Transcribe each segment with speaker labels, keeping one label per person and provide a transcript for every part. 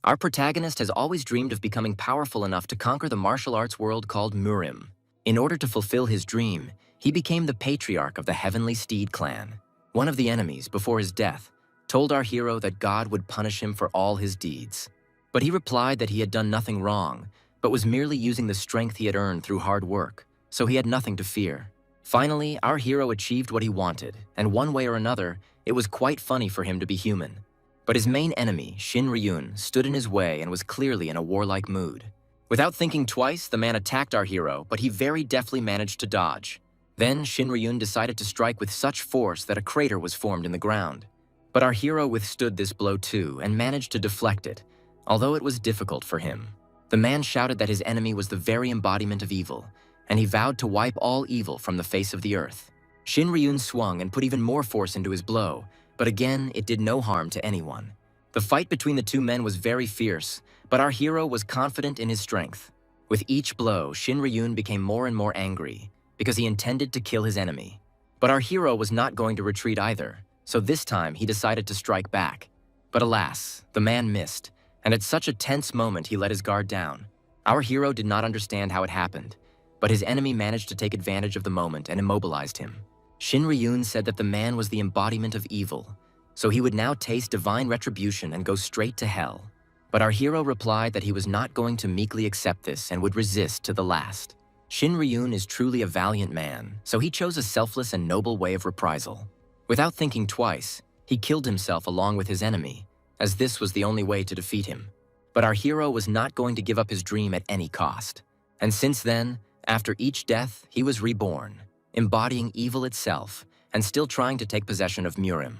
Speaker 1: Our protagonist has always dreamed of becoming powerful enough to conquer the martial arts world called Murim. In order to fulfill his dream, he became the patriarch of the Heavenly Steed clan. One of the enemies, before his death, told our hero that God would punish him for all his deeds. But he replied that he had done nothing wrong, but was merely using the strength he had earned through hard work, so he had nothing to fear. Finally, our hero achieved what he wanted, and one way or another, it was quite funny for him to be human. But his main enemy, Shin Ryun, stood in his way and was clearly in a warlike mood. Without thinking twice, the man attacked our hero, but he very deftly managed to dodge. Then Shin Ryun decided to strike with such force that a crater was formed in the ground. But our hero withstood this blow too and managed to deflect it, although it was difficult for him. The man shouted that his enemy was the very embodiment of evil, and he vowed to wipe all evil from the face of the earth. Shin Ryun swung and put even more force into his blow, but again, it did no harm to anyone. The fight between the two men was very fierce, but our hero was confident in his strength. With each blow, Shin Ryun became more and more angry, because he intended to kill his enemy. But our hero was not going to retreat either, so this time he decided to strike back. But alas, the man missed, and at such a tense moment he let his guard down. Our hero did not understand how it happened, but his enemy managed to take advantage of the moment and immobilized him. Shin Ryun said that the man was the embodiment of evil, so he would now taste divine retribution and go straight to hell. But our hero replied that he was not going to meekly accept this and would resist to the last. Shin Ryun is truly a valiant man, so he chose a selfless and noble way of reprisal. Without thinking twice, he killed himself along with his enemy, as this was the only way to defeat him. But our hero was not going to give up his dream at any cost. And since then, after each death, he was reborn, embodying evil itself, and still trying to take possession of Murim.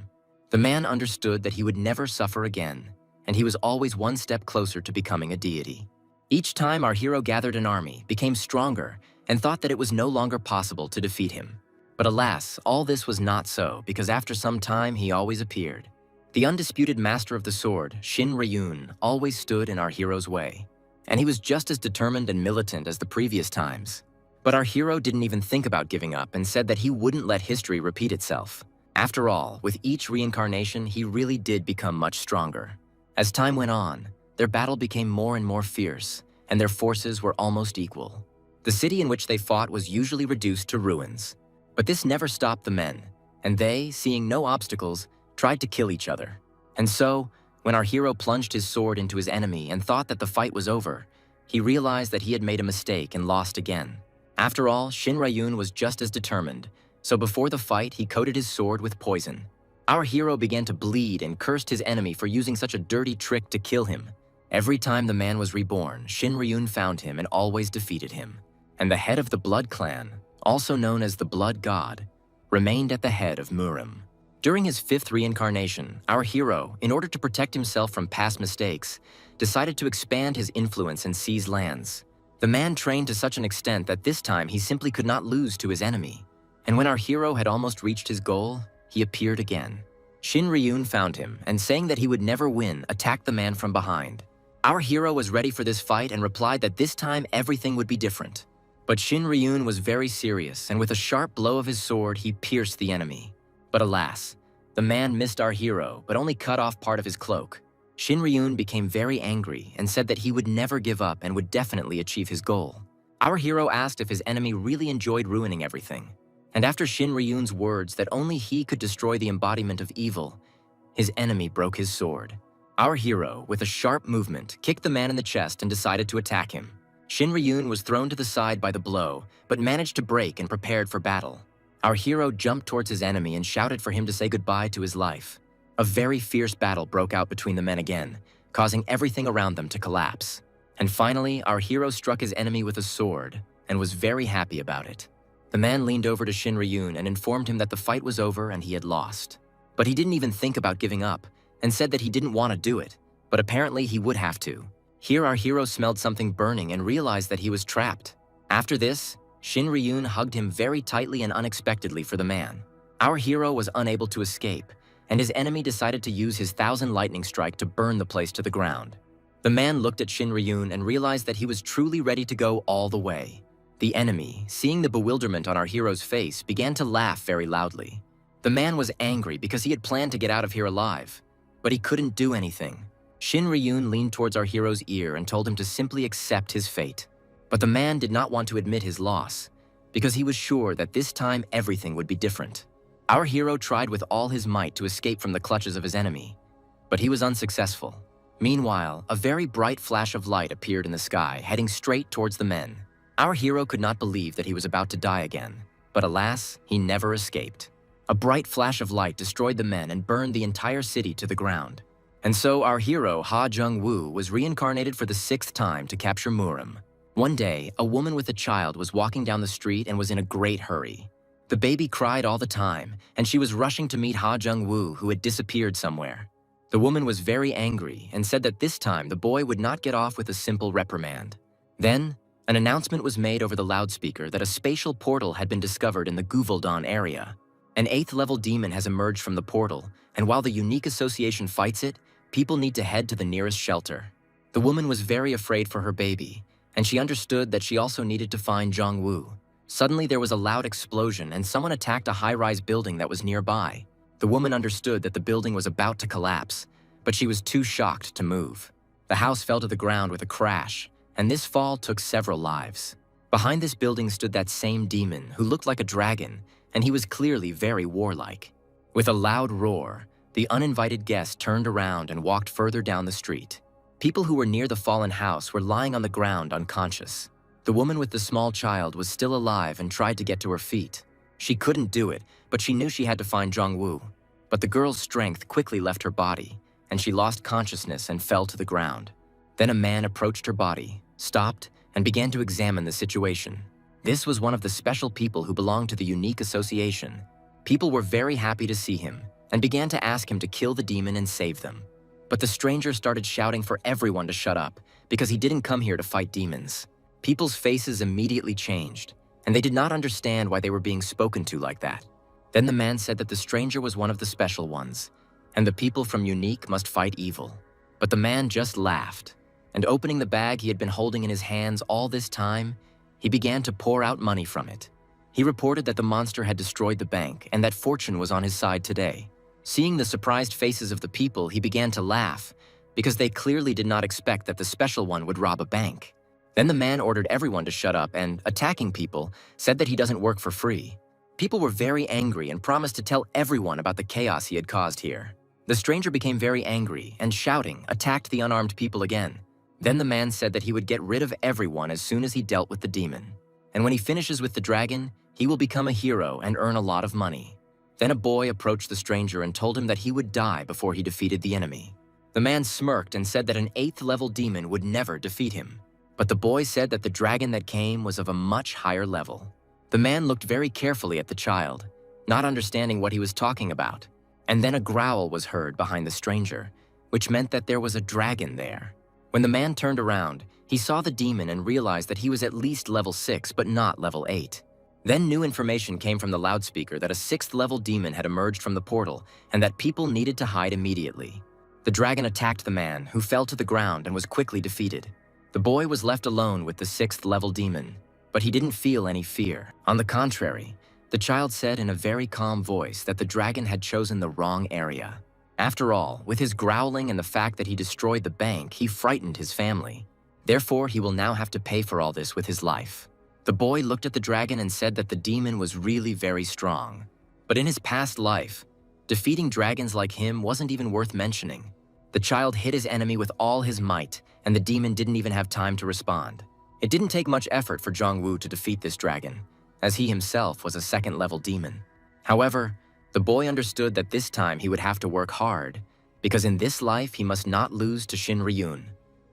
Speaker 1: The man understood that he would never suffer again, and he was always one step closer to becoming a deity. Each time our hero gathered an army, became stronger, and thought that it was no longer possible to defeat him. But alas, all this was not so, because after some time he always appeared. The undisputed master of the sword, Shin Ryun, always stood in our hero's way, and he was just as determined and militant as the previous times. But our hero didn't even think about giving up and said that he wouldn't let history repeat itself. After all, with each reincarnation, he really did become much stronger. As time went on, their battle became more and more fierce, and their forces were almost equal. The city in which they fought was usually reduced to ruins. But this never stopped the men, and they, seeing no obstacles, tried to kill each other. And so, when our hero plunged his sword into his enemy and thought that the fight was over, he realized that he had made a mistake and lost again. After all, Shin Ryun was just as determined, so before the fight, he coated his sword with poison. Our hero began to bleed and cursed his enemy for using such a dirty trick to kill him. Every time the man was reborn, Shin Ryun found him and always defeated him. And the head of the Blood Clan, also known as the Blood God, remained at the head of Murim. During his 5th reincarnation, our hero, in order to protect himself from past mistakes, decided to expand his influence and seize lands. The man trained to such an extent that this time he simply could not lose to his enemy. And when our hero had almost reached his goal, he appeared again. Shin Ryun found him, and saying that he would never win, attacked the man from behind. Our hero was ready for this fight and replied that this time everything would be different. But Shin Ryun was very serious, and with a sharp blow of his sword, he pierced the enemy. But alas, the man missed our hero, but only cut off part of his cloak. Shin Ryun became very angry and said that he would never give up and would definitely achieve his goal. Our hero asked if his enemy really enjoyed ruining everything. And after Shin Ryun's words that only he could destroy the embodiment of evil, his enemy broke his sword. Our hero, with a sharp movement, kicked the man in the chest and decided to attack him. Shin Ryun was thrown to the side by the blow, but managed to break and prepared for battle. Our hero jumped towards his enemy and shouted for him to say goodbye to his life. A very fierce battle broke out between the men again, causing everything around them to collapse. And finally, our hero struck his enemy with a sword and was very happy about it. The man leaned over to Shin Ryun and informed him that the fight was over and he had lost. But he didn't even think about giving up and said that he didn't want to do it, but apparently he would have to. Here our hero smelled something burning and realized that he was trapped. After this, Shin Ryun hugged him very tightly and unexpectedly for the man. Our hero was unable to escape, and his enemy decided to use his 1000 lightning strike to burn the place to the ground. The man looked at Shin Ryun and realized that he was truly ready to go all the way. The enemy, seeing the bewilderment on our hero's face, began to laugh very loudly. The man was angry because he had planned to get out of here alive, but he couldn't do anything. Shin Ryun leaned towards our hero's ear and told him to simply accept his fate. But the man did not want to admit his loss, because he was sure that this time everything would be different. Our hero tried with all his might to escape from the clutches of his enemy, but he was unsuccessful. Meanwhile, a very bright flash of light appeared in the sky, heading straight towards the men. Our hero could not believe that he was about to die again, but alas, he never escaped. A bright flash of light destroyed the men and burned the entire city to the ground. And so our hero, Ha Jung-woo, was reincarnated for the 6th time to capture Murim. One day, a woman with a child was walking down the street and was in a great hurry. The baby cried all the time, and she was rushing to meet Ha Jung-woo, who had disappeared somewhere. The woman was very angry and said that this time the boy would not get off with a simple reprimand. Then, an announcement was made over the loudspeaker that a spatial portal had been discovered in the Guvildon area. An 8th-level demon has emerged from the portal, and while the unique association fights it, people need to head to the nearest shelter. The woman was very afraid for her baby, and she understood that she also needed to find Jung-woo. Suddenly there was a loud explosion and someone attacked a high-rise building that was nearby. The woman understood that the building was about to collapse, but she was too shocked to move. The house fell to the ground with a crash, and this fall took several lives. Behind this building stood that same demon who looked like a dragon, and he was clearly very warlike. With a loud roar, the uninvited guest turned around and walked further down the street. People who were near the fallen house were lying on the ground unconscious. The woman with the small child was still alive and tried to get to her feet. She couldn't do it, but she knew she had to find Jung-woo. But the girl's strength quickly left her body, and she lost consciousness and fell to the ground. Then a man approached her body, stopped, and began to examine the situation. This was one of the special people who belonged to the unique association. People were very happy to see him, and began to ask him to kill the demon and save them. But the stranger started shouting for everyone to shut up, because he didn't come here to fight demons. People's faces immediately changed, and they did not understand why they were being spoken to like that. Then the man said that the stranger was one of the special ones, and the people from Unique must fight evil. But the man just laughed, and opening the bag he had been holding in his hands all this time, he began to pour out money from it. He reported that the monster had destroyed the bank and that fortune was on his side today. Seeing the surprised faces of the people, he began to laugh, because they clearly did not expect that the special one would rob a bank. Then the man ordered everyone to shut up and, attacking people, said that he doesn't work for free. People were very angry and promised to tell everyone about the chaos he had caused here. The stranger became very angry and, shouting, attacked the unarmed people again. Then the man said that he would get rid of everyone as soon as he dealt with the demon. And when he finishes with the dragon, he will become a hero and earn a lot of money. Then a boy approached the stranger and told him that he would die before he defeated the enemy. The man smirked and said that an 8th-level demon would never defeat him. But the boy said that the dragon that came was of a much higher level. The man looked very carefully at the child, not understanding what he was talking about. And then a growl was heard behind the stranger, which meant that there was a dragon there. When the man turned around, he saw the demon and realized that he was at least level 6 but not level 8. Then new information came from the loudspeaker that a 6th-level demon had emerged from the portal and that people needed to hide immediately. The dragon attacked the man, who fell to the ground and was quickly defeated. The boy was left alone with the 6th-level demon, but he didn't feel any fear. On the contrary, the child said in a very calm voice that the dragon had chosen the wrong area. After all, with his growling and the fact that he destroyed the bank, he frightened his family. Therefore, he will now have to pay for all this with his life. The boy looked at the dragon and said that the demon was really very strong. But in his past life, defeating dragons like him wasn't even worth mentioning. The child hit his enemy with all his might, and the demon didn't even have time to respond. It didn't take much effort for Jung-woo to defeat this dragon, as he himself was a 2nd-level demon. However, the boy understood that this time he would have to work hard, because in this life he must not lose to Shin Ryun.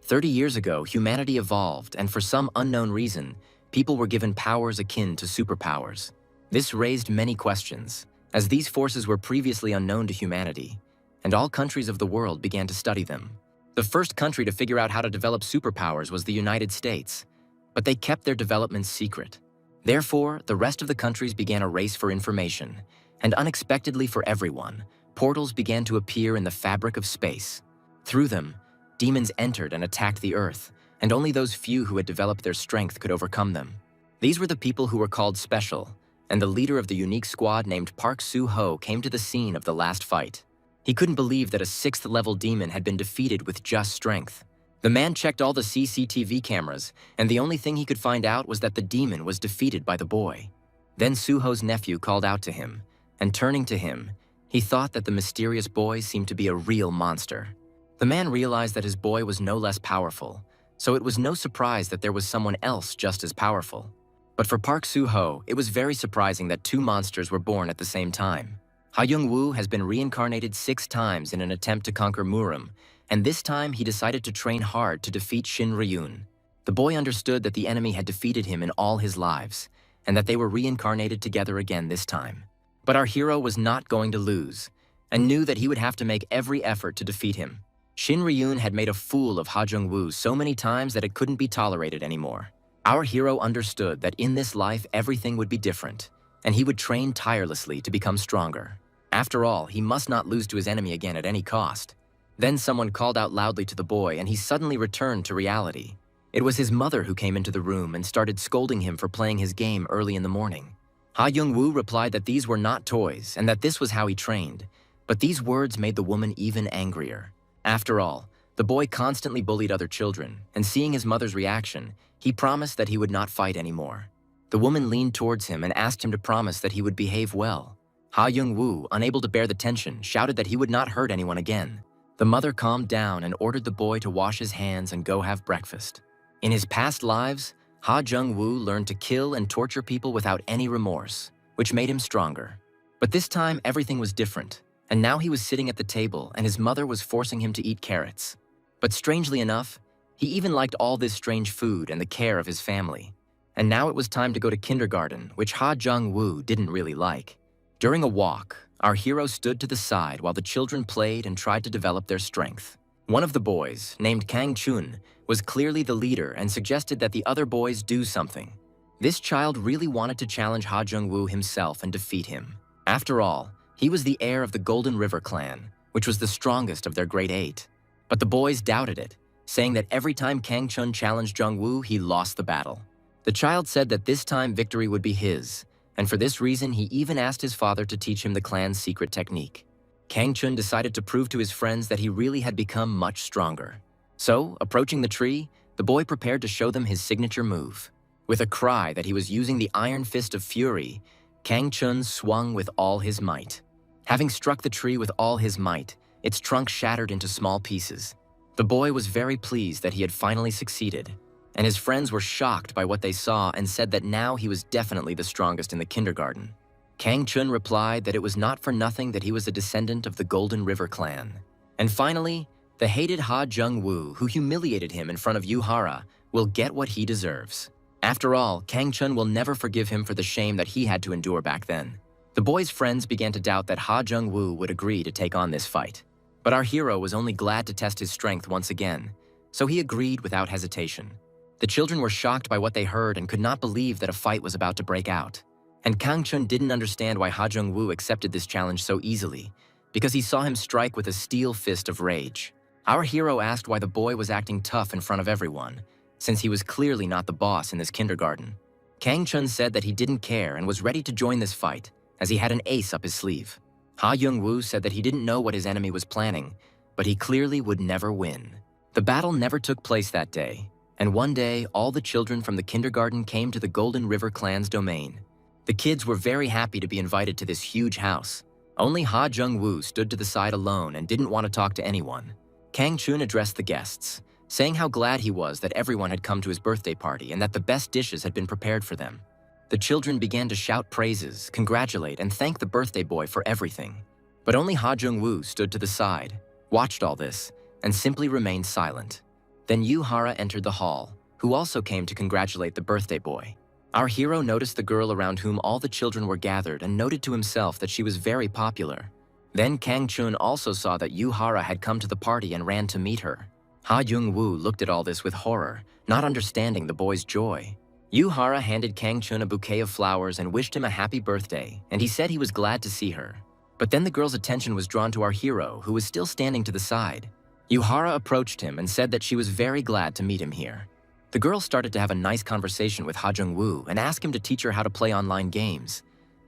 Speaker 1: 30 years ago, humanity evolved, and for some unknown reason, people were given powers akin to superpowers. This raised many questions, as these forces were previously unknown to humanity, and all countries of the world began to study them. The first country to figure out how to develop superpowers was the United States, but they kept their developments secret. Therefore, the rest of the countries began a race for information, and unexpectedly for everyone, portals began to appear in the fabric of space. Through them, demons entered and attacked the Earth, and only those few who had developed their strength could overcome them. These were the people who were called Special, and the leader of the unique squad named Park Soo-ho came to the scene of the last fight. He couldn't believe that a 6th-level demon had been defeated with just strength. The man checked all the CCTV cameras, and the only thing he could find out was that the demon was defeated by the boy. Then Suho's nephew called out to him, and turning to him, he thought that the mysterious boy seemed to be a real monster. The man realized that his boy was no less powerful, so it was no surprise that there was someone else just as powerful. But for Park Suho, it was very surprising that 2 monsters were born at the same time. Ha Young-woo has been reincarnated 6 times in an attempt to conquer Murim, and this time he decided to train hard to defeat Shin Ryun. The boy understood that the enemy had defeated him in all his lives, and that they were reincarnated together again this time. But our hero was not going to lose, and knew that he would have to make every effort to defeat him. Shin Ryun had made a fool of Ha Jung-woo so many times that it couldn't be tolerated anymore. Our hero understood that in this life everything would be different, and he would train tirelessly to become stronger. After all, he must not lose to his enemy again at any cost. Then someone called out loudly to the boy, and he suddenly returned to reality. It was his mother who came into the room and started scolding him for playing his game early in the morning. Ha Young-woo replied that these were not toys and that this was how he trained, but these words made the woman even angrier. After all, the boy constantly bullied other children, and seeing his mother's reaction, he promised that he would not fight anymore. The woman leaned towards him and asked him to promise that he would behave well. Ha Young-woo, unable to bear the tension, shouted that he would not hurt anyone again. The mother calmed down and ordered the boy to wash his hands and go have breakfast. In his past lives, Ha Jung-woo learned to kill and torture people without any remorse, which made him stronger. But this time, everything was different, and now he was sitting at the table and his mother was forcing him to eat carrots. But strangely enough, he even liked all this strange food and the care of his family. And now it was time to go to kindergarten, which Ha Jung-woo didn't really like. During a walk, our hero stood to the side while the children played and tried to develop their strength. One of the boys, named Kang Chun, was clearly the leader and suggested that the other boys do something. This child really wanted to challenge Ha Jung-woo himself and defeat him. After all, he was the heir of the Golden River clan, which was the strongest of their great 8. But the boys doubted it, saying that every time Kang Chun challenged Jung-woo, he lost the battle. The child said that this time victory would be his, and for this reason he even asked his father to teach him the clan's secret technique. Kang Chun decided to prove to his friends that he really had become much stronger. So, approaching the tree, the boy prepared to show them his signature move. With a cry that he was using the Iron Fist of Fury, Kang Chun swung with all his might. Having struck the tree with all his might, its trunk shattered into small pieces. The boy was very pleased that he had finally succeeded, and his friends were shocked by what they saw and said that now he was definitely the strongest in the kindergarten. Kang Chun replied that it was not for nothing that he was a descendant of the Golden River clan. And finally, the hated Ha Jung-woo, who humiliated him in front of Yuhara, will get what he deserves. After all, Kang Chun will never forgive him for the shame that he had to endure back then. The boy's friends began to doubt that Ha Jung-woo would agree to take on this fight. But our hero was only glad to test his strength once again, so he agreed without hesitation. The children were shocked by what they heard and could not believe that a fight was about to break out. And Kang Chun didn't understand why Ha Jung-woo accepted this challenge so easily, because he saw him strike with a steel fist of rage. Our hero asked why the boy was acting tough in front of everyone, since he was clearly not the boss in this kindergarten. Kang Chun said that he didn't care and was ready to join this fight, as he had an ace up his sleeve. Ha Young-woo said that he didn't know what his enemy was planning, but he clearly would never win. The battle never took place that day, and one day all the children from the kindergarten came to the Golden River clan's domain. The kids were very happy to be invited to this huge house. Only Ha Jung-woo stood to the side alone and didn't want to talk to anyone. Kang Chun addressed the guests, saying how glad he was that everyone had come to his birthday party and that the best dishes had been prepared for them. The children began to shout praises, congratulate, and thank the birthday boy for everything. But only Ha Jung-woo stood to the side, watched all this, and simply remained silent. Then Yuhara entered the hall, who also came to congratulate the birthday boy. Our hero noticed the girl around whom all the children were gathered and noted to himself that she was very popular. Then Kang Chun also saw that Yuhara had come to the party and ran to meet her. Ha Jung-woo looked at all this with horror, not understanding the boy's joy. Yuhara handed Kang Chun a bouquet of flowers and wished him a happy birthday, and he said he was glad to see her. But then the girl's attention was drawn to our hero, who was still standing to the side. Yuhara approached him and said that she was very glad to meet him here. The girl started to have a nice conversation with Ha Jung-woo and asked him to teach her how to play online games.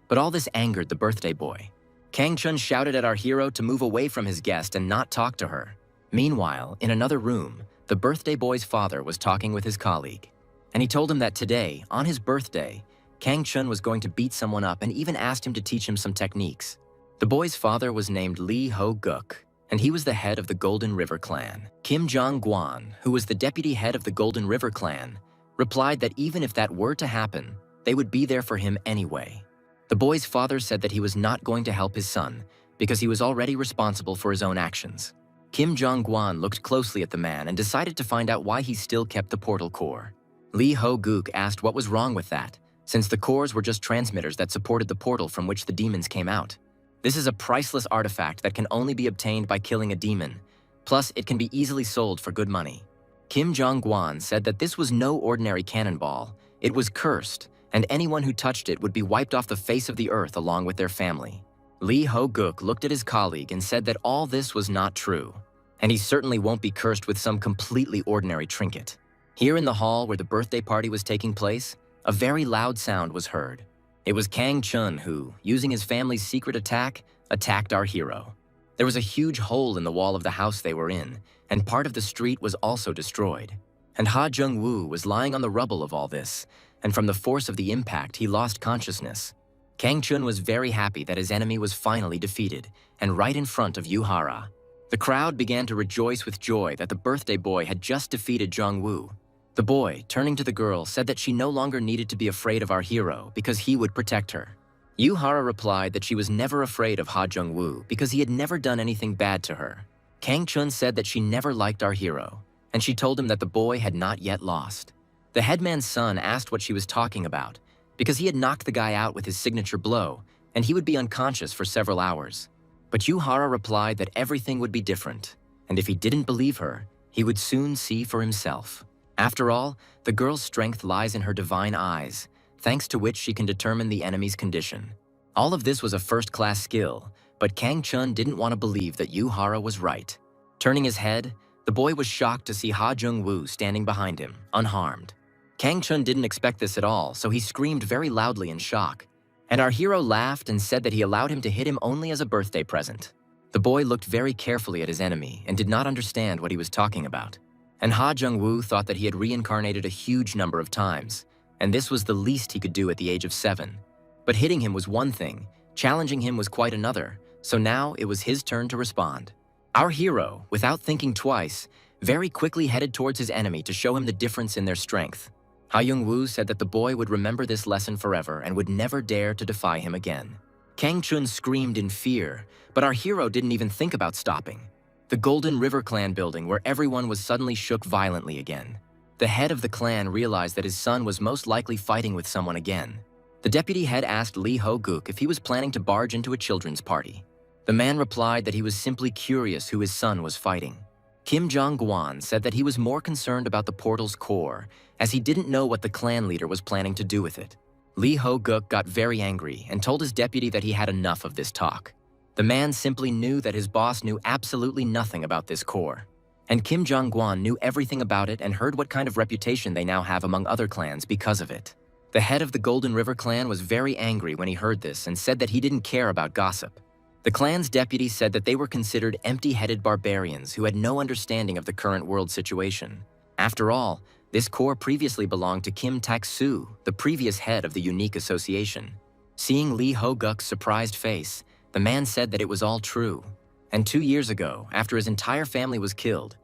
Speaker 1: But all this angered the birthday boy. Kang Chun shouted at our hero to move away from his guest and not talk to her. Meanwhile, in another room, the birthday boy's father was talking with his colleague. And he told him that today, on his birthday, Kang Chun was going to beat someone up and even asked him to teach him some techniques. The boy's father was named Lee Ho-guk, and he was the head of the Golden River Clan. Kim Jong-gwan, who was the deputy head of the Golden River Clan, replied that even if that were to happen, they would be there for him anyway. The boy's father said that he was not going to help his son because he was already responsible for his own actions. Kim Jong-gwan looked closely at the man and decided to find out why he still kept the portal core. Lee Ho-guk asked what was wrong with that, since the cores were just transmitters that supported the portal from which the demons came out. This is a priceless artifact that can only be obtained by killing a demon, plus it can be easily sold for good money. Kim Jong-gwan said that this was no ordinary cannonball, it was cursed, and anyone who touched it would be wiped off the face of the earth along with their family. Lee Ho-guk looked at his colleague and said that all this was not true, and he certainly won't be cursed with some completely ordinary trinket. Here in the hall where the birthday party was taking place, a very loud sound was heard. It was Kang Chun who, using his family's secret attack, attacked our hero. There was a huge hole in the wall of the house they were in, and part of the street was also destroyed. And Ha Jung-woo was lying on the rubble of all this, and from the force of the impact, he lost consciousness. Kang Chun was very happy that his enemy was finally defeated, and right in front of Yuhara. The crowd began to rejoice with joy that the birthday boy had just defeated Jung-woo. The boy, turning to the girl, said that she no longer needed to be afraid of our hero because he would protect her. Yuhara replied that she was never afraid of Ha Jung-woo because he had never done anything bad to her. Kang Chun said that she never liked our hero, and she told him that the boy had not yet lost. The headman's son asked what she was talking about, because he had knocked the guy out with his signature blow, and he would be unconscious for several hours. But Yuhara replied that everything would be different, and if he didn't believe her, he would soon see for himself. After all, the girl's strength lies in her divine eyes, thanks to which she can determine the enemy's condition. All of this was a first-class skill, but Kang Chun didn't want to believe that Yuhara was right. Turning his head, the boy was shocked to see Ha Jung-woo standing behind him, unharmed. Kang Chun didn't expect this at all, so he screamed very loudly in shock. And our hero laughed and said that he allowed him to hit him only as a birthday present. The boy looked very carefully at his enemy and did not understand what he was talking about. And Ha Jung-woo thought that he had reincarnated a huge number of times, and this was the least he could do at the age of 7. But hitting him was one thing, challenging him was quite another, so now it was his turn to respond. Our hero, without thinking twice, very quickly headed towards his enemy to show him the difference in their strength. Ha Jung-woo said that the boy would remember this lesson forever and would never dare to defy him again. Kang Chun screamed in fear, but our hero didn't even think about stopping. The Golden River Clan building where everyone was suddenly shook violently again. The head of the clan realized that his son was most likely fighting with someone again. The deputy head asked Lee Ho-guk if he was planning to barge into a children's party. The man replied that he was simply curious who his son was fighting. Kim Jong-gwan said that he was more concerned about the portal's core, as he didn't know what the clan leader was planning to do with it. Lee Ho-guk got very angry and told his deputy that he had enough of this talk. The man simply knew that his boss knew absolutely nothing about this core. And Kim Jong-gwan knew everything about it and heard what kind of reputation they now have among other clans because of it. The head of the Golden River clan was very angry when he heard this and said that he didn't care about gossip. The clan's deputy said that they were considered empty-headed barbarians who had no understanding of the current world situation. After all, this core previously belonged to Kim Tak-soo, the previous head of the unique association. Seeing Lee Ho-guk's surprised face, the man said that it was all true. And 2 years ago, after his entire family was killed,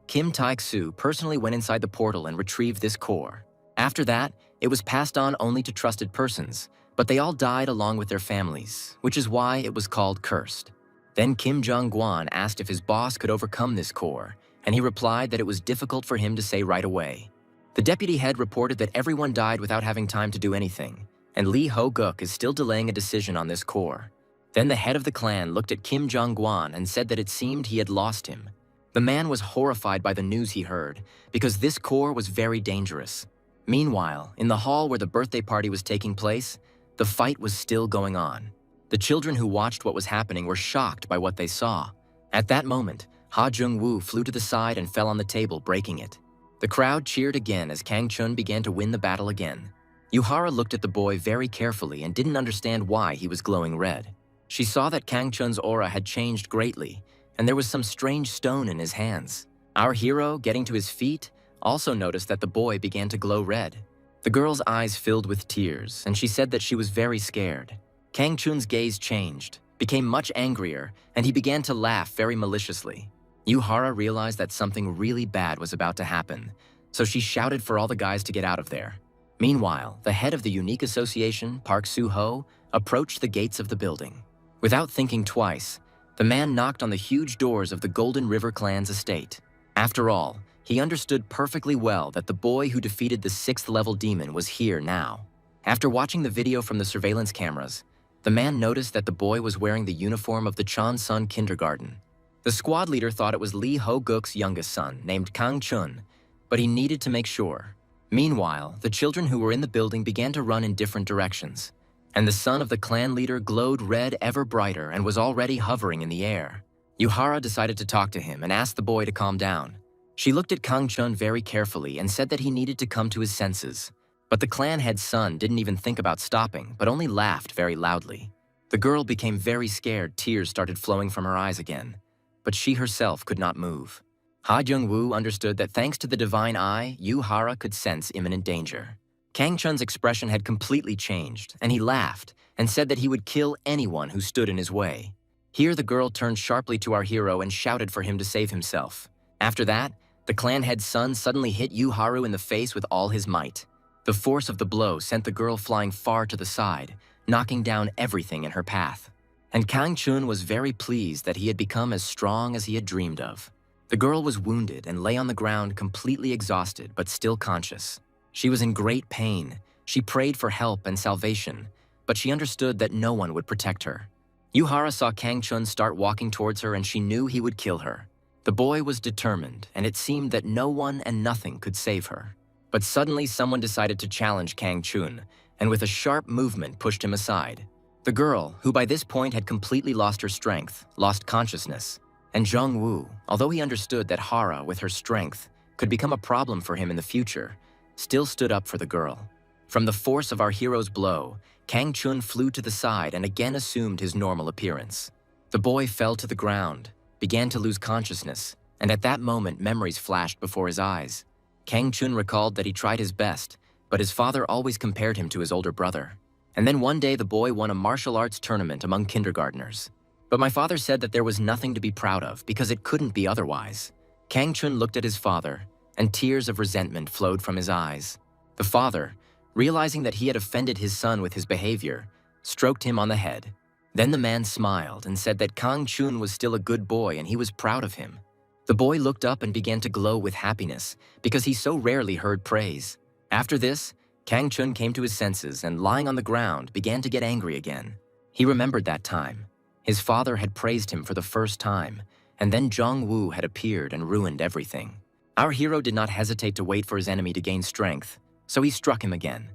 Speaker 1: Kim Tak-soo personally went inside the portal and retrieved this core. After that, it was passed on only to trusted persons, but they all died along with their families, which is why it was called cursed. Then Kim Jong-gwan asked if his boss could overcome this core, and he replied that it was difficult for him to say right away. The deputy head reported that everyone died without having time to do anything, and Lee Ho-guk is still delaying a decision on this core. Then the head of the clan looked at Kim Jong-gwan and said that it seemed he had lost him. The man was horrified by the news he heard, because this core was very dangerous. Meanwhile, in the hall where the birthday party was taking place, the fight was still going on. The children who watched what was happening were shocked by what they saw. At that moment, Ha Jung-woo flew to the side and fell on the table, breaking it. The crowd cheered again as Kang Chun began to win the battle again. Yuhara looked at the boy very carefully and didn't understand why he was glowing red. She saw that Kang Chun's aura had changed greatly, and there was some strange stone in his hands. Our hero, getting to his feet, also noticed that the boy began to glow red. The girl's eyes filled with tears, and she said that she was very scared. Kang Chun's gaze changed, became much angrier, and he began to laugh very maliciously. Yuhara realized that something really bad was about to happen, so she shouted for all the guys to get out of there. Meanwhile, the head of the Unique Association, Park Soo-ho, approached the gates of the building. Without thinking twice, the man knocked on the huge doors of the Golden River clan's estate. After all, he understood perfectly well that the boy who defeated the 6th-level demon was here now. After watching the video from the surveillance cameras, the man noticed that the boy was wearing the uniform of the Chonsun Kindergarten. The squad leader thought it was Lee Ho-guk's youngest son, named Kang Chun, but he needed to make sure. Meanwhile, the children who were in the building began to run in different directions, and the son of the clan leader glowed red ever brighter and was already hovering in the air. Yuhara decided to talk to him and asked the boy to calm down. She looked at Kang Chun very carefully and said that he needed to come to his senses. But the clan head's son didn't even think about stopping, but only laughed very loudly. The girl became very scared. Tears started flowing from her eyes again, but she herself could not move. Ha Jung-woo understood that thanks to the divine eye, Yuhara could sense imminent danger. Kang Chun's expression had completely changed, and he laughed and said that he would kill anyone who stood in his way. Here the girl turned sharply to our hero and shouted for him to save himself. After that, the clan head's son suddenly hit Yuharu in the face with all his might. The force of the blow sent the girl flying far to the side, knocking down everything in her path. And Kang Chun was very pleased that he had become as strong as he had dreamed of. The girl was wounded and lay on the ground completely exhausted but still conscious. She was in great pain. She prayed for help and salvation, but she understood that no one would protect her. Yuhara saw Kang Chun start walking towards her and she knew he would kill her. The boy was determined, and it seemed that no one and nothing could save her. But suddenly someone decided to challenge Kang Chun, and with a sharp movement pushed him aside. The girl, who by this point had completely lost her strength, lost consciousness, and Jong-woo, although he understood that Hara, with her strength, could become a problem for him in the future, still stood up for the girl. From the force of our hero's blow, Kang Chun flew to the side and again assumed his normal appearance. The boy fell to the ground, began to lose consciousness, and at that moment memories flashed before his eyes. Kang Chun recalled that he tried his best, but his father always compared him to his older brother. And then one day the boy won a martial arts tournament among kindergartners. But my father said that there was nothing to be proud of because it couldn't be otherwise. Kang Chun looked at his father, and tears of resentment flowed from his eyes. The father, realizing that he had offended his son with his behavior, stroked him on the head. Then the man smiled and said that Kang Chun was still a good boy and he was proud of him. The boy looked up and began to glow with happiness because he so rarely heard praise. After this, Kang Chun came to his senses and, lying on the ground, began to get angry again. He remembered that time. His father had praised him for the first time, and then Jong-woo had appeared and ruined everything. Our hero did not hesitate to wait for his enemy to gain strength, so he struck him again.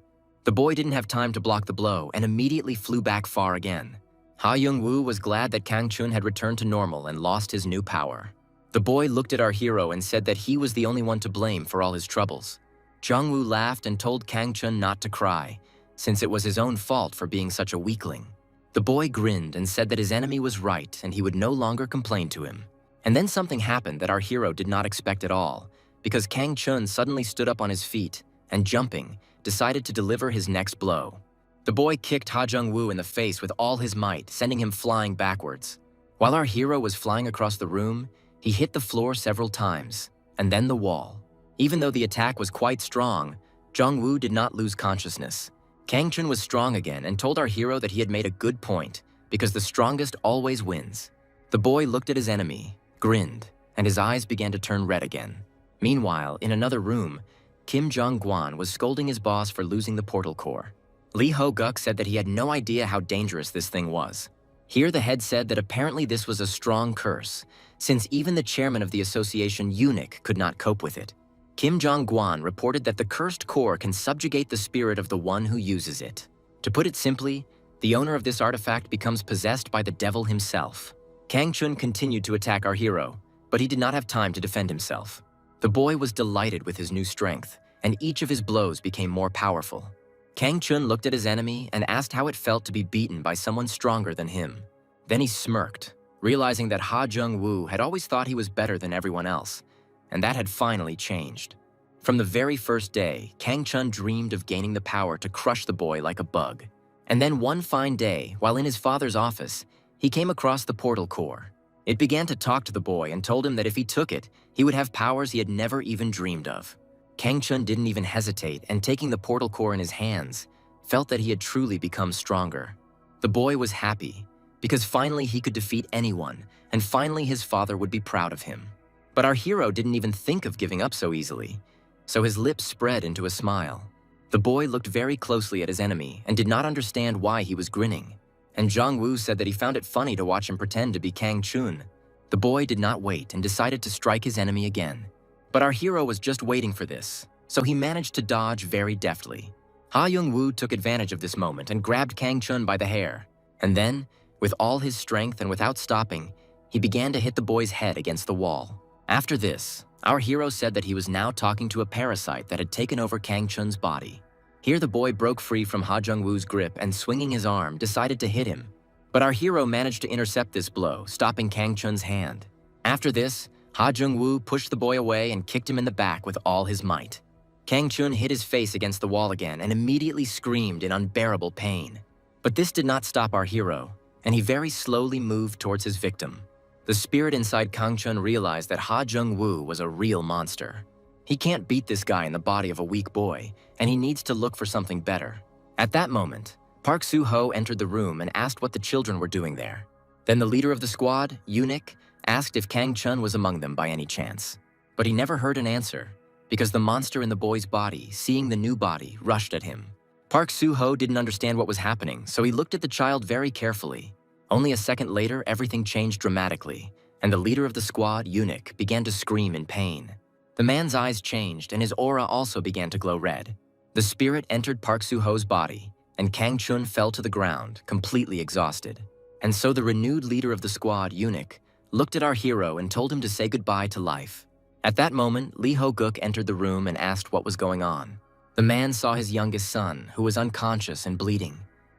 Speaker 1: The boy didn't have time to block the blow and immediately flew back far again. Ha Young-woo was glad that Kang Chun had returned to normal and lost his new power. The boy looked at our hero and said that he was the only one to blame for all his troubles. Jong-woo laughed and told Kang Chun not to cry, since it was his own fault for being such a weakling. The boy grinned and said that his enemy was right and he would no longer complain to him. And then something happened that our hero did not expect at all, because Kang Chun suddenly stood up on his feet and, jumping, decided to deliver his next blow. The boy kicked Ha Jung-woo in the face with all his might, sending him flying backwards. While our hero was flying across the room, he hit the floor several times, and then the wall. Even though the attack was quite strong, Jung-woo did not lose consciousness. Kang Chun was strong again and told our hero that he had made a good point, because the strongest always wins. The boy looked at his enemy, grinned, and his eyes began to turn red again. Meanwhile, in another room, Kim Jong-gwan was scolding his boss for losing the portal core. Lee Ho-guk said that he had no idea how dangerous this thing was. Here the head said that apparently this was a strong curse, since even the chairman of the association eunuch could not cope with it. Kim Jong-gwan reported that the cursed core can subjugate the spirit of the one who uses it. To put it simply, the owner of this artifact becomes possessed by the devil himself. Kang Chun continued to attack our hero, but he did not have time to defend himself. The boy was delighted with his new strength, and each of his blows became more powerful. Kang Chun looked at his enemy and asked how it felt to be beaten by someone stronger than him. Then he smirked, realizing that Ha Jung-woo had always thought he was better than everyone else, and that had finally changed. From the very first day, Kang-chun dreamed of gaining the power to crush the boy like a bug. And then one fine day, while in his father's office, he came across the portal core. It began to talk to the boy and told him that if he took it, he would have powers he had never even dreamed of. Kang-chun didn't even hesitate, and taking the portal core in his hands, felt that he had truly become stronger. The boy was happy, because finally he could defeat anyone, and finally his father would be proud of him. But our hero didn't even think of giving up so easily, so his lips spread into a smile. The boy looked very closely at his enemy and did not understand why he was grinning, and Jong-woo said that he found it funny to watch him pretend to be Kang-chun. The boy did not wait and decided to strike his enemy again. But our hero was just waiting for this, so he managed to dodge very deftly. Ha Jung-woo took advantage of this moment and grabbed Kang-chun by the hair, and then, with all his strength and without stopping, he began to hit the boy's head against the wall. After this, our hero said that he was now talking to a parasite that had taken over Kang-chun's body. Here the boy broke free from Ha Jung-woo's grip and, swinging his arm, decided to hit him. But our hero managed to intercept this blow, stopping Kang-chun's hand. After this, Ha Jung-woo pushed the boy away and kicked him in the back with all his might. Kang-chun hit his face against the wall again and immediately screamed in unbearable pain. But this did not stop our hero, and he very slowly moved towards his victim. The spirit inside Kang-chun realized that Ha Jung-woo was a real monster. He can't beat this guy in the body of a weak boy, and he needs to look for something better. At that moment, Park Soo-ho entered the room and asked what the children were doing there. Then the leader of the squad, Eunuch, asked if Kang-chun was among them by any chance. But he never heard an answer, because the monster in the boy's body, seeing the new body, rushed at him. Park Soo-ho didn't understand what was happening, so he looked at the child very carefully. Only a second later, everything changed dramatically, and the leader of the squad, Eunuch, began to scream in pain. The man's eyes changed, and his aura also began to glow red. The spirit entered Park Soo-ho's body, and Kang-chun fell to the ground, completely exhausted. And so the renewed leader of the squad, Eunuch, looked at our hero and told him to say goodbye to life. At that moment, Lee Ho-guk entered the room and asked what was going on. The man saw his youngest son, who was unconscious and bleeding.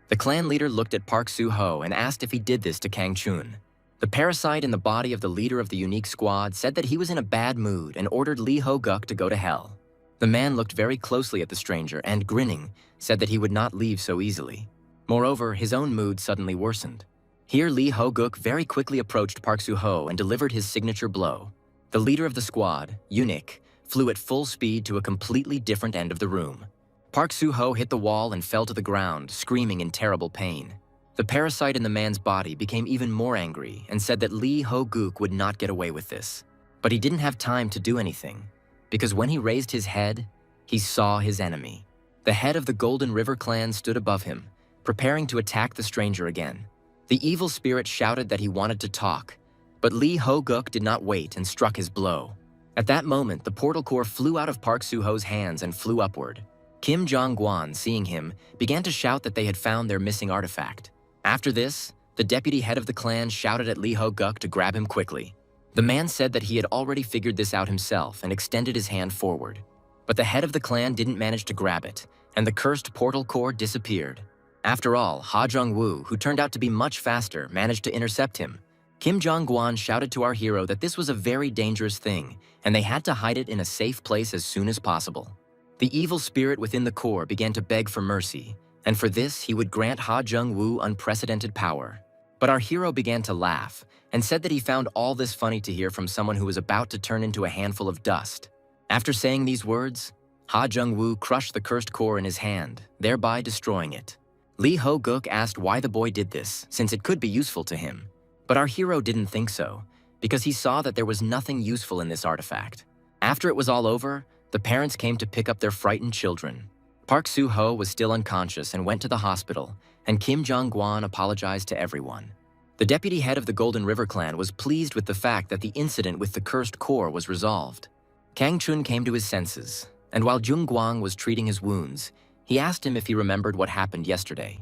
Speaker 1: The clan leader looked at Park Soo-ho and asked if he did this to Kang-chun. The parasite in the body of the leader of the unique squad said that he was in a bad mood and ordered Lee Ho-guk to go to hell. The man looked very closely at the stranger and, grinning, said that he would not leave so easily. Moreover, his own mood suddenly worsened. Here Lee Ho-guk very quickly approached Park Soo-ho and delivered his signature blow. The leader of the squad, Eunuch, flew at full speed to a completely different end of the room. Park Soo-ho hit the wall and fell to the ground, screaming in terrible pain. The parasite in the man's body became even more angry and said that Lee Ho-guk would not get away with this. But he didn't have time to do anything, because when he raised his head, he saw his enemy. The head of the Golden River clan stood above him, preparing to attack the stranger again. The evil spirit shouted that he wanted to talk, but Lee Ho-guk did not wait and struck his blow. At that moment, the portal core flew out of Park Soo-ho's hands and flew upward. Kim Jong-gwan, seeing him, began to shout that they had found their missing artifact. After this, the deputy head of the clan shouted at Lee Ho-guk to grab him quickly. The man said that he had already figured this out himself and extended his hand forward. But the head of the clan didn't manage to grab it, and the cursed portal core disappeared. After all, Ha Jung-woo, who turned out to be much faster, managed to intercept him. Kim Jong-gwan shouted to our hero that this was a very dangerous thing, and they had to hide it in a safe place as soon as possible. The evil spirit within the core began to beg for mercy, and for this he would grant Ha Jung-woo unprecedented power. But our hero began to laugh, and said that he found all this funny to hear from someone who was about to turn into a handful of dust. After saying these words, Ha Jung-woo crushed the cursed core in his hand, thereby destroying it. Lee Ho-guk asked why the boy did this, since it could be useful to him. But our hero didn't think so, because he saw that there was nothing useful in this artifact. After it was all over, the parents came to pick up their frightened children. Park Soo-ho was still unconscious and went to the hospital, and Kim Jong-gwan apologized to everyone. The deputy head of the Golden River clan was pleased with the fact that the incident with the cursed core was resolved. Kang-chun came to his senses, and while Jung-gwang was treating his wounds, he asked him if he remembered what happened yesterday.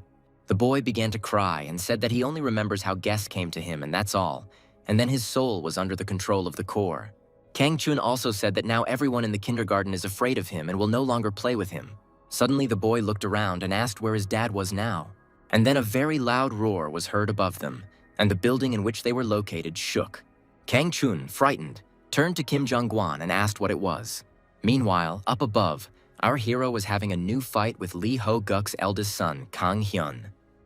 Speaker 1: The boy began to cry and said that he only remembers how guests came to him and that's all, and then his soul was under the control of the core. Kang-chun also said that now everyone in the kindergarten is afraid of him and will no longer play with him. Suddenly the boy looked around and asked where his dad was now. And then a very loud roar was heard above them, and the building in which they were located shook. Kang Chun, frightened, turned to Kim Jong-gwan and asked what it was. Meanwhile, up above, our hero was having a new fight with Lee Ho-guk's eldest son, Kang Hyun.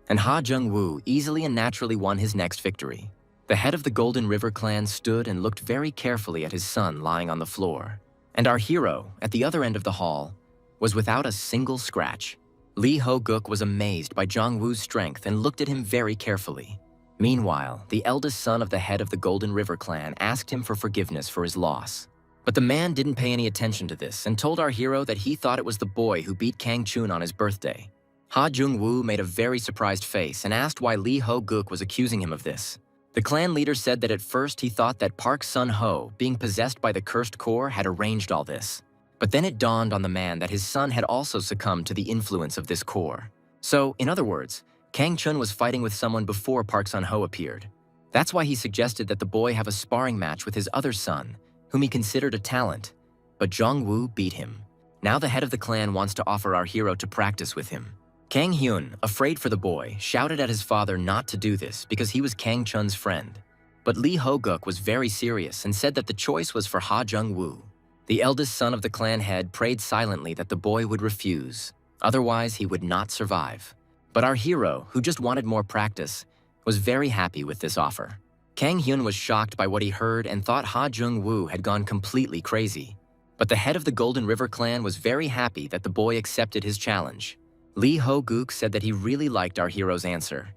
Speaker 1: And Ha Jung-woo easily and naturally won his next victory. The head of the Golden River clan stood and looked very carefully at his son lying on the floor. And our hero, at the other end of the hall, was without a single scratch. Lee Ho-guk was amazed by Jong-woo's strength and looked at him very carefully. Meanwhile, the eldest son of the head of the Golden River clan asked him for forgiveness for his loss. But the man didn't pay any attention to this and told our hero that he thought it was the boy who beat Kang Chun on his birthday. Ha Jung-woo made a very surprised face and asked why Lee Ho-guk was accusing him of this. The clan leader said that at first he thought that Park Sun-ho, being possessed by the cursed core, had arranged all this. But then it dawned on the man that his son had also succumbed to the influence of this core. So, in other words, Kang Chun was fighting with someone before Park Sun-ho appeared. That's why he suggested that the boy have a sparring match with his other son, whom he considered a talent. But Jong-woo beat him. Now the head of the clan wants to offer our hero to practice with him. Kang Hyun, afraid for the boy, shouted at his father not to do this because he was Kang Chun's friend. But Lee Ho-guk was very serious and said that the choice was for Ha Jung-woo. The eldest son of the clan head prayed silently that the boy would refuse. Otherwise, he would not survive. But our hero, who just wanted more practice, was very happy with this offer. Kang Hyun was shocked by what he heard and thought Ha Jung-woo had gone completely crazy. But the head of the Golden River clan was very happy that the boy accepted his challenge. Lee Ho-guk said that he really liked our hero's answer,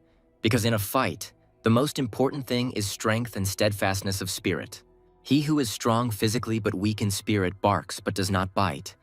Speaker 1: because in a fight, the most important thing is strength and steadfastness of spirit. He who is strong physically but weak in spirit barks but does not bite.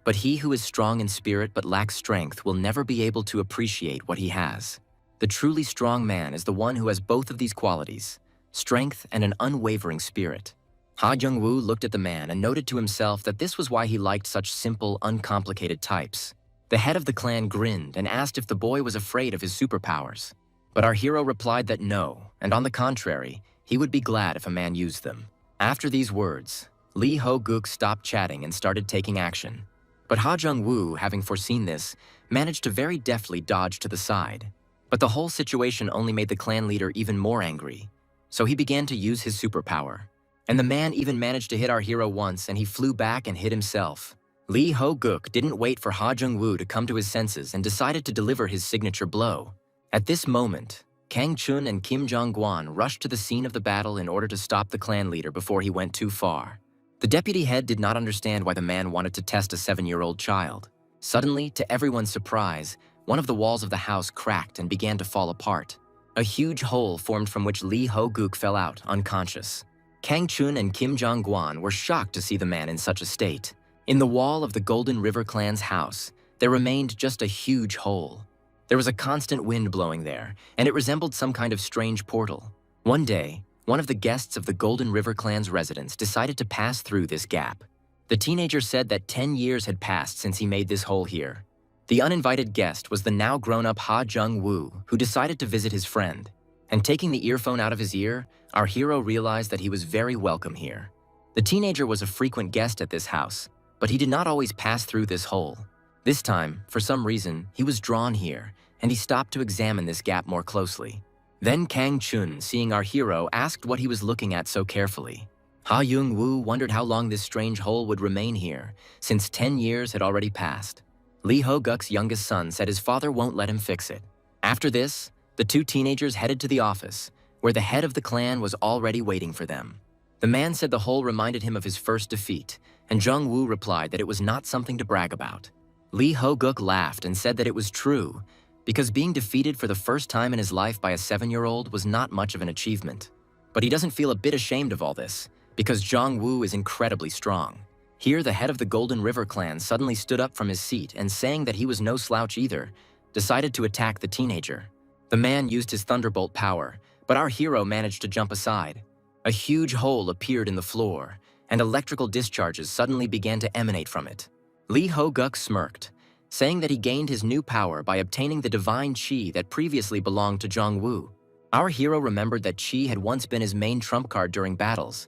Speaker 1: But he who is strong in spirit but lacks strength will never be able to appreciate what he has. The truly strong man is the one who has both of these qualities, strength and an unwavering spirit. Ha Jung-woo looked at the man and noted to himself that this was why he liked such simple, uncomplicated types. The head of the clan grinned and asked if the boy was afraid of his superpowers. But our hero replied that no, and on the contrary, he would be glad if a man used them. After these words, Lee Ho-guk stopped chatting and started taking action. But Ha Jung-woo, having foreseen this, managed to very deftly dodge to the side. But the whole situation only made the clan leader even more angry. So he began to use his superpower. And the man even managed to hit our hero once and he flew back and hit himself. Lee Ho-guk didn't wait for Ha Jung-woo to come to his senses and decided to deliver his signature blow. At this moment, Kang Chun and Kim Jong-gwan rushed to the scene of the battle in order to stop the clan leader before he went too far. The deputy head did not understand why the man wanted to test a 7-year-old child. Suddenly, to everyone's surprise, one of the walls of the house cracked and began to fall apart. A huge hole formed from which Lee Ho-guk fell out, unconscious. Kang Chun and Kim Jong-gwan were shocked to see the man in such a state. In the wall of the Golden River clan's house, there remained just a huge hole. There was a constant wind blowing there, and it resembled some kind of strange portal. One day, one of the guests of the Golden River clan's residence decided to pass through this gap. The teenager said that 10 years had passed since he made this hole here. The uninvited guest was the now grown-up Ha Jung-woo, who decided to visit his friend. And taking the earphone out of his ear, our hero realized that he was very welcome here. The teenager was a frequent guest at this house, but he did not always pass through this hole. This time, for some reason, he was drawn here, and he stopped to examine this gap more closely. Then Kang Chun, seeing our hero, asked what he was looking at so carefully. Ha Jung-woo wondered how long this strange hole would remain here, since 10 years had already passed. Lee Ho-guk's youngest son said his father won't let him fix it. After this, the two teenagers headed to the office, where the head of the clan was already waiting for them. The man said the hole reminded him of his first defeat, and Jong-woo replied that it was not something to brag about. Lee Ho-guk laughed and said that it was true, because being defeated for the first time in his life by a 7-year-old was not much of an achievement. But he doesn't feel a bit ashamed of all this, because Jong-woo is incredibly strong. Here, the head of the Golden River clan suddenly stood up from his seat and, saying that he was no slouch either, decided to attack the teenager. The man used his thunderbolt power, but our hero managed to jump aside. A huge hole appeared in the floor, and electrical discharges suddenly began to emanate from it. Lee Ho-guk smirked, saying that he gained his new power by obtaining the divine chi that previously belonged to Jong-woo. Our hero remembered that chi had once been his main trump card during battles,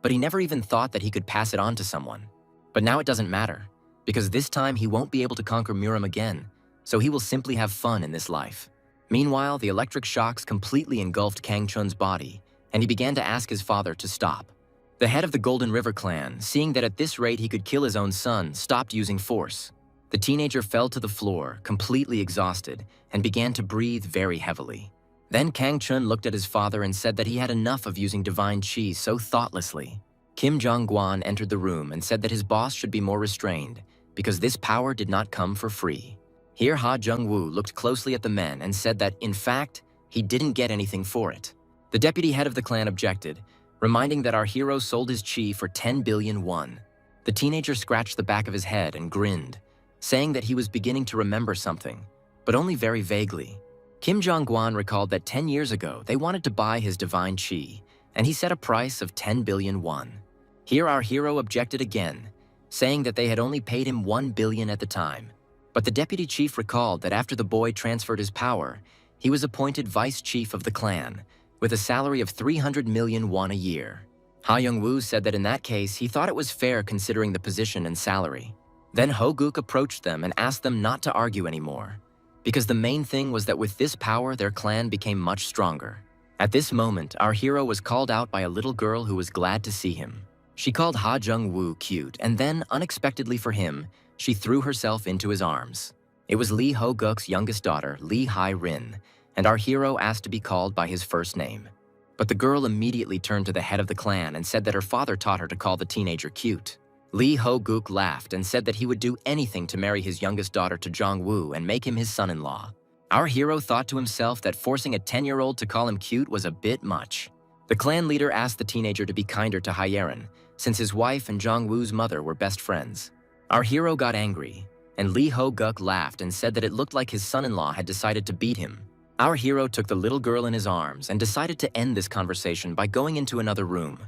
Speaker 1: but he never even thought that he could pass it on to someone. But now it doesn't matter, because this time he won't be able to conquer Murim again, so he will simply have fun in this life. Meanwhile, the electric shocks completely engulfed Kang Chun's body, and he began to ask his father to stop. The head of the Golden River clan, seeing that at this rate he could kill his own son, stopped using force. The teenager fell to the floor, completely exhausted, and began to breathe very heavily. Then Kang Chun looked at his father and said that he had enough of using divine chi so thoughtlessly. Kim Jong-gwan entered the room and said that his boss should be more restrained, because this power did not come for free. Here Ha Jung-woo looked closely at the men and said that, in fact, he didn't get anything for it. The deputy head of the clan objected, reminding that our hero sold his chi for 10 billion won. The teenager scratched the back of his head and grinned, saying that he was beginning to remember something, but only very vaguely. Kim Jong-gwan recalled that 10 years ago they wanted to buy his divine chi, and he set a price of 10 billion won. Here our hero objected again, saying that they had only paid him 1 billion at the time. But the deputy chief recalled that after the boy transferred his power, he was appointed vice chief of the clan, with a salary of 300 million won a year. Ha Young-woo said that in that case, he thought it was fair considering the position and salary. Then Ho-guk approached them and asked them not to argue anymore, because the main thing was that with this power, their clan became much stronger. At this moment, our hero was called out by a little girl who was glad to see him. She called Ha Jung-woo cute, and then, unexpectedly for him, she threw herself into his arms. It was Lee Ho-guk's youngest daughter, Lee Hai-rin, and our hero asked to be called by his first name. But the girl immediately turned to the head of the clan and said that her father taught her to call the teenager cute. Lee Ho-guk laughed and said that he would do anything to marry his youngest daughter to Jong-woo and make him his son-in-law. Our hero thought to himself that forcing a 10-year-old to call him cute was a bit much. The clan leader asked the teenager to be kinder to Hai-rin, since his wife and Jong-woo's mother were best friends. Our hero got angry, and Lee Ho-guk laughed and said that it looked like his son-in-law had decided to beat him. Our hero took the little girl in his arms and decided to end this conversation by going into another room.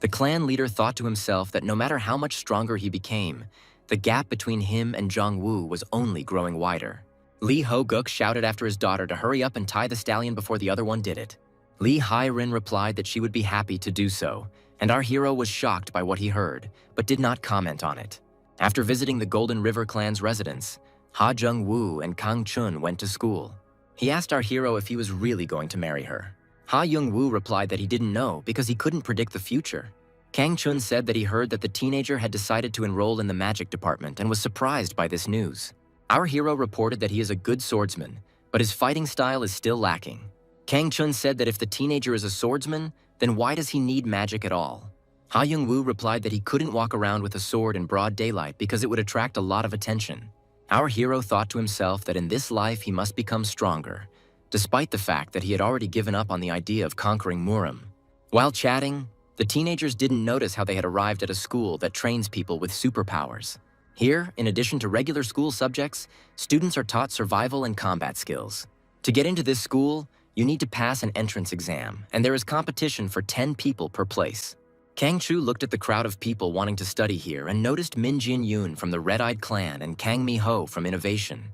Speaker 1: The clan leader thought to himself that no matter how much stronger he became, the gap between him and Jong-woo was only growing wider. Lee Ho-guk shouted after his daughter to hurry up and tie the stallion before the other one did it. Lee Hai-rin replied that she would be happy to do so, and our hero was shocked by what he heard, but did not comment on it. After visiting the Golden River clan's residence, Ha Jung-woo and Kang Chun went to school. He asked our hero if he was really going to marry her. Ha Young-woo replied that he didn't know because he couldn't predict the future. Kang Chun said that he heard that the teenager had decided to enroll in the magic department and was surprised by this news. Our hero reported that he is a good swordsman, but his fighting style is still lacking. Kang Chun said that if the teenager is a swordsman, then why does he need magic at all? Ha Young-woo replied that he couldn't walk around with a sword in broad daylight because it would attract a lot of attention. Our hero thought to himself that in this life he must become stronger, despite the fact that he had already given up on the idea of conquering Murim. While chatting, the teenagers didn't notice how they had arrived at a school that trains people with superpowers. Here, in addition to regular school subjects, students are taught survival and combat skills. To get into this school, you need to pass an entrance exam, and there is competition for 10 people per place. Kang Chu looked at the crowd of people wanting to study here and noticed Min Jin-yoon from the Red-Eyed Clan and Kang Mi-ho from Innovation.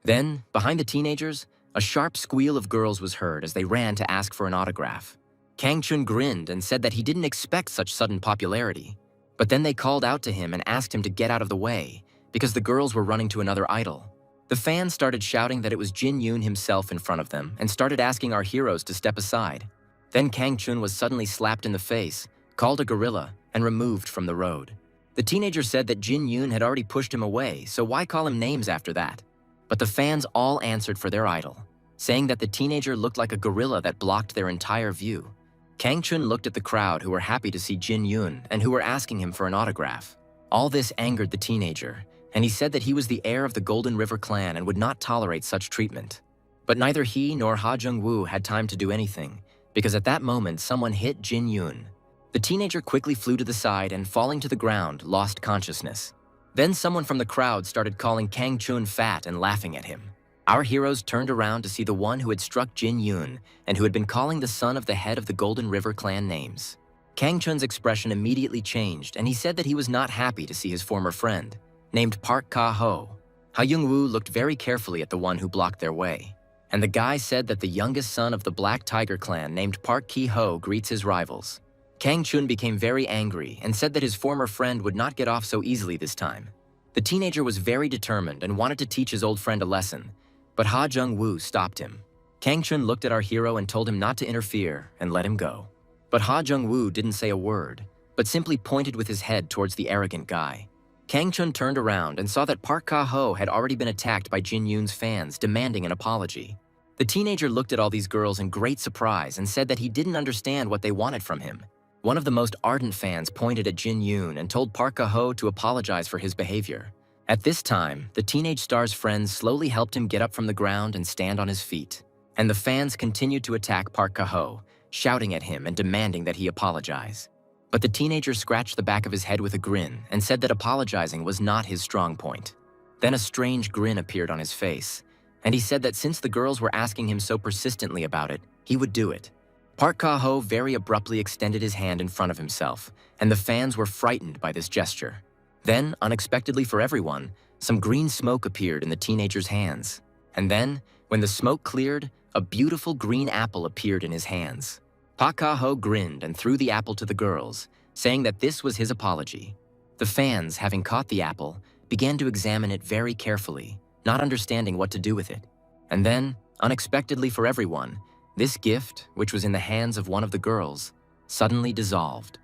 Speaker 1: Then, behind the teenagers, a sharp squeal of girls was heard as they ran to ask for an autograph. Kang Chun grinned and said that he didn't expect such sudden popularity. But then they called out to him and asked him to get out of the way, because the girls were running to another idol. The fans started shouting that it was Jin-yoon himself in front of them and started asking our heroes to step aside. Then Kang Chun was suddenly slapped in the face, called a gorilla, and removed from the road. The teenager said that Jin-yoon had already pushed him away, so why call him names after that? But the fans all answered for their idol, saying that the teenager looked like a gorilla that blocked their entire view. Kang Chun looked at the crowd who were happy to see Jin-yoon and who were asking him for an autograph. All this angered the teenager, and he said that he was the heir of the Golden River clan and would not tolerate such treatment. But neither he nor Ha Jung-woo had time to do anything, because at that moment someone hit Jin-yoon. The teenager quickly flew to the side and, falling to the ground, lost consciousness. Then someone from the crowd started calling Kang Chun fat and laughing at him. Our heroes turned around to see the one who had struck Jin-yoon and who had been calling the son of the head of the Golden River clan names. Kang Chun's expression immediately changed, and he said that he was not happy to see his former friend, named Park Ka-ho. Ha Young-woo looked very carefully at the one who blocked their way, and the guy said that the youngest son of the Black Tiger clan named Park Ki-ho greets his rivals. Kang Chun became very angry and said that his former friend would not get off so easily this time. The teenager was very determined and wanted to teach his old friend a lesson, but Ha Jung-woo stopped him. Kang Chun looked at our hero and told him not to interfere and let him go. But Ha Jung-woo didn't say a word, but simply pointed with his head towards the arrogant guy. Kang Chun turned around and saw that Park Ka-ho had already been attacked by Jin Yoon's fans demanding an apology. The teenager looked at all these girls in great surprise and said that he didn't understand what they wanted from him. One of the most ardent fans pointed at Jin Yoon and told Park Ka-ho to apologize for his behavior. At this time, the teenage star's friends slowly helped him get up from the ground and stand on his feet. And the fans continued to attack Park Ka-ho, shouting at him and demanding that he apologize. But the teenager scratched the back of his head with a grin and said that apologizing was not his strong point. Then a strange grin appeared on his face, and he said that since the girls were asking him so persistently about it, he would do it. Park Ka-ho very abruptly extended his hand in front of himself, and the fans were frightened by this gesture. Then, unexpectedly for everyone, some green smoke appeared in the teenager's hands. And then, when the smoke cleared, a beautiful green apple appeared in his hands. Park Ka-ho grinned and threw the apple to the girls, saying that this was his apology. The fans, having caught the apple, began to examine it very carefully, not understanding what to do with it. And then, unexpectedly for everyone, this gift, which was in the hands of one of the girls, suddenly dissolved.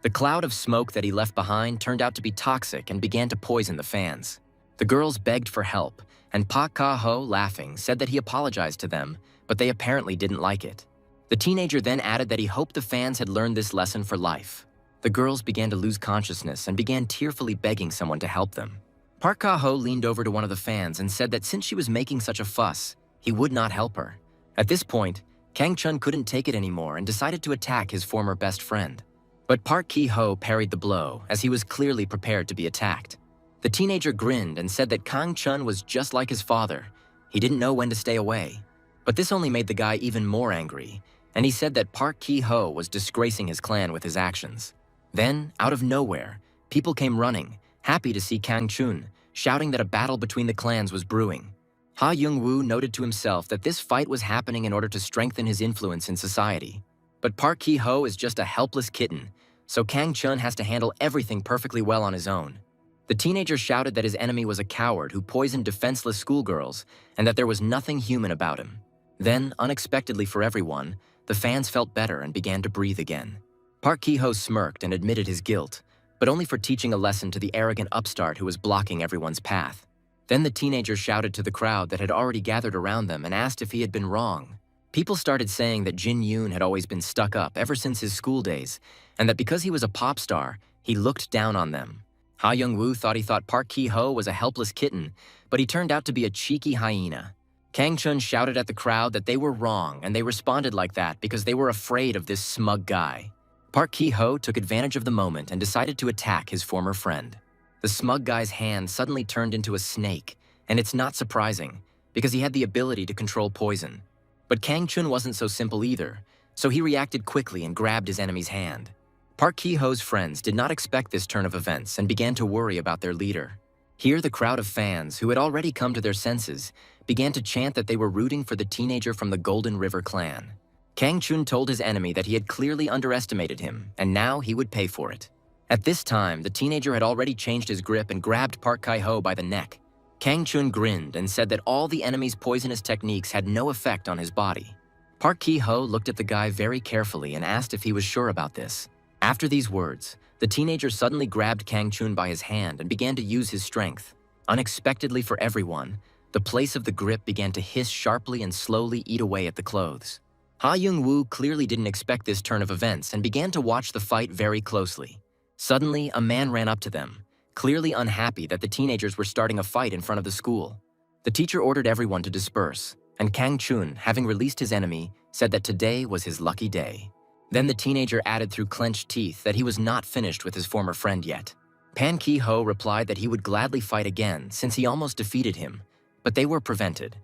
Speaker 1: The cloud of smoke that he left behind turned out to be toxic and began to poison the fans. The girls begged for help, and Park Ka-ho, laughing, said that he apologized to them, but they apparently didn't like it. The teenager then added that he hoped the fans had learned this lesson for life. The girls began to lose consciousness and began tearfully begging someone to help them. Park Ka-ho leaned over to one of the fans and said that since she was making such a fuss, he would not help her. At this point, Kang Chun couldn't take it anymore and decided to attack his former best friend. But Park Ki-ho parried the blow, as he was clearly prepared to be attacked. The teenager grinned and said that Kang Chun was just like his father. He didn't know when to stay away. But this only made the guy even more angry, and he said that Park Ki-ho was disgracing his clan with his actions. Then, out of nowhere, people came running, happy to see Kang Chun, shouting that a battle between the clans was brewing. Ha Jung-woo noted to himself that this fight was happening in order to strengthen his influence in society. But Park Ki-ho is just a helpless kitten, so Kang Chun has to handle everything perfectly well on his own. The teenager shouted that his enemy was a coward who poisoned defenseless schoolgirls and that there was nothing human about him. Then, unexpectedly for everyone, the fans felt better and began to breathe again. Park Ki-ho smirked and admitted his guilt, but only for teaching a lesson to the arrogant upstart who was blocking everyone's path. Then the teenager shouted to the crowd that had already gathered around them and asked if he had been wrong. People started saying that Jin Yoon had always been stuck up ever since his school days, and that because he was a pop star, he looked down on them. Ha Jung-woo thought he thought Park Ki-ho was a helpless kitten, but he turned out to be a cheeky hyena. Kang Chun shouted at the crowd that they were wrong, and they responded like that because they were afraid of this smug guy. Park Ki-ho took advantage of the moment and decided to attack his former friend. The smug guy's hand suddenly turned into a snake, and it's not surprising, because he had the ability to control poison. But Kang Chun wasn't so simple either, so he reacted quickly and grabbed his enemy's hand. Park Ki-ho's friends did not expect this turn of events and began to worry about their leader. Here, the crowd of fans, who had already come to their senses, began to chant that they were rooting for the teenager from the Golden River clan. Kang Chun told his enemy that he had clearly underestimated him, and now he would pay for it. At this time, the teenager had already changed his grip and grabbed Park Ki-ho by the neck. Kang Chun grinned and said that all the enemy's poisonous techniques had no effect on his body. Park Ki-ho looked at the guy very carefully and asked if he was sure about this. After these words, the teenager suddenly grabbed Kang Chun by his hand and began to use his strength. Unexpectedly for everyone, the place of the grip began to hiss sharply and slowly eat away at the clothes. Ha Jung-woo clearly didn't expect this turn of events and began to watch the fight very closely. Suddenly, a man ran up to them, clearly unhappy that the teenagers were starting a fight in front of the school. The teacher ordered everyone to disperse, and Kang Chun, having released his enemy, said that today was his lucky day. Then the teenager added through clenched teeth that he was not finished with his former friend yet. Pan Ki-ho replied that he would gladly fight again since he almost defeated him, but they were prevented.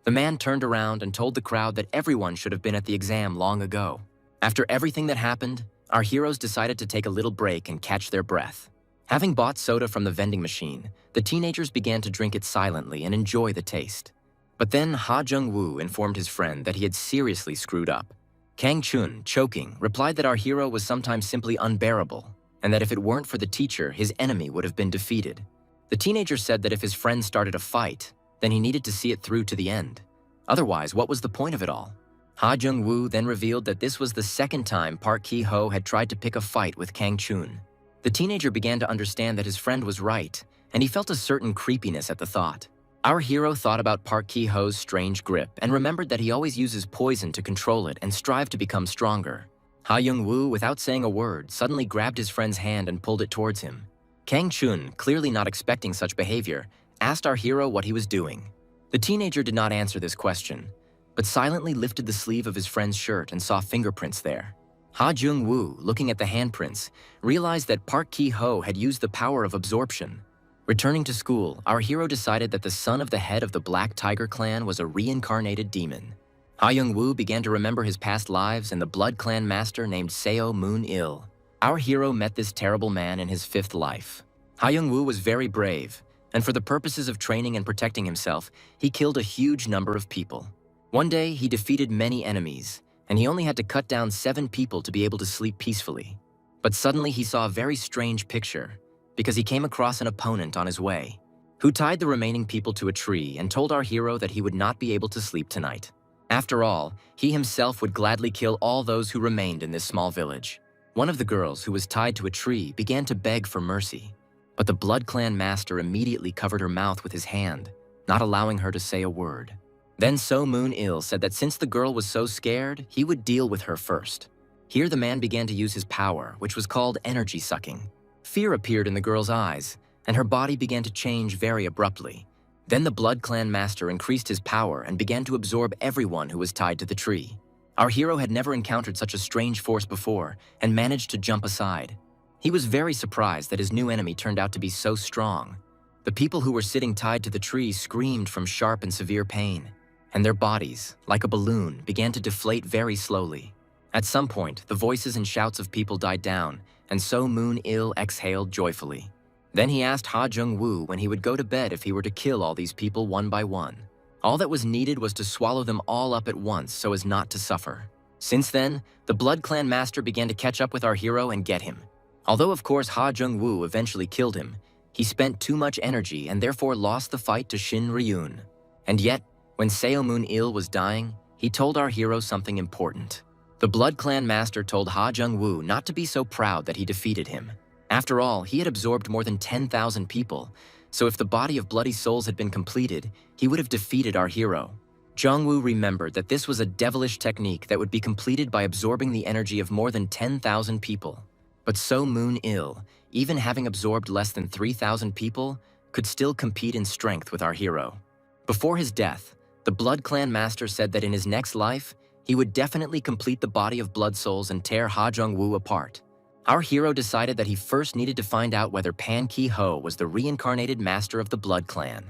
Speaker 1: The man turned around and told the crowd that everyone should have been at the exam long ago. After everything that happened, our heroes decided to take a little break and catch their breath. Having bought soda from the vending machine, the teenagers began to drink it silently and enjoy the taste. But then Ha Jung-woo informed his friend that he had seriously screwed up. Kang Chun, choking, replied that our hero was sometimes simply unbearable, and that if it weren't for the teacher, his enemy would have been defeated. The teenager said that if his friend started a fight, then he needed to see it through to the end. Otherwise, what was the point of it all? Ha Jung-woo then revealed that this was the second time Park Ki-ho had tried to pick a fight with Kang Chun. The teenager began to understand that his friend was right, and he felt a certain creepiness at the thought. Our hero thought about Park Ki-ho's strange grip and remembered that he always uses poison to control it and strive to become stronger. Ha Jung-woo, without saying a word, suddenly grabbed his friend's hand and pulled it towards him. Kang Chun, clearly not expecting such behavior, asked our hero what he was doing. The teenager did not answer this question, but silently lifted the sleeve of his friend's shirt and saw fingerprints there. Ha Jung-woo, looking at the handprints, realized that Park Ki-ho had used the power of absorption. Returning to school, our hero decided that the son of the head of the Black Tiger clan was a reincarnated demon. Ha Jung-woo began to remember his past lives and the Blood Clan master named Seo Moon-il. Our hero met this terrible man in his 5th life. Ha Jung-woo was very brave, and for the purposes of training and protecting himself, he killed a huge number of people. One day, he defeated many enemies, and he only had to cut down 7 people to be able to sleep peacefully. But suddenly he saw a very strange picture, because he came across an opponent on his way, who tied the remaining people to a tree and told our hero that he would not be able to sleep tonight. After all, he himself would gladly kill all those who remained in this small village. One of the girls who was tied to a tree began to beg for mercy, but the Blood Clan master immediately covered her mouth with his hand, not allowing her to say a word. Then Seo Moon-il said that since the girl was so scared, he would deal with her first. Here the man began to use his power, which was called energy sucking. Fear appeared in the girl's eyes, and her body began to change very abruptly. Then the Blood Clan master increased his power and began to absorb everyone who was tied to the tree. Our hero had never encountered such a strange force before and managed to jump aside. He was very surprised that his new enemy turned out to be so strong. The people who were sitting tied to the tree screamed from sharp and severe pain, and their bodies, like a balloon, began to deflate very slowly. At some point, the voices and shouts of people died down, and Seo Moon-il exhaled joyfully. Then he asked Ha Jung-woo when he would go to bed if he were to kill all these people one by one. All that was needed was to swallow them all up at once so as not to suffer. Since then, the Blood Clan master began to catch up with our hero and get him. Although of course Ha Jung-woo eventually killed him, he spent too much energy and therefore lost the fight to Shin Ryun. And yet, when Seo Moon-il was dying, he told our hero something important. The Blood Clan master told Ha Jung-woo not to be so proud that he defeated him. After all, he had absorbed more than 10,000 people, so if the body of bloody souls had been completed, he would have defeated our hero. Jung-woo remembered that this was a devilish technique that would be completed by absorbing the energy of more than 10,000 people. But Seo Moon-il, even having absorbed less than 3,000 people, could still compete in strength with our hero. Before his death, the Blood Clan master said that in his next life, he would definitely complete the body of blood souls and tear Ha Jung-woo apart. Our hero decided that he first needed to find out whether Pan Ki-ho was the reincarnated master of the Blood Clan.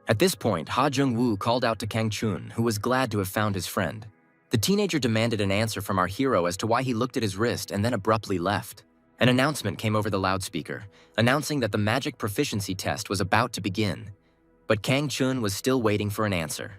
Speaker 1: At this point, Ha Jung-woo called out to Kang Chun, who was glad to have found his friend. The teenager demanded an answer from our hero as to why he looked at his wrist and then abruptly left. An announcement came over the loudspeaker, announcing that the magic proficiency test was about to begin. But Kang Chun was still waiting for an answer.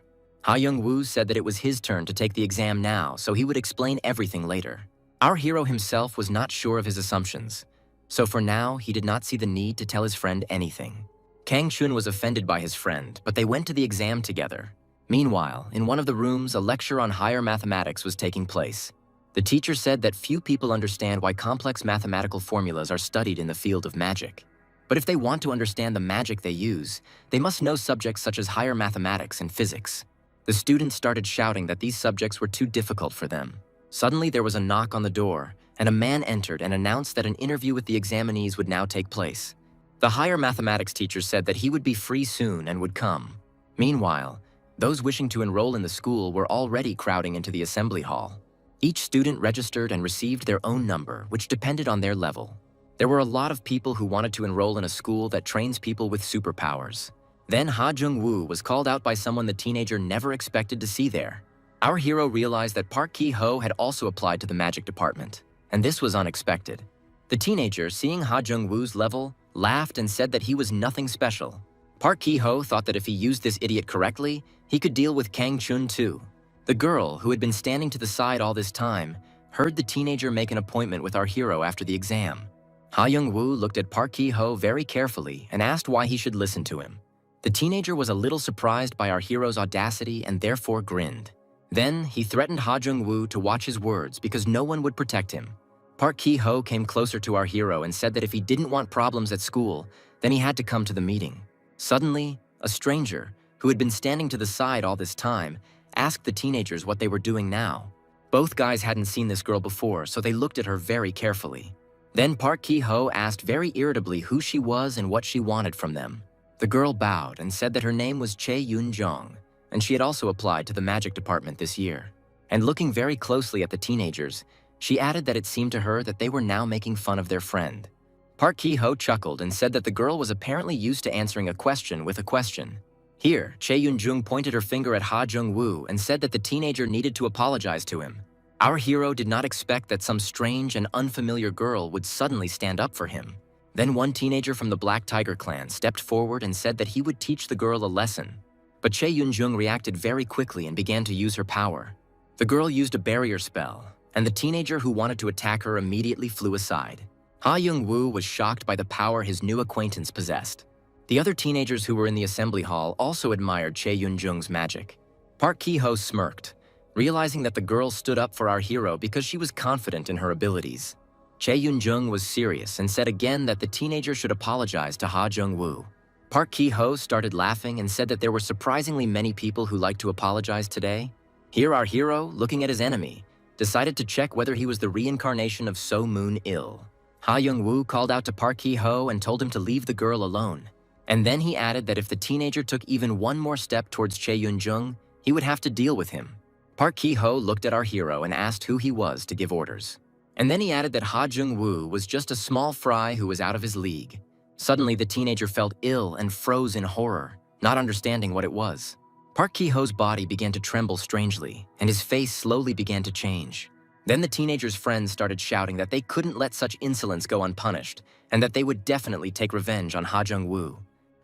Speaker 1: Ha Jung-woo said that it was his turn to take the exam now, so he would explain everything later. Our hero himself was not sure of his assumptions, so for now he did not see the need to tell his friend anything. Kang Chun was offended by his friend, but they went to the exam together. Meanwhile, in one of the rooms, a lecture on higher mathematics was taking place. The teacher said that few people understand why complex mathematical formulas are studied in the field of magic. But if they want to understand the magic they use, they must know subjects such as higher mathematics and physics. The students started shouting that these subjects were too difficult for them. Suddenly, there was a knock on the door, and a man entered and announced that an interview with the examinees would now take place. The higher mathematics teacher said that he would be free soon and would come. Meanwhile, those wishing to enroll in the school were already crowding into the assembly hall. Each student registered and received their own number, which depended on their level. There were a lot of people who wanted to enroll in a school that trains people with superpowers. Then Ha Jung-woo was called out by someone the teenager never expected to see there. Our hero realized that Park Ki-ho had also applied to the magic department, and this was unexpected. The teenager, seeing Ha Jung-woo's level, laughed and said that he was nothing special. Park Ki-ho thought that if he used this idiot correctly, he could deal with Kang Chun too. The girl, who had been standing to the side all this time, heard the teenager make an appointment with our hero after the exam. Ha Jung-woo looked at Park Ki-ho very carefully and asked why he should listen to him. The teenager was a little surprised by our hero's audacity and therefore grinned. Then, he threatened Ha Jung-woo to watch his words because no one would protect him. Park Ki-ho came closer to our hero and said that if he didn't want problems at school, then he had to come to the meeting. Suddenly, a stranger, who had been standing to the side all this time, asked the teenagers what they were doing now. Both guys hadn't seen this girl before, so they looked at her very carefully. Then Park Ki-ho asked very irritably who she was and what she wanted from them. The girl bowed and said that her name was Chae Yun-jong, and she had also applied to the magic department this year. And looking very closely at the teenagers, she added that it seemed to her that they were now making fun of their friend. Park Ki-ho chuckled and said that the girl was apparently used to answering a question with a question. Here, Chae Yun-jung pointed her finger at Ha Jung-woo and said that the teenager needed to apologize to him. Our hero did not expect that some strange and unfamiliar girl would suddenly stand up for him. Then one teenager from the Black Tiger clan stepped forward and said that he would teach the girl a lesson. But Chae Yun-jung reacted very quickly and began to use her power. The girl used a barrier spell, and the teenager who wanted to attack her immediately flew aside. Ha Jung-woo was shocked by the power his new acquaintance possessed. The other teenagers who were in the assembly hall also admired Chae Yun-jung's magic. Park Ki-ho smirked, realizing that the girl stood up for our hero because she was confident in her abilities. Chae Yun-jung was serious and said again that the teenager should apologize to Ha Jung-woo. Park Ki-ho started laughing and said that there were surprisingly many people who liked to apologize today. Here our hero, looking at his enemy, decided to check whether he was the reincarnation of So Moon-il. Ha Jung-woo called out to Park Ki-ho and told him to leave the girl alone. And then he added that if the teenager took even one more step towards Chae Yun-jung, he would have to deal with him. Park Ki-ho looked at our hero and asked who he was to give orders. And then he added that Ha Jung-woo was just a small fry who was out of his league. Suddenly, the teenager felt ill and froze in horror, not understanding what it was. Park Ki-ho's body began to tremble strangely, and his face slowly began to change. Then the teenager's friends started shouting that they couldn't let such insolence go unpunished, and that they would definitely take revenge on Ha Jung-woo.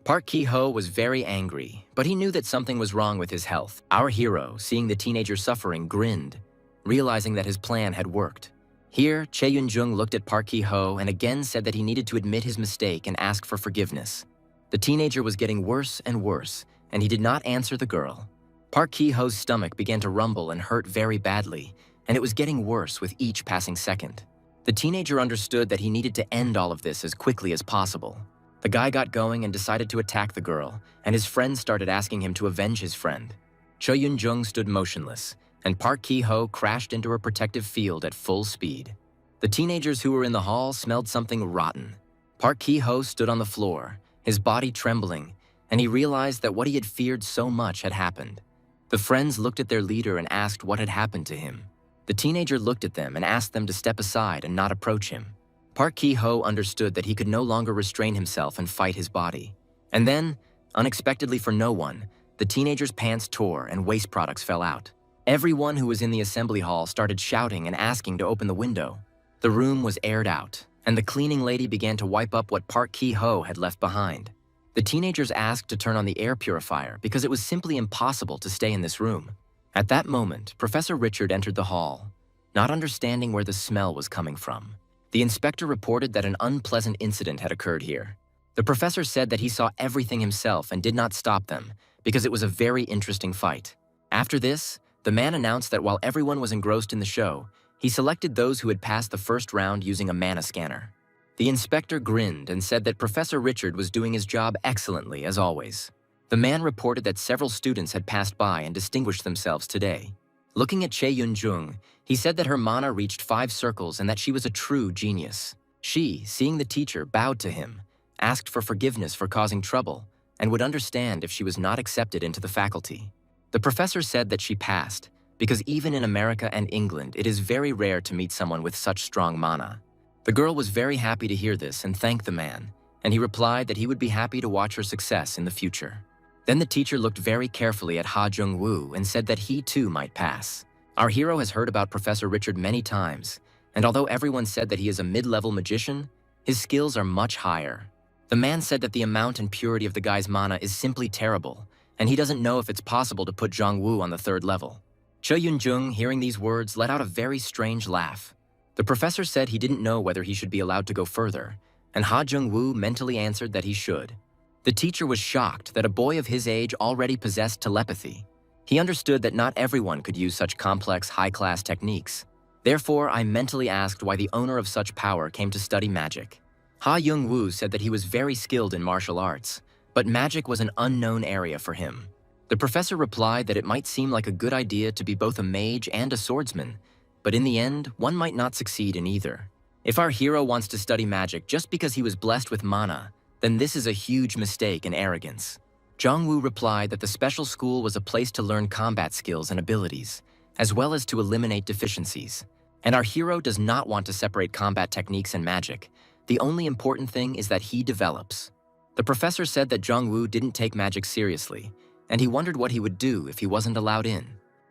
Speaker 1: Park Ki-ho was very angry, but he knew that something was wrong with his health. Our hero, seeing the teenager suffering, grinned, realizing that his plan had worked. Here, Chae Yun-jung looked at Park Ki-ho and again said that he needed to admit his mistake and ask for forgiveness. The teenager was getting worse and worse, and he did not answer the girl. Park Ki-ho's stomach began to rumble and hurt very badly, and it was getting worse with each passing second. The teenager understood that he needed to end all of this as quickly as possible. The guy got going and decided to attack the girl, and his friends started asking him to avenge his friend. Chae Yun-jung stood motionless, and Park Ki-ho crashed into her protective field at full speed. The teenagers who were in the hall smelled something rotten. Park Ki-ho stood on the floor, his body trembling, and he realized that what he had feared so much had happened. The friends looked at their leader and asked what had happened to him. The teenager looked at them and asked them to step aside and not approach him. Park Ki-ho understood that he could no longer restrain himself and fight his body. And then, unexpectedly for no one, the teenager's pants tore and waste products fell out. Everyone who was in the assembly hall started shouting and asking to open the window. The room was aired out, and the cleaning lady began to wipe up what Park Ki-ho had left behind. The teenagers asked to turn on the air purifier because it was simply impossible to stay in this room. At that moment, Professor Richard entered the hall, not understanding where the smell was coming from. The inspector reported that an unpleasant incident had occurred here. The professor said that he saw everything himself and did not stop them because it was a very interesting fight. After this, the man announced that while everyone was engrossed in the show, he selected those who had passed the first round using a mana scanner. The inspector grinned and said that Professor Richard was doing his job excellently, as always. The man reported that several students had passed by and distinguished themselves today. Looking at Chae Yun-jung, he said that her mana reached 5 circles and that she was a true genius. She, seeing the teacher, bowed to him, asked for forgiveness for causing trouble, and would understand if she was not accepted into the faculty. The professor said that she passed, because even in America and England, it is very rare to meet someone with such strong mana. The girl was very happy to hear this and thanked the man, and he replied that he would be happy to watch her success in the future. Then the teacher looked very carefully at Ha Jung-woo and said that he too might pass. Our hero has heard about Professor Richard many times, and although everyone said that he is a mid-level magician, his skills are much higher. The man said that the amount and purity of the guy's mana is simply terrible, and he doesn't know if it's possible to put Jong-woo on the 3rd level. Chae Yun-jung, hearing these words, let out a very strange laugh. The professor said he didn't know whether he should be allowed to go further, and Ha Jung-woo mentally answered that he should. The teacher was shocked that a boy of his age already possessed telepathy. He understood that not everyone could use such complex, high-class techniques. Therefore, I mentally asked why the owner of such power came to study magic. Ha Young-woo said that he was very skilled in martial arts, but magic was an unknown area for him. The professor replied that it might seem like a good idea to be both a mage and a swordsman, but in the end, one might not succeed in either. If our hero wants to study magic just because he was blessed with mana, then this is a huge mistake and arrogance. Jong-woo replied that the special school was a place to learn combat skills and abilities, as well as to eliminate deficiencies. And our hero does not want to separate combat techniques and magic. The only important thing is that he develops. The professor said that Jong-woo didn't take magic seriously, and he wondered what he would do if he wasn't allowed in.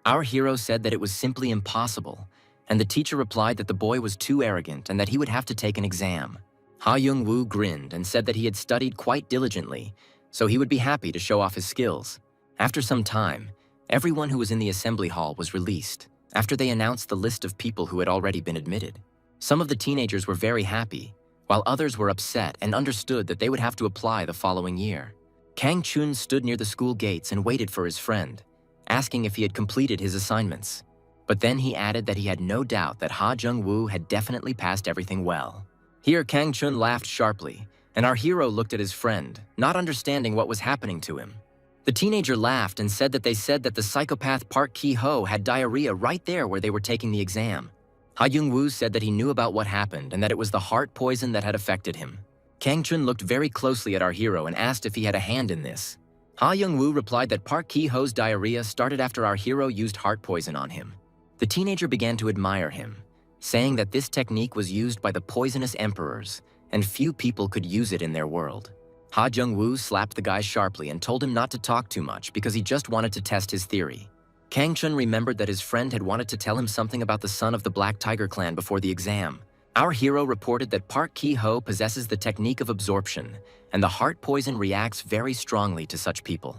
Speaker 1: Our hero said that it was simply impossible, and the teacher replied that the boy was too arrogant and that he would have to take an exam. Ha Young-woo grinned and said that he had studied quite diligently, so he would be happy to show off his skills. After some time, everyone who was in the assembly hall was released, after they announced the list of people who had already been admitted. Some of the teenagers were very happy, while others were upset and understood that they would have to apply the following year. Kang Chun stood near the school gates and waited for his friend, asking if he had completed his assignments. But then he added that he had no doubt that Ha Jung-woo had definitely passed everything well. Here, Kang Chun laughed sharply, and our hero looked at his friend, not understanding what was happening to him. The teenager laughed and said that the psychopath Park Ki-ho had diarrhea right there where they were taking the exam. Ha Young-woo said that he knew about what happened and that it was the heart poison that had affected him. Kang Chun looked very closely at our hero and asked if he had a hand in this. Ha Young-woo replied that Park Ki-ho's diarrhea started after our hero used heart poison on him. The teenager began to admire him, saying that this technique was used by the poisonous emperors, and few people could use it in their world. Ha Jung-woo slapped the guy sharply and told him not to talk too much because he just wanted to test his theory. Kang Chun remembered that his friend had wanted to tell him something about the son of the Black Tiger clan before the exam. Our hero reported that Park Ki-ho possesses the technique of absorption, and the heart poison reacts very strongly to such people.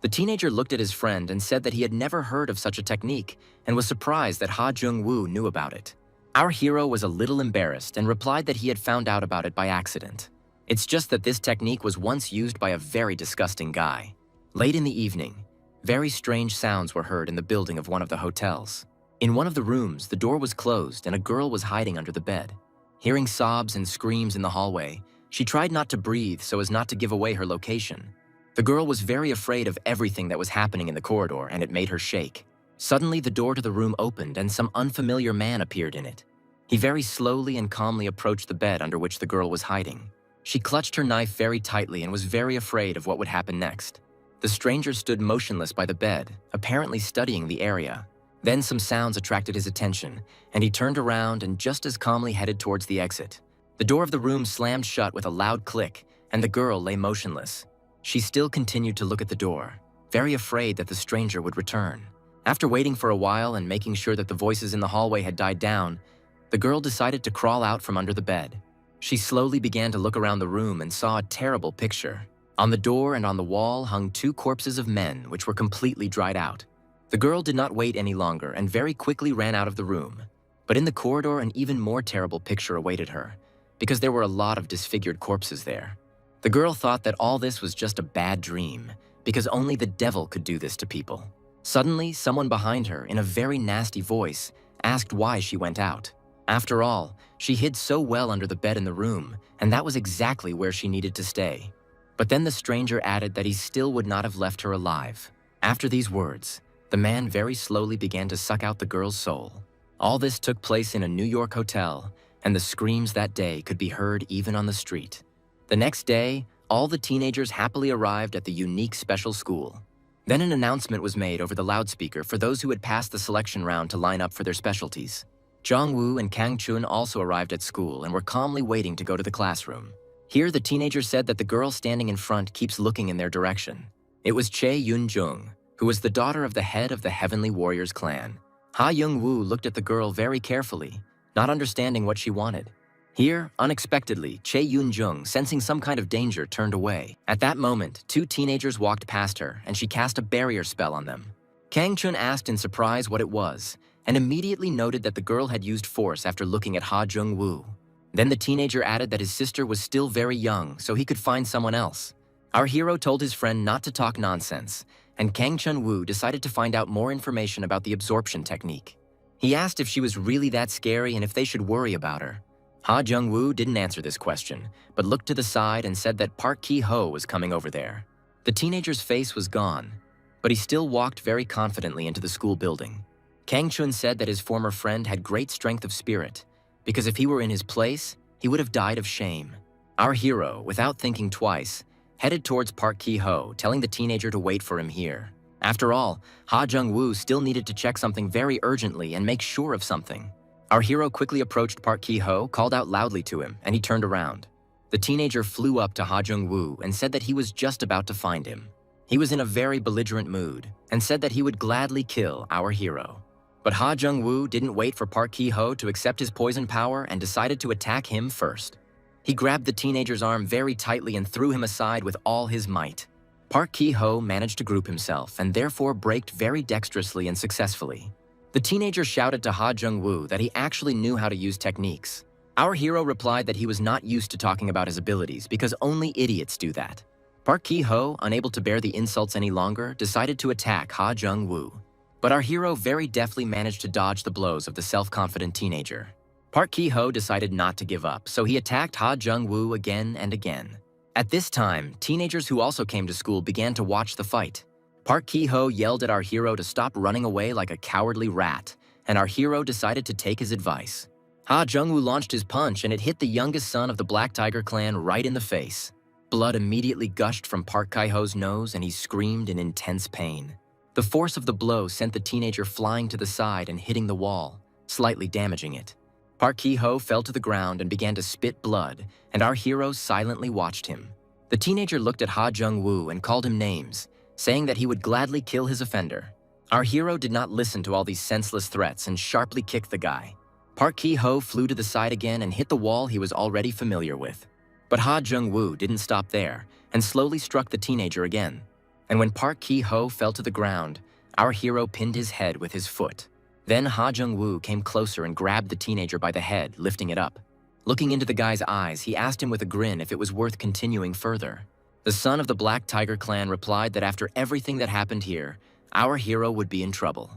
Speaker 1: The teenager looked at his friend and said that he had never heard of such a technique and was surprised that Ha Jung-woo knew about it. Our hero was a little embarrassed and replied that he had found out about it by accident. It's just that this technique was once used by a very disgusting guy. Late in the evening, very strange sounds were heard in the building of one of the hotels. In one of the rooms, the door was closed and a girl was hiding under the bed. Hearing sobs and screams in the hallway, she tried not to breathe so as not to give away her location. The girl was very afraid of everything that was happening in the corridor, and it made her shake. Suddenly, the door to the room opened and some unfamiliar man appeared in it. He very slowly and calmly approached the bed under which the girl was hiding. She clutched her knife very tightly and was very afraid of what would happen next. The stranger stood motionless by the bed, apparently studying the area. Then some sounds attracted his attention, and he turned around and just as calmly headed towards the exit. The door of the room slammed shut with a loud click, and the girl lay motionless. She still continued to look at the door, very afraid that the stranger would return. After waiting for a while and making sure that the voices in the hallway had died down, the girl decided to crawl out from under the bed. She slowly began to look around the room and saw a terrible picture. On the door and on the wall hung 2 corpses of men which were completely dried out. The girl did not wait any longer and very quickly ran out of the room. But in the corridor, an even more terrible picture awaited her, because there were a lot of disfigured corpses there. The girl thought that all this was just a bad dream, because only the devil could do this to people. Suddenly, someone behind her, in a very nasty voice, asked why she went out. After all, she hid so well under the bed in the room, and that was exactly where she needed to stay. But then the stranger added that he still would not have left her alive. After these words, the man very slowly began to suck out the girl's soul. All this took place in a New York hotel, and the screams that day could be heard even on the street. The next day, all the teenagers happily arrived at the unique special school. Then an announcement was made over the loudspeaker for those who had passed the selection round to line up for their specialties. Jong-woo and Kang Chun also arrived at school and were calmly waiting to go to the classroom. Here, the teenager said that the girl standing in front keeps looking in their direction. It was Chae Yun-jung, who was the daughter of the head of the Heavenly Warriors clan. Ha Young-woo looked at the girl very carefully, not understanding what she wanted. Here, unexpectedly, Chae Yun-jung, sensing some kind of danger, turned away. At that moment, 2 teenagers walked past her, and she cast a barrier spell on them. Kang Chun asked in surprise what it was, and immediately noted that the girl had used force after looking at Ha Jung-woo. Then the teenager added that his sister was still very young, so he could find someone else. Our hero told his friend not to talk nonsense, and Kang Chun-woo decided to find out more information about the absorption technique. He asked if she was really that scary and if they should worry about her. Ha Jung-woo didn't answer this question, but looked to the side and said that Park Ki-ho was coming over there. The teenager's face was gone, but he still walked very confidently into the school building. Kang Chun said that his former friend had great strength of spirit, because if he were in his place, he would have died of shame. Our hero, without thinking twice, headed towards Park Ki-ho, telling the teenager to wait for him here. After all, Ha Jung-woo still needed to check something very urgently and make sure of something. Our hero quickly approached Park Ki-ho, called out loudly to him, and he turned around. The teenager flew up to Ha Jung-woo and said that he was just about to find him. He was in a very belligerent mood and said that he would gladly kill our hero. But Ha Jung-woo didn't wait for Park Ki-ho to accept his poison power and decided to attack him first. He grabbed the teenager's arm very tightly and threw him aside with all his might. Park Ki-ho managed to group himself and therefore braked very dexterously and successfully. The teenager shouted to Ha Jung-woo that he actually knew how to use techniques. Our hero replied that he was not used to talking about his abilities because only idiots do that. Park Ki-ho, unable to bear the insults any longer, decided to attack Ha Jung-woo. But our hero very deftly managed to dodge the blows of the self-confident teenager. Park Ki-ho decided not to give up, so he attacked Ha Jung-woo again and again. At this time, teenagers who also came to school began to watch the fight. Park Ki-ho yelled at our hero to stop running away like a cowardly rat, and our hero decided to take his advice. Ha Jung-woo launched his punch and it hit the youngest son of the Black Tiger clan right in the face. Blood immediately gushed from Park Ki-ho's nose and he screamed in intense pain. The force of the blow sent the teenager flying to the side and hitting the wall, slightly damaging it. Park Ki-ho fell to the ground and began to spit blood, and our hero silently watched him. The teenager looked at Ha Jung-woo and called him names, saying that he would gladly kill his offender. Our hero did not listen to all these senseless threats and sharply kicked the guy. Park Ki-ho flew to the side again and hit the wall he was already familiar with. But Ha Jung-woo didn't stop there and slowly struck the teenager again. And when Park Ki-ho fell to the ground, our hero pinned his head with his foot. Then Ha Jung-woo came closer and grabbed the teenager by the head, lifting it up. Looking into the guy's eyes, he asked him with a grin if it was worth continuing further. The son of the Black Tiger clan replied that after everything that happened here, our hero would be in trouble.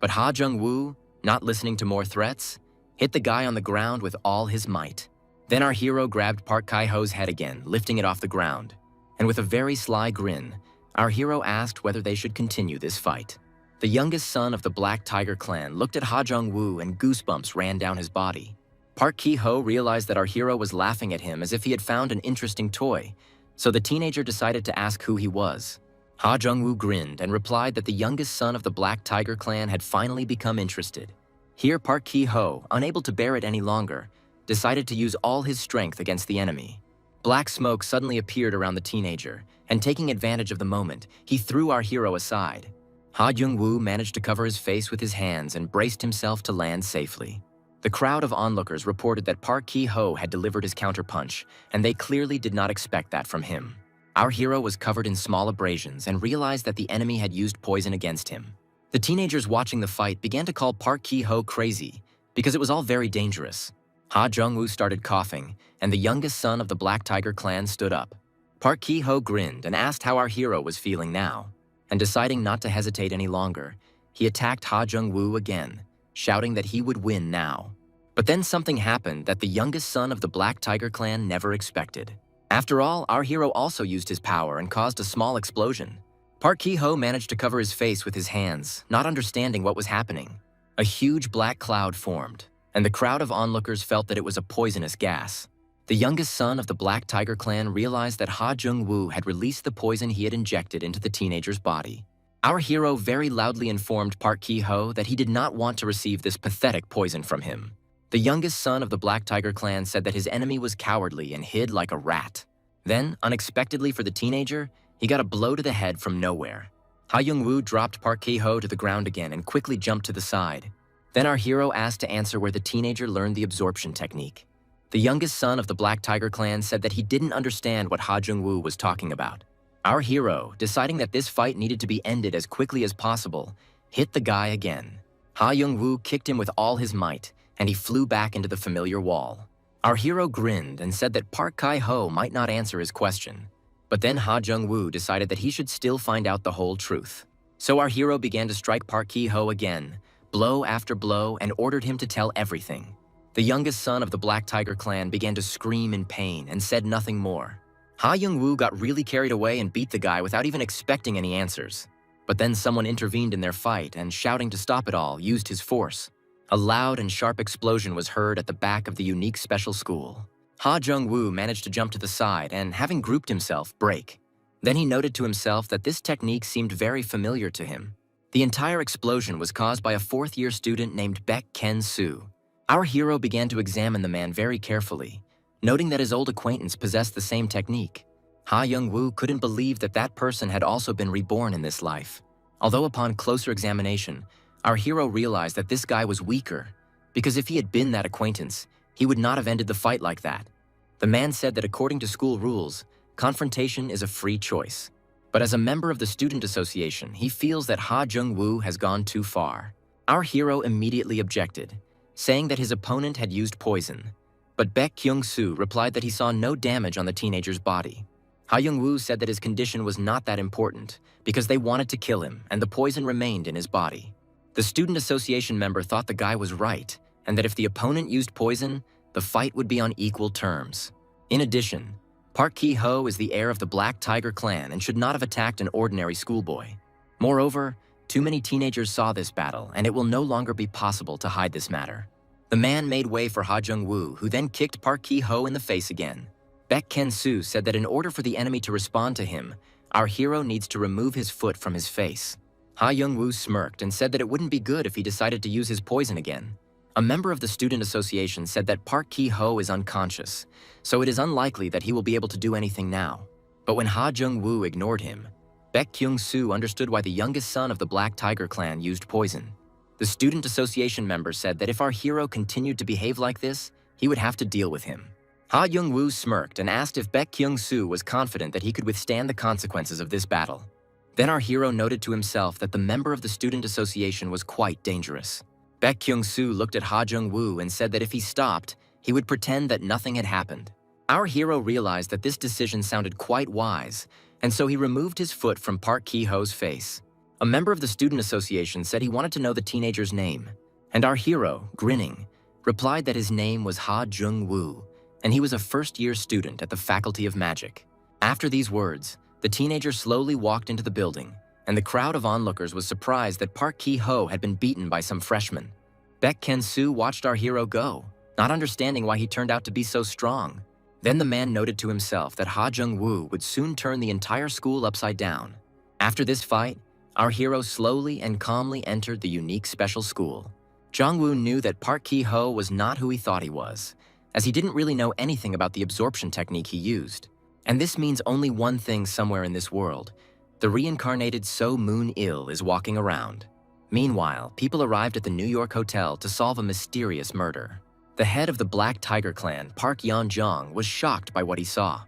Speaker 1: But Ha Jung-woo, not listening to more threats, hit the guy on the ground with all his might. Then our hero grabbed Park Ki-ho's head again, lifting it off the ground. And with a very sly grin, our hero asked whether they should continue this fight. The youngest son of the Black Tiger clan looked at Ha Jung-woo and goosebumps ran down his body. Park Ki-ho realized that our hero was laughing at him as if he had found an interesting toy, so the teenager decided to ask who he was. Ha Jung-woo grinned and replied that the youngest son of the Black Tiger clan had finally become interested. Here Park Ki-ho, unable to bear it any longer, decided to use all his strength against the enemy. Black smoke suddenly appeared around the teenager, and taking advantage of the moment, he threw our hero aside. Ha Jung-woo managed to cover his face with his hands and braced himself to land safely. The crowd of onlookers reported that Park Ki-ho had delivered his counterpunch, and they clearly did not expect that from him. Our hero was covered in small abrasions and realized that the enemy had used poison against him. The teenagers watching the fight began to call Park Ki-ho crazy because it was all very dangerous. Ha Jung-woo started coughing, and the youngest son of the Black Tiger clan stood up. Park Ki-ho grinned and asked how our hero was feeling now, and deciding not to hesitate any longer, he attacked Ha Jung-woo again, shouting that he would win now. But then something happened that the youngest son of the Black Tiger clan never expected. After all, our hero also used his power and caused a small explosion. Park Ki-ho managed to cover his face with his hands, not understanding what was happening. A huge black cloud formed, and the crowd of onlookers felt that it was a poisonous gas. The youngest son of the Black Tiger clan realized that Ha Jung-woo had released the poison he had injected into the teenager's body. Our hero very loudly informed Park Ki-ho that he did not want to receive this pathetic poison from him. The youngest son of the Black Tiger clan said that his enemy was cowardly and hid like a rat. Then, unexpectedly for the teenager, he got a blow to the head from nowhere. Ha Jung-woo dropped Park Ki-ho to the ground again and quickly jumped to the side. Then our hero asked to answer where the teenager learned the absorption technique. The youngest son of the Black Tiger clan said that he didn't understand what Ha Jung-woo was talking about. Our hero, deciding that this fight needed to be ended as quickly as possible, hit the guy again. Ha Jung-woo kicked him with all his might, and he flew back into the familiar wall. Our hero grinned and said that Park Ki-ho might not answer his question. But then Ha Jung-woo decided that he should still find out the whole truth. So our hero began to strike Park Ki-ho again, blow after blow, and ordered him to tell everything. The youngest son of the Black Tiger clan began to scream in pain and said nothing more. Ha Jung-woo got really carried away and beat the guy without even expecting any answers. But then someone intervened in their fight and, shouting to stop it all, used his force. A loud and sharp explosion was heard at the back of the unique special school. Ha Jung-woo managed to jump to the side and, having grouped himself, break. Then he noted to himself that this technique seemed very familiar to him. The entire explosion was caused by a fourth-year student named Baek Ken-soo. Our hero began to examine the man very carefully, noting that his old acquaintance possessed the same technique. Ha Jung-woo couldn't believe that that person had also been reborn in this life. Although upon closer examination, our hero realized that this guy was weaker, because if he had been that acquaintance, he would not have ended the fight like that. The man said that according to school rules, confrontation is a free choice. But as a member of the student association, he feels that Ha Jung-woo has gone too far. Our hero immediately objected, saying that his opponent had used poison. But Baek Kyung-soo replied that he saw no damage on the teenager's body. Ha Jung-woo said that his condition was not that important because they wanted to kill him and the poison remained in his body. The student association member thought the guy was right and that if the opponent used poison, the fight would be on equal terms. In addition, Park Ki-ho is the heir of the Black Tiger clan and should not have attacked an ordinary schoolboy. Moreover, too many teenagers saw this battle and it will no longer be possible to hide this matter. The man made way for Ha Jung-woo, who then kicked Park Ki-ho in the face again. Baek Ken-soo said that in order for the enemy to respond to him, our hero needs to remove his foot from his face. Ha Jung-woo smirked and said that it wouldn't be good if he decided to use his poison again. A member of the student association said that Park Ki-ho is unconscious, so it is unlikely that he will be able to do anything now. But when Ha Jung-woo ignored him, Baek Kyung-soo understood why the youngest son of the Black Tiger clan used poison. The student association member said that if our hero continued to behave like this, he would have to deal with him. Ha Jung-woo smirked and asked if Baek Kyung-soo was confident that he could withstand the consequences of this battle. Then our hero noted to himself that the member of the student association was quite dangerous. Baek Kyung-soo looked at Ha Jung-woo and said that if he stopped, he would pretend that nothing had happened. Our hero realized that this decision sounded quite wise, and so he removed his foot from Park Ki-ho's face. A member of the student association said he wanted to know the teenager's name, and our hero, grinning, replied that his name was Ha Jung-woo, and he was a first-year student at the Faculty of Magic. After these words, the teenager slowly walked into the building, and the crowd of onlookers was surprised that Park Ki-ho had been beaten by some freshman. Baek Ken-soo watched our hero go, not understanding why he turned out to be so strong. Then the man noted to himself that Ha Jung-woo would soon turn the entire school upside down. After this fight, our hero slowly and calmly entered the unique special school. Jung-woo knew that Park Ki-ho was not who he thought he was, as he didn't really know anything about the absorption technique he used. And this means only one thing somewhere in this world. The reincarnated So Moon-il is walking around. Meanwhile, people arrived at the New York hotel to solve a mysterious murder. The head of the Black Tiger clan, Park Yeon-jong, was shocked by what he saw.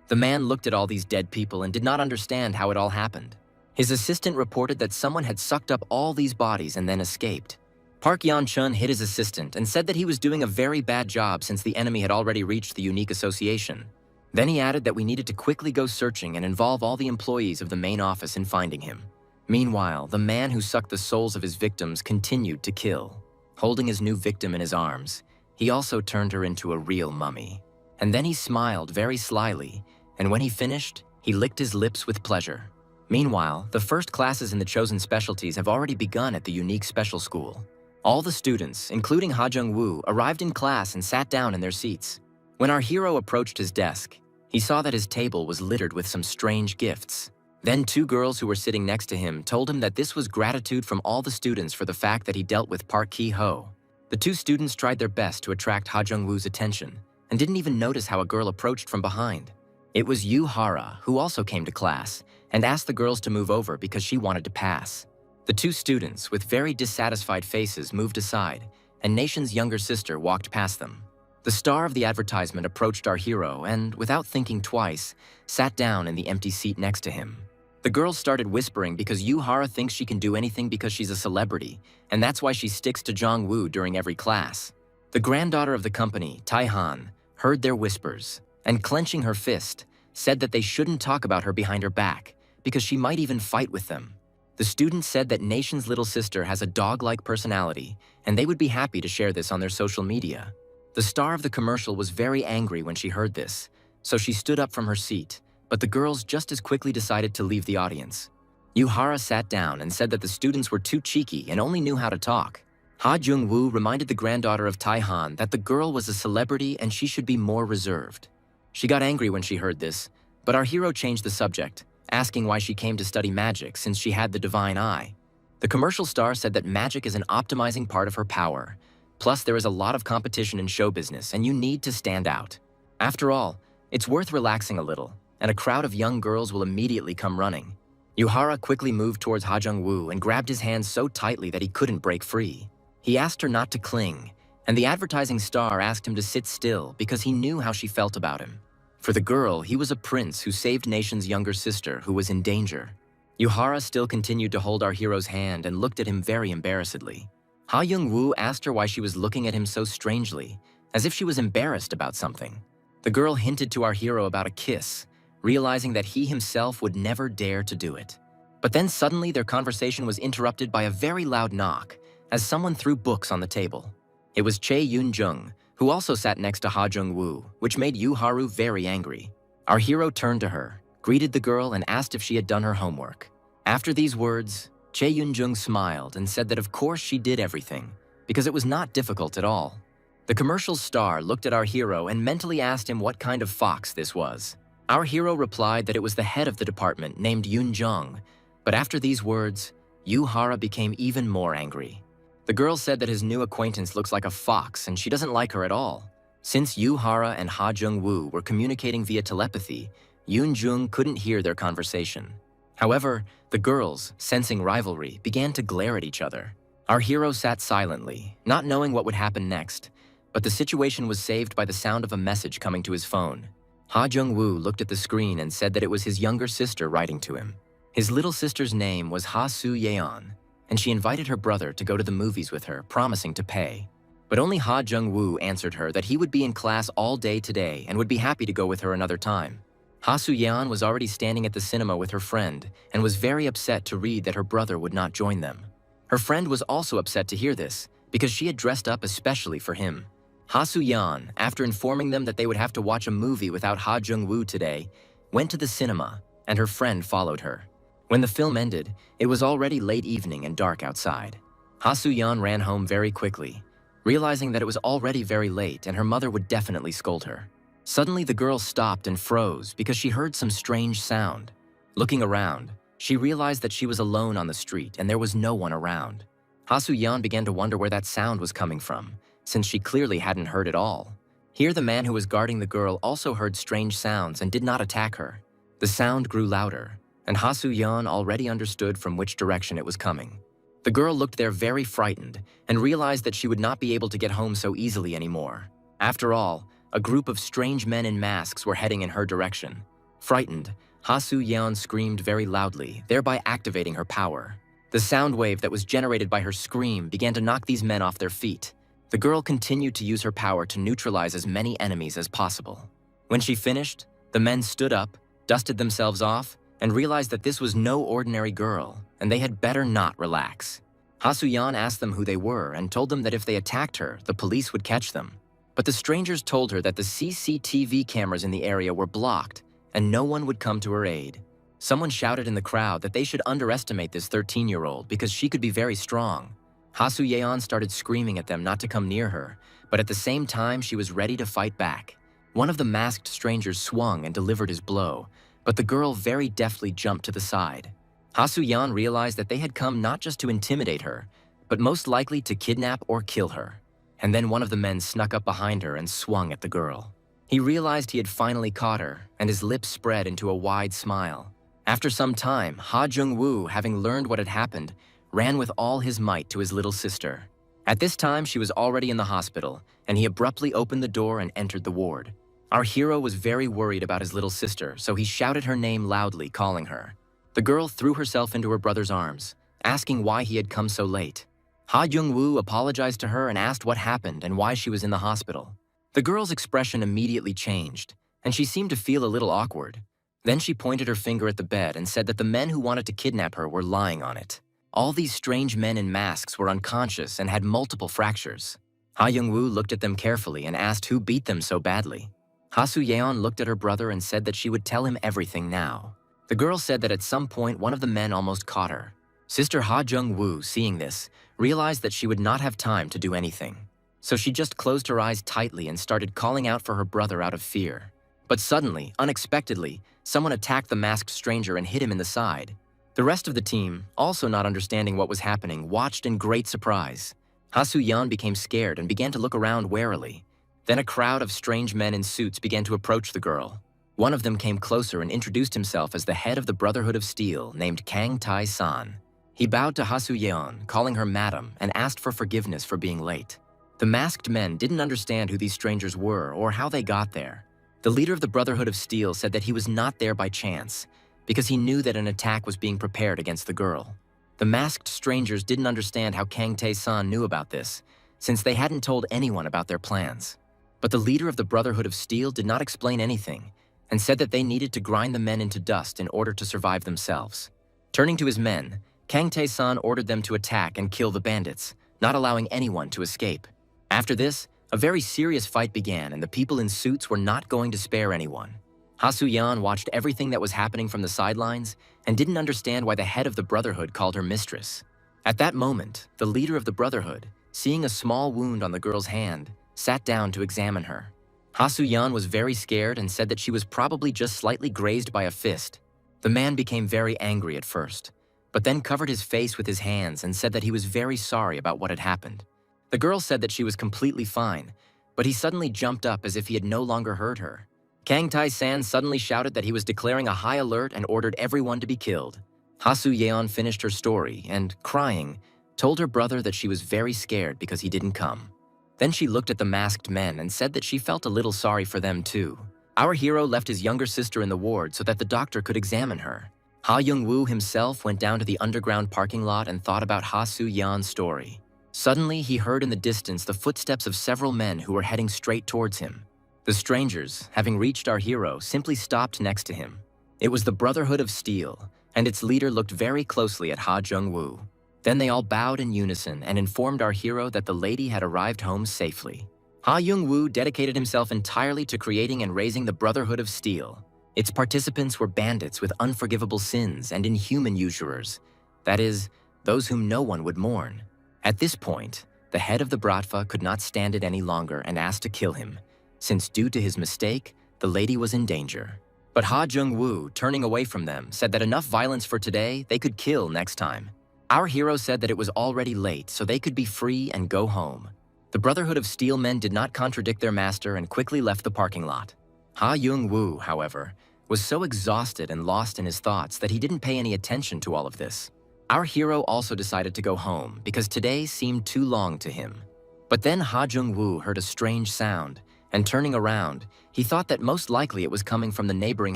Speaker 1: The man looked at all these dead people and did not understand how it all happened. His assistant reported that someone had sucked up all these bodies and then escaped. Park Yeon-chun hit his assistant and said that he was doing a very bad job since the enemy had already reached the unique association. Then he added that we needed to quickly go searching and involve all the employees of the main office in finding him. Meanwhile, the man who sucked the souls of his victims continued to kill. Holding his new victim in his arms, he also turned her into a real mummy. And then he smiled very slyly, and when he finished, he licked his lips with pleasure. Meanwhile, the first classes in the chosen specialties have already begun at the unique special school. All the students, including Ha Jung-woo, arrived in class and sat down in their seats. When our hero approached his desk, he saw that his table was littered with some strange gifts. Then two girls who were sitting next to him told him that this was gratitude from all the students for the fact that he dealt with Park Ki-ho. The two students tried their best to attract Ha Jung-woo's attention and didn't even notice how a girl approached from behind. It was Yu Hara, who also came to class, and asked the girls to move over because she wanted to pass. The two students, with very dissatisfied faces, moved aside, and Nation's younger sister walked past them. The star of the advertisement approached our hero and, without thinking twice, sat down in the empty seat next to him. The girls started whispering because Yu Hara thinks she can do anything because she's a celebrity, and that's why she sticks to Jong-woo during every class. The granddaughter of the company, Tai Han, heard their whispers, and clenching her fist, said that they shouldn't talk about her behind her back, because she might even fight with them. The student said that Nation's little sister has a dog-like personality, and they would be happy to share this on their social media. The star of the commercial was very angry when she heard this, so she stood up from her seat, but the girls just as quickly decided to leave the audience. Yuhara sat down and said that the students were too cheeky and only knew how to talk. Ha Jung-woo reminded the granddaughter of Tai-han that the girl was a celebrity and she should be more reserved. She got angry when she heard this, but our hero changed the subject, asking why she came to study magic since she had the divine eye. The commercial star said that magic is an optimizing part of her power. Plus, there is a lot of competition in show business and you need to stand out. After all, it's worth relaxing a little, and a crowd of young girls will immediately come running. Yuhara quickly moved towards Ha Jung-woo and grabbed his hand so tightly that he couldn't break free. He asked her not to cling, and the advertising star asked him to sit still because he knew how she felt about him. For the girl, he was a prince who saved Nation's younger sister who was in danger. Yuhara still continued to hold our hero's hand and looked at him very embarrassedly. Ha Jung-woo asked her why she was looking at him so strangely, as if she was embarrassed about something. The girl hinted to our hero about a kiss, realizing that he himself would never dare to do it. But then suddenly their conversation was interrupted by a very loud knock, as someone threw books on the table. It was Chae Yoon-jung, who also sat next to Ha Jung-woo, which made Yuharu very angry. Our hero turned to her, greeted the girl, and asked if she had done her homework. After these words, Chae Yoon-jung smiled and said that of course she did everything, because it was not difficult at all. The commercial star looked at our hero and mentally asked him what kind of fox this was. Our hero replied that it was the head of the department named Yoon-jung, but after these words, Yuhara became even more angry. The girl said that his new acquaintance looks like a fox and she doesn't like her at all. Since Yuhara and Ha Jung-woo were communicating via telepathy, Yoon-jung couldn't hear their conversation. However, the girls, sensing rivalry, began to glare at each other. Our hero sat silently, not knowing what would happen next, but the situation was saved by the sound of a message coming to his phone. Ha Jung-woo looked at the screen and said that it was his younger sister writing to him. His little sister's name was Ha Soo-yeon, and she invited her brother to go to the movies with her, promising to pay. But only Ha Jung-woo answered her that he would be in class all day today and would be happy to go with her another time. Ha Soo-yeon was already standing at the cinema with her friend and was very upset to read that her brother would not join them. Her friend was also upset to hear this because she had dressed up especially for him. Ha Soo-yeon, after informing them that they would have to watch a movie without Ha Jung-woo today, went to the cinema, and her friend followed her. When the film ended, it was already late evening and dark outside. Ha Soo-yeon ran home very quickly, realizing that it was already very late and her mother would definitely scold her. Suddenly, the girl stopped and froze because she heard some strange sound. Looking around, she realized that she was alone on the street and there was no one around. Ha Soo-yeon began to wonder where that sound was coming from, since she clearly hadn't heard it all. Here, the man who was guarding the girl also heard strange sounds and did not attack her. The sound grew louder, and Ha Soo-yeon already understood from which direction it was coming. The girl looked there very frightened and realized that she would not be able to get home so easily anymore. After all, a group of strange men in masks were heading in her direction. Frightened, Ha Soo-yeon screamed very loudly, thereby activating her power. The sound wave that was generated by her scream began to knock these men off their feet. The girl continued to use her power to neutralize as many enemies as possible. When she finished, the men stood up, dusted themselves off, and realized that this was no ordinary girl, and they had better not relax. Ha Soo-yeon asked them who they were and told them that if they attacked her, the police would catch them. But the strangers told her that the CCTV cameras in the area were blocked, and no one would come to her aid. Someone shouted in the crowd that they should underestimate this 13-year-old because she could be very strong. Ha Soo-yeon started screaming at them not to come near her, but at the same time she was ready to fight back. One of the masked strangers swung and delivered his blow, but the girl very deftly jumped to the side. Ha Soo-yeon realized that they had come not just to intimidate her, but most likely to kidnap or kill her. And then one of the men snuck up behind her and swung at the girl. He realized he had finally caught her, and his lips spread into a wide smile. After some time, Ha Jung-woo, having learned what had happened, ran with all his might to his little sister. At this time, she was already in the hospital, and he abruptly opened the door and entered the ward. Our hero was very worried about his little sister, so he shouted her name loudly, calling her. The girl threw herself into her brother's arms, asking why he had come so late. Ha Jung-woo apologized to her and asked what happened and why she was in the hospital. The girl's expression immediately changed, and she seemed to feel a little awkward. Then she pointed her finger at the bed and said that the men who wanted to kidnap her were lying on it. All these strange men in masks were unconscious and had multiple fractures. Ha Young-woo looked at them carefully and asked who beat them so badly. Ha Soo-yeon looked at her brother and said that she would tell him everything now. The girl said that at some point one of the men almost caught her. Sister Ha Jung-woo, seeing this, realized that she would not have time to do anything. So she just closed her eyes tightly and started calling out for her brother out of fear. But suddenly, unexpectedly, someone attacked the masked stranger and hit him in the side. The rest of the team, also not understanding what was happening, watched in great surprise. Ha Soo-yeon became scared and began to look around warily. Then a crowd of strange men in suits began to approach the girl. One of them came closer and introduced himself as the head of the Brotherhood of Steel, named Kang Tae-san. He bowed to Ha Soo-yeon, calling her madam, and asked for forgiveness for being late. The masked men didn't understand who these strangers were or how they got there. The leader of the Brotherhood of Steel said that he was not there by chance, because he knew that an attack was being prepared against the girl. The masked strangers didn't understand how Kang Tae-san knew about this, since they hadn't told anyone about their plans. But the leader of the Brotherhood of Steel did not explain anything, and said that they needed to grind the men into dust in order to survive themselves. Turning to his men, Kang Tae-san ordered them to attack and kill the bandits, not allowing anyone to escape. After this, a very serious fight began, and the people in suits were not going to spare anyone. Ha Soo-yeon watched everything that was happening from the sidelines and didn't understand why the head of the Brotherhood called her mistress. At that moment, the leader of the Brotherhood, seeing a small wound on the girl's hand, sat down to examine her. Ha Soo-yeon was very scared and said that she was probably just slightly grazed by a fist. The man became very angry at first, but then covered his face with his hands and said that he was very sorry about what had happened. The girl said that she was completely fine, but he suddenly jumped up as if he had no longer heard her. Kang Tae-san suddenly shouted that he was declaring a high alert and ordered everyone to be killed. Ha Soo-yeon finished her story and, crying, told her brother that she was very scared because he didn't come. Then she looked at the masked men and said that she felt a little sorry for them too. Our hero left his younger sister in the ward so that the doctor could examine her. Ha Young-woo himself went down to the underground parking lot and thought about Ha Soo-yeon's story. Suddenly, he heard in the distance the footsteps of several men who were heading straight towards him. The strangers, having reached our hero, simply stopped next to him. It was the Brotherhood of Steel, and its leader looked very closely at Ha Jung-woo. Then they all bowed in unison and informed our hero that the lady had arrived home safely. Ha Jung-woo dedicated himself entirely to creating and raising the Brotherhood of Steel. Its participants were bandits with unforgivable sins and inhuman usurers, that is, those whom no one would mourn. At this point, the head of the Bratva could not stand it any longer and asked to kill him, since due to his mistake, the lady was in danger. But Ha Jung-woo, turning away from them, said that enough violence for today, they could kill next time. Our hero said that it was already late, so they could be free and go home. The Brotherhood of Steel men did not contradict their master and quickly left the parking lot. Ha Jung-woo, however, was so exhausted and lost in his thoughts that he didn't pay any attention to all of this. Our hero also decided to go home because today seemed too long to him. But then Ha Jung-woo heard a strange sound, and turning around, he thought that most likely it was coming from the neighboring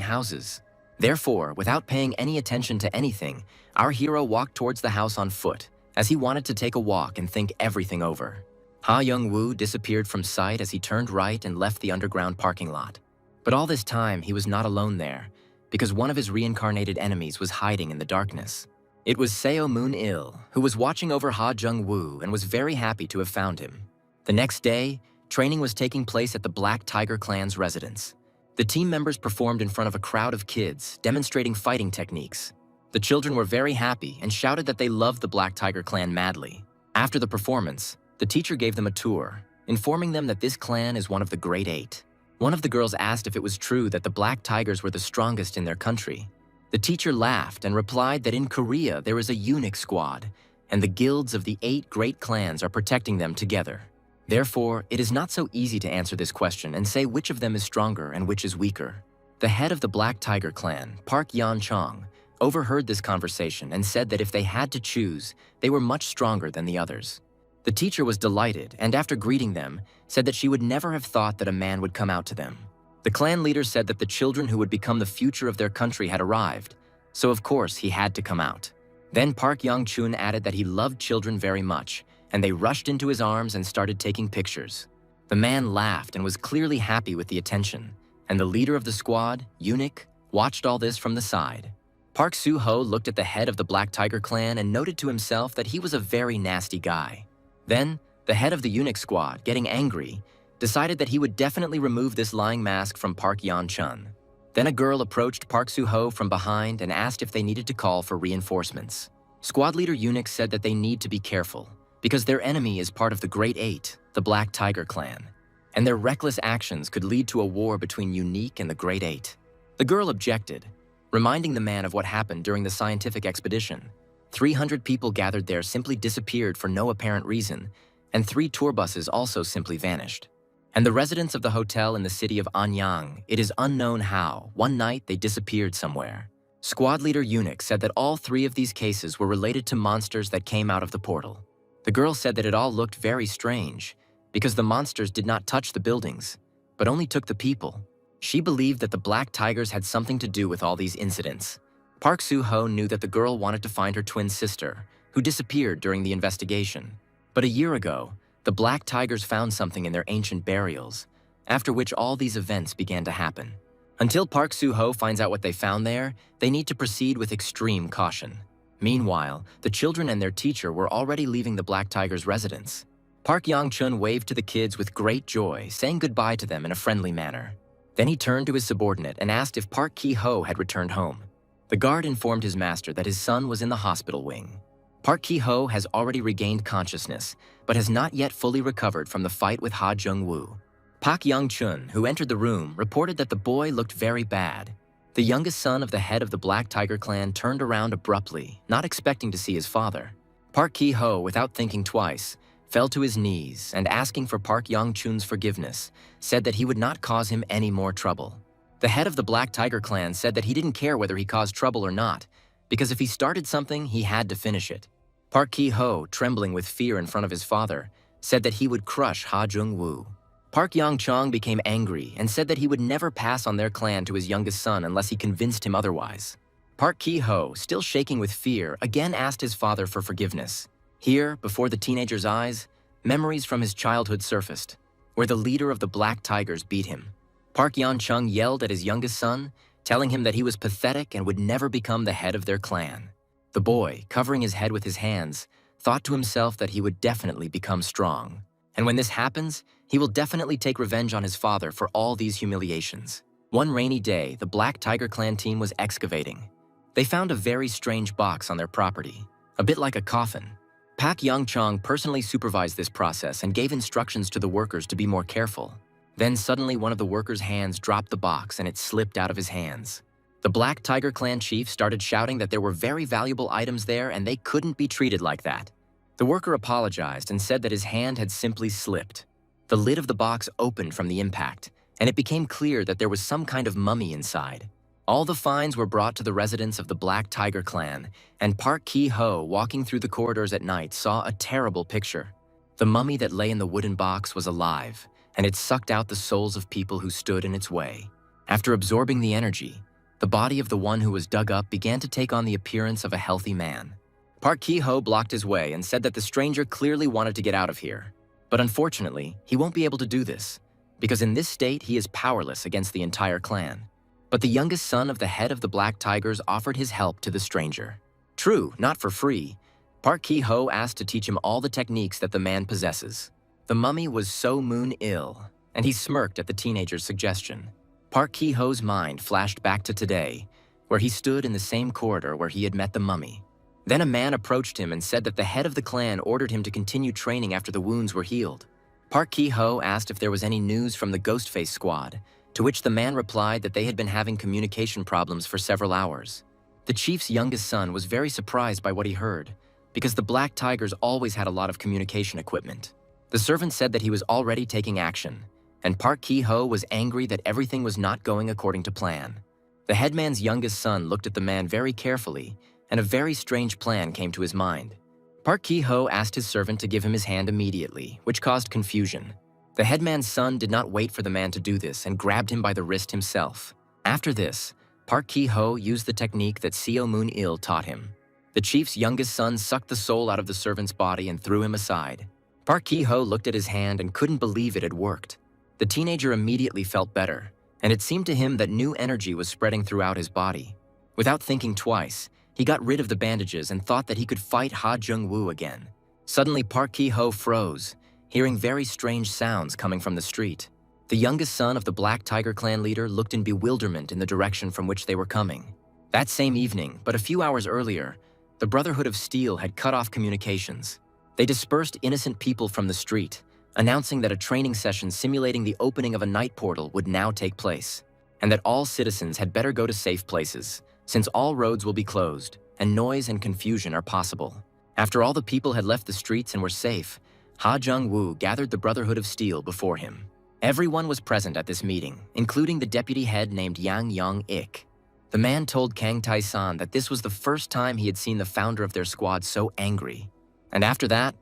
Speaker 1: houses. Therefore, without paying any attention to anything, our hero walked towards the house on foot, as he wanted to take a walk and think everything over. Ha Jung-woo disappeared from sight as he turned right and left the underground parking lot. But all this time, he was not alone there, because one of his reincarnated enemies was hiding in the darkness. It was Seo Moon-il, who was watching over Ha Jung-woo and was very happy to have found him. The next day, training was taking place at the Black Tiger Clan's residence. The team members performed in front of a crowd of kids, demonstrating fighting techniques. The children were very happy and shouted that they loved the Black Tiger Clan madly. After the performance, the teacher gave them a tour, informing them that this clan is one of the Great Eight. One of the girls asked if it was true that the Black Tigers were the strongest in their country. The teacher laughed and replied that in Korea there is a eunuch squad, and the guilds of the 8 great clans are protecting them together. Therefore, it is not so easy to answer this question and say which of them is stronger and which is weaker. The head of the Black Tiger Clan, Park Yan-chong, overheard this conversation and said that if they had to choose, they were much stronger than the others. The teacher was delighted and after greeting them, said that she would never have thought that a man would come out to them. The clan leader said that the children who would become the future of their country had arrived, so of course he had to come out. Then Park Yang-chun added that he loved children very much, and they rushed into his arms and started taking pictures. The man laughed and was clearly happy with the attention, and the leader of the squad, Eunuch, watched all this from the side. Park Soo-ho looked at the head of the Black Tiger clan and noted to himself that he was a very nasty guy. Then, the head of the Eunuch squad, getting angry, decided that he would definitely remove this lying mask from Park Yeon-chun. Then a girl approached Park Soo-ho from behind and asked if they needed to call for reinforcements. Squad leader Eunuch said that they need to be careful, because their enemy is part of the Great Eight, the Black Tiger clan, and their reckless actions could lead to a war between Unique and the Great Eight. The girl objected, reminding the man of what happened during the scientific expedition. 300 people gathered there simply disappeared for no apparent reason, and 3 tour buses also simply vanished. And the residents of the hotel in the city of Anyang, it is unknown how, one night they disappeared somewhere. Squad leader Eunuch said that all 3 of these cases were related to monsters that came out of the portal. The girl said that it all looked very strange, because the monsters did not touch the buildings, but only took the people. She believed that the Black Tigers had something to do with all these incidents. Park Soo-ho knew that the girl wanted to find her twin sister, who disappeared during the investigation. But a year ago, the Black Tigers found something in their ancient burials, after which all these events began to happen. Until Park Soo-ho finds out what they found there, they need to proceed with extreme caution. Meanwhile, the children and their teacher were already leaving the Black Tigers' residence. Park Yeon-chun waved to the kids with great joy, saying goodbye to them in a friendly manner. Then he turned to his subordinate and asked if Park Ki-ho had returned home. The guard informed his master that his son was in the hospital wing. Park Ki-ho has already regained consciousness, but has not yet fully recovered from the fight with Ha Jung-woo. Park Young-chun, who entered the room, reported that the boy looked very bad. The youngest son of the head of the Black Tiger clan turned around abruptly, not expecting to see his father. Park Ki-ho, without thinking twice, fell to his knees and, asking for Park Young-chun's forgiveness, said that he would not cause him any more trouble. The head of the Black Tiger clan said that he didn't care whether he caused trouble or not, because if he started something, he had to finish it. Park Ki-ho, trembling with fear in front of his father, said that he would crush Ha Jung-woo. Park Yang-chong became angry and said that he would never pass on their clan to his youngest son unless he convinced him otherwise. Park Ki-ho, still shaking with fear, again asked his father for forgiveness. Here, before the teenager's eyes, memories from his childhood surfaced, where the leader of the Black Tigers beat him. Park Yeon-chung yelled at his youngest son, telling him that he was pathetic and would never become the head of their clan. The boy, covering his head with his hands, thought to himself that he would definitely become strong. And when this happens, he will definitely take revenge on his father for all these humiliations. One rainy day, the Black Tiger clan team was excavating. They found a very strange box on their property, a bit like a coffin. Park Yang-chong personally supervised this process and gave instructions to the workers to be more careful. Then suddenly one of the workers' hands dropped the box and it slipped out of his hands. The Black Tiger clan chief started shouting that there were very valuable items there and they couldn't be treated like that. The worker apologized and said that his hand had simply slipped. The lid of the box opened from the impact, and it became clear that there was some kind of mummy inside. All the finds were brought to the residence of the Black Tiger clan, and Park Ki-ho, walking through the corridors at night, saw a terrible picture. The mummy that lay in the wooden box was alive, and it sucked out the souls of people who stood in its way. After absorbing the energy, the body of the one who was dug up began to take on the appearance of a healthy man. Park Ki-ho blocked his way and said that the stranger clearly wanted to get out of here. But unfortunately, he won't be able to do this, because in this state he is powerless against the entire clan. But the youngest son of the head of the Black Tigers offered his help to the stranger. True, not for free. Park Ki-ho asked to teach him all the techniques that the man possesses. The mummy was so ill, and he smirked at the teenager's suggestion. Park Ki-ho's mind flashed back to today, where he stood in the same corridor where he had met the mummy. Then a man approached him and said that the head of the clan ordered him to continue training after the wounds were healed. Park Ki-ho asked if there was any news from the Ghostface squad, to which the man replied that they had been having communication problems for several hours. The chief's youngest son was very surprised by what he heard, because the Black Tigers always had a lot of communication equipment. The servant said that he was already taking action, and Park Ki-ho was angry that everything was not going according to plan. The headman's youngest son looked at the man very carefully, and a very strange plan came to his mind. Park Ki-ho asked his servant to give him his hand immediately, which caused confusion. The headman's son did not wait for the man to do this and grabbed him by the wrist himself. After this, Park Ki-ho used the technique that Seo Moon-il taught him. The chief's youngest son sucked the soul out of the servant's body and threw him aside. Park Ki-ho looked at his hand and couldn't believe it had worked. The teenager immediately felt better, and it seemed to him that new energy was spreading throughout his body. Without thinking twice, he got rid of the bandages and thought that he could fight Ha Jung-woo again. Suddenly, Park Ki-ho froze, hearing very strange sounds coming from the street. The youngest son of the Black Tiger clan leader looked in bewilderment in the direction from which they were coming. That same evening, but a few hours earlier, the Brotherhood of Steel had cut off communications. They dispersed innocent people from the street, announcing that a training session simulating the opening of a night portal would now take place, and that all citizens had better go to safe places, since all roads will be closed, and noise and confusion are possible. After all the people had left the streets and were safe, Ha Jung-woo gathered the Brotherhood of Steel before him. Everyone was present at this meeting, including the deputy head named Yang Yong-ik. The man told Kang Tae-san that this was the first time he had seen the founder of their squad so angry. And after that,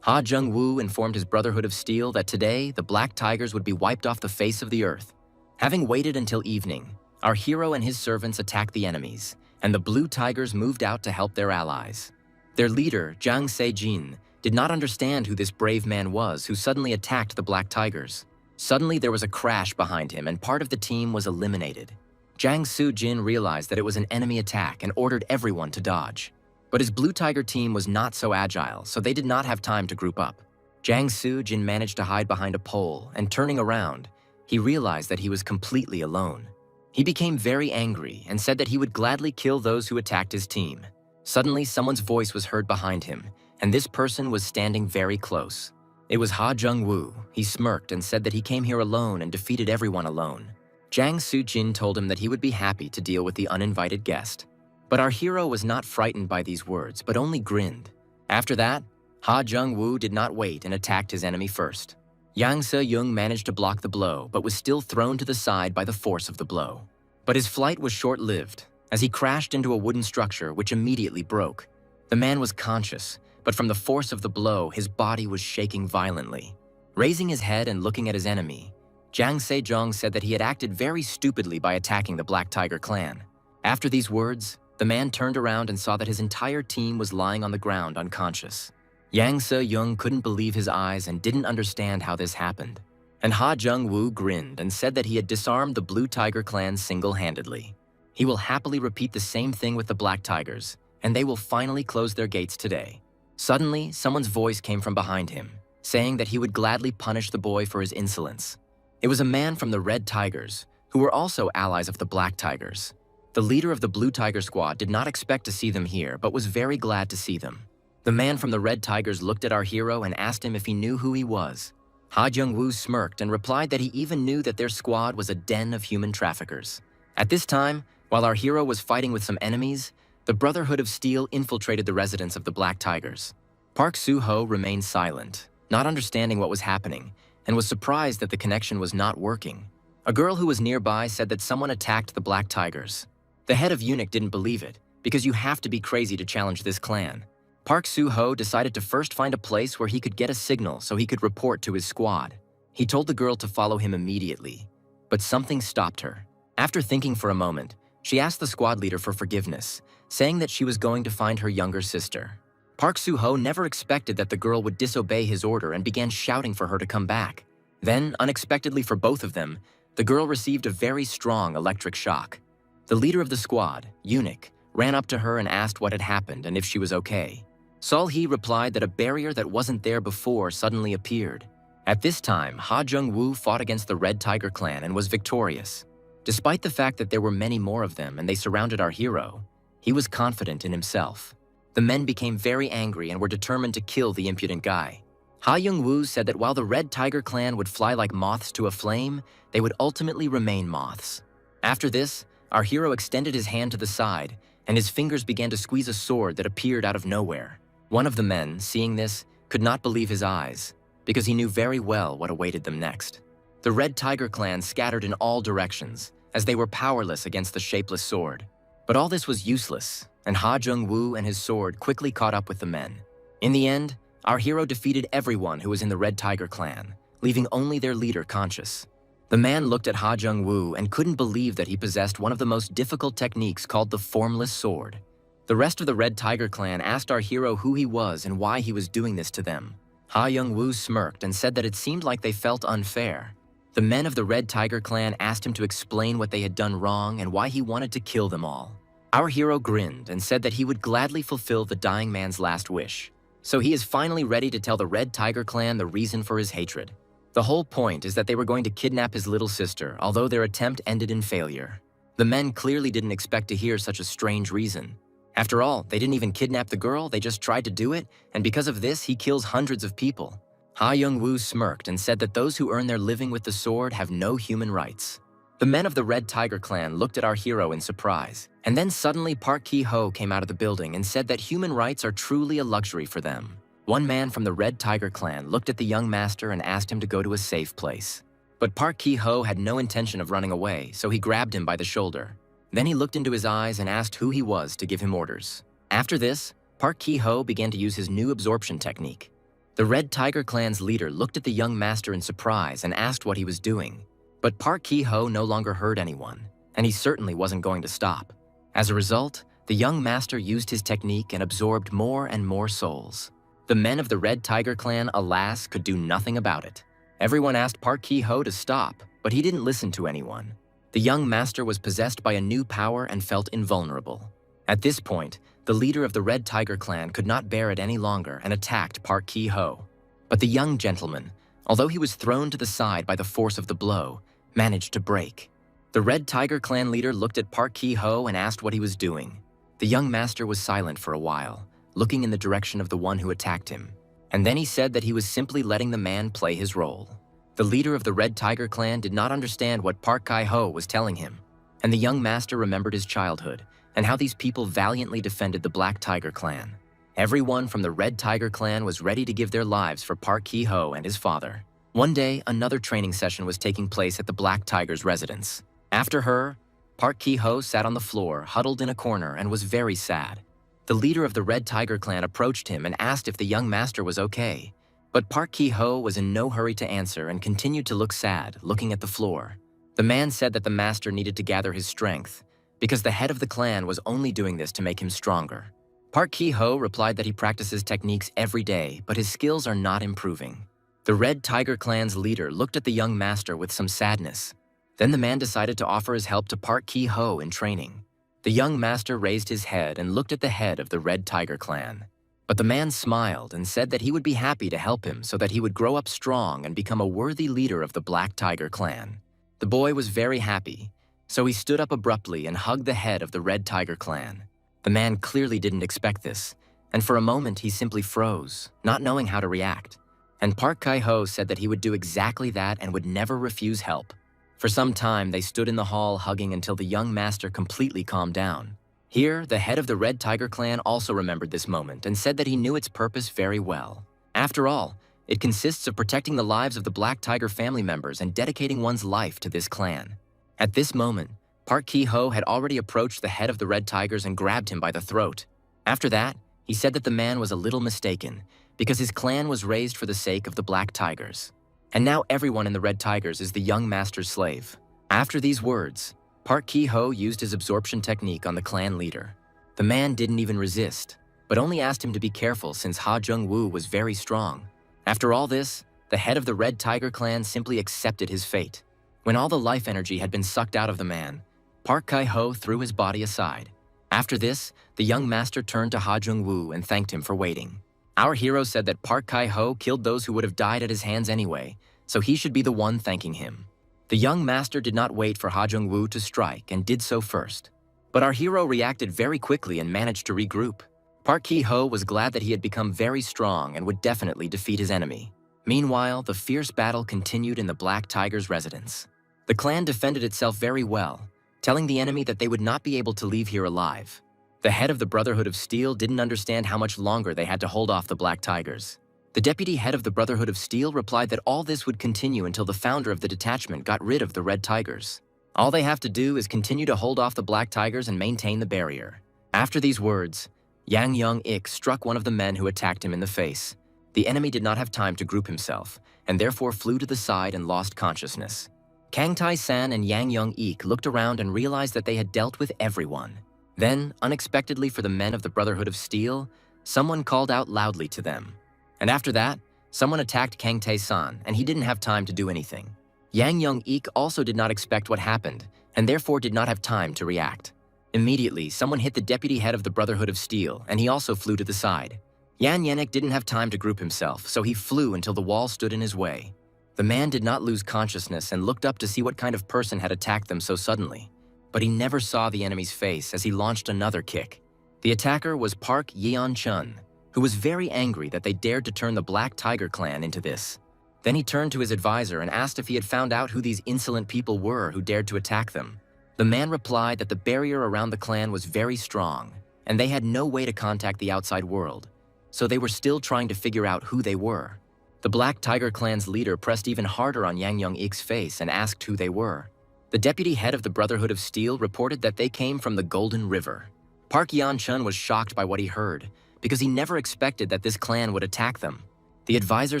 Speaker 1: Ha Jung-woo informed his Brotherhood of Steel that today the Black Tigers would be wiped off the face of the earth. Having waited until evening, our hero and his servants attacked the enemies, and the Blue Tigers moved out to help their allies. Their leader, Jang Se-jin, did not understand who this brave man was who suddenly attacked the Black Tigers. Suddenly there was a crash behind him and part of the team was eliminated. Jang Soo-jin realized that it was an enemy attack and ordered everyone to dodge. But his Blue Tiger team was not so agile, so they did not have time to group up. Jang Soo-jin managed to hide behind a pole, and turning around, he realized that he was completely alone. He became very angry and said that he would gladly kill those who attacked his team. Suddenly, someone's voice was heard behind him, and this person was standing very close. It was Ha Jung-woo. He smirked and said that he came here alone and defeated everyone alone. Jang Soo-jin told him that he would be happy to deal with the uninvited guest. But our hero was not frightened by these words, but only grinned. After that, Ha Jung-woo did not wait and attacked his enemy first. Yang Se-young managed to block the blow, but was still thrown to the side by the force of the blow. But his flight was short-lived, as he crashed into a wooden structure which immediately broke. The man was conscious, but from the force of the blow, his body was shaking violently. Raising his head and looking at his enemy, Jang Se-jong said that he had acted very stupidly by attacking the Black Tiger clan. After these words, the man turned around and saw that his entire team was lying on the ground unconscious. Yang Se-young couldn't believe his eyes and didn't understand how this happened. And Ha Jung-woo grinned and said that he had disarmed the Blue Tiger clan single-handedly. He will happily repeat the same thing with the Black Tigers, and they will finally close their gates today. Suddenly, someone's voice came from behind him, saying that he would gladly punish the boy for his insolence. It was a man from the Red Tigers, who were also allies of the Black Tigers. The leader of the Blue Tiger squad did not expect to see them here, but was very glad to see them. The man from the Red Tigers looked at our hero and asked him if he knew who he was. Ha Jung-woo smirked and replied that he even knew that their squad was a den of human traffickers. At this time, while our hero was fighting with some enemies, the Brotherhood of Steel infiltrated the residence of the Black Tigers. Park Soo-ho remained silent, not understanding what was happening, and was surprised that the connection was not working. A girl who was nearby said that someone attacked the Black Tigers. The head of eunuch didn't believe it, because you have to be crazy to challenge this clan. Park Soo-ho decided to first find a place where he could get a signal so he could report to his squad. He told the girl to follow him immediately, but something stopped her. After thinking for a moment, she asked the squad leader for forgiveness, saying that she was going to find her younger sister. Park Soo-ho never expected that the girl would disobey his order and began shouting for her to come back. Then, unexpectedly for both of them, the girl received a very strong electric shock. The leader of the squad, eunuch, ran up to her and asked what had happened and if she was okay. Sol-hee replied that a barrier that wasn't there before suddenly appeared. At this time, Ha Jung-woo fought against the Red Tiger clan and was victorious. Despite the fact that there were many more of them and they surrounded our hero, he was confident in himself. The men became very angry and were determined to kill the impudent guy. Ha Jung-woo said that while the Red Tiger clan would fly like moths to a flame, they would ultimately remain moths. After this, our hero extended his hand to the side, and his fingers began to squeeze a sword that appeared out of nowhere. One of the men, seeing this, could not believe his eyes, because he knew very well what awaited them next. The Red Tiger clan scattered in all directions, as they were powerless against the shapeless sword. But all this was useless, and Ha Jung-woo and his sword quickly caught up with the men. In the end, our hero defeated everyone who was in the Red Tiger clan, leaving only their leader conscious. The man looked at Ha Jung-woo and couldn't believe that he possessed one of the most difficult techniques called the Formless Sword. The rest of the Red Tiger clan asked our hero who he was and why he was doing this to them. Ha Jung-woo smirked and said that it seemed like they felt unfair. The men of the Red Tiger clan asked him to explain what they had done wrong and why he wanted to kill them all. Our hero grinned and said that he would gladly fulfill the dying man's last wish. So he is finally ready to tell the Red Tiger clan the reason for his hatred. The whole point is that they were going to kidnap his little sister, although their attempt ended in failure. The men clearly didn't expect to hear such a strange reason. After all, they didn't even kidnap the girl, they just tried to do it, and because of this, he kills hundreds of people. Ha Young-woo smirked and said that those who earn their living with the sword have no human rights. The men of the Red Tiger clan looked at our hero in surprise, and then suddenly Park Ki-ho came out of the building and said that human rights are truly a luxury for them. One man from the Red Tiger clan looked at the young master and asked him to go to a safe place. But Park Ki-ho had no intention of running away, so he grabbed him by the shoulder. Then he looked into his eyes and asked who he was to give him orders. After this, Park Ki-ho began to use his new absorption technique. The Red Tiger clan's leader looked at the young master in surprise and asked what he was doing. But Park Ki-ho no longer heard anyone, and he certainly wasn't going to stop. As a result, the young master used his technique and absorbed more and more souls. The men of the Red Tiger clan, alas, could do nothing about it. Everyone asked Park Ki-ho to stop, but he didn't listen to anyone. The young master was possessed by a new power and felt invulnerable. At this point, the leader of the Red Tiger clan could not bear it any longer and attacked Park Ki-ho. But the young gentleman, although he was thrown to the side by the force of the blow, managed to break. The Red Tiger clan leader looked at Park Ki-ho and asked what he was doing. The young master was silent for a while, looking in the direction of the one who attacked him. And then he said that he was simply letting the man play his role. The leader of the Red Tiger clan did not understand what Park Ki-ho was telling him, and the young master remembered his childhood and how these people valiantly defended the Black Tiger clan. Everyone from the Red Tiger clan was ready to give their lives for Park Ki-ho and his father. One day, another training session was taking place at the Black Tiger's residence. After her, Park Ki-ho sat on the floor, huddled in a corner, and was very sad. The leader of the Red Tiger clan approached him and asked if the young master was okay. But Park Ki-ho was in no hurry to answer and continued to look sad, looking at the floor. The man said that the master needed to gather his strength, because the head of the clan was only doing this to make him stronger. Park Ki-ho replied that he practices techniques every day, but his skills are not improving. The Red Tiger clan's leader looked at the young master with some sadness. Then the man decided to offer his help to Park Ki-ho in training. The young master raised his head and looked at the head of the Red Tiger clan. But the man smiled and said that he would be happy to help him so that he would grow up strong and become a worthy leader of the Black Tiger clan. The boy was very happy, so he stood up abruptly and hugged the head of the Red Tiger clan. The man clearly didn't expect this, and for a moment he simply froze, not knowing how to react. And Park Ki-ho said that he would do exactly that and would never refuse help. For some time, they stood in the hall hugging until the young master completely calmed down. Here, the head of the Red Tiger clan also remembered this moment and said that he knew its purpose very well. After all, it consists of protecting the lives of the Black Tiger family members and dedicating one's life to this clan. At this moment, Park Ki-ho had already approached the head of the Red Tigers and grabbed him by the throat. After that, he said that the man was a little mistaken, because his clan was raised for the sake of the Black Tigers. And now everyone in the Red Tigers is the young master's slave. After these words, Park Ki-ho used his absorption technique on the clan leader. The man didn't even resist, but only asked him to be careful since Ha Jung-woo was very strong. After all this, the head of the Red Tiger clan simply accepted his fate. When all the life energy had been sucked out of the man, Park Ki-ho threw his body aside. After this, the young master turned to Ha Jung-woo and thanked him for waiting. Our hero said that Park Ki-ho killed those who would have died at his hands anyway, so he should be the one thanking him. The young master did not wait for Ha Jung-woo to strike and did so first. But our hero reacted very quickly and managed to regroup. Park Ki-ho was glad that he had become very strong and would definitely defeat his enemy. Meanwhile, the fierce battle continued in the Black Tiger's residence. The clan defended itself very well, telling the enemy that they would not be able to leave here alive. The head of the Brotherhood of Steel didn't understand how much longer they had to hold off the Black Tigers. The deputy head of the Brotherhood of Steel replied that all this would continue until the founder of the detachment got rid of the Red Tigers. All they have to do is continue to hold off the Black Tigers and maintain the barrier. After these words, Yang Young-ik struck one of the men who attacked him in the face. The enemy did not have time to group himself, and therefore flew to the side and lost consciousness. Kang Tai-san and Yang Young-ik looked around and realized that they had dealt with everyone. Then, unexpectedly for the men of the Brotherhood of Steel, someone called out loudly to them. And after that, someone attacked Kang Tai-san, and he didn't have time to do anything. Yang Young-ik also did not expect what happened, and therefore did not have time to react. Immediately, someone hit the deputy head of the Brotherhood of Steel, and he also flew to the side. Yan Yenik didn't have time to group himself, so he flew until the wall stood in his way. The man did not lose consciousness and looked up to see what kind of person had attacked them so suddenly. But he never saw the enemy's face as he launched another kick. The attacker was Park Yeon-chun, who was very angry that they dared to turn the Black Tiger clan into this. Then he turned to his advisor and asked if he had found out who these insolent people were who dared to attack them. The man replied that the barrier around the clan was very strong, and they had no way to contact the outside world, so they were still trying to figure out who they were. The Black Tiger clan's leader pressed even harder on Yang Young-ik's face and asked who they were. The deputy head of the Brotherhood of Steel reported that they came from the Golden River. Park Yeon-chun was shocked by what he heard, because he never expected that this clan would attack them. The advisor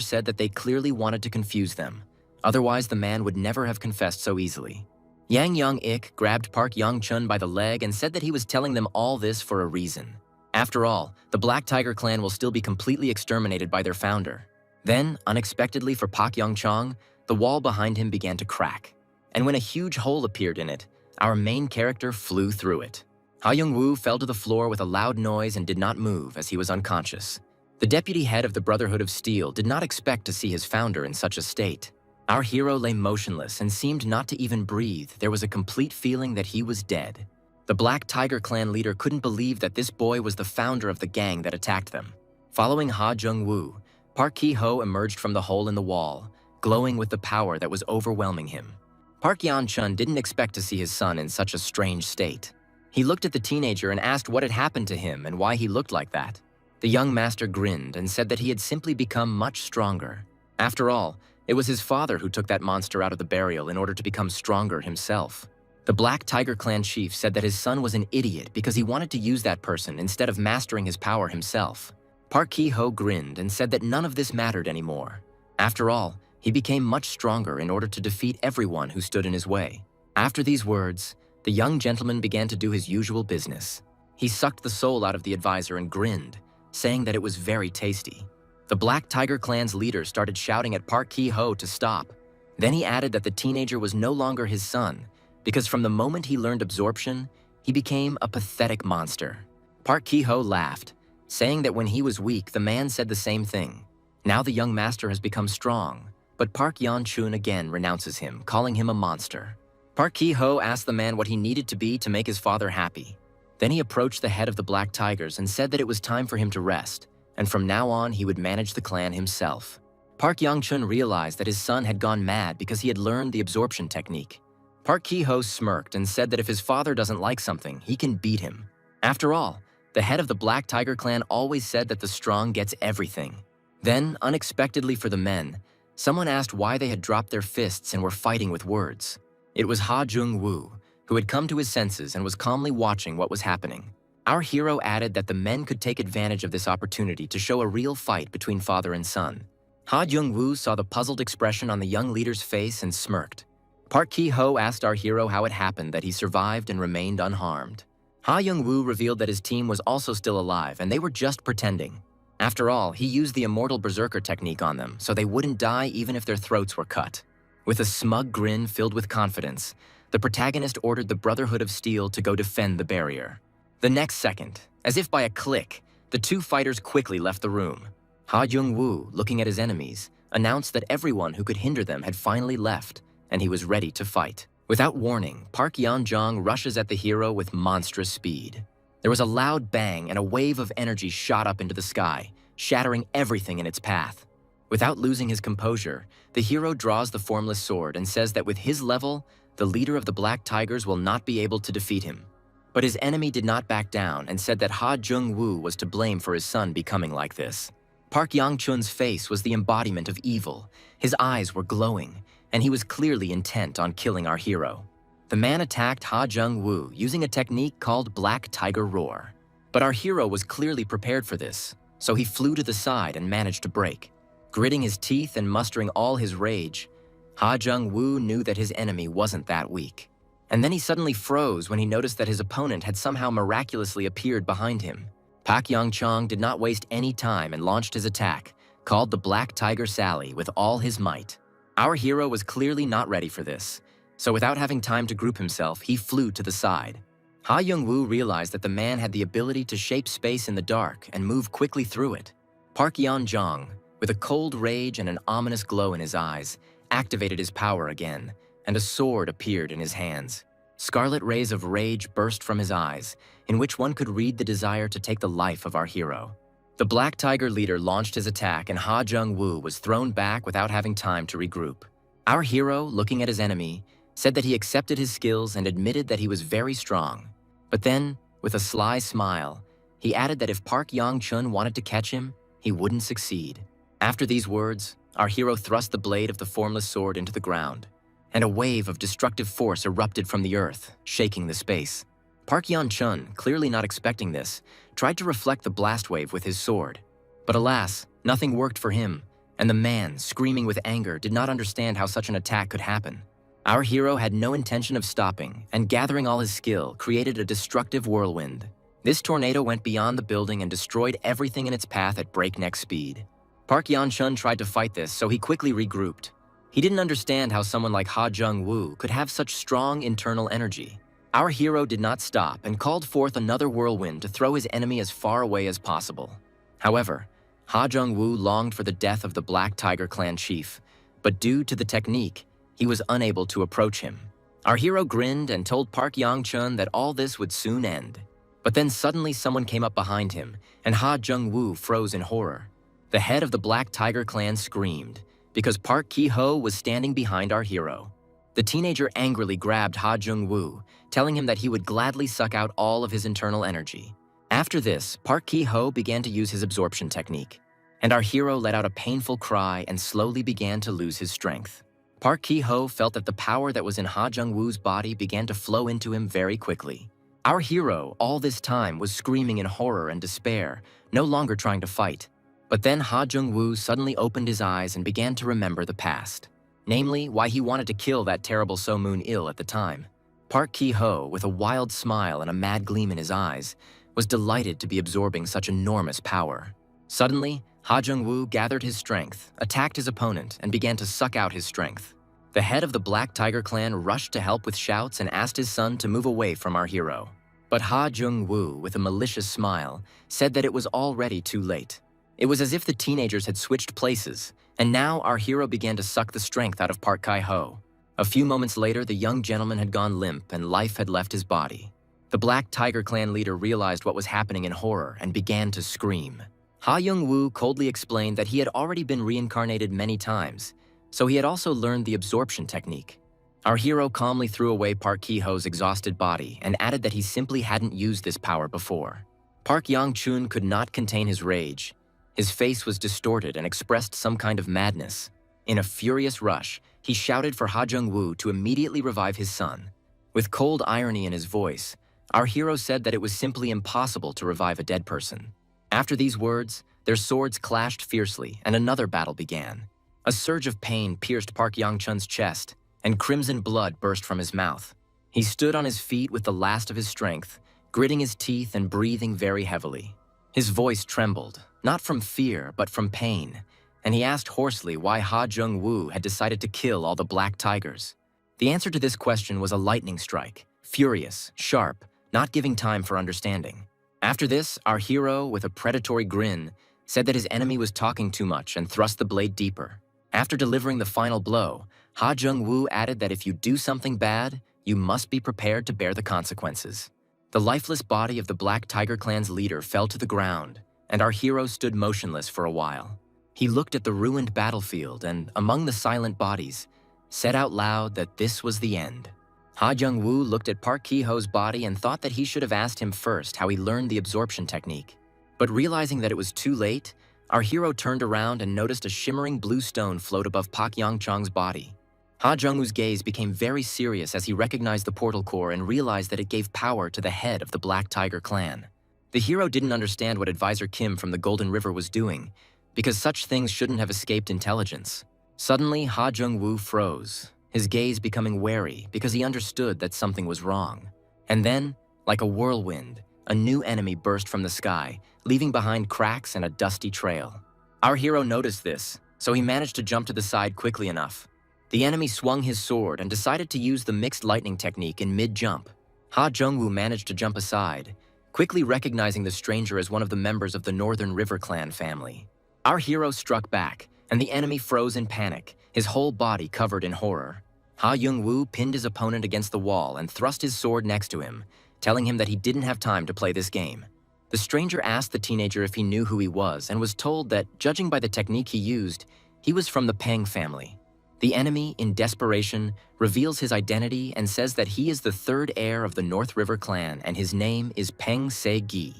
Speaker 1: said that they clearly wanted to confuse them, otherwise the man would never have confessed so easily. Yang Young-ik grabbed Park Yeon-chun by the leg and said that he was telling them all this for a reason. After all, the Black Tiger clan will still be completely exterminated by their founder. Then, unexpectedly for Park Yeon-chun, the wall behind him began to crack. And when a huge hole appeared in it, our main character flew through it. Ha Young-woo fell to the floor with a loud noise and did not move as he was unconscious. The deputy head of the Brotherhood of Steel did not expect to see his founder in such a state. Our hero lay motionless and seemed not to even breathe. There was a complete feeling that he was dead. The Black Tiger clan leader couldn't believe that this boy was the founder of the gang that attacked them. Following Ha Jung-woo, Park Ki-ho emerged from the hole in the wall, glowing with the power that was overwhelming him. Park Yeon-chun didn't expect to see his son in such a strange state. He looked at the teenager and asked what had happened to him and why he looked like that. The young master grinned and said that he had simply become much stronger. After all, it was his father who took that monster out of the burial in order to become stronger himself. The Black Tiger clan chief said that his son was an idiot because he wanted to use that person instead of mastering his power himself. Park Ki-ho grinned and said that none of this mattered anymore. After all, he became much stronger in order to defeat everyone who stood in his way. After these words, the young gentleman began to do his usual business. He sucked the soul out of the advisor and grinned, saying that it was very tasty. The Black Tiger clan's leader started shouting at Park Ki-ho to stop. Then he added that the teenager was no longer his son, because from the moment he learned absorption, he became a pathetic monster. Park Ki-ho laughed, saying that when he was weak, the man said the same thing. Now the young master has become strong, but Park Yeon-chun again renounces him, calling him a monster. Park Ki-ho asked the man what he needed to be to make his father happy. Then he approached the head of the Black Tigers and said that it was time for him to rest, and from now on he would manage the clan himself. Park Yeon-chun realized that his son had gone mad because he had learned the absorption technique. Park Ki-ho smirked and said that if his father doesn't like something, he can beat him. After all, the head of the Black Tiger clan always said that the strong gets everything. Then, unexpectedly for the men, someone asked why they had dropped their fists and were fighting with words. It was Ha Jung-woo, who had come to his senses and was calmly watching what was happening. Our hero added that the men could take advantage of this opportunity to show a real fight between father and son. Ha Jung-woo saw the puzzled expression on the young leader's face and smirked. Park Ki-ho asked our hero how it happened that he survived and remained unharmed. Ha Jung-woo revealed that his team was also still alive and they were just pretending. After all, he used the immortal berserker technique on them so they wouldn't die even if their throats were cut. With a smug grin filled with confidence, the protagonist ordered the Brotherhood of Steel to go defend the barrier. The next second, as if by a click, the two fighters quickly left the room. Ha Jung-woo, looking at his enemies, announced that everyone who could hinder them had finally left, and he was ready to fight. Without warning, Park Yeon-jong rushes at the hero with monstrous speed. There was a loud bang and a wave of energy shot up into the sky, shattering everything in its path. Without losing his composure, the hero draws the formless sword and says that with his level, the leader of the Black Tigers will not be able to defeat him. But his enemy did not back down and said that Ha Jung-woo was to blame for his son becoming like this. Park Yeon-chun's face was the embodiment of evil. His eyes were glowing, and he was clearly intent on killing our hero. The man attacked Ha Jung-woo using a technique called Black Tiger Roar. But our hero was clearly prepared for this, so he flew to the side and managed to break. Gritting his teeth and mustering all his rage, Ha Jung-woo knew that his enemy wasn't that weak. And then he suddenly froze when he noticed that his opponent had somehow miraculously appeared behind him. Park Yeon-chun did not waste any time and launched his attack, called the Black Tiger Sally with all his might. Our hero was clearly not ready for this, so without having time to group himself, he flew to the side. Ha Young-woo realized that the man had the ability to shape space in the dark and move quickly through it. Park Yeon-jong, with a cold rage and an ominous glow in his eyes, activated his power again, and a sword appeared in his hands. Scarlet rays of rage burst from his eyes, in which one could read the desire to take the life of our hero. The Black Tiger leader launched his attack, and Ha Jung-woo was thrown back without having time to regroup. Our hero, looking at his enemy, said that he accepted his skills and admitted that he was very strong. But then, with a sly smile, he added that if Park Yang-chun wanted to catch him, he wouldn't succeed. After these words, our hero thrust the blade of the formless sword into the ground, and a wave of destructive force erupted from the earth, shaking the space. Park Yeon-chun, clearly not expecting this, tried to reflect the blast wave with his sword. But alas, nothing worked for him, and the man, screaming with anger, did not understand how such an attack could happen. Our hero had no intention of stopping, and gathering all his skill, created a destructive whirlwind. This tornado went beyond the building and destroyed everything in its path at breakneck speed. Park Yeon-chun tried to fight this, so he quickly regrouped. He didn't understand how someone like Ha Jung-woo could have such strong internal energy. Our hero did not stop and called forth another whirlwind to throw his enemy as far away as possible. However, Ha Jung-woo longed for the death of the Black Tiger clan chief, but due to the technique, he was unable to approach him. Our hero grinned and told Park Yang-chun that all this would soon end. But then suddenly someone came up behind him, and Ha Jung-woo froze in horror. The head of the Black Tiger clan screamed, because Park Ki-ho was standing behind our hero. The teenager angrily grabbed Ha Jung-woo, telling him that he would gladly suck out all of his internal energy. After this, Park Ki-ho began to use his absorption technique, and our hero let out a painful cry and slowly began to lose his strength. Park Ki-ho felt that the power that was in Ha Jung-woo's body began to flow into him very quickly. Our hero, all this time, was screaming in horror and despair, no longer trying to fight. But then Ha Jung-woo suddenly opened his eyes and began to remember the past. Namely, why he wanted to kill that terrible So Moon-il at the time. Park Ki-ho, with a wild smile and a mad gleam in his eyes, was delighted to be absorbing such enormous power. Suddenly, Ha Jung-woo gathered his strength, attacked his opponent, and began to suck out his strength. The head of the Black Tiger clan rushed to help with shouts and asked his son to move away from our hero. But Ha Jung-woo, with a malicious smile, said that it was already too late. It was as if the teenagers had switched places, and now our hero began to suck the strength out of Park Ki-ho. A few moments later, the young gentleman had gone limp and life had left his body. The Black Tiger clan leader realized what was happening in horror and began to scream. Ha Jung-woo coldly explained that he had already been reincarnated many times, so he had also learned the absorption technique. Our hero calmly threw away Park Ki-ho's exhausted body and added that he simply hadn't used this power before. Park Yang-chun could not contain his rage. His face was distorted and expressed some kind of madness. In a furious rush, he shouted for Ha Jung-woo to immediately revive his son. With cold irony in his voice, our hero said that it was simply impossible to revive a dead person. After these words, their swords clashed fiercely and another battle began. A surge of pain pierced Park Yang-chun's chest, and crimson blood burst from his mouth. He stood on his feet with the last of his strength, gritting his teeth and breathing very heavily. His voice trembled, not from fear, but from pain, and he asked hoarsely why Ha Jung-woo had decided to kill all the Black Tigers. The answer to this question was a lightning strike, furious, sharp, not giving time for understanding. After this, our hero, with a predatory grin, said that his enemy was talking too much and thrust the blade deeper. After delivering the final blow, Ha Jung-woo added that if you do something bad, you must be prepared to bear the consequences. The lifeless body of the Black Tiger clan's leader fell to the ground, and our hero stood motionless for a while. He looked at the ruined battlefield and, among the silent bodies, said out loud that this was the end. Ha Jung-woo looked at Park Ki-ho's body and thought that he should have asked him first how he learned the absorption technique. But realizing that it was too late, our hero turned around and noticed a shimmering blue stone float above Park Yang-chung's body. Ha Jung-woo's gaze became very serious as he recognized the portal core and realized that it gave power to the head of the Black Tiger clan. The hero didn't understand what Advisor Kim from the Golden River was doing, because such things shouldn't have escaped intelligence. Suddenly, Ha Jung-woo froze, his gaze becoming wary because he understood that something was wrong. And then, like a whirlwind, a new enemy burst from the sky, leaving behind cracks and a dusty trail. Our hero noticed this, so he managed to jump to the side quickly enough. The enemy swung his sword and decided to use the mixed lightning technique in mid-jump. Ha Jungwoo managed to jump aside, quickly recognizing the stranger as one of the members of the Northern River Clan family. Our hero struck back, and the enemy froze in panic, his whole body covered in horror. Ha Jungwoo pinned his opponent against the wall and thrust his sword next to him, telling him that he didn't have time to play this game. The stranger asked the teenager if he knew who he was and was told that, judging by the technique he used, he was from the Peng family. The enemy, in desperation, reveals his identity and says that he is the third heir of the North River clan and his name is Peng Se-gi.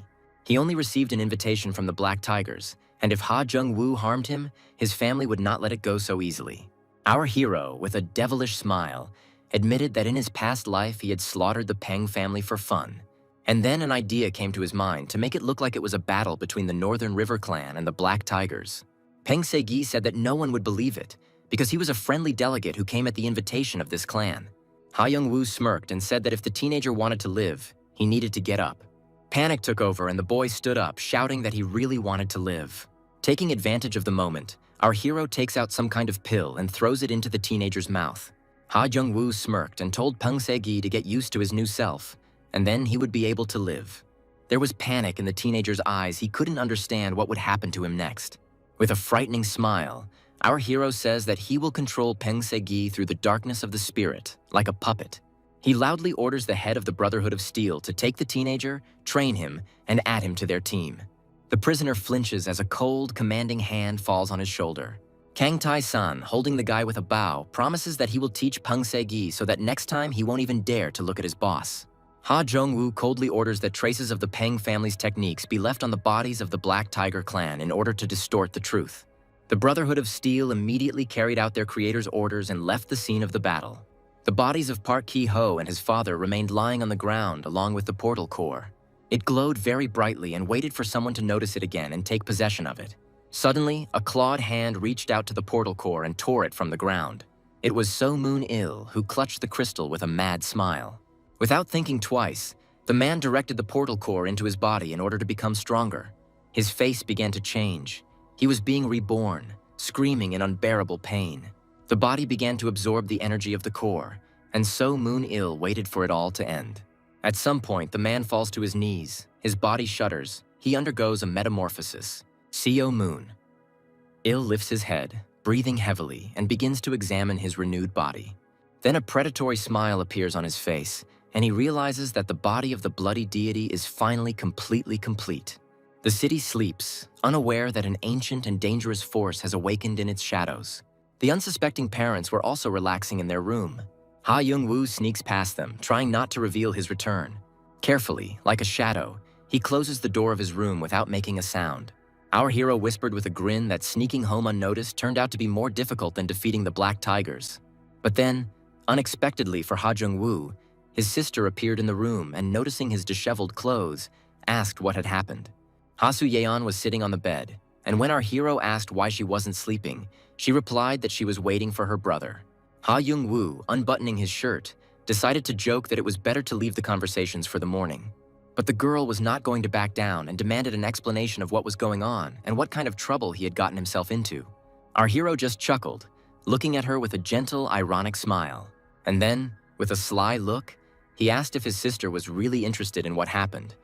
Speaker 1: He only received an invitation from the Black Tigers, and if Ha Jung-woo harmed him, his family would not let it go so easily. Our hero, with a devilish smile, admitted that in his past life he had slaughtered the Peng family for fun. And then an idea came to his mind to make it look like it was a battle between the Northern River clan and the Black Tigers. Peng Se-gi said that no one would believe it, because he was a friendly delegate who came at the invitation of this clan. Ha Young-woo smirked and said that if the teenager wanted to live, he needed to get up. Panic took over and the boy stood up, shouting that he really wanted to live. Taking advantage of the moment, our hero takes out some kind of pill and throws it into the teenager's mouth. Ha Jung-woo smirked and told Peng Se-gi to get used to his new self, and then he would be able to live. There was panic in the teenager's eyes. He couldn't understand what would happen to him next. With a frightening smile, our hero says that he will control Peng Se-gi through the darkness of the spirit, like a puppet. He loudly orders the head of the Brotherhood of Steel to take the teenager, train him, and add him to their team. The prisoner flinches as a cold, commanding hand falls on his shoulder. Kang Tai-san, holding the guy with a bow, promises that he will teach Peng Se-gi so that next time he won't even dare to look at his boss. Ha Jung-woo coldly orders that traces of the Peng family's techniques be left on the bodies of the Black Tiger clan in order to distort the truth. The Brotherhood of Steel immediately carried out their creator's orders and left the scene of the battle. The bodies of Park Ki-ho and his father remained lying on the ground along with the portal core. It glowed very brightly and waited for someone to notice it again and take possession of it. Suddenly, a clawed hand reached out to the portal core and tore it from the ground. It was So Moon-il, who clutched the crystal with a mad smile. Without thinking twice, the man directed the portal core into his body in order to become stronger. His face began to change. He was being reborn, screaming in unbearable pain. The body began to absorb the energy of the core, and So Moon-il waited for it all to end. At some point, the man falls to his knees. His body shudders. He undergoes a metamorphosis. Seo Moon-il lifts his head, breathing heavily, and begins to examine his renewed body. Then a predatory smile appears on his face, and he realizes that the body of the bloody deity is finally completely complete. The city sleeps, unaware that an ancient and dangerous force has awakened in its shadows. The unsuspecting parents were also relaxing in their room. Ha Young-woo sneaks past them, trying not to reveal his return. Carefully, like a shadow, he closes the door of his room without making a sound. Our hero whispered with a grin that sneaking home unnoticed turned out to be more difficult than defeating the Black Tigers. But then, unexpectedly for Ha Jung-woo, his sister appeared in the room and, noticing his disheveled clothes, asked what had happened. Ha Soo-yeon was sitting on the bed, and when our hero asked why she wasn't sleeping, she replied that she was waiting for her brother. Ha Young-woo, unbuttoning his shirt, decided to joke that it was better to leave the conversations for the morning. But the girl was not going to back down and demanded an explanation of what was going on and what kind of trouble he had gotten himself into. Our hero just chuckled, looking at her with a gentle, ironic smile. And then, with a sly look, he asked if his sister was really interested in what happened,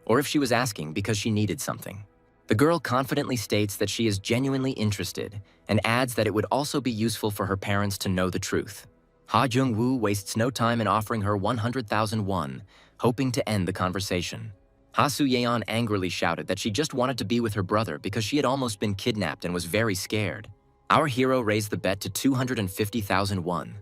Speaker 1: or if she was asking because she needed something. The girl confidently states that she is genuinely interested and adds that it would also be useful for her parents to know the truth. Ha Jung-woo wastes no time in offering her 100,000 won, hoping to end the conversation. Ha Soo-yeon angrily shouted that she just wanted to be with her brother because she had almost been kidnapped and was very scared. Our hero raised the bet to 250,000 won,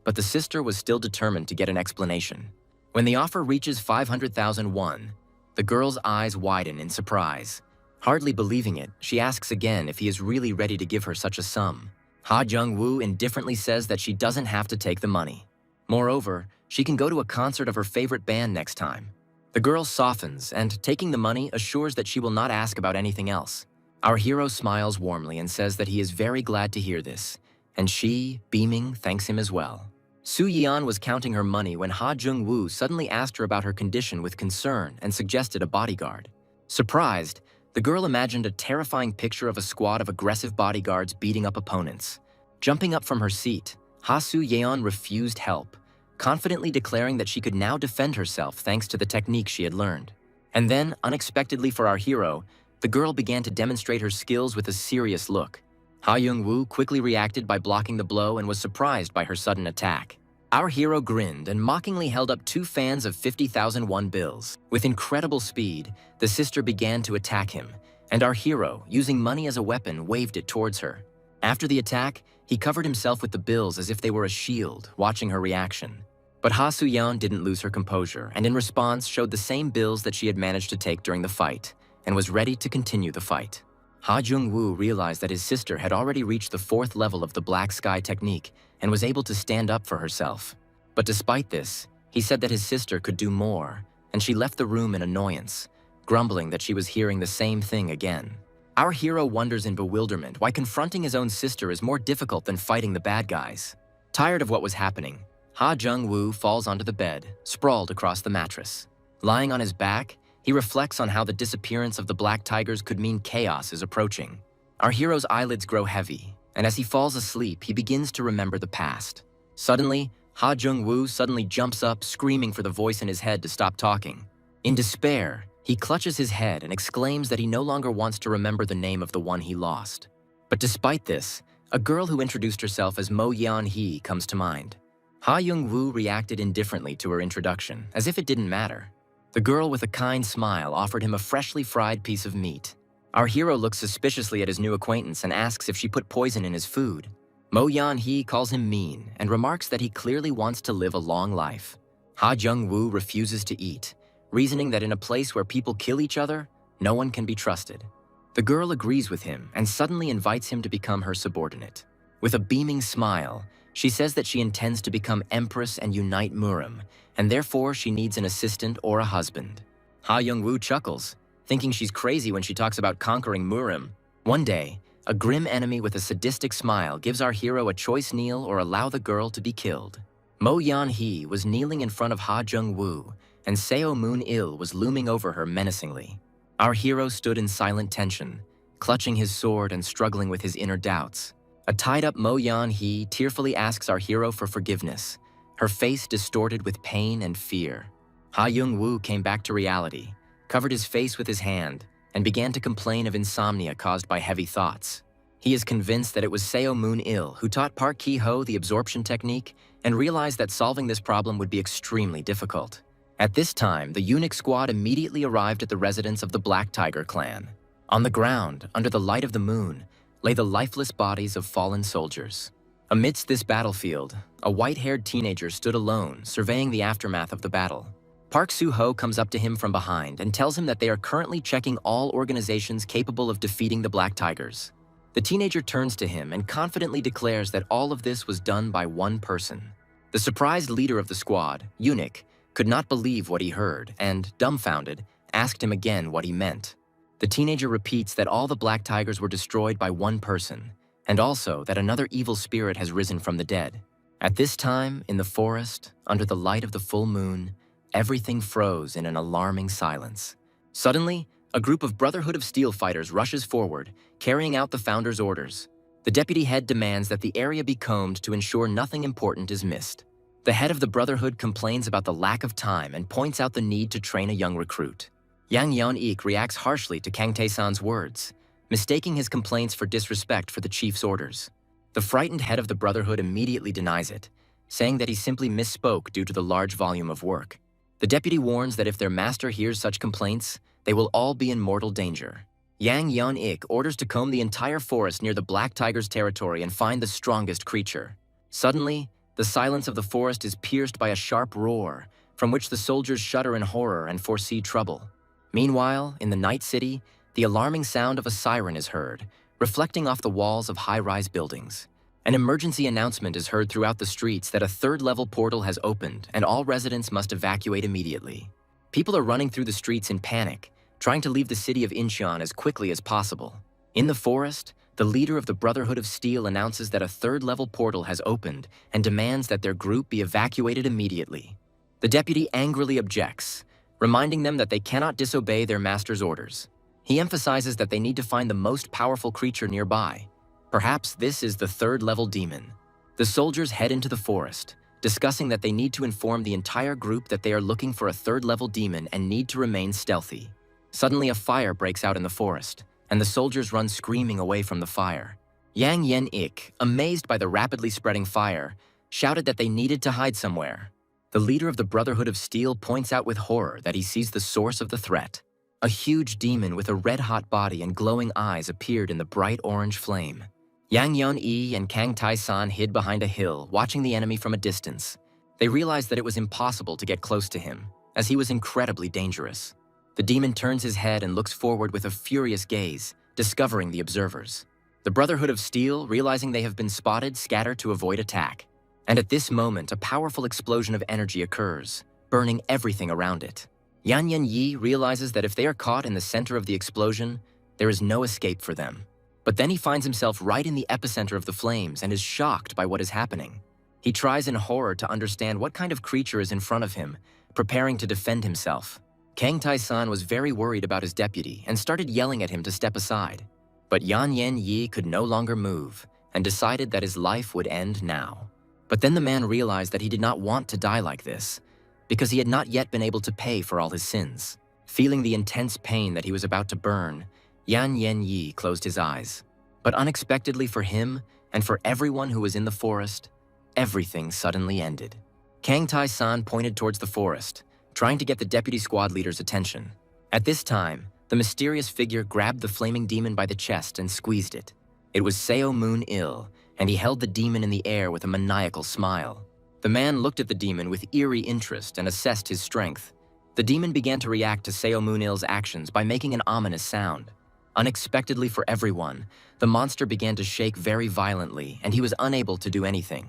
Speaker 1: but the sister was still determined to get an explanation. When the offer reaches 500,000 won, the girl's eyes widen in surprise. Hardly believing it, she asks again if he is really ready to give her such a sum. Ha Jung-woo indifferently says that she doesn't have to take the money. Moreover, she can go to a concert of her favorite band next time. The girl softens and, taking the money, assures that she will not ask about anything else. Our hero smiles warmly and says that he is very glad to hear this, and she, beaming, thanks him as well. Soo-yeon was counting her money when Ha Jung-woo suddenly asked her about her condition with concern and suggested a bodyguard. Surprised, the girl imagined a terrifying picture of a squad of aggressive bodyguards beating up opponents. Jumping up from her seat, Hasu Yeon refused help, confidently declaring that she could now defend herself thanks to the technique she had learned. And then, unexpectedly for our hero, the girl began to demonstrate her skills with a serious look. Ha Young-woo quickly reacted by blocking the blow and was surprised by her sudden attack. Our hero grinned and mockingly held up 2 fans of 50,000 won bills. With incredible speed, the sister began to attack him, and our hero, using money as a weapon, waved it towards her. After the attack, he covered himself with the bills as if they were a shield, watching her reaction. But Ha Soo-yeon didn't lose her composure, and in response showed the same bills that she had managed to take during the fight, and was ready to continue the fight. Ha Jung-woo realized that his sister had already reached the 4th level of the Black Sky technique and was able to stand up for herself. But despite this, he said that his sister could do more, and she left the room in annoyance, grumbling that she was hearing the same thing again. Our hero wonders in bewilderment why confronting his own sister is more difficult than fighting the bad guys. Tired of what was happening, Ha Jung-woo falls onto the bed, sprawled across the mattress. Lying on his back, he reflects on how the disappearance of the Black Tigers could mean chaos is approaching. Our hero's eyelids grow heavy, and as he falls asleep, he begins to remember the past. Suddenly, Ha Jung-woo suddenly jumps up, screaming for the voice in his head to stop talking. In despair, he clutches his head and exclaims that he no longer wants to remember the name of the one he lost. But despite this, a girl who introduced herself as Mo Yeon-hee comes to mind. Ha Young-woo reacted indifferently to her introduction, as if it didn't matter. The girl with a kind smile offered him a freshly fried piece of meat. Our hero looks suspiciously at his new acquaintance and asks if she put poison in his food. Mo Yeon-hee calls him mean and remarks that he clearly wants to live a long life. Ha Jung-woo refuses to eat, reasoning that in a place where people kill each other, no one can be trusted. The girl agrees with him and suddenly invites him to become her subordinate. With a beaming smile, she says that she intends to become Empress and unite Murim, and therefore she needs an assistant or a husband. Ha Young-woo chuckles, thinking she's crazy when she talks about conquering Murim. One day, a grim enemy with a sadistic smile gives our hero a choice: kneel or allow the girl to be killed. Mo Yeon-hee was kneeling in front of Ha Jung-woo, and Seo Moon-il was looming over her menacingly. Our hero stood in silent tension, clutching his sword and struggling with his inner doubts. A tied-up Mo Yeon-hee tearfully asks our hero for forgiveness, her face distorted with pain and fear. Ha Young-woo came back to reality, covered his face with his hand, and began to complain of insomnia caused by heavy thoughts. He is convinced that it was Seo Moon-il who taught Park Ki-ho the absorption technique and realized that solving this problem would be extremely difficult. At this time, the eunuch squad immediately arrived at the residence of the Black Tiger clan. On the ground, under the light of the moon, lay the lifeless bodies of fallen soldiers. Amidst this battlefield, a white-haired teenager stood alone, surveying the aftermath of the battle. Park Soo-ho comes up to him from behind and tells him that they are currently checking all organizations capable of defeating the Black Tigers. The teenager turns to him and confidently declares that all of this was done by one person. The surprised leader of the squad, Eunuch, could not believe what he heard and, dumbfounded, asked him again what he meant. The teenager repeats that all the Black Tigers were destroyed by one person, and also that another evil spirit has risen from the dead. At this time, in the forest, under the light of the full moon, everything froze in an alarming silence. Suddenly, a group of Brotherhood of Steel fighters rushes forward, carrying out the founder's orders. The deputy head demands that the area be combed to ensure nothing important is missed. The head of the Brotherhood complains about the lack of time and points out the need to train a young recruit. Yang Yeon-ik reacts harshly to Kang Tae-san's words, mistaking his complaints for disrespect for the chief's orders. The frightened head of the Brotherhood immediately denies it, saying that he simply misspoke due to the large volume of work. The deputy warns that if their master hears such complaints, they will all be in mortal danger. Yang Yeon-ik orders to comb the entire forest near the Black Tiger's territory and find the strongest creature. Suddenly, the silence of the forest is pierced by a sharp roar, from which the soldiers shudder in horror and foresee trouble. Meanwhile, in the night city, the alarming sound of a siren is heard, reflecting off the walls of high-rise buildings. An emergency announcement is heard throughout the streets that a third-level portal has opened and all residents must evacuate immediately. People are running through the streets in panic, trying to leave the city of Incheon as quickly as possible. In the forest, the leader of the Brotherhood of Steel announces that a third-level portal has opened and demands that their group be evacuated immediately. The deputy angrily objects, reminding them that they cannot disobey their master's orders. He emphasizes that they need to find the most powerful creature nearby. Perhaps this is the third-level demon. The soldiers head into the forest, discussing that they need to inform the entire group that they are looking for a third-level demon and need to remain stealthy. Suddenly, a fire breaks out in the forest, and the soldiers run screaming away from the fire. Yang Yen Ik, amazed by the rapidly spreading fire, shouted that they needed to hide somewhere. The leader of the Brotherhood of Steel points out with horror that he sees the source of the threat. A huge demon with a red-hot body and glowing eyes appeared in the bright orange flame. Yang Yon-yi and Kang Tai-san hid behind a hill, watching the enemy from a distance. They realized that it was impossible to get close to him, as he was incredibly dangerous. The demon turns his head and looks forward with a furious gaze, discovering the observers. The Brotherhood of Steel, realizing they have been spotted, scatter to avoid attack. And at this moment, a powerful explosion of energy occurs, burning everything around it. Yan Yen-yi realizes that if they are caught in the center of the explosion, there is no escape for them. But then he finds himself right in the epicenter of the flames and is shocked by what is happening. He tries in horror to understand what kind of creature is in front of him, preparing to defend himself. Kang Tai-san was very worried about his deputy and started yelling at him to step aside. But Yan Yen-yi could no longer move and decided that his life would end now. But then the man realized that he did not want to die like this, because he had not yet been able to pay for all his sins. Feeling the intense pain that he was about to burn, Yan Yen-yi closed his eyes. But unexpectedly for him, and for everyone who was in the forest, everything suddenly ended. Kang Tai-san pointed towards the forest, trying to get the deputy squad leader's attention. At this time, the mysterious figure grabbed the flaming demon by the chest and squeezed it. It was Seo Moon-il, and he held the demon in the air with a maniacal smile. The man looked at the demon with eerie interest and assessed his strength. The demon began to react to Seo Moon-il's actions by making an ominous sound. Unexpectedly for everyone, the monster began to shake very violently, and he was unable to do anything.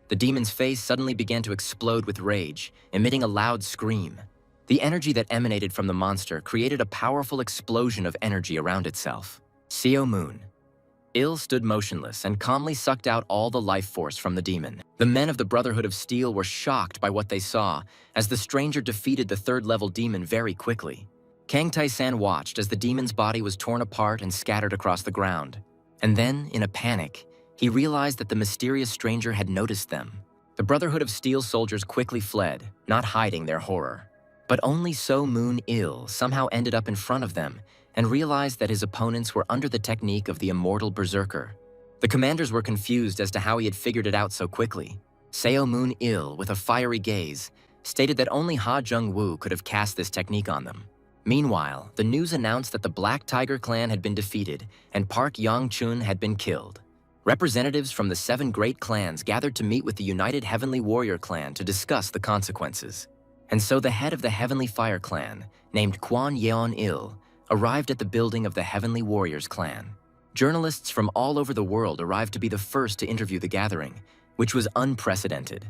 Speaker 1: The demon's face suddenly began to explode with rage, emitting a loud scream. The energy that emanated from the monster created a powerful explosion of energy around itself. Seo Moon-il stood motionless and calmly sucked out all the life force from the demon. The men of the Brotherhood of Steel were shocked by what they saw, as the stranger defeated the third-level demon very quickly. Kang Tai-san watched as the demon's body was torn apart and scattered across the ground. And then, in a panic, he realized that the mysterious stranger had noticed them. The Brotherhood of Steel soldiers quickly fled, not hiding their horror. But only Seo Moon-il somehow ended up in front of them and realized that his opponents were under the technique of the immortal berserker. The commanders were confused as to how he had figured it out so quickly. Seo Moon-il, with a fiery gaze, stated that only Ha Jung-woo could have cast this technique on them. Meanwhile, the news announced that the Black Tiger clan had been defeated and Park Yong-chun had been killed. Representatives from the 7 great clans gathered to meet with the United Heavenly Warrior clan to discuss the consequences. And so the head of the Heavenly Fire clan, named Kwon Yeon-il, arrived at the building of the Heavenly Warriors clan. Journalists from all over the world arrived to be the first to interview the gathering, which was unprecedented.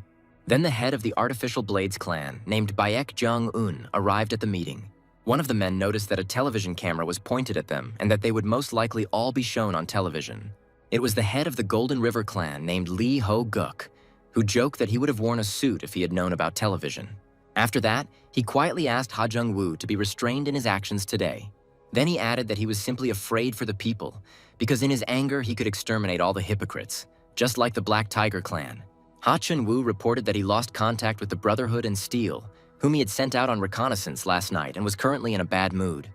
Speaker 1: Then the head of the Artificial Blades clan, named Baek Jong-un, arrived at the meeting. One of the men noticed that a television camera was pointed at them and that they would most likely all be shown on television. It was the head of the Golden River clan named Lee Ho-guk, who joked that he would have worn a suit if he had known about television. After that, he quietly asked Ha Jung-woo to be restrained in his actions today. Then he added that he was simply afraid for the people, because in his anger he could exterminate all the hypocrites, just like the Black Tiger clan. Ha Chun-woo reported that he lost contact with the Brotherhood and Steel, whom he had sent out on reconnaissance last night and was currently in a bad mood.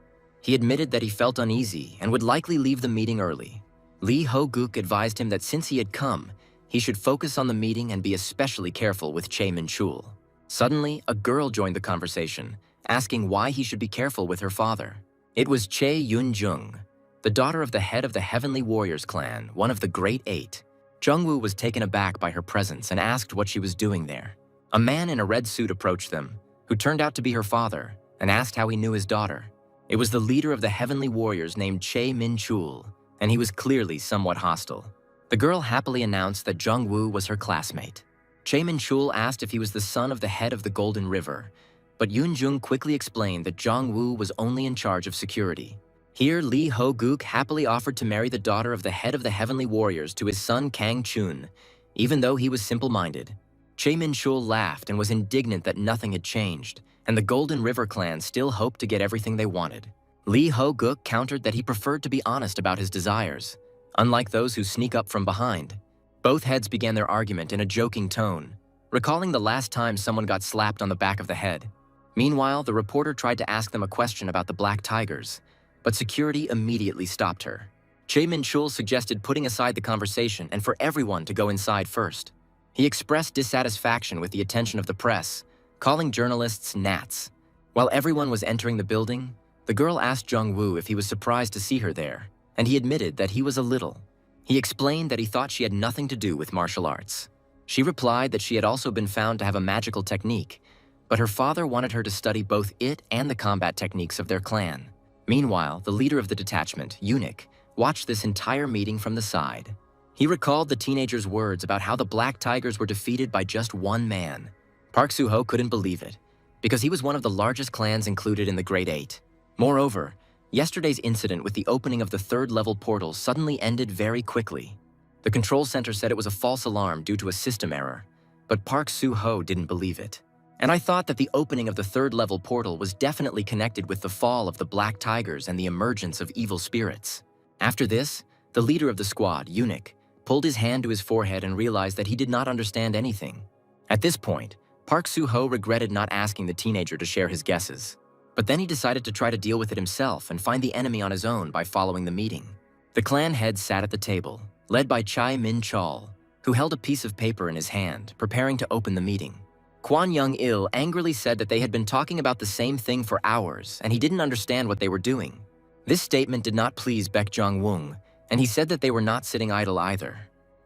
Speaker 1: He admitted that he felt uneasy and would likely leave the meeting early. Lee Ho-guk advised him that since he had come, he should focus on the meeting and be especially careful with Chae Min-chul. Suddenly, a girl joined the conversation, asking why he should be careful with her father. It was Chae Yun-jung, the daughter of the head of the Heavenly Warriors clan, one of the Great Eight. Jung-woo was taken aback by her presence and asked what she was doing there. A man in a red suit approached them, who turned out to be her father, and asked how he knew his daughter. It was the leader of the Heavenly Warriors named Chae Min-chul, and he was clearly somewhat hostile. The girl happily announced that Jung-woo was her classmate. Chae Min-chul asked if he was the son of the head of the Golden River, but Yun-jung quickly explained that Jung-woo was only in charge of security. Here, Lee Ho-guk happily offered to marry the daughter of the head of the Heavenly Warriors to his son Kang-chun, even though he was simple-minded. Chae Min-chul laughed and was indignant that nothing had changed, and the Golden River clan still hoped to get everything they wanted. Lee Ho-guk countered that he preferred to be honest about his desires, unlike those who sneak up from behind. Both heads began their argument in a joking tone, recalling the last time someone got slapped on the back of the head. Meanwhile, the reporter tried to ask them a question about the black tigers, but security immediately stopped her. Che Min-chul suggested putting aside the conversation and for everyone to go inside first. He expressed dissatisfaction with the attention of the press, calling journalists gnats. While everyone was entering the building, the girl asked Jung-woo if he was surprised to see her there, and he admitted that he was a little. He explained that he thought she had nothing to do with martial arts. She replied that she had also been found to have a magical technique, but her father wanted her to study both it and the combat techniques of their clan. Meanwhile, the leader of the detachment, Eunuch, watched this entire meeting from the side. He recalled the teenager's words about how the Black Tigers were defeated by just one man. Park Soo-ho couldn't believe it, because he was one of the largest clans included in the Great Eight. Moreover, yesterday's incident with the opening of the third-level portal suddenly ended very quickly. The control center said it was a false alarm due to a system error, but Park Soo-ho didn't believe it. And I thought that the opening of the third-level portal was definitely connected with the fall of the Black Tigers and the emergence of evil spirits. After this, the leader of the squad, Eunuch, pulled his hand to his forehead and realized that he did not understand anything. At this point, Park Soo-ho regretted not asking the teenager to share his guesses. But then he decided to try to deal with it himself and find the enemy on his own by following the meeting. The clan head sat at the table, led by Chae Min-chul, who held a piece of paper in his hand, preparing to open the meeting. Kwon Young-il angrily said that they had been talking about the same thing for hours, and he didn't understand what they were doing. This statement did not please Baek Jong-woong, and he said that they were not sitting idle either.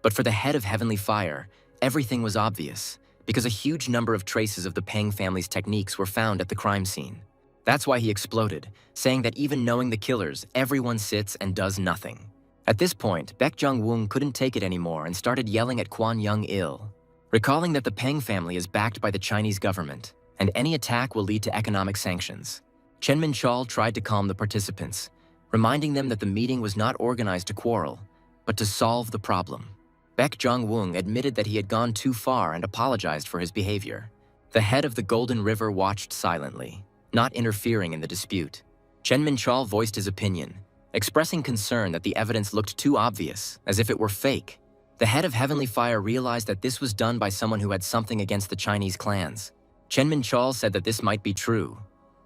Speaker 1: But for the head of Heavenly Fire, everything was obvious, because a huge number of traces of the Pang family's techniques were found at the crime scene. That's why he exploded, saying that even knowing the killers, everyone sits and does nothing. At this point, Baek Jong-woong couldn't take it anymore and started yelling at Kwon Young-il, recalling that the Pang family is backed by the Chinese government, and any attack will lead to economic sanctions. Chen Min-chul tried to calm the participants, reminding them that the meeting was not organized to quarrel, but to solve the problem. Baek Jong-woong admitted that he had gone too far and apologized for his behavior. The head of the Golden River watched silently, not interfering in the dispute. Chen Min-chul voiced his opinion, expressing concern that the evidence looked too obvious, as if it were fake. The head of Heavenly Fire realized that this was done by someone who had something against the Chinese clans. Chen Min-chul said that this might be true,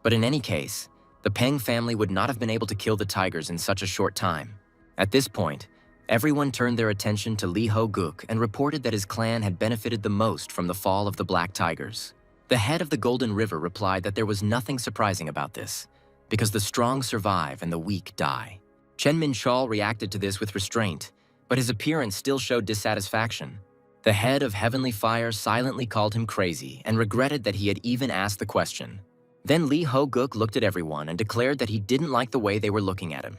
Speaker 1: but in any case, the Pang family would not have been able to kill the tigers in such a short time. At this point, everyone turned their attention to Lee Ho-guk and reported that his clan had benefited the most from the fall of the Black Tigers. The head of the Golden River replied that there was nothing surprising about this, because the strong survive and the weak die. Chen Min-chul reacted to this with restraint, but his appearance still showed dissatisfaction. The head of Heavenly Fire silently called him crazy and regretted that he had even asked the question. Then Lee Ho-guk looked at everyone and declared that he didn't like the way they were looking at him.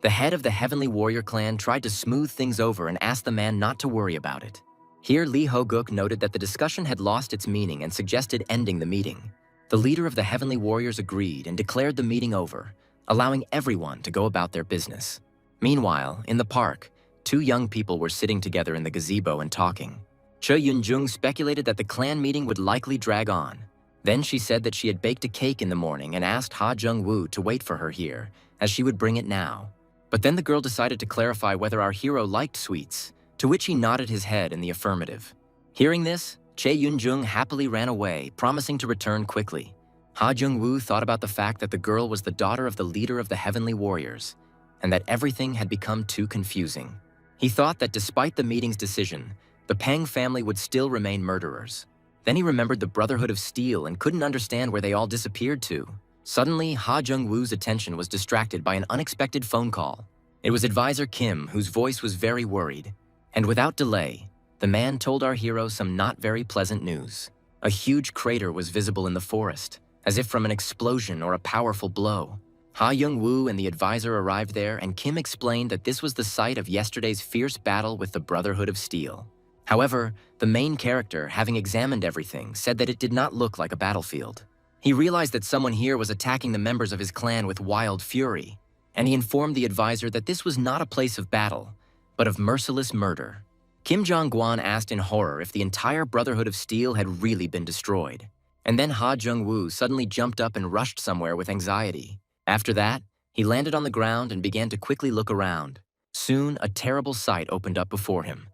Speaker 1: The head of the Heavenly Warrior clan tried to smooth things over and asked the man not to worry about it. Here, Lee Ho-guk noted that the discussion had lost its meaning and suggested ending the meeting. The leader of the Heavenly Warriors agreed and declared the meeting over, allowing everyone to go about their business. Meanwhile, in the park, two young people were sitting together in the gazebo and talking. Cho Yun-jung speculated that the clan meeting would likely drag on. Then she said that she had baked a cake in the morning and asked Ha Jung-woo to wait for her here, as she would bring it now. But then the girl decided to clarify whether our hero liked sweets, to which he nodded his head in the affirmative. Hearing this, Che Yun-jung happily ran away, promising to return quickly. Ha Jung-woo thought about the fact that the girl was the daughter of the leader of the Heavenly Warriors, and that everything had become too confusing. He thought that despite the meeting's decision, the Pang family would still remain murderers. Then he remembered the Brotherhood of Steel and couldn't understand where they all disappeared to. Suddenly, Ha Jung-woo's attention was distracted by an unexpected phone call. It was Advisor Kim, whose voice was very worried. And without delay, the man told our hero some not very pleasant news. A huge crater was visible in the forest, as if from an explosion or a powerful blow. Ha Jung-woo and the advisor arrived there, and Kim explained that this was the site of yesterday's fierce battle with the Brotherhood of Steel. However, the main character, having examined everything, said that it did not look like a battlefield. He realized that someone here was attacking the members of his clan with wild fury, and he informed the advisor that this was not a place of battle, but of merciless murder. Kim Jong-gwan asked in horror if the entire Brotherhood of Steel had really been destroyed. And then Ha Jung-woo suddenly jumped up and rushed somewhere with anxiety. After that, he landed on the ground and began to quickly look around. Soon, a terrible sight opened up before him.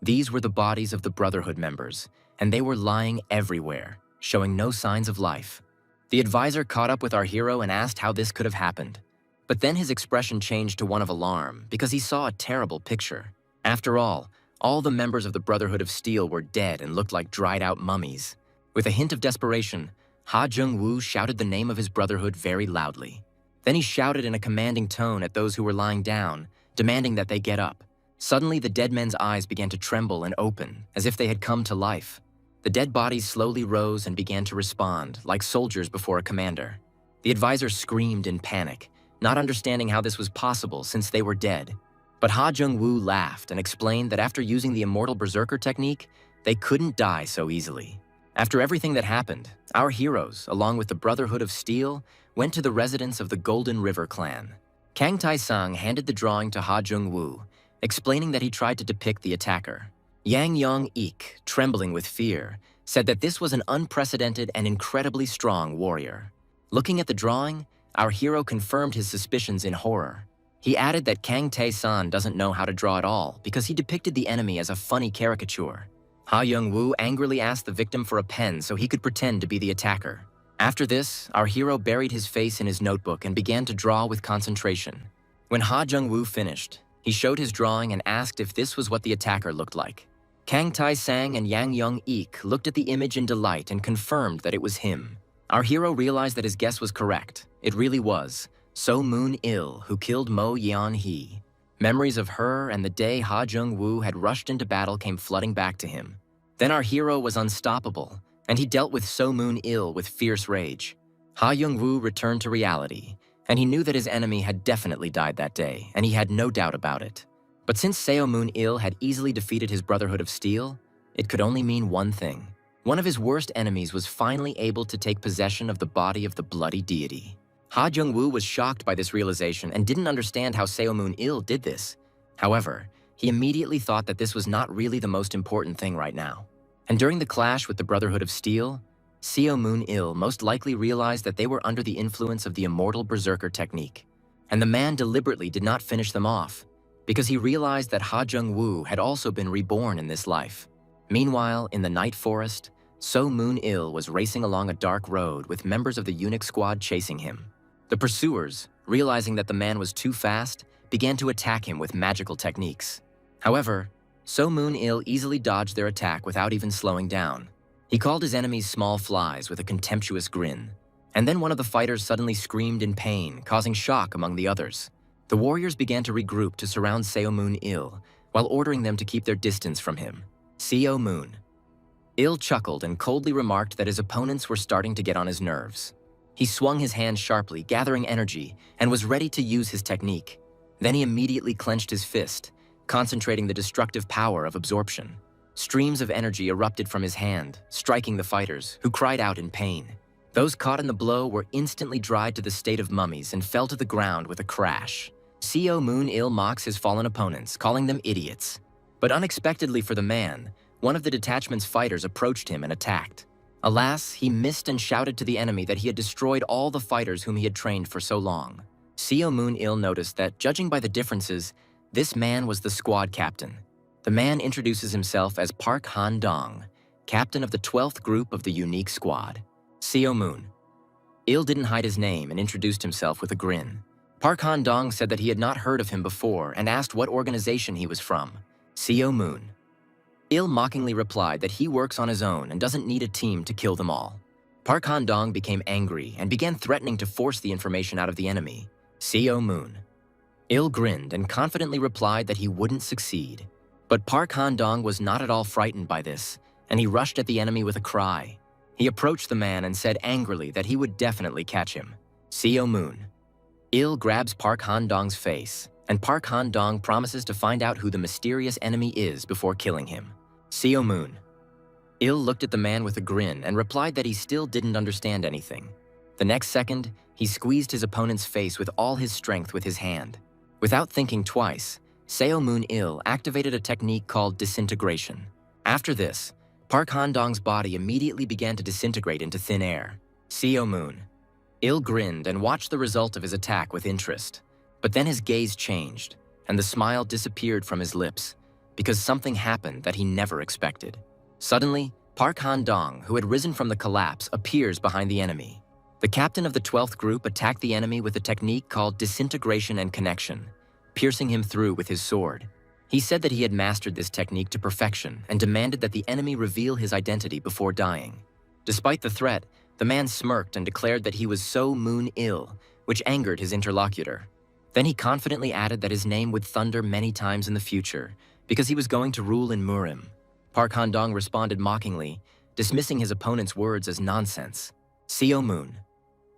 Speaker 1: These were the bodies of the Brotherhood members, and they were lying everywhere, showing no signs of life. The advisor caught up with our hero and asked how this could have happened. But then his expression changed to one of alarm because he saw a terrible picture. After all the members of the Brotherhood of Steel were dead and looked like dried-out mummies. With a hint of desperation, Ha Jung-woo shouted the name of his Brotherhood very loudly. Then he shouted in a commanding tone at those who were lying down, demanding that they get up. Suddenly, the dead men's eyes began to tremble and open, as if they had come to life. The dead bodies slowly rose and began to respond, like soldiers before a commander. The advisor screamed in panic, not understanding how this was possible since they were dead. But Ha Jung-woo laughed and explained that after using the Immortal Berserker technique, they couldn't die so easily. After everything that happened, our heroes, along with the Brotherhood of Steel, went to the residence of the Golden River clan. Kang Tae-sang handed the drawing to Ha Jung-woo, explaining that he tried to depict the attacker. Yang Yong-ik, trembling with fear, said that this was an unprecedented and incredibly strong warrior. Looking at the drawing, our hero confirmed his suspicions in horror. He added that Kang Tae-san doesn't know how to draw at all because he depicted the enemy as a funny caricature. Ha Young-woo angrily asked the victim for a pen so he could pretend to be the attacker. After this, our hero buried his face in his notebook and began to draw with concentration. When Ha Jung-woo finished, he showed his drawing and asked if this was what the attacker looked like. Kang Tae-sang and Yang Young-ik looked at the image in delight and confirmed that it was him. Our hero realized that his guess was correct. It really was So Moon-il who killed Mo Yeon-hee. Memories of her and the day Ha Jung-woo had rushed into battle came flooding back to him. Then our hero was unstoppable, and he dealt with So Moon-il with fierce rage. Ha Jung-woo returned to reality, and he knew that his enemy had definitely died that day, and he had no doubt about it. But since Seo Moon-il had easily defeated his Brotherhood of Steel, it could only mean one thing. One of his worst enemies was finally able to take possession of the body of the bloody deity. Ha Jung-woo was shocked by this realization and didn't understand how Seo Moon-il did this. However, he immediately thought that this was not really the most important thing right now. And during the clash with the Brotherhood of Steel, Seo Moon-il most likely realized that they were under the influence of the Immortal Berserker technique. And the man deliberately did not finish them off, because he realized that Ha Jung-woo had also been reborn in this life. Meanwhile, in the night forest, So Moon-il was racing along a dark road with members of the eunuch squad chasing him. The pursuers, realizing that the man was too fast, began to attack him with magical techniques. However, So Moon-il easily dodged their attack without even slowing down. He called his enemies small flies with a contemptuous grin. And then one of the fighters suddenly screamed in pain, causing shock among the others. The warriors began to regroup to surround Seo Moon-il, while ordering them to keep their distance from him. Seo Moon-il chuckled and coldly remarked that his opponents were starting to get on his nerves. He swung his hand sharply, gathering energy, and was ready to use his technique. Then he immediately clenched his fist, concentrating the destructive power of absorption. Streams of energy erupted from his hand, striking the fighters, who cried out in pain. Those caught in the blow were instantly dried to the state of mummies and fell to the ground with a crash. Seo Moon-il mocks his fallen opponents, calling them idiots. But unexpectedly for the man, one of the detachment's fighters approached him and attacked. Alas, he missed and shouted to the enemy that he had destroyed all the fighters whom he had trained for so long. Seo Moon-il noticed that, judging by the differences, this man was the squad captain. The man introduces himself as Park Han-dong, captain of the 12th group of the unique squad. Seo Moon-il didn't hide his name and introduced himself with a grin. Park Han-dong said that he had not heard of him before and asked what organization he was from. Seo Moon-il mockingly replied that he works on his own and doesn't need a team to kill them all. Park Han-dong became angry and began threatening to force the information out of the enemy. Seo Moon-il grinned and confidently replied that he wouldn't succeed. But Park Han-dong was not at all frightened by this, and he rushed at the enemy with a cry. He approached the man and said angrily that he would definitely catch him. Seo Moon-il grabs Park Han-dong's face, and Park Han-dong promises to find out who the mysterious enemy is before killing him. Seo Moon-il looked at the man with a grin and replied that he still didn't understand anything. The next second, he squeezed his opponent's face with all his strength with his hand. Without thinking twice, Seo Moon-il activated a technique called disintegration. After this, Park Han-dong's body immediately began to disintegrate into thin air. Seo Moon-il grinned and watched the result of his attack with interest. But then his gaze changed, and the smile disappeared from his lips. because something happened that he never expected. Suddenly, Park Han-dong, who had risen from the collapse, appears behind the enemy. The captain of the 12th group attacked the enemy with a technique called disintegration and connection, piercing him through with his sword. He said that he had mastered this technique to perfection and demanded that the enemy reveal his identity before dying. Despite the threat, the man smirked and declared that he was so moon-ill, which angered his interlocutor. Then he confidently added that his name would thunder many times in the future because he was going to rule in Murim. Park Han-dong responded mockingly, dismissing his opponent's words as nonsense. Seo Moon.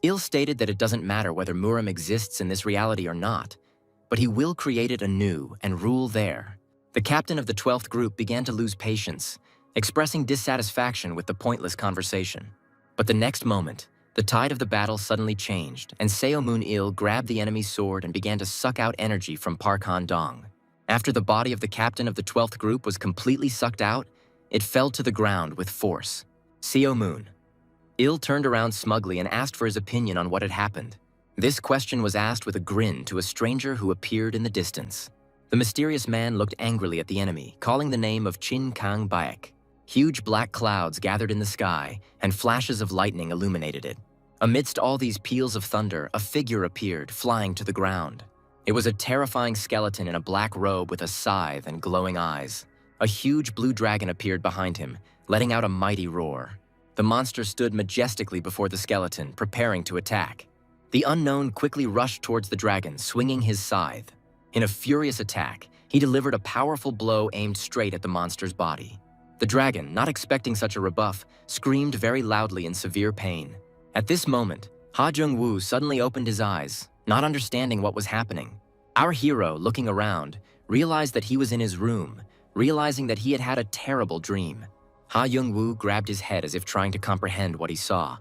Speaker 1: Il stated that it doesn't matter whether Murim exists in this reality or not, but he will create it anew and rule there. The captain of the 12th group began to lose patience, expressing dissatisfaction with the pointless conversation. But the next moment, the tide of the battle suddenly changed, and Seo Moon-il grabbed the enemy's sword and began to suck out energy from Park Han-dong. After the body of the captain of the 12th group was completely sucked out, it fell to the ground with force. Seo Moon. Il turned around smugly and asked for his opinion on what had happened. This question was asked with a grin to a stranger who appeared in the distance. The mysterious man looked angrily at the enemy, calling the name of Chin Kang Baek. Huge black clouds gathered in the sky, and flashes of lightning illuminated it. Amidst all these peals of thunder, a figure appeared, flying to the ground. It was a terrifying skeleton in a black robe with a scythe and glowing eyes. A huge blue dragon appeared behind him, letting out a mighty roar. The monster stood majestically before the skeleton, preparing to attack. The unknown quickly rushed towards the dragon, swinging his scythe. In a furious attack, he delivered a powerful blow aimed straight at the monster's body. The dragon, not expecting such a rebuff, screamed very loudly in severe pain. At this moment, Ha Jung-woo suddenly opened his eyes, not understanding what was happening. Our hero, looking around, realized that he was in his room, realizing that he had had a terrible dream. Ha Jung-woo grabbed his head as if trying to comprehend what he saw,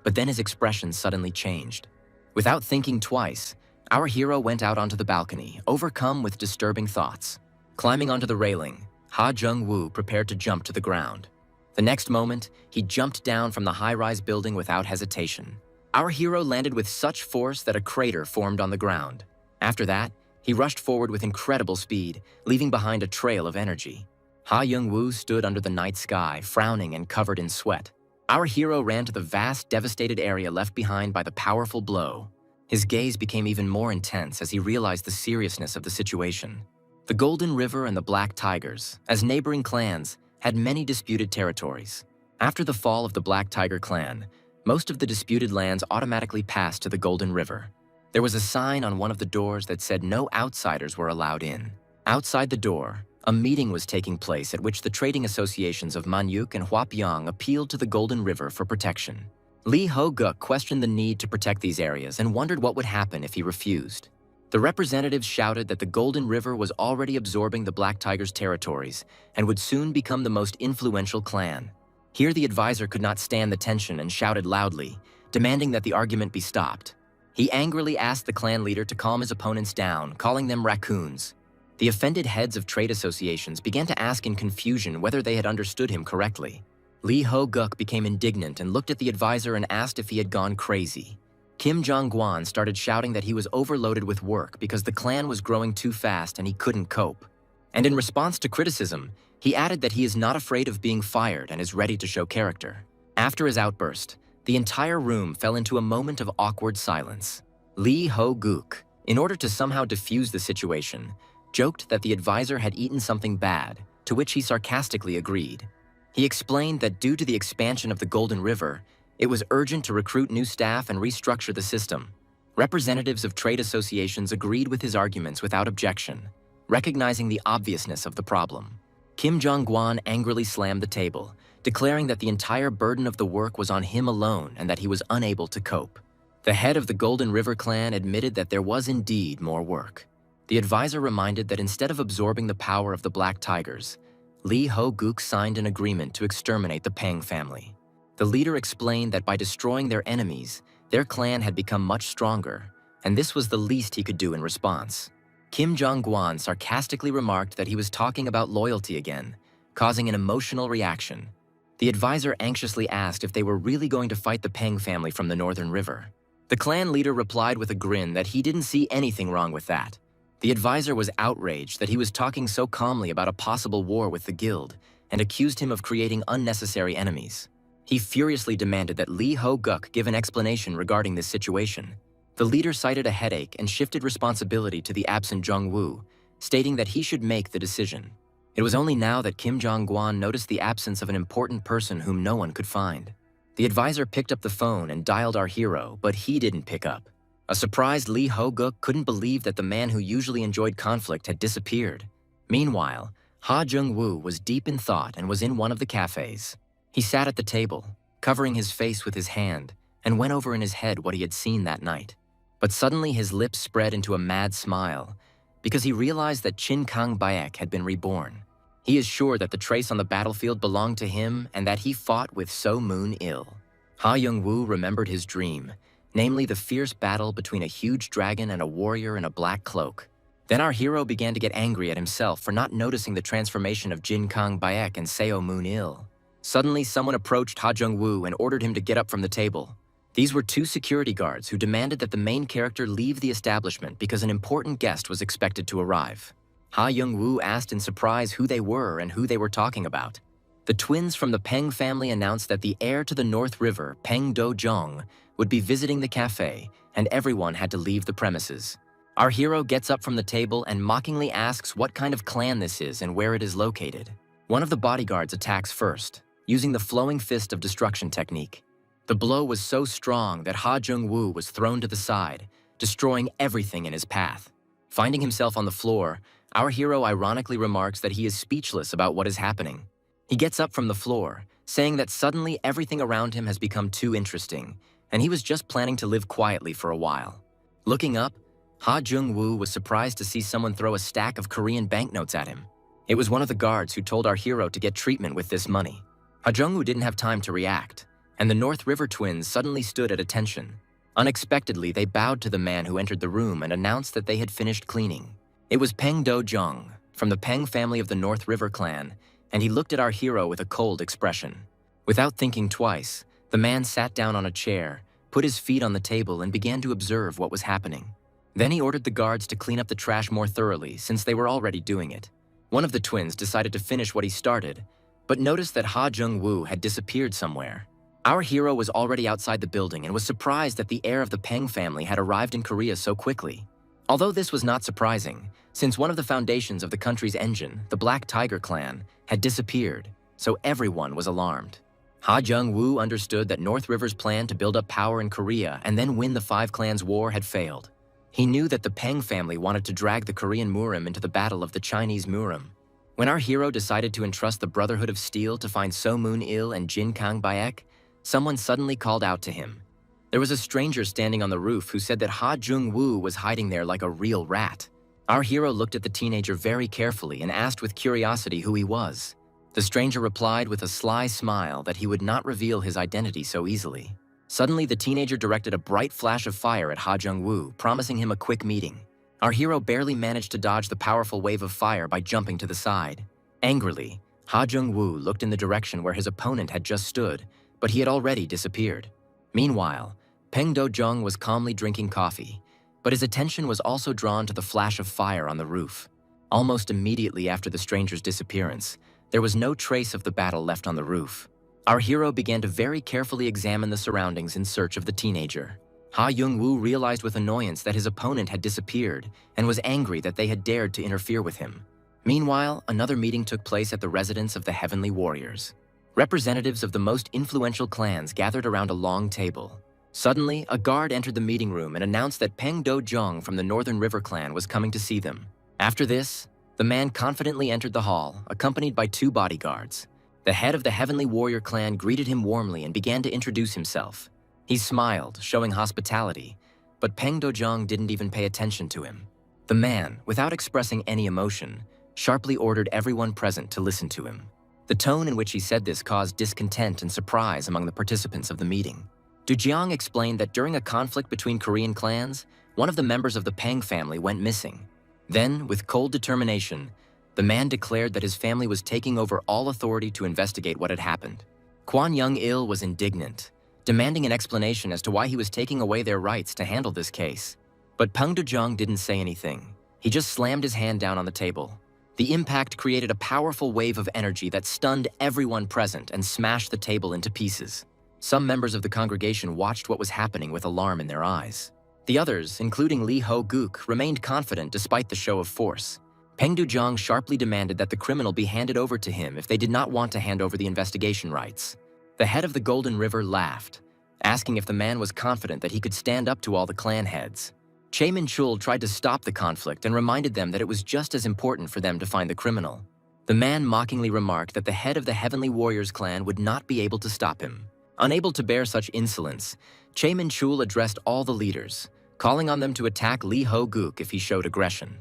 Speaker 1: but then his expression suddenly changed. Without thinking twice, our hero went out onto the balcony, overcome with disturbing thoughts. Climbing onto the railing, Ha Jung-woo prepared to jump to the ground. The next moment, he jumped down from the high-rise building without hesitation. Our hero landed with such force that a crater formed on the ground. After that, he rushed forward with incredible speed, leaving behind a trail of energy. Ha Jung-woo stood under the night sky, frowning and covered in sweat. Our hero ran to the vast, devastated area left behind by the powerful blow. His gaze became even more intense as he realized the seriousness of the situation. The Golden River and the Black Tigers, as neighboring clans, had many disputed territories. After the fall of the Black Tiger clan, most of the disputed lands automatically passed to the Golden River. There was a sign on one of the doors that said no outsiders were allowed in. Outside the door, a meeting was taking place at which the trading associations of Manyuk and Hwapyeong appealed to the Golden River for protection. Lee Ho-guk questioned the need to protect these areas and wondered what would happen if he refused. The representatives shouted that the Golden River was already absorbing the Black Tigers' territories and would soon become the most influential clan. Here the advisor could not stand the tension and shouted loudly, demanding that the argument be stopped. He angrily asked the clan leader to calm his opponents down, calling them raccoons. The offended heads of trade associations began to ask in confusion whether they had understood him correctly. Lee Ho-guk became indignant and looked at the advisor and asked if he had gone crazy. Kim Jong-gwan started shouting that he was overloaded with work because the clan was growing too fast and he couldn't cope. And in response to criticism, he added that he is not afraid of being fired and is ready to show character. After his outburst, the entire room fell into a moment of awkward silence. Lee Ho-guk, in order to somehow defuse the situation, joked that the advisor had eaten something bad, to which he sarcastically agreed. He explained that due to the expansion of the Golden River, it was urgent to recruit new staff and restructure the system. Representatives of trade associations agreed with his arguments without objection, recognizing the obviousness of the problem. Kim Jong-gwan angrily slammed the table, declaring that the entire burden of the work was on him alone and that he was unable to cope. The head of the Golden River clan admitted that there was indeed more work. The advisor reminded that instead of absorbing the power of the Black Tigers, Lee Ho-guk signed an agreement to exterminate the Pang family. The leader explained that by destroying their enemies, their clan had become much stronger, and this was the least he could do in response. Kim Jong-gwan sarcastically remarked that he was talking about loyalty again, causing an emotional reaction. The advisor anxiously asked if they were really going to fight the Pang family from the Northern River. The clan leader replied with a grin that he didn't see anything wrong with that. The advisor was outraged that he was talking so calmly about a possible war with the guild and accused him of creating unnecessary enemies. He furiously demanded that Lee Ho-guk give an explanation regarding this situation. The leader cited a headache and shifted responsibility to the absent Jong-woo, stating that he should make the decision. It was only now that Kim Jong-gwan noticed the absence of an important person whom no one could find. The advisor picked up the phone and dialed our hero, but he didn't pick up. A surprised Lee Ho-guk couldn't believe that the man who usually enjoyed conflict had disappeared. Meanwhile, Ha Jung-woo was deep in thought and was in one of the cafes. He sat at the table, covering his face with his hand, and went over in his head what he had seen that night. But suddenly his lips spread into a mad smile, because he realized that Chin Kang Baek had been reborn. He is sure that the trace on the battlefield belonged to him and that he fought with So Moon-il. Ha Young-woo remembered his dream, namely the fierce battle between a huge dragon and a warrior in a black cloak. Then our hero began to get angry at himself for not noticing the transformation of Jin Kang Baek and Seo Moon-il. Suddenly, someone approached Ha Jung-woo and ordered him to get up from the table. These were two security guards who demanded that the main character leave the establishment because an important guest was expected to arrive. Ha Young-woo asked in surprise who they were and who they were talking about. The twins from the Peng family announced that the heir to the North River, Peng Do-jong, would be visiting the cafe, and everyone had to leave the premises. Our hero gets up from the table and mockingly asks what kind of clan this is and where it is located. One of the bodyguards attacks first, using the flowing fist of destruction technique. The blow was so strong that Ha Jung-woo was thrown to the side, destroying everything in his path. Finding himself on the floor, our hero ironically remarks that he is speechless about what is happening. He gets up from the floor, saying that suddenly everything around him has become too interesting, and he was just planning to live quietly for a while. Looking up, Ha Jung-woo was surprised to see someone throw a stack of Korean banknotes at him. It was one of the guards who told our hero to get treatment with this money. Ha Jung-woo didn't have time to react, and the North River twins suddenly stood at attention. Unexpectedly, they bowed to the man who entered the room and announced that they had finished cleaning. It was Peng Do-jong, from the Peng family of the North River clan, and he looked at our hero with a cold expression. Without thinking twice, the man sat down on a chair, put his feet on the table, and began to observe what was happening. Then he ordered the guards to clean up the trash more thoroughly since they were already doing it. One of the twins decided to finish what he started, but noticed that Ha Jung-woo had disappeared somewhere. Our hero was already outside the building and was surprised that the heir of the Peng family had arrived in Korea so quickly. Although this was not surprising, since one of the foundations of the country's engine, the Black Tiger clan, had disappeared, so everyone was alarmed. Ha Jung-woo understood that North River's plan to build up power in Korea and then win the Five Clans War had failed. He knew that the Peng family wanted to drag the Korean Murim into the battle of the Chinese Murim. When our hero decided to entrust the Brotherhood of Steel to find So Moon-il and Jin Kang Baek, someone suddenly called out to him. There was a stranger standing on the roof who said that Ha Jung-woo was hiding there like a real rat. Our hero looked at the teenager very carefully and asked with curiosity who he was. The stranger replied with a sly smile that he would not reveal his identity so easily. Suddenly, the teenager directed a bright flash of fire at Ha Jung-woo, promising him a quick meeting. Our hero barely managed to dodge the powerful wave of fire by jumping to the side. Angrily, Ha Jung-woo looked in the direction where his opponent had just stood, but he had already disappeared. Meanwhile, Peng Do-jong was calmly drinking coffee, but his attention was also drawn to the flash of fire on the roof. Almost immediately after the stranger's disappearance, there was no trace of the battle left on the roof. Our hero began to very carefully examine the surroundings in search of the teenager. Ha Jung-woo realized with annoyance that his opponent had disappeared and was angry that they had dared to interfere with him. Meanwhile, another meeting took place at the residence of the Heavenly Warriors. Representatives of the most influential clans gathered around a long table. Suddenly, a guard entered the meeting room and announced that Peng Do-jong from the Northern River clan was coming to see them. After this, the man confidently entered the hall, accompanied by two bodyguards. The head of the Heavenly Warrior clan greeted him warmly and began to introduce himself. He smiled, showing hospitality, but Peng Do-jong didn't even pay attention to him. The man, without expressing any emotion, sharply ordered everyone present to listen to him. The tone in which he said this caused discontent and surprise among the participants of the meeting. Du-jiang explained that during a conflict between Korean clans, one of the members of the Peng family went missing. Then, with cold determination, the man declared that his family was taking over all authority to investigate what had happened. Kwon Young-il was indignant, demanding an explanation as to why he was taking away their rights to handle this case. But Peng Do-jong didn't say anything, He just slammed his hand down on the table. The impact created a powerful wave of energy that stunned everyone present and smashed the table into pieces. Some members of the congregation watched what was happening with alarm in their eyes. The others, including Li Ho-guk, remained confident despite the show of force. Peng Duzhang sharply demanded that the criminal be handed over to him if they did not want to hand over the investigation rights. The head of the Golden River laughed, asking if the man was confident that he could stand up to all the clan heads. Che Min-chul tried to stop the conflict and reminded them that it was just as important for them to find the criminal. The man mockingly remarked that the head of the Heavenly Warriors clan would not be able to stop him. Unable to bear such insolence, Che Min-chul addressed all the leaders, calling on them to attack Li Ho-guk if he showed aggression.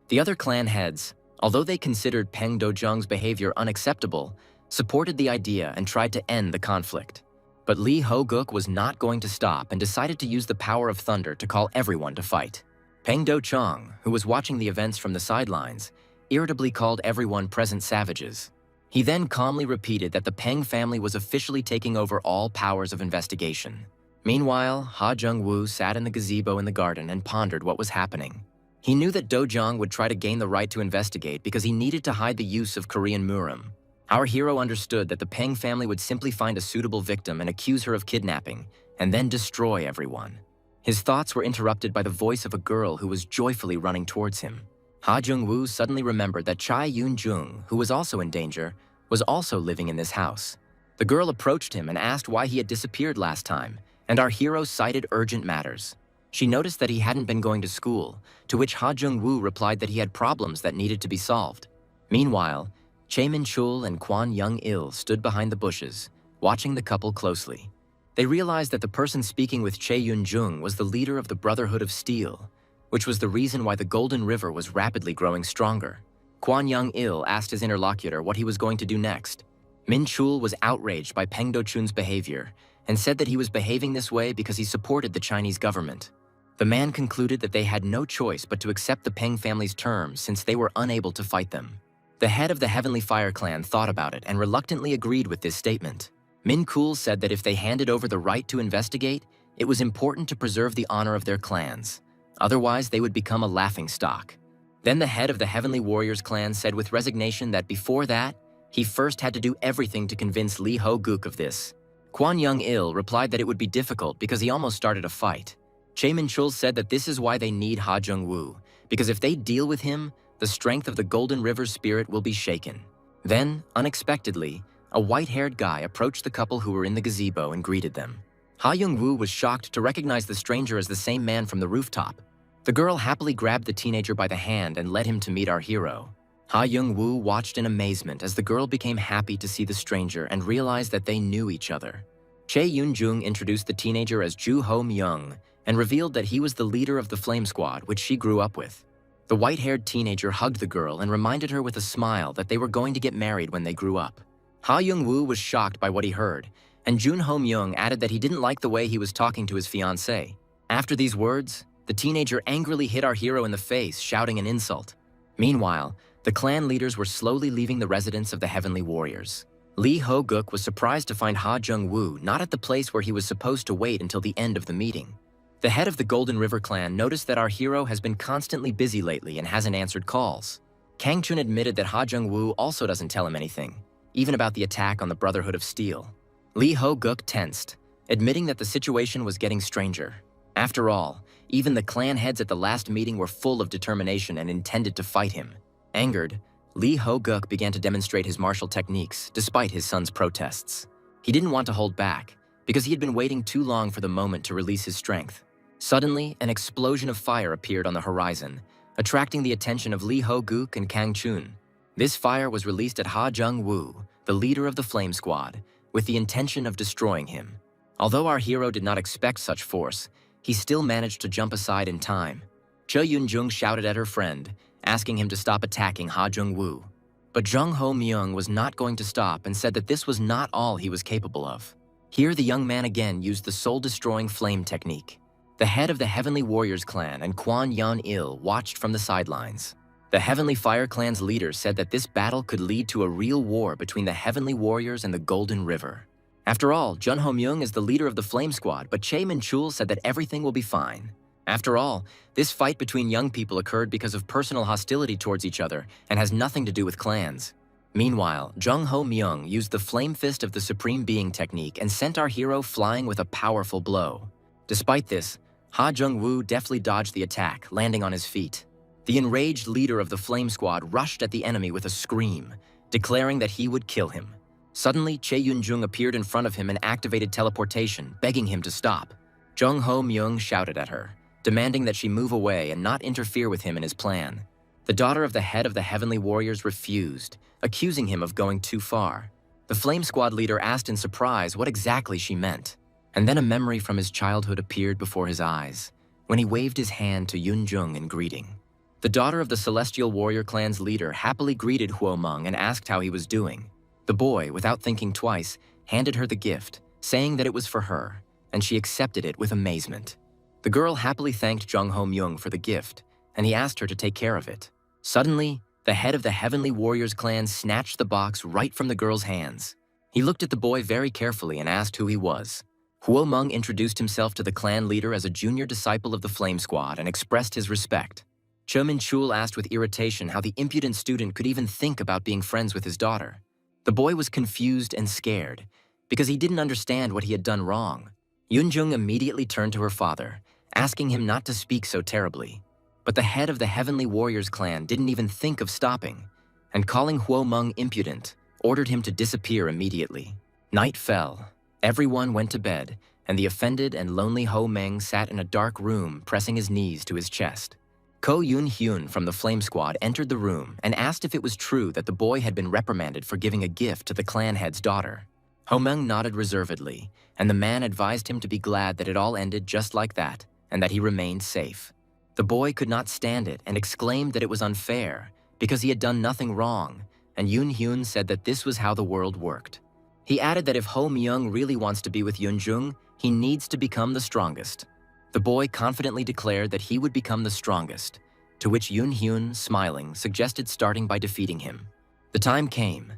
Speaker 1: The other clan heads, although they considered Peng Dozhang's behavior unacceptable, supported the idea and tried to end the conflict. But Li Ho-guk was not going to stop and decided to use the power of thunder to call everyone to fight. Peng Do-chang, who was watching the events from the sidelines, irritably called everyone present savages. He then calmly repeated that the Peng family was officially taking over all powers of investigation. Meanwhile, Ha Jung-woo sat in the gazebo in the garden and pondered what was happening. He knew that Do-jang would try to gain the right to investigate because he needed to hide the use of Korean Murim. Our hero understood that the Peng family would simply find a suitable victim and accuse her of kidnapping, and then destroy everyone. His thoughts were interrupted by the voice of a girl who was joyfully running towards him. Ha Jung-woo suddenly remembered that Chai Yoon-jung, who was also in danger, was also living in this house. The girl approached him and asked why he had disappeared last time, and our hero cited urgent matters. She noticed that he hadn't been going to school, to which Ha Jung-woo replied that he had problems that needed to be solved. Meanwhile, Che Min-chul and Kwon Young-il stood behind the bushes, watching the couple closely. They realized that the person speaking with Che Yun-jung was the leader of the Brotherhood of Steel, which was the reason why the Golden River was rapidly growing stronger. Kwon Young-il asked his interlocutor what he was going to do next. Min-chul was outraged by Peng Do-chun's behavior and said that he was behaving this way because he supported the Chinese government. The man concluded that they had no choice but to accept the Peng family's terms since they were unable to fight them. The head of the Heavenly Fire clan thought about it and reluctantly agreed with this statement. Min-kul said that if they handed over the right to investigate, it was important to preserve the honor of their clans. Otherwise, they would become a laughingstock. Then the head of the Heavenly Warriors clan said with resignation that before that, he first had to do everything to convince Li Ho-guk of this. Kwon Young-il replied that it would be difficult because he almost started a fight. Che Min-chul said that this is why they need Ha Jung-woo, because if they deal with him, the strength of the Golden River spirit will be shaken. Then, unexpectedly, a white-haired guy approached the couple who were in the gazebo and greeted them. Ha Jung-woo was shocked to recognize the stranger as the same man from the rooftop. The girl happily grabbed the teenager by the hand and led him to meet our hero. Ha Jung-woo watched in amazement as the girl became happy to see the stranger and realized that they knew each other. Che Yoon-jung introduced the teenager as Ju Ho-myung and revealed that he was the leader of the Flame Squad, which she grew up with. The white-haired teenager hugged the girl and reminded her with a smile that they were going to get married when they grew up. Ha Jung-woo was shocked by what he heard, and Jun Ho-myung added that he didn't like the way he was talking to his fiancée. After these words, the teenager angrily hit our hero in the face, shouting an insult. Meanwhile, the clan leaders were slowly leaving the residence of the Heavenly Warriors. Li Ho-guk was surprised to find Ha Jung-woo not at the place where he was supposed to wait until the end of the meeting. The head of the Golden River clan noticed that our hero has been constantly busy lately and hasn't answered calls. Kang Chun admitted that Ha Jung-woo also doesn't tell him anything, even about the attack on the Brotherhood of Steel. Li Ho-guk tensed, admitting that the situation was getting stranger. After all, even the clan heads at the last meeting were full of determination and intended to fight him. Angered, Li Ho-guk began to demonstrate his martial techniques despite his son's protests. He didn't want to hold back because he had been waiting too long for the moment to release his strength. Suddenly, an explosion of fire appeared on the horizon, attracting the attention of Li Ho-guk and Kang Chun. This fire was released at Ha Jung-woo, the leader of the Flame Squad, with the intention of destroying him. Although our hero did not expect such force, he still managed to jump aside in time. Che Yun-jung shouted at her friend, asking him to stop attacking Ha Jung-woo. But Jung Ho-myung was not going to stop and said that this was not all he was capable of. Here the young man again used the soul-destroying flame technique. The head of the Heavenly Warriors clan and Kwon Yon-il watched from the sidelines. The Heavenly Fire clan's leader said that this battle could lead to a real war between the Heavenly Warriors and the Golden River. After all, Jun Ho-myung is the leader of the Flame Squad, but Che Min-chul said that everything will be fine. After all, this fight between young people occurred because of personal hostility towards each other and has nothing to do with clans. Meanwhile, Jung Ho Myung used the Flame Fist of the Supreme Being technique and sent our hero flying with a powerful blow. Despite this, Ha Jung-woo deftly dodged the attack, landing on his feet. The enraged leader of the Flame Squad rushed at the enemy with a scream, declaring that he would kill him. Suddenly, Chae Yun-jung appeared in front of him and activated teleportation, begging him to stop. Jung Ho Myung shouted at her, demanding that she move away and not interfere with him in his plan. The daughter of the head of the Heavenly Warriors refused, accusing him of going too far. The Flame Squad leader asked in surprise what exactly she meant. And then a memory from his childhood appeared before his eyes, when he waved his hand to Yun-jung in greeting. The daughter of the Celestial Warrior clan's leader happily greeted Huo Meng and asked how he was doing. The boy, without thinking twice, handed her the gift, saying that it was for her, and she accepted it with amazement. The girl happily thanked Jung Ho Myung for the gift, and he asked her to take care of it. Suddenly, the head of the Heavenly Warriors clan snatched the box right from the girl's hands. He looked at the boy very carefully and asked who he was. Huo Meng introduced himself to the clan leader as a junior disciple of the Flame Squad and expressed his respect. Che Min-chul asked with irritation how the impudent student could even think about being friends with his daughter. The boy was confused and scared, because he didn't understand what he had done wrong. Yun-jung immediately turned to her father, asking him not to speak so terribly. But the head of the Heavenly Warriors clan didn't even think of stopping, and calling Huo Meng impudent, ordered him to disappear immediately. Night fell. Everyone went to bed, and the offended and lonely Ho Meng sat in a dark room, pressing his knees to his chest. Ko Yun-hyun from the Flame Squad entered the room and asked if it was true that the boy had been reprimanded for giving a gift to the clan head's daughter. Ho Meng nodded reservedly, and the man advised him to be glad that it all ended just like that, and that he remained safe. The boy could not stand it and exclaimed that it was unfair, because he had done nothing wrong, and Yun-hyun said that this was how the world worked. He added that if Ho Myung really wants to be with Yun-jung, he needs to become the strongest. The boy confidently declared that he would become the strongest, to which Yun-hyun, smiling, suggested starting by defeating him. The time came,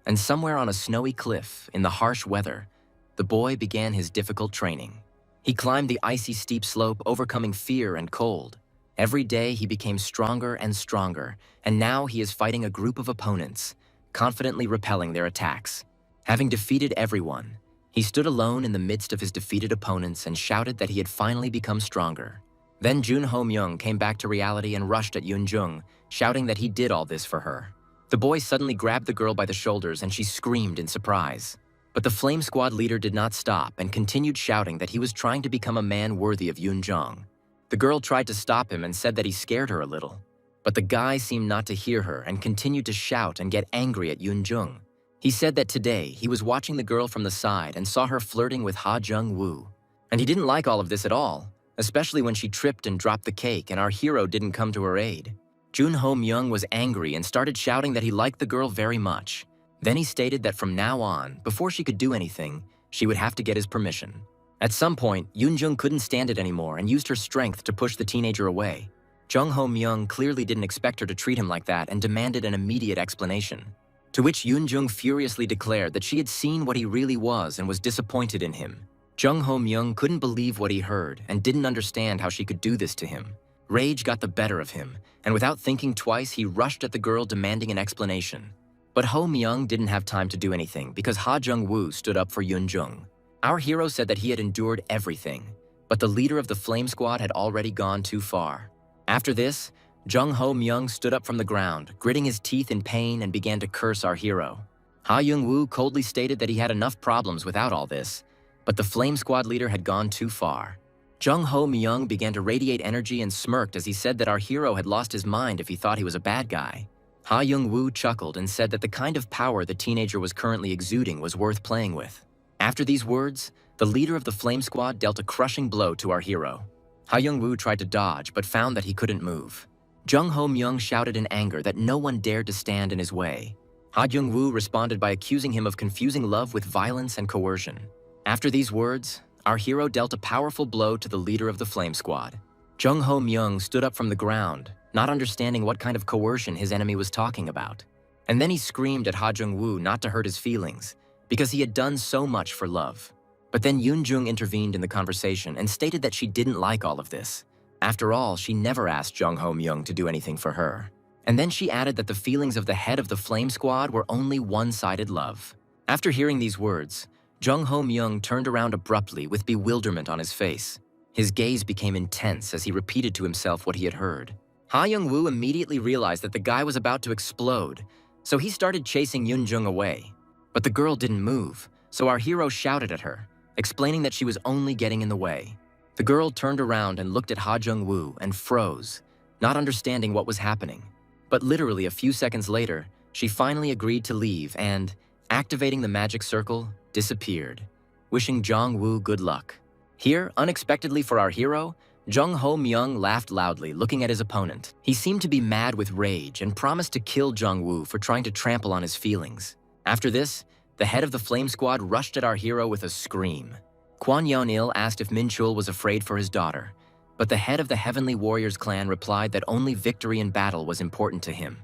Speaker 1: and somewhere on a snowy cliff, in the harsh weather, the boy began his difficult training. He climbed the icy steep slope, overcoming fear and cold. Every day he became stronger and stronger, and now he is fighting a group of opponents, confidently repelling their attacks. Having defeated everyone, he stood alone in the midst of his defeated opponents and shouted that he had finally become stronger. Then Jun Ho Myung came back to reality and rushed at Yun-jung, shouting that he did all this for her. The boy suddenly grabbed the girl by the shoulders and she screamed in surprise. But the Flame Squad leader did not stop and continued shouting that he was trying to become a man worthy of Yun-jung. The girl tried to stop him and said that he scared her a little. But the guy seemed not to hear her and continued to shout and get angry at Yun-jung. He said that today he was watching the girl from the side and saw her flirting with Ha Jung-woo. And he didn't like all of this at all, especially when she tripped and dropped the cake and our hero didn't come to her aid. Jun Ho Myung was angry and started shouting that he liked the girl very much. Then he stated that from now on, before she could do anything, she would have to get his permission. At some point, Yun-jung couldn't stand it anymore and used her strength to push the teenager away. Jung Ho Myung clearly didn't expect her to treat him like that and demanded an immediate explanation. To which Yun-jung furiously declared that she had seen what he really was and was disappointed in him. Jung Ho Myung couldn't believe what he heard and didn't understand how she could do this to him. Rage got the better of him, and without thinking twice, he rushed at the girl demanding an explanation. But Ho Myung didn't have time to do anything because Ha Jung-woo stood up for Yun-jung. Our hero said that he had endured everything, but the leader of the Flame Squad had already gone too far. After this, Jung Ho Myung stood up from the ground, gritting his teeth in pain and began to curse our hero. Ha Young-woo coldly stated that he had enough problems without all this, but the Flame Squad leader had gone too far. Jung Ho Myung began to radiate energy and smirked as he said that our hero had lost his mind if he thought he was a bad guy. Ha Young-woo chuckled and said that the kind of power the teenager was currently exuding was worth playing with. After these words, the leader of the Flame Squad dealt a crushing blow to our hero. Ha Young-woo tried to dodge but found that he couldn't move. Jung Ho Myung shouted in anger that no one dared to stand in his way. Ha Young-woo responded by accusing him of confusing love with violence and coercion. After these words, our hero dealt a powerful blow to the leader of the Flame Squad. Jung Ho Myung stood up from the ground, not understanding what kind of coercion his enemy was talking about. And then he screamed at Ha Jung-woo not to hurt his feelings, because he had done so much for love. But then Yun-jung intervened in the conversation and stated that she didn't like all of this. After all, she never asked Jung Ho Myung to do anything for her. And then she added that the feelings of the head of the Flame Squad were only one-sided love. After hearing these words, Jung Ho Myung turned around abruptly with bewilderment on his face. His gaze became intense as he repeated to himself what he had heard. Ha Young-woo immediately realized that the guy was about to explode, so he started chasing Yoon-jung away. But the girl didn't move, so our hero shouted at her, explaining that she was only getting in the way. The girl turned around and looked at Ha Jung-woo and froze, not understanding what was happening. But literally a few seconds later, she finally agreed to leave and, activating the magic circle, disappeared, wishing Jong-woo good luck. Here, unexpectedly for our hero, Jung Ho Myung laughed loudly, looking at his opponent. He seemed to be mad with rage and promised to kill Jong-woo for trying to trample on his feelings. After this, the head of the Flame Squad rushed at our hero with a scream. Kwon Yeon-il asked if Min-chul was afraid for his daughter, but the head of the Heavenly Warriors clan replied that only victory in battle was important to him.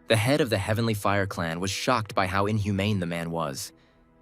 Speaker 1: The head of the Heavenly Fire clan was shocked by how inhumane the man was,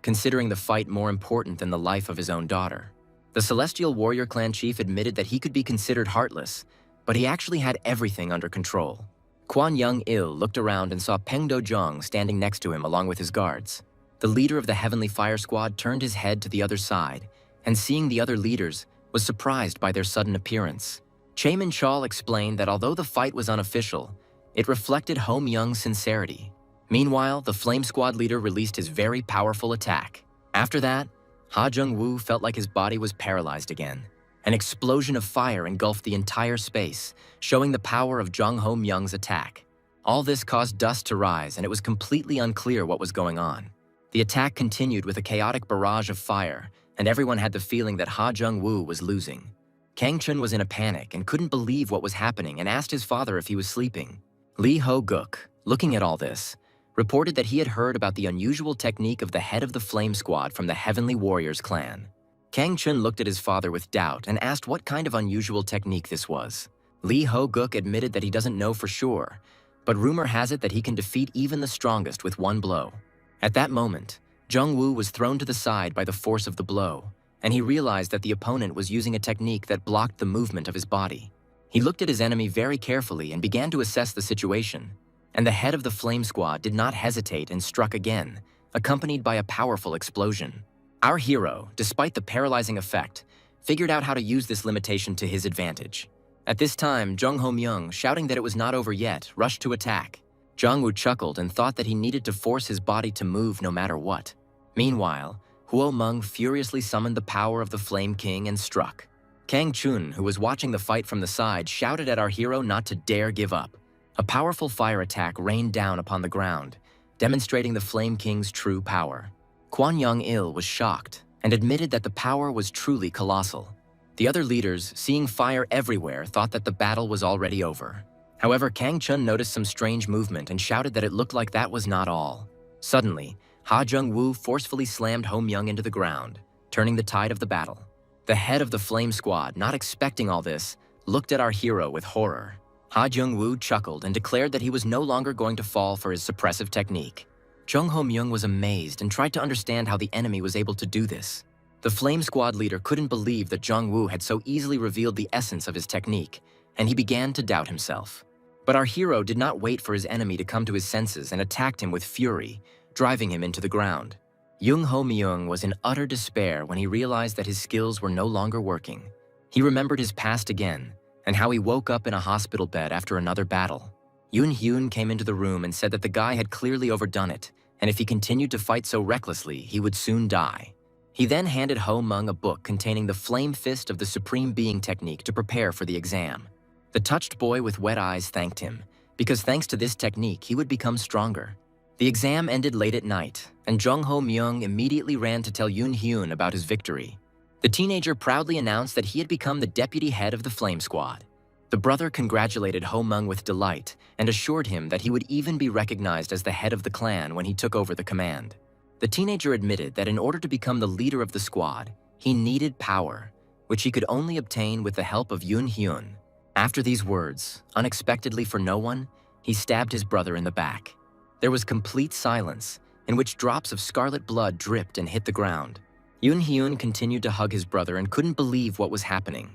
Speaker 1: considering the fight more important than the life of his own daughter. The Celestial Warrior clan chief admitted that he could be considered heartless, but he actually had everything under control. Kwon Young-il looked around and saw Peng Do-jong standing next to him along with his guards. The leader of the Heavenly Fire Squad turned his head to the other side, and seeing the other leaders, was surprised by their sudden appearance. Chae Min-chul explained that although the fight was unofficial, it reflected Ho Myung's sincerity. Meanwhile, the Flame Squad leader released his very powerful attack. After that, Ha Jung-woo felt like his body was paralyzed again. An explosion of fire engulfed the entire space, showing the power of Jung Ho Myung's attack. All this caused dust to rise, and it was completely unclear what was going on. The attack continued with a chaotic barrage of fire, and everyone had the feeling that Ha Jung-woo was losing. Kang Chun was in a panic and couldn't believe what was happening and asked his father if he was sleeping. Lee Ho-guk, looking at all this, reported that he had heard about the unusual technique of the head of the Flame Squad from the Heavenly Warriors clan. Kang Chun looked at his father with doubt and asked what kind of unusual technique this was. Lee Ho-guk admitted that he doesn't know for sure, but rumor has it that he can defeat even the strongest with one blow. At that moment, Jung-woo was thrown to the side by the force of the blow, and he realized that the opponent was using a technique that blocked the movement of his body. He looked at his enemy very carefully and began to assess the situation. And the head of the Flame Squad did not hesitate and struck again, accompanied by a powerful explosion. Our hero, despite the paralyzing effect, figured out how to use this limitation to his advantage. At this time, Jung Ho Myung, shouting that it was not over yet, rushed to attack. Jong-woo chuckled and thought that he needed to force his body to move no matter what. Meanwhile, Huo Meng furiously summoned the power of the Flame King and struck. Kang Chun, who was watching the fight from the side, shouted at our hero not to dare give up. A powerful fire attack rained down upon the ground, demonstrating the Flame King's true power. Kwon Young-il was shocked and admitted that the power was truly colossal. The other leaders, seeing fire everywhere, thought that the battle was already over. However, Kang Chun noticed some strange movement and shouted that it looked like that was not all. Suddenly, Ha Jung-woo forcefully slammed Ho Myung into the ground, turning the tide of the battle. The head of the Flame Squad, not expecting all this, looked at our hero with horror. Ha Jung-woo chuckled and declared that he was no longer going to fall for his suppressive technique. Jung Ho Myung was amazed and tried to understand how the enemy was able to do this. The Flame Squad leader couldn't believe that Jung-woo had so easily revealed the essence of his technique, and he began to doubt himself. But our hero did not wait for his enemy to come to his senses and attacked him with fury, driving him into the ground. Jung Ho Myung was in utter despair when he realized that his skills were no longer working. He remembered his past again, and how he woke up in a hospital bed after another battle. Yoon Hyun came into the room and said that the guy had clearly overdone it, and if he continued to fight so recklessly, he would soon die. He then handed Ho Meng a book containing the Flame Fist of the Supreme Being technique to prepare for the exam. The touched boy with wet eyes thanked him, because thanks to this technique, he would become stronger. The exam ended late at night, and Jung Ho Myung immediately ran to tell Yoon Hyun about his victory. The teenager proudly announced that he had become the deputy head of the Flame Squad. The brother congratulated Ho Meng with delight and assured him that he would even be recognized as the head of the clan when he took over the command. The teenager admitted that in order to become the leader of the squad, he needed power, which he could only obtain with the help of Yoon Hyun. After these words, unexpectedly for no one, he stabbed his brother in the back. There was complete silence, in which drops of scarlet blood dripped and hit the ground. Yoon Hyun continued to hug his brother and couldn't believe what was happening.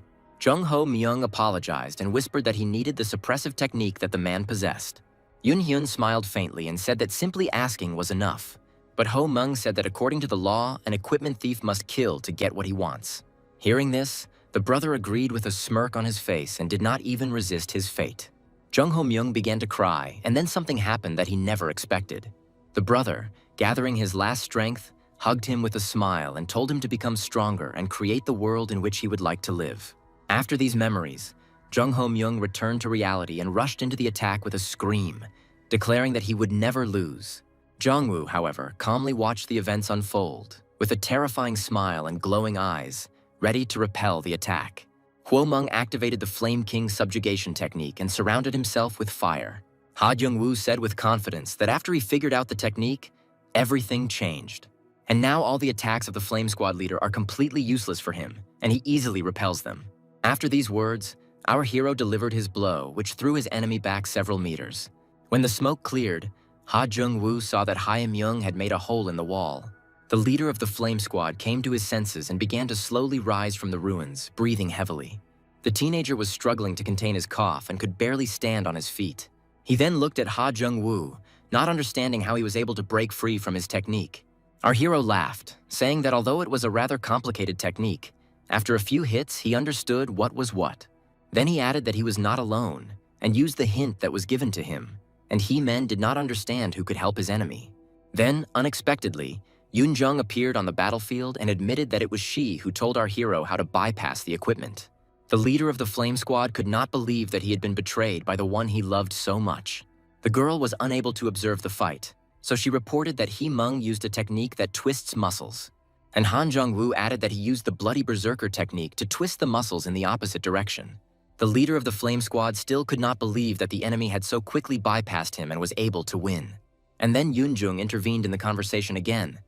Speaker 1: Jung Ho Myung apologized and whispered that he needed the suppressive technique that the man possessed. Yoon Hyun smiled faintly and said that simply asking was enough. But Ho Mung said that according to the law, an equipment thief must kill to get what he wants. Hearing this, the brother agreed with a smirk on his face and did not even resist his fate. Jung Ho Myung began to cry, and then something happened that he never expected. The brother, gathering his last strength, hugged him with a smile and told him to become stronger and create the world in which he would like to live. After these memories, Jung Ho Myung returned to reality and rushed into the attack with a scream, declaring that he would never lose. Jongwoo, however, calmly watched the events unfold, with a terrifying smile and glowing eyes, ready to repel the attack. Hwo Mung activated the Flame King's subjugation technique and surrounded himself with fire. Ha Jung-woo said with confidence that after he figured out the technique, everything changed. And now all the attacks of the Flame Squad leader are completely useless for him, and he easily repels them. After these words, our hero delivered his blow, which threw his enemy back several meters. When the smoke cleared, Ha Jung-woo saw that Ha Myung had made a hole in the wall. The leader of the Flame Squad came to his senses and began to slowly rise from the ruins, breathing heavily. The teenager was struggling to contain his cough and could barely stand on his feet. He then looked at Ha Jung-woo, not understanding how he was able to break free from his technique. Our hero laughed, saying that although it was a rather complicated technique, after a few hits he understood what was what. Then he added that he was not alone, and used the hint that was given to him, and he-men did not understand who could help his enemy. Then, unexpectedly, Yoon Jung appeared on the battlefield and admitted that it was she who told our hero how to bypass the equipment. The leader of the Flame Squad could not believe that he had been betrayed by the one he loved so much. The girl was unable to observe the fight, so she reported that Hee Mung used a technique that twists muscles. And Han Jung-woo added that he used the Bloody Berserker technique to twist the muscles in the opposite direction. The leader of the Flame Squad still could not believe that the enemy had so quickly bypassed him and was able to win. And then Yoon Jung intervened in the conversation again,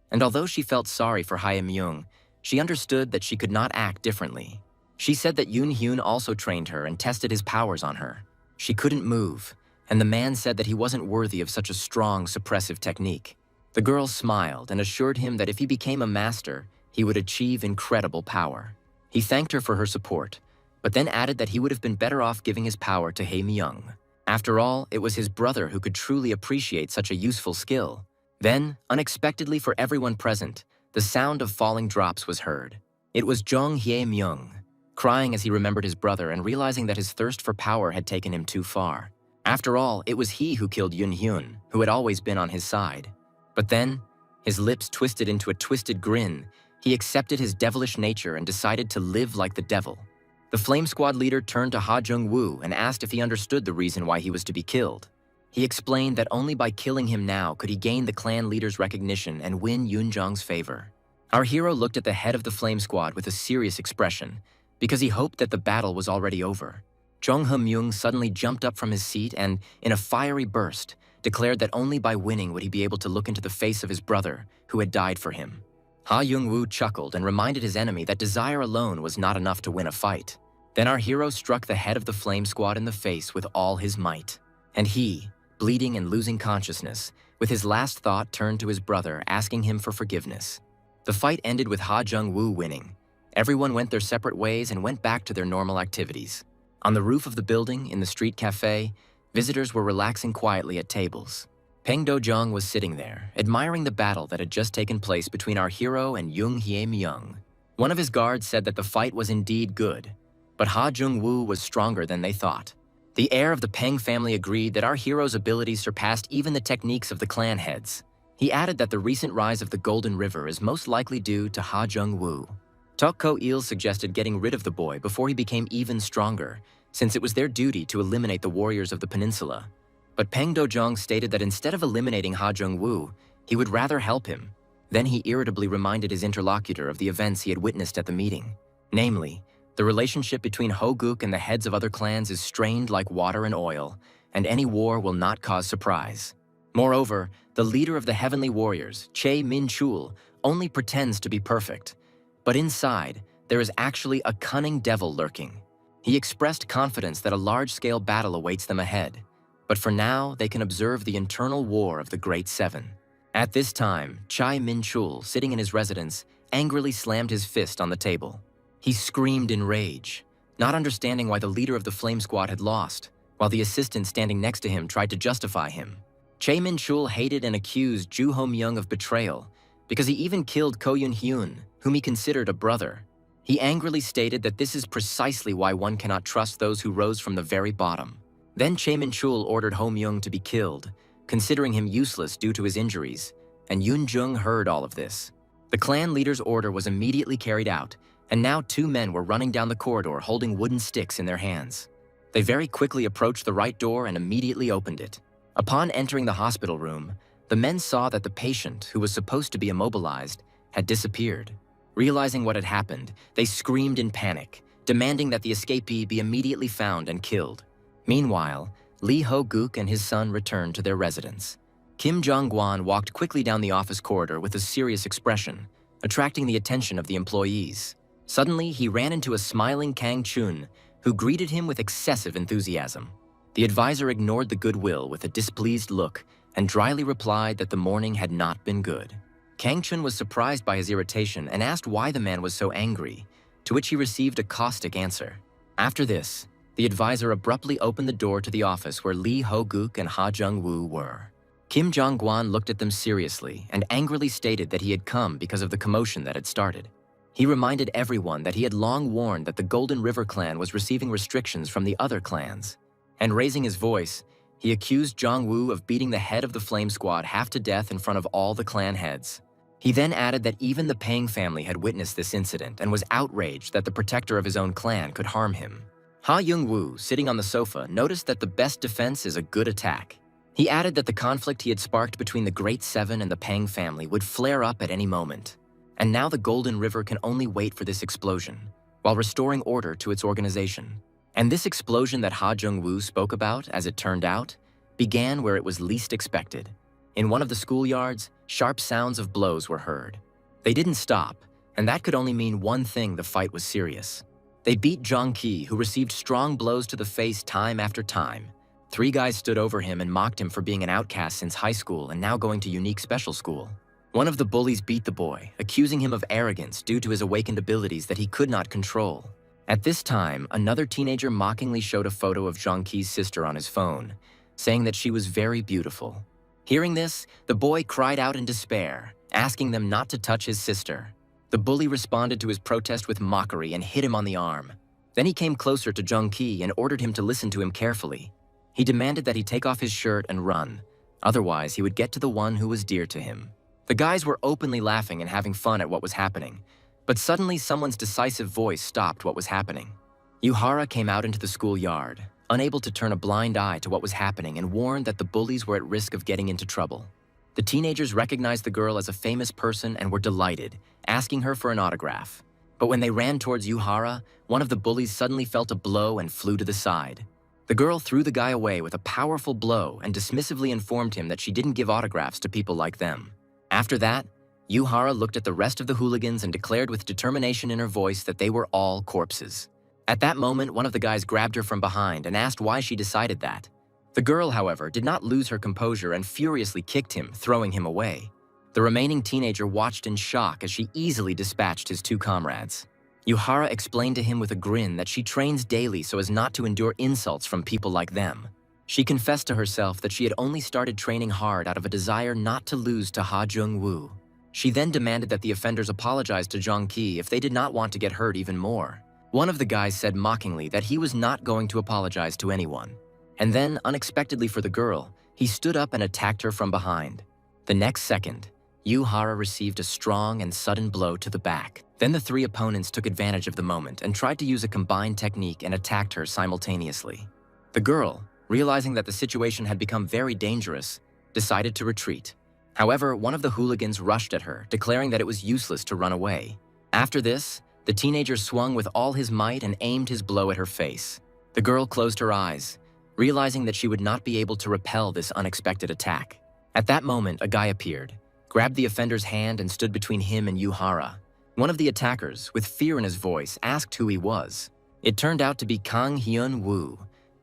Speaker 1: and although she felt sorry for Ha Myung, she understood that she could not act differently. She said that Yoon Hyun also trained her and tested his powers on her. She couldn't move, and the man said that he wasn't worthy of such a strong, suppressive technique. The girl smiled and assured him that if he became a master, he would achieve incredible power. He thanked her for her support, but then added that he would have been better off giving his power to Ha Myung. After all, it was his brother who could truly appreciate such a useful skill. Then, unexpectedly for everyone present, the sound of falling drops was heard. It was Jung Hye Myung, crying as he remembered his brother and realizing that his thirst for power had taken him too far. After all, it was he who killed Yoon Hyun, who had always been on his side. But then, his lips twisted into a twisted grin, he accepted his devilish nature and decided to live like the devil. The Flame Squad leader turned to Ha Jung-woo and asked if he understood the reason why he was to be killed. He explained that only by killing him now could he gain the clan leader's recognition and win Yoon Jung's favor. Our hero looked at the head of the Flame Squad with a serious expression, because he hoped that the battle was already over. Jung Ho Myung suddenly jumped up from his seat and, in a fiery burst, declared that only by winning would he be able to look into the face of his brother, who had died for him. Ha Jung-woo chuckled and reminded his enemy that desire alone was not enough to win a fight. Then our hero struck the head of the Flame Squad in the face with all his might. And he, bleeding and losing consciousness, with his last thought turned to his brother, asking him for forgiveness. The fight ended with Ha Jung-woo winning. Everyone went their separate ways and went back to their normal activities. On the roof of the building, in the street cafe, visitors were relaxing quietly at tables. Peng Do-jong was sitting there, admiring the battle that had just taken place between our hero and Yoon Hye Myung. One of his guards said that the fight was indeed good, but Ha Jung-woo was stronger than they thought. The heir of the Peng family agreed that our hero's abilities surpassed even the techniques of the clan heads. He added that the recent rise of the Golden River is most likely due to Ha Jung-woo. Tok Ko-il suggested getting rid of the boy before he became even stronger, since it was their duty to eliminate the warriors of the peninsula. But Peng Do-jong stated that instead of eliminating Ha Jung-woo, he would rather help him. Then he irritably reminded his interlocutor of the events he had witnessed at the meeting. Namely, the relationship between Ho-guk and the heads of other clans is strained like water and oil, and any war will not cause surprise. Moreover, the leader of the Heavenly Warriors, Chae Min-chul, only pretends to be perfect. But inside, there is actually a cunning devil lurking. He expressed confidence that a large-scale battle awaits them ahead, but for now they can observe the internal war of the Great Seven. At this time, Chae Min-chul, sitting in his residence, angrily slammed his fist on the table. He screamed in rage. not understanding why the leader of the Flame Squad had lost, while the assistant standing next to him tried to justify him. Chae Min-chul hated and accused Ju Ho-myung of betrayal because he even killed Ko Yun-hyun, whom he considered a brother. He angrily stated that this is precisely why one cannot trust those who rose from the very bottom. Then Chae Min-chul ordered Ho-myung to be killed, considering him useless due to his injuries, and Yoon-jung heard all of this. The clan leader's order was immediately carried out, and now two men were running down the corridor holding wooden sticks in their hands. They very quickly approached the right door and immediately opened it. Upon entering the hospital room, the men saw that the patient, who was supposed to be immobilized, had disappeared. Realizing what had happened, they screamed in panic, demanding that the escapee be immediately found and killed. Meanwhile, Lee Ho-guk and his son returned to their residence. Kim Jong-gwan walked quickly down the office corridor with a serious expression, attracting the attention of the employees. Suddenly, he ran into a smiling Kang Chun, who greeted him with excessive enthusiasm. The advisor ignored the goodwill with a displeased look and dryly replied that the morning had not been good. Kang Chun was surprised by his irritation and asked why the man was so angry, to which he received a caustic answer. After this, the advisor abruptly opened the door to the office where Lee Ho-guk and Ha Jung-woo were. Kim Jong-gwan looked at them seriously and angrily stated that he had come because of the commotion that had started. He reminded everyone that he had long warned that the Golden River clan was receiving restrictions from the other clans. And raising his voice, he accused Jong-woo of beating the head of the Flame Squad half to death in front of all the clan heads. He then added that even the Pang family had witnessed this incident and was outraged that the protector of his own clan could harm him. Ha Young-woo, sitting on the sofa, noticed that the best defense is a good attack. He added that the conflict he had sparked between the Great Seven and the Pang family would flare up at any moment. And now the Golden River can only wait for this explosion, while restoring order to its organization. And this explosion that Ha Jung-woo spoke about, as it turned out, began where it was least expected. In one of the schoolyards, sharp sounds of blows were heard. They didn't stop, and that could only mean one thing: the fight was serious. They beat Jong Ki, who received strong blows to the face time after time. 3 guys stood over him and mocked him for being an outcast since high school and now going to unique special school. One of the bullies beat the boy, accusing him of arrogance due to his awakened abilities that he could not control. At this time, another teenager mockingly showed a photo of Jong Ki's sister on his phone, saying that she was very beautiful. Hearing this, the boy cried out in despair, asking them not to touch his sister. The bully responded to his protest with mockery and hit him on the arm. Then he came closer to Jong Ki and ordered him to listen to him carefully. He demanded that he take off his shirt and run, otherwise he would get to the one who was dear to him. The guys were openly laughing and having fun at what was happening, but suddenly someone's decisive voice stopped what was happening. Yuhara came out into the schoolyard, unable to turn a blind eye to what was happening, and warned that the bullies were at risk of getting into trouble. The teenagers recognized the girl as a famous person and were delighted, asking her for an autograph. But when they ran towards Yuhara, one of the bullies suddenly felt a blow and flew to the side. The girl threw the guy away with a powerful blow and dismissively informed him that she didn't give autographs to people like them. After that, Yuhara looked at the rest of the hooligans and declared with determination in her voice that they were all corpses. At that moment, one of the guys grabbed her from behind and asked why she decided that. The girl, however, did not lose her composure and furiously kicked him, throwing him away. The remaining teenager watched in shock as she easily dispatched his 2 comrades. Yuhara explained to him with a grin that she trains daily so as not to endure insults from people like them. She confessed to herself that she had only started training hard out of a desire not to lose to Ha Jung-woo. She then demanded that the offenders apologize to Jong Ki if they did not want to get hurt even more. One of the guys said mockingly that he was not going to apologize to anyone. And then, unexpectedly for the girl, he stood up and attacked her from behind. The next second, Yuhara received a strong and sudden blow to the back. Then the 3 opponents took advantage of the moment and tried to use a combined technique and attacked her simultaneously. The girl, realizing that the situation had become very dangerous, decided to retreat. However, one of the hooligans rushed at her, declaring that it was useless to run away. After this, the teenager swung with all his might and aimed his blow at her face. The girl closed her eyes, realizing that she would not be able to repel this unexpected attack. At that moment, a guy appeared, grabbed the offender's hand and stood between him and Yuhara. One of the attackers, with fear in his voice, asked who he was. It turned out to be Kang Hyun-woo,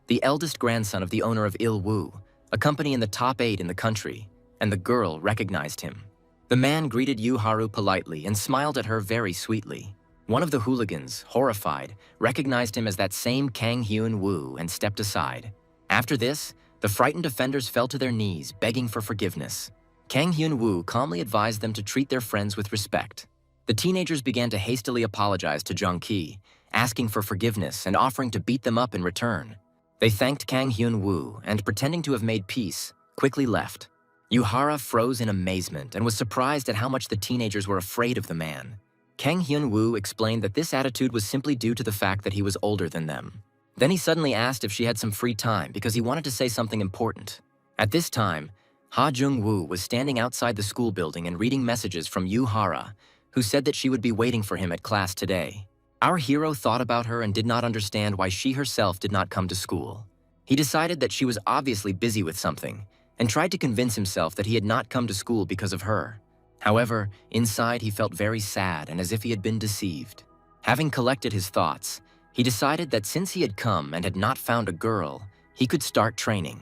Speaker 1: the eldest grandson of the owner of Il-woo, a company in the top 8 in the country, and the girl recognized him. The man greeted Yuharu politely and smiled at her very sweetly. One of the hooligans, horrified, recognized him as that same Kang Hyun-woo and stepped aside. After this, the frightened offenders fell to their knees, begging for forgiveness. Kang Hyun-woo calmly advised them to treat their friends with respect. The teenagers began to hastily apologize to Jong-ki, asking for forgiveness and offering to beat them up in return. They thanked Kang Hyun-woo and, pretending to have made peace, quickly left. Yuhara froze in amazement and was surprised at how much the teenagers were afraid of the man. Kang Hyun-woo explained that this attitude was simply due to the fact that he was older than them. Then he suddenly asked if she had some free time because he wanted to say something important. At this time, Ha Jung-woo was standing outside the school building and reading messages from Yuhara, who said that she would be waiting for him at class today. Our hero thought about her and did not understand why she herself did not come to school. He decided that she was obviously busy with something and tried to convince himself that he had not come to school because of her. However, inside he felt very sad and as if he had been deceived. Having collected his thoughts, he decided that since he had come and had not found a girl, he could start training.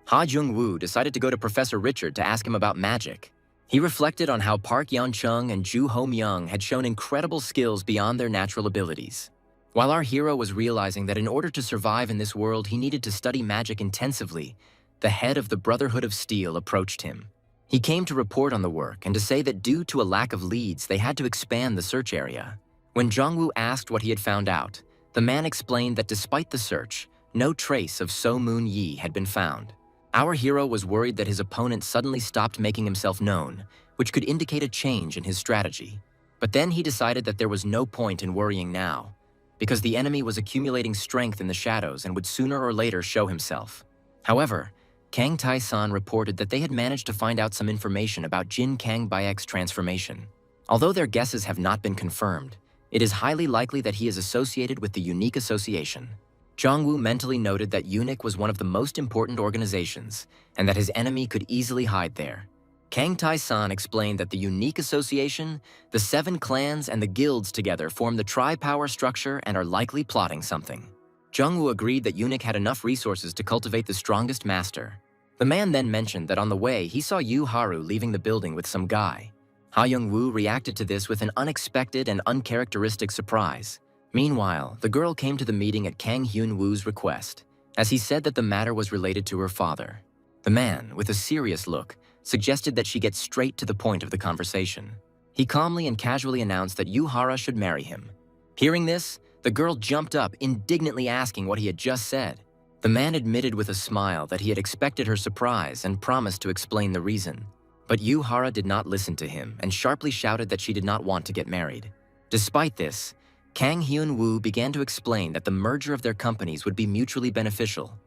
Speaker 1: Ha Jung-woo decided to go to Professor Richard to ask him about magic. He reflected on how Park Yeon-chung and Ju Ho-myung had shown incredible skills beyond their natural abilities. While our hero was realizing that in order to survive in this world he needed to study magic intensively, the head of the Brotherhood of Steel approached him. He came to report on the work and to say that due to a lack of leads, they had to expand the search area. When Jong-woo asked what he had found out, the man explained that despite the search, no trace of So Moon-yi had been found. Our hero was worried that his opponent suddenly stopped making himself known, which could indicate a change in his strategy. But then he decided that there was no point in worrying now, because the enemy was accumulating strength in the shadows and would sooner or later show himself. However, Kang Tae-san reported that they had managed to find out some information about Jin Kang Bayek's transformation. Although their guesses have not been confirmed, it is highly likely that he is associated with the Unique Association. Jong-woo mentally noted that UNIC was one of the most important organizations and that his enemy could easily hide there. Kang Tae-san explained that the Unique Association, the 7 clans, and the guilds together form the tri-power structure and are likely plotting something. Jong-woo agreed that UNIC had enough resources to cultivate the strongest master. The man then mentioned that on the way he saw Yu Haru leaving the building with some guy. Ha Young-woo reacted to this with an unexpected and uncharacteristic surprise. Meanwhile, the girl came to the meeting at Kang Hyun-woo's request, as he said that the matter was related to her father. The man, with a serious look, suggested that she get straight to the point of the conversation. He calmly and casually announced that Yuhara should marry him. Hearing this, the girl jumped up, indignantly asking what he had just said. The man admitted with a smile that he had expected her surprise and promised to explain the reason. But Yuhara did not listen to him and sharply shouted that she did not want to get married. Despite this, Kang Hyun-woo began to explain that the merger of their companies would be mutually beneficial.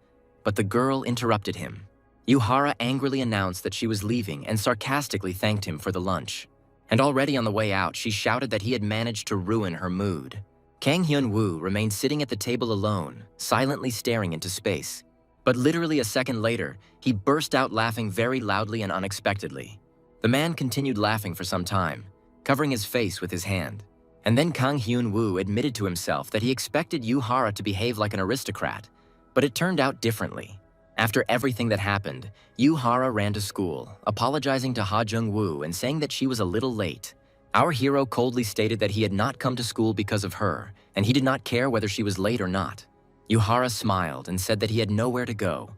Speaker 1: But the girl interrupted him. Yuhara angrily announced that she was leaving and sarcastically thanked him for the lunch. And already on the way out, she shouted that he had managed to ruin her mood. Kang Hyun-woo remained sitting at the table alone, silently staring into space. But literally a second later, he burst out laughing very loudly and unexpectedly. The man continued laughing for some time, covering his face with his hand. And then Kang Hyun-woo admitted to himself that he expected Yuhara to behave like an aristocrat, but it turned out differently. After everything that happened, Yuhara ran to school, apologizing to Ha Jung-woo and saying that she was a little late. Our hero coldly stated that he had not come to school because of her, and he did not care whether she was late or not. Yuhara smiled and said that he had nowhere to go,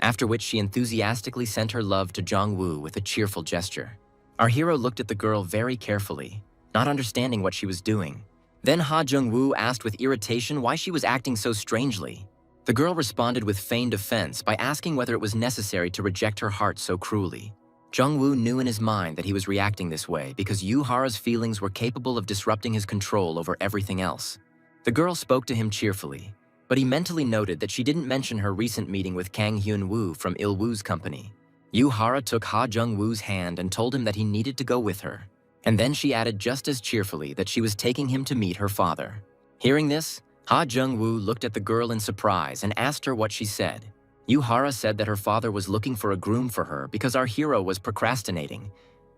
Speaker 1: after which she enthusiastically sent her love to Jong-woo with a cheerful gesture. Our hero looked at the girl very carefully, not understanding what she was doing. Then Ha Jung-woo asked with irritation why she was acting so strangely. The girl responded with feigned offense by asking whether it was necessary to reject her heart so cruelly. Jung-woo knew in his mind that he was reacting this way because Yuhara's feelings were capable of disrupting his control over everything else. The girl spoke to him cheerfully, but he mentally noted that she didn't mention her recent meeting with Kang Hyun-woo from Il-woo's company. Yuhara took Ha Jung-woo's hand and told him that he needed to go with her. And then she added just as cheerfully that she was taking him to meet her father. Hearing this, Ha Jung-woo looked at the girl in surprise and asked her what she said. Yuhara said that her father was looking for a groom for her because our hero was procrastinating.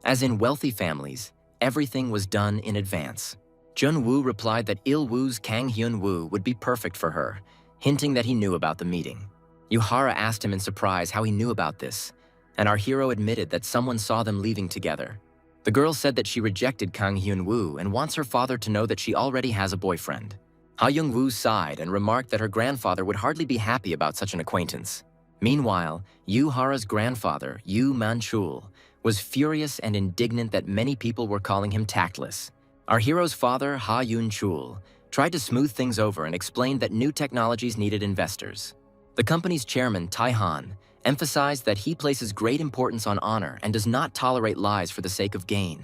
Speaker 1: As in wealthy families, everything was done in advance. Jun-woo replied that Il-woo's Kang Hyun-woo would be perfect for her, hinting that he knew about the meeting. Yuhara asked him in surprise how he knew about this, and our hero admitted that someone saw them leaving together. The The girl said that she rejected Kang Hyun-woo and wants her father to know that she already has a boyfriend. Ha Young-woo sighed and remarked that her grandfather would hardly be happy about such an acquaintance. Meanwhile, Yu Hara's grandfather, Yu Man-chul, was furious and indignant that many people were calling him tactless. Our hero's father, Ha Yun-chul, tried to smooth things over and explained that new technologies needed investors. The company's chairman, Tai Han, emphasized that he places great importance on honor and does not tolerate lies for the sake of gain.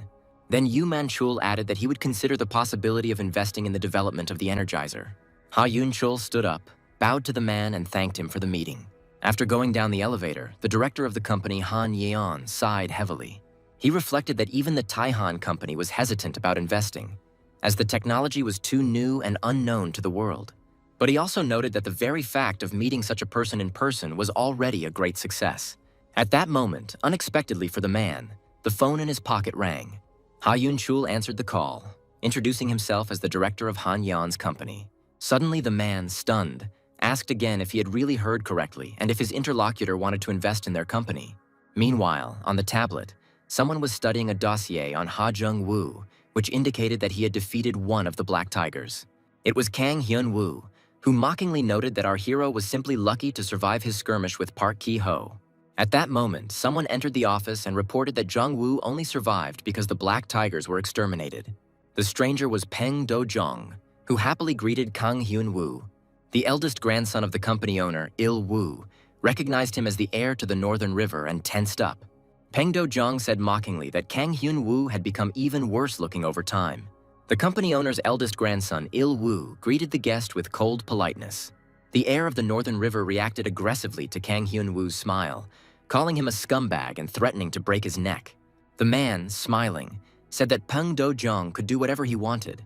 Speaker 1: Then Yu Man-chul added that he would consider the possibility of investing in the development of the Energizer. Ha Yun-chul stood up, bowed to the man, and thanked him for the meeting. After going down the elevator, the director of the company, Han Yeon, sighed heavily. He reflected that even the Taihan company was hesitant about investing, as the technology was too new and unknown to the world. But he also noted that the very fact of meeting such a person in person was already a great success. At that moment, unexpectedly for the man, the phone in his pocket rang. Ha Yun-chul answered the call, introducing himself as the director of Han Yeon's company. Suddenly the man, stunned, asked again if he had really heard correctly and if his interlocutor wanted to invest in their company. Meanwhile, on the tablet, someone was studying a dossier on Ha Jung-woo, which indicated that he had defeated one of the Black Tigers. It was Kang Hyun-woo, who mockingly noted that our hero was simply lucky to survive his skirmish with Park Ki-ho. At that moment, someone entered the office and reported that Jung-woo only survived because the Black Tigers were exterminated. The stranger was Peng Do-jong, who happily greeted Kang Hyun-woo. The eldest grandson of the company owner, Il-woo, recognized him as the heir to the Northern River and tensed up. Peng Do-jong said mockingly that Kang Hyun-woo had become even worse looking over time. The company owner's eldest grandson, Il-woo, greeted the guest with cold politeness. The heir of the Northern River reacted aggressively to Kang Hyun-woo's smile, calling him a scumbag and threatening to break his neck. The man, smiling, said that Peng Do-jong could do whatever he wanted.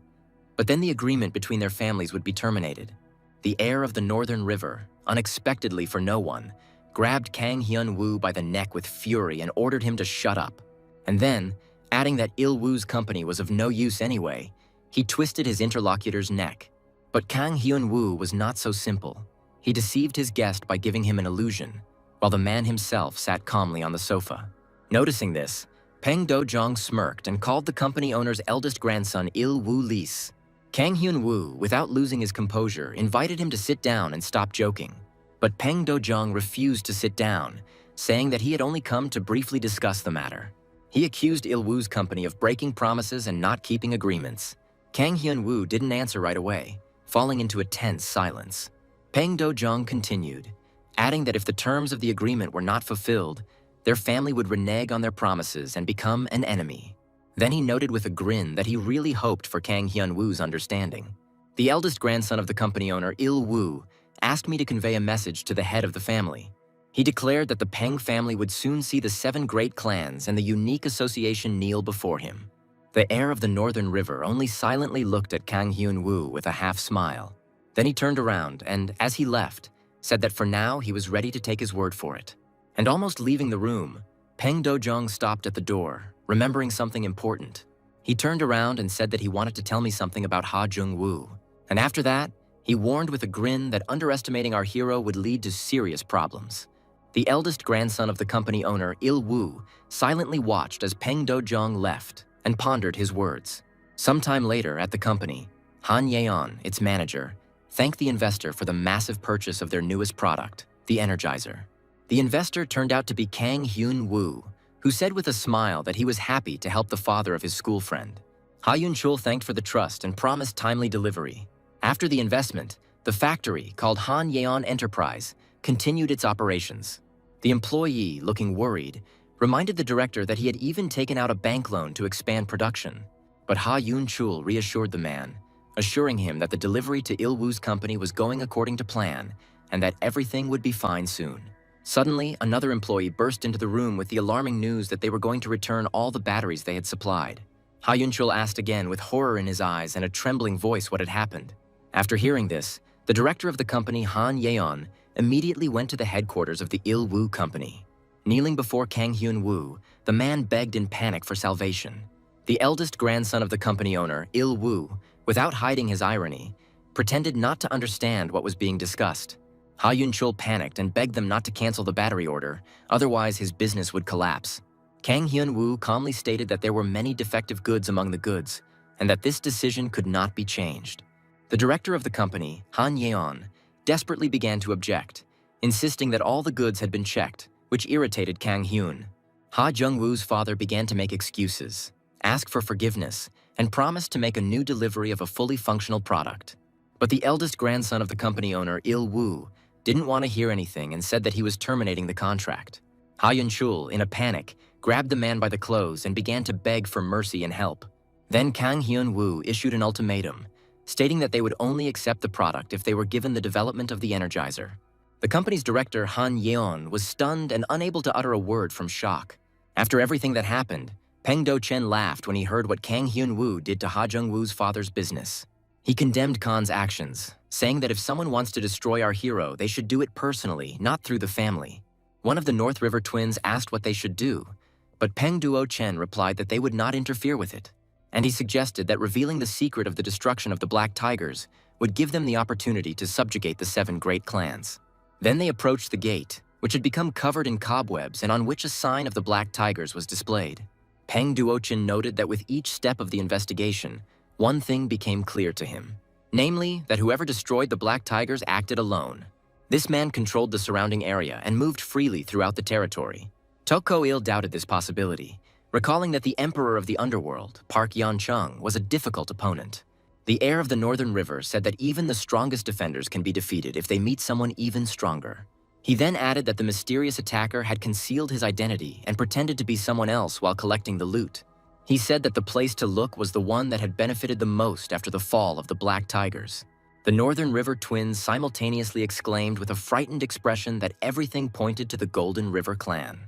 Speaker 1: But then the agreement between their families would be terminated. The heir of the Northern River, unexpectedly for no one, grabbed Kang Hyun-woo by the neck with fury and ordered him to shut up. And then, adding that Il-woo's company was of no use anyway, he twisted his interlocutor's neck. But Kang Hyun-woo was not so simple. He deceived his guest by giving him an illusion, while the man himself sat calmly on the sofa. Noticing this, Peng Do-jong smirked and called the company owner's eldest grandson Il-woo Lis. Kang Hyun-woo, without losing his composure, invited him to sit down and stop joking. But Peng Do-jong refused to sit down, saying that he had only come to briefly discuss the matter. He accused Il-woo's company of breaking promises and not keeping agreements. Kang Hyun-woo didn't answer right away, falling into a tense silence. Peng Do-jong continued, adding that if the terms of the agreement were not fulfilled, their family would renege on their promises and become an enemy. Then he noted with a grin that he really hoped for Kang Hyun-woo's understanding. The eldest grandson of the company owner, Il-woo, asked me to convey a message to the head of the family. He declared that the Peng family would soon see the 7 great clans and the unique association kneel before him. The heir of the Northern River only silently looked at Kang Hyun-woo with a half-smile. Then he turned around and, as he left, said that for now he was ready to take his word for it. And almost leaving the room, Peng Do-jong stopped at the door, remembering something important. He turned around and said that he wanted to tell me something about Ha Jung-woo. And after that, he warned with a grin that underestimating our hero would lead to serious problems. The eldest grandson of the company owner, Il-woo, silently watched as Peng Do-jong left and pondered his words. Sometime later at the company, Han Yeon, its manager, thanked the investor for the massive purchase of their newest product, the Energizer. The investor turned out to be Kang Hyun-woo, who said with a smile that he was happy to help the father of his school friend. Ha Yun-chul thanked for the trust and promised timely delivery. After the investment, the factory, called Han Yeon Enterprise, continued its operations. The employee, looking worried, reminded the director that he had even taken out a bank loan to expand production. But Ha Yun-chul reassured the man, assuring him that the delivery to Il-woo's company was going according to plan and that everything would be fine soon. Suddenly, another employee burst into the room with the alarming news that they were going to return all the batteries they had supplied. Ha Yun-chul asked again with horror in his eyes and a trembling voice what had happened. After hearing this, the director of the company, Han Yeon, immediately went to the headquarters of the Il-woo company. Kneeling before Kang Hyun-woo, the man begged in panic for salvation. The eldest grandson of the company owner, Il-woo, without hiding his irony, pretended not to understand what was being discussed. Ha Yun-chul panicked and begged them not to cancel the battery order, otherwise his business would collapse. Kang Hyun-woo calmly stated that there were many defective goods among the goods, and that this decision could not be changed. The director of the company, Han Yeon, desperately began to object, insisting that all the goods had been checked, which irritated Kang Hyun. Ha Jung-woo's father began to make excuses, ask for forgiveness, and promised to make a new delivery of a fully functional product. But the eldest grandson of the company owner, Il-woo, didn't want to hear anything and said that he was terminating the contract. Ha Yun-chul, in a panic, grabbed the man by the clothes and began to beg for mercy and help. Then Kang Hyun-woo issued an ultimatum, stating that they would only accept the product if they were given the development of the Energizer. The company's director, Han Yeon, was stunned and unable to utter a word from shock. After everything that happened, Peng Do-chen laughed when he heard what Kang Hyun-woo did to Ha Jung-woo's father's business. He condemned Khan's actions, saying that if someone wants to destroy our hero, they should do it personally, not through the family. One of the North River twins asked what they should do, but Peng Do-chen replied that they would not interfere with it, and he suggested that revealing the secret of the destruction of the Black Tigers would give them the opportunity to subjugate the 7 great clans. Then they approached the gate, which had become covered in cobwebs and on which a sign of the Black Tigers was displayed. Peng Do-chen noted that with each step of the investigation, one thing became clear to him, namely that whoever destroyed the Black Tigers acted alone. This man controlled the surrounding area and moved freely throughout the territory. Toko-il doubted this possibility, recalling that the emperor of the underworld, Park Yan-chung, was a difficult opponent. The heir of the Northern River said that even the strongest defenders can be defeated if they meet someone even stronger. He then added that the mysterious attacker had concealed his identity and pretended to be someone else while collecting the loot. He said that the place to look was the one that had benefited the most after the fall of the Black Tigers. The Northern River twins simultaneously exclaimed with a frightened expression that everything pointed to the Golden River clan.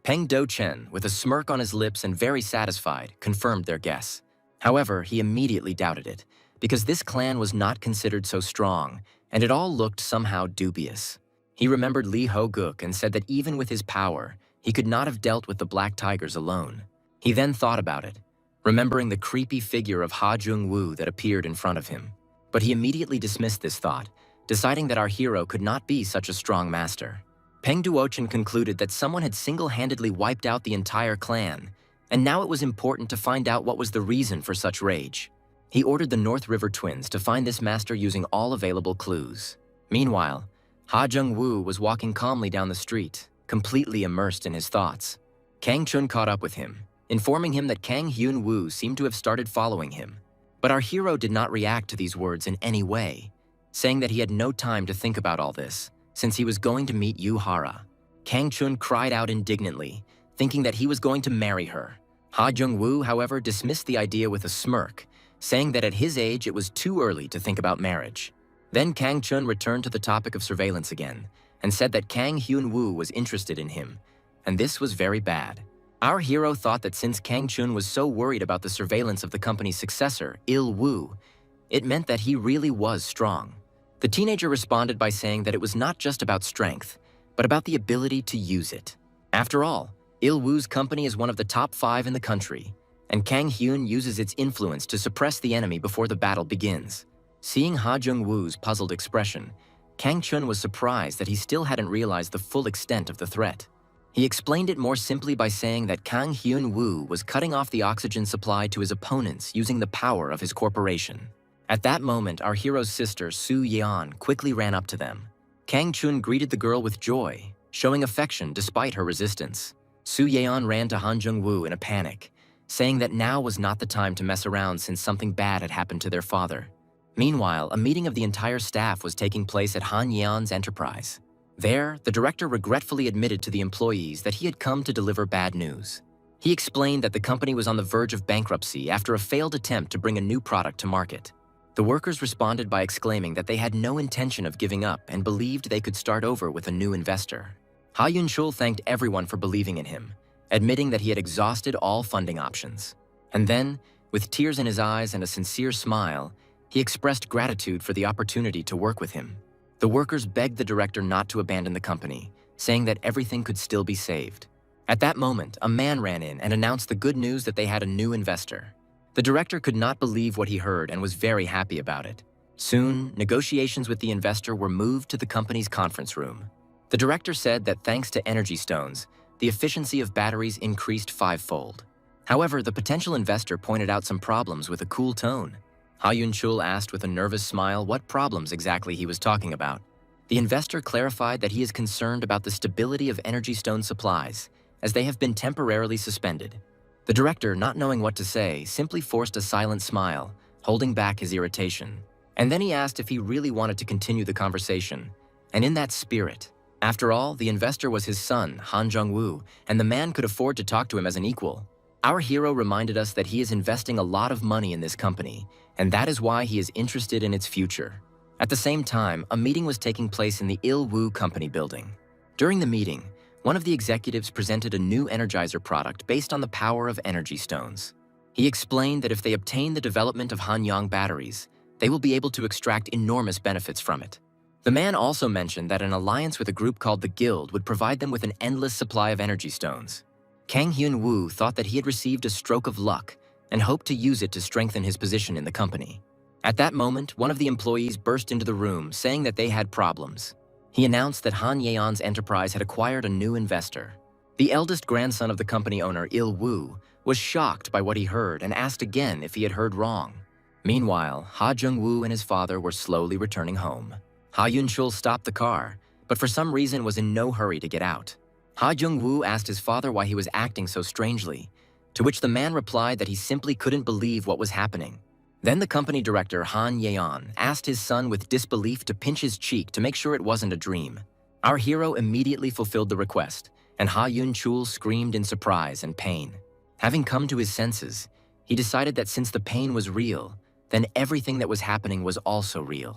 Speaker 1: Peng Do-chen, with a smirk on his lips and very satisfied, confirmed their guess. However, he immediately doubted it, because this clan was not considered so strong, and it all looked somehow dubious. He remembered Lee Ho-guk and said that even with his power, he could not have dealt with the Black Tigers alone. He then thought about it, remembering the creepy figure of Ha Jung-woo that appeared in front of him. But he immediately dismissed this thought, deciding that our hero could not be such a strong master. Peng Do-chen concluded that someone had single-handedly wiped out the entire clan, and now it was important to find out what was the reason for such rage. He ordered the North River twins to find this master using all available clues. Meanwhile, Ha Jung-woo was walking calmly down the street, completely immersed in his thoughts. Kang Chun caught up with him, informing him that Kang Hyun-woo seemed to have started following him. But our hero did not react to these words in any way, saying that he had no time to think about all this, since he was going to meet Yu Hara. Kang Chun cried out indignantly, thinking that he was going to marry her. Ha Jung-woo, however, dismissed the idea with a smirk, saying that at his age it was too early to think about marriage. Then Kang Chun returned to the topic of surveillance again, and said that Kang Hyun-woo was interested in him, and this was very bad. Our hero thought that since Kang Chun was so worried about the surveillance of the company's successor, Il-woo, it meant that he really was strong. The teenager responded by saying that it was not just about strength, but about the ability to use it. After all, Il-woo's company is one of the top 5 in the country, and Kang Hyun uses its influence to suppress the enemy before the battle begins. Seeing Ha Jung-woo's puzzled expression, Kang Chun was surprised that he still hadn't realized the full extent of the threat. He explained it more simply by saying that Kang Hyun-woo was cutting off the oxygen supply to his opponents using the power of his corporation. At that moment, our hero's sister, Su Yeon, quickly ran up to them. Kang Chun greeted the girl with joy, showing affection despite her resistance. Su Yeon ran to Han Jung-woo in a panic, saying that now was not the time to mess around since something bad had happened to their father. Meanwhile, a meeting of the entire staff was taking place at Han Yeon's enterprise. There, the director regretfully admitted to the employees that he had come to deliver bad news. He explained that the company was on the verge of bankruptcy after a failed attempt to bring a new product to market. The workers responded by exclaiming that they had no intention of giving up and believed they could start over with a new investor. Ha Yun-chul thanked everyone for believing in him, admitting that he had exhausted all funding options. And then, with tears in his eyes and a sincere smile, he expressed gratitude for the opportunity to work with him. The workers begged the director not to abandon the company, saying that everything could still be saved. At that moment, a man ran in and announced the good news that they had a new investor. The director could not believe what he heard and was very happy about it. Soon, negotiations with the investor were moved to the company's conference room. The director said that thanks to energy stones, the efficiency of batteries increased fivefold. However, the potential investor pointed out some problems with a cool tone. Ha Yun-chul asked with a nervous smile what problems exactly he was talking about. The investor clarified that he is concerned about the stability of energy stone supplies, as they have been temporarily suspended. The director, not knowing what to say, simply forced a silent smile, holding back his irritation. And then he asked if he really wanted to continue the conversation. And in that spirit, after all, the investor was his son, Han Jung-woo, and the man could afford to talk to him as an equal. Our hero reminded us that he is investing a lot of money in this company, and that is why he is interested in its future. At the same time, a meeting was taking place in the Il-woo company building. During the meeting, one of the executives presented a new energizer product based on the power of energy stones. He explained that if they obtain the development of Hanyang batteries, they will be able to extract enormous benefits from it. The man also mentioned that an alliance with a group called the Guild would provide them with an endless supply of energy stones. Kang Hyun-woo thought that he had received a stroke of luck and hoped to use it to strengthen his position in the company. At that moment, one of the employees burst into the room saying that they had problems. He announced that Han Yeon's enterprise had acquired a new investor. The eldest grandson of the company owner, Il-woo, was shocked by what he heard and asked again if he had heard wrong. Meanwhile, Ha Jung-woo and his father were slowly returning home. Ha Yun-chul stopped the car, but for some reason was in no hurry to get out. Ha Jung-woo asked his father why he was acting so strangely, to which the man replied that he simply couldn't believe what was happening. Then the company director, Han Yeon, asked his son with disbelief to pinch his cheek to make sure it wasn't a dream. Our hero immediately fulfilled the request, and Ha Yun-chul screamed in surprise and pain. Having come to his senses, he decided that since the pain was real, then everything that was happening was also real.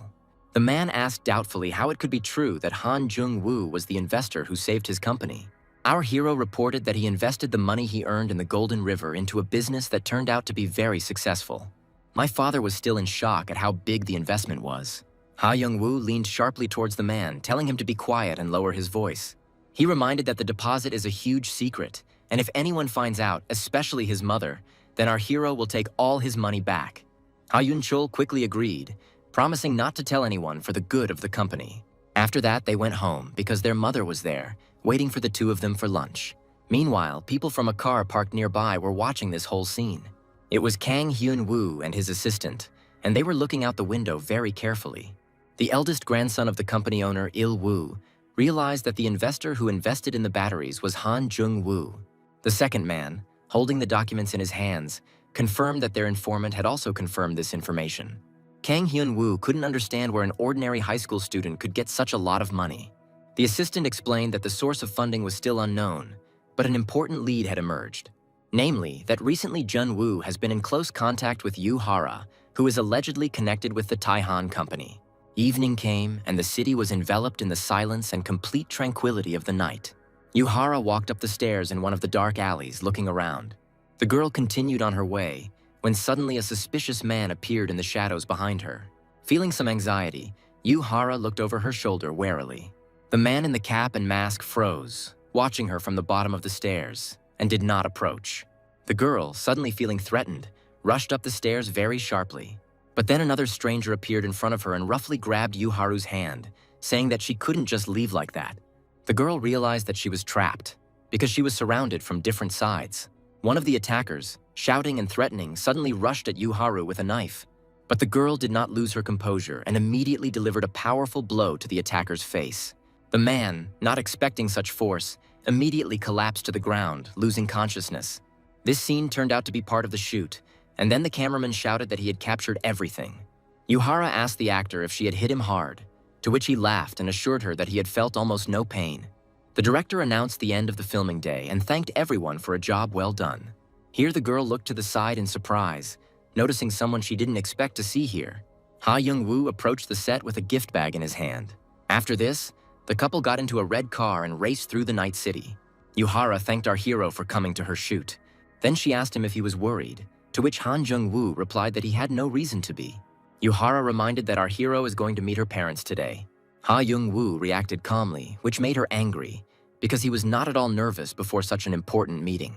Speaker 1: The man asked doubtfully how it could be true that Han Jung-woo was the investor who saved his company. Our hero reported that he invested the money he earned in the Golden River into a business that turned out to be very successful. My father was still in shock at how big the investment was. Ha Young-woo leaned sharply towards the man, telling him to be quiet and lower his voice. He reminded that the deposit is a huge secret, and if anyone finds out, especially his mother, then our hero will take all his money back. Ha Yun-chul quickly agreed, promising not to tell anyone for the good of the company. After that, they went home because their mother was there, waiting for the two of them for lunch. Meanwhile, people from a car parked nearby were watching this whole scene. It was Kang Hyun-woo and his assistant, and they were looking out the window very carefully. The eldest grandson of the company owner, Il-woo, realized that the investor who invested in the batteries was Han Jung-woo. The second man, holding the documents in his hands, confirmed that their informant had also confirmed this information. Kang Hyun-woo couldn't understand where an ordinary high school student could get such a lot of money. The assistant explained that the source of funding was still unknown, but an important lead had emerged. Namely, that recently Jun-woo has been in close contact with Yu Hara, who is allegedly connected with the Taihan Company. Evening came, and the city was enveloped in the silence and complete tranquility of the night. Yu Hara walked up the stairs in one of the dark alleys, looking around. The girl continued on her way, when suddenly a suspicious man appeared in the shadows behind her. Feeling some anxiety, Yu Hara looked over her shoulder warily. The man in the cap and mask froze, watching her from the bottom of the stairs, and did not approach. The girl, suddenly feeling threatened, rushed up the stairs very sharply. But then another stranger appeared in front of her and roughly grabbed Yu Haru's hand, saying that she couldn't just leave like that. The girl realized that she was trapped, because she was surrounded from different sides. One of the attackers, shouting and threatening, suddenly rushed at Yu Haru with a knife. But the girl did not lose her composure and immediately delivered a powerful blow to the attacker's face. The man, not expecting such force, immediately collapsed to the ground, losing consciousness. This scene turned out to be part of the shoot, and then the cameraman shouted that he had captured everything. Yu Hara asked the actor if she had hit him hard, to which he laughed and assured her that he had felt almost no pain. The director announced the end of the filming day and thanked everyone for a job well done. Here the girl looked to the side in surprise, noticing someone she didn't expect to see here. Ha Young-woo approached the set with a gift bag in his hand. After this, the couple got into a red car and raced through the night city. Yu Hara thanked our hero for coming to her shoot. Then she asked him if he was worried, to which Han Jung-woo replied that he had no reason to be. Yu Hara reminded that our hero is going to meet her parents today. Ha Young-woo reacted calmly, which made her angry, because he was not at all nervous before such an important meeting.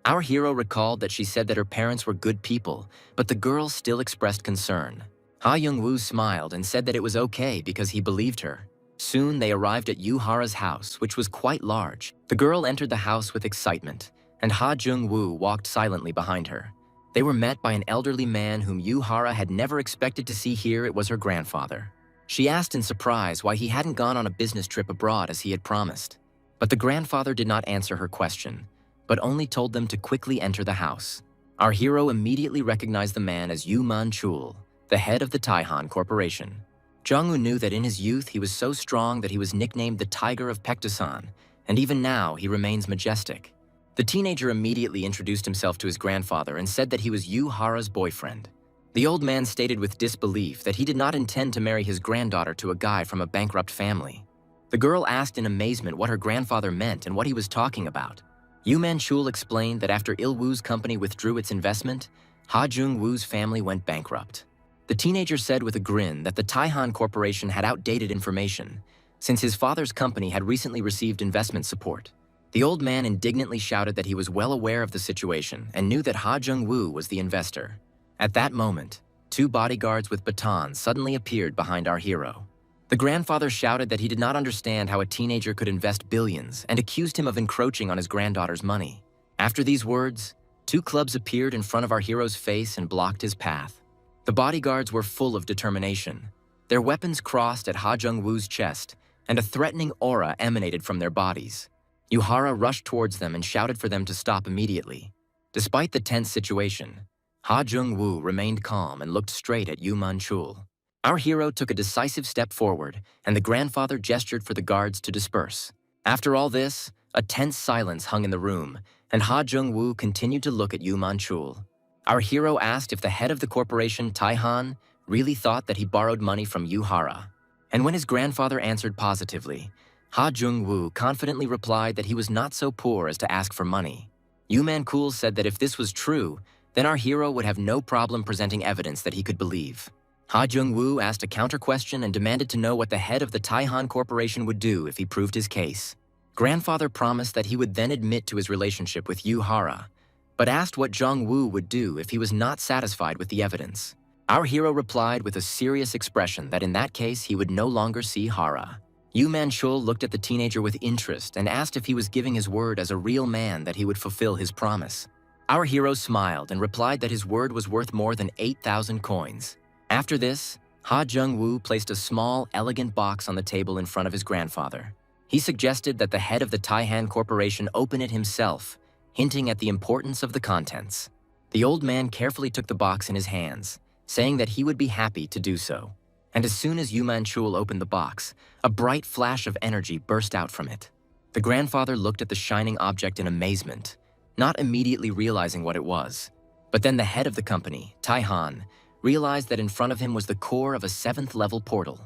Speaker 1: Our hero recalled that she said that her parents were good people, but the girl still expressed concern. Ha Young-woo smiled and said that it was okay because he believed her. Soon they arrived at Yuhara's house, which was quite large. The girl entered the house with excitement, and Ha Jung-woo walked silently behind her. They were met by an elderly man whom Yuhara had never expected to see here. It was her grandfather. She asked in surprise why he hadn't gone on a business trip abroad as he had promised. But the grandfather did not answer her question, but only told them to quickly enter the house. Our hero immediately recognized the man as Yu Man-chul, the head of the Taihan Corporation. Jung-woo knew that in his youth he was so strong that he was nicknamed the Tiger of Paektusan, and even now he remains majestic. The teenager immediately introduced himself to his grandfather and said that he was Yuhara's boyfriend. The old man stated with disbelief that he did not intend to marry his granddaughter to a guy from a bankrupt family. The girl asked in amazement what her grandfather meant and what he was talking about. Yu Man-chul explained that after Il-woo's company withdrew its investment, Ha Jung-woo's family went bankrupt. The teenager said with a grin that the Taihan Corporation had outdated information, since his father's company had recently received investment support. The old man indignantly shouted that he was well aware of the situation and knew that Ha Jung-woo was the investor. At that moment, 2 bodyguards with batons suddenly appeared behind our hero. The grandfather shouted that he did not understand how a teenager could invest billions and accused him of encroaching on his granddaughter's money. After these words, 2 clubs appeared in front of our hero's face and blocked his path. The bodyguards were full of determination. Their weapons crossed at Ha Jung-woo's chest, and a threatening aura emanated from their bodies. Yuhara rushed towards them and shouted for them to stop immediately. Despite the tense situation, Ha Jung-woo remained calm and looked straight at Yu Man-chul. Our hero took a decisive step forward, and the grandfather gestured for the guards to disperse. After all this, a tense silence hung in the room, and Ha Jung-woo continued to look at Yu Man-chul. Our hero asked if the head of the corporation, Taihan, really thought that he borrowed money from Yuhara. And when his grandfather answered positively, Ha Jung-woo confidently replied that he was not so poor as to ask for money. Yu Man-chul said that if this was true, then our hero would have no problem presenting evidence that he could believe. Ha Jung-woo asked a counter-question and demanded to know what the head of the Taihan Corporation would do if he proved his case. Grandfather promised that he would then admit to his relationship with Yuhara, but asked what Jung-woo would do if he was not satisfied with the evidence. Our hero replied with a serious expression that in that case he would no longer see Hara. Yu Man-chul looked at the teenager with interest and asked if he was giving his word as a real man that he would fulfill his promise. Our hero smiled and replied that his word was worth more than 8,000 coins. After this, Ha Jung-woo placed a small, elegant box on the table in front of his grandfather. He suggested that the head of the Taihan Corporation open it himself, hinting at the importance of the contents. The old man carefully took the box in his hands, saying that he would be happy to do so. And as soon as Yu Man-chul opened the box, a bright flash of energy burst out from it. The grandfather looked at the shining object in amazement, not immediately realizing what it was. But then the head of the company, Taihan, realized that in front of him was the core of a 7th-level portal.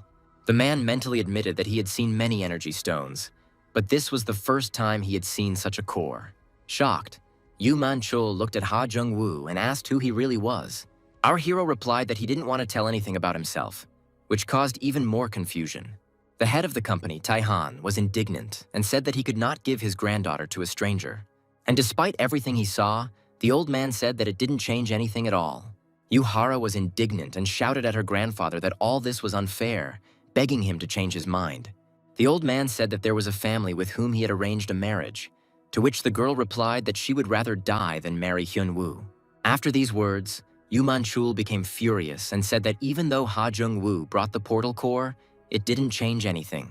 Speaker 1: The man mentally admitted that he had seen many energy stones, but this was the first time he had seen such a core. Shocked, Yu Man-chul looked at Ha Jung-woo and asked who he really was. Our hero replied that he didn't want to tell anything about himself, which caused even more confusion. The head of the company, Taihan, was indignant and said that he could not give his granddaughter to a stranger. And despite everything he saw, the old man said that it didn't change anything at all. Yuhara was indignant and shouted at her grandfather that all this was unfair, begging him to change his mind. The old man said that there was a family with whom he had arranged a marriage, to which the girl replied that she would rather die than marry Hyun-woo. After these words, Yu Man-chul became furious and said that even though Ha Jung-woo brought the portal core, it didn't change anything.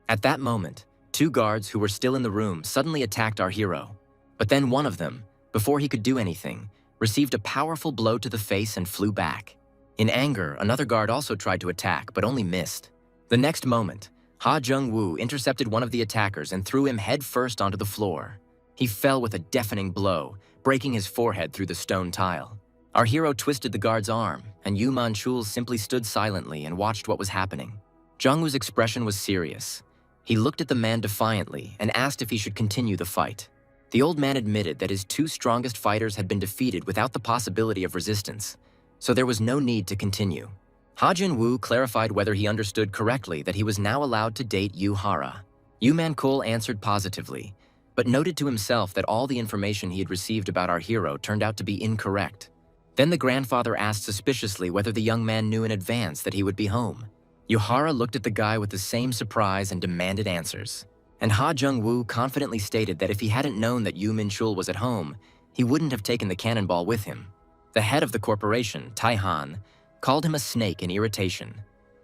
Speaker 1: At that moment, 2 guards who were still in the room suddenly attacked our hero. But then one of them, before he could do anything, received a powerful blow to the face and flew back. In anger, another guard also tried to attack, but only missed. The next moment, Ha Jung-woo intercepted one of the attackers and threw him head-first onto the floor. He fell with a deafening blow, breaking his forehead through the stone tile. Our hero twisted the guard's arm, and Yu Man-chul simply stood silently and watched what was happening. Jung-woo's expression was serious. He looked at the man defiantly and asked if he should continue the fight. The old man admitted that his 2 strongest fighters had been defeated without the possibility of resistance, so there was no need to continue. Ha Jun-woo clarified whether he understood correctly that he was now allowed to date Yuhara. Yu Man-chul answered positively, but noted to himself that all the information he had received about our hero turned out to be incorrect. Then the grandfather asked suspiciously whether the young man knew in advance that he would be home. Yuhara looked at the guy with the same surprise and demanded answers. And Ha Jung-woo confidently stated that if he hadn't known that Yu Min-chul was at home, he wouldn't have taken the cannonball with him. The head of the corporation, Tai-han, called him a snake in irritation,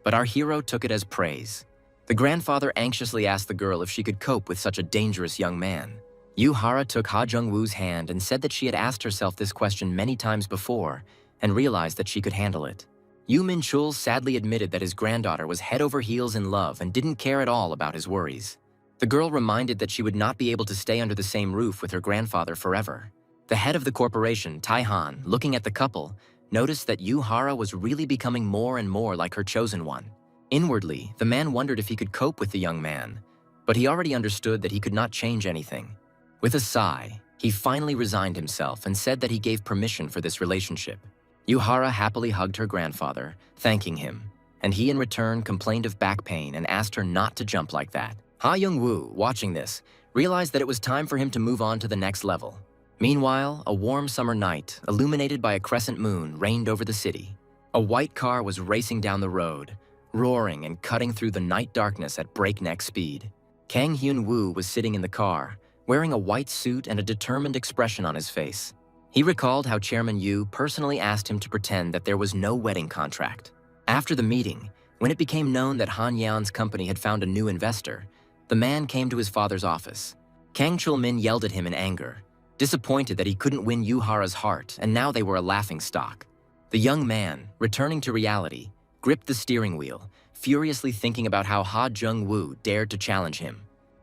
Speaker 1: but our hero took it as praise. The grandfather anxiously asked the girl if she could cope with such a dangerous young man. Yuhara took Ha Jung-woo's hand and said that she had asked herself this question many times before and realized that she could handle it. Yu Min-chul sadly admitted that his granddaughter was head over heels in love and didn't care at all about his worries. The girl reminded that she would not be able to stay under the same roof with her grandfather forever. The head of the corporation, Tai-han, looking at the couple, noticed that Yuhara was really becoming more and more like her chosen one. Inwardly, the man wondered if he could cope with the young man, but he already understood that he could not change anything. With a sigh, he finally resigned himself and said that he gave permission for this relationship. Yuhara happily hugged her grandfather, thanking him, and he in return complained of back pain and asked her not to jump like that. Ha Jung-woo, watching this, realized that it was time for him to move on to the next level. Meanwhile, a warm summer night, illuminated by a crescent moon, reigned over the city. A white car was racing down the road, roaring and cutting through the night darkness at breakneck speed. Kang Hyun-woo was sitting in the car, wearing a white suit and a determined expression on his face. He recalled how Chairman Yu personally asked him to pretend that there was no wedding contract. After the meeting, when it became known that Han Yan's company had found a new investor, the man came to his father's office. Kang Chul-min yelled at him in anger, disappointed that he couldn't win Yuhara's heart, and now they were a laughingstock. The young man, returning to reality, gripped the steering wheel, furiously thinking about how Ha Jung-woo dared to challenge him.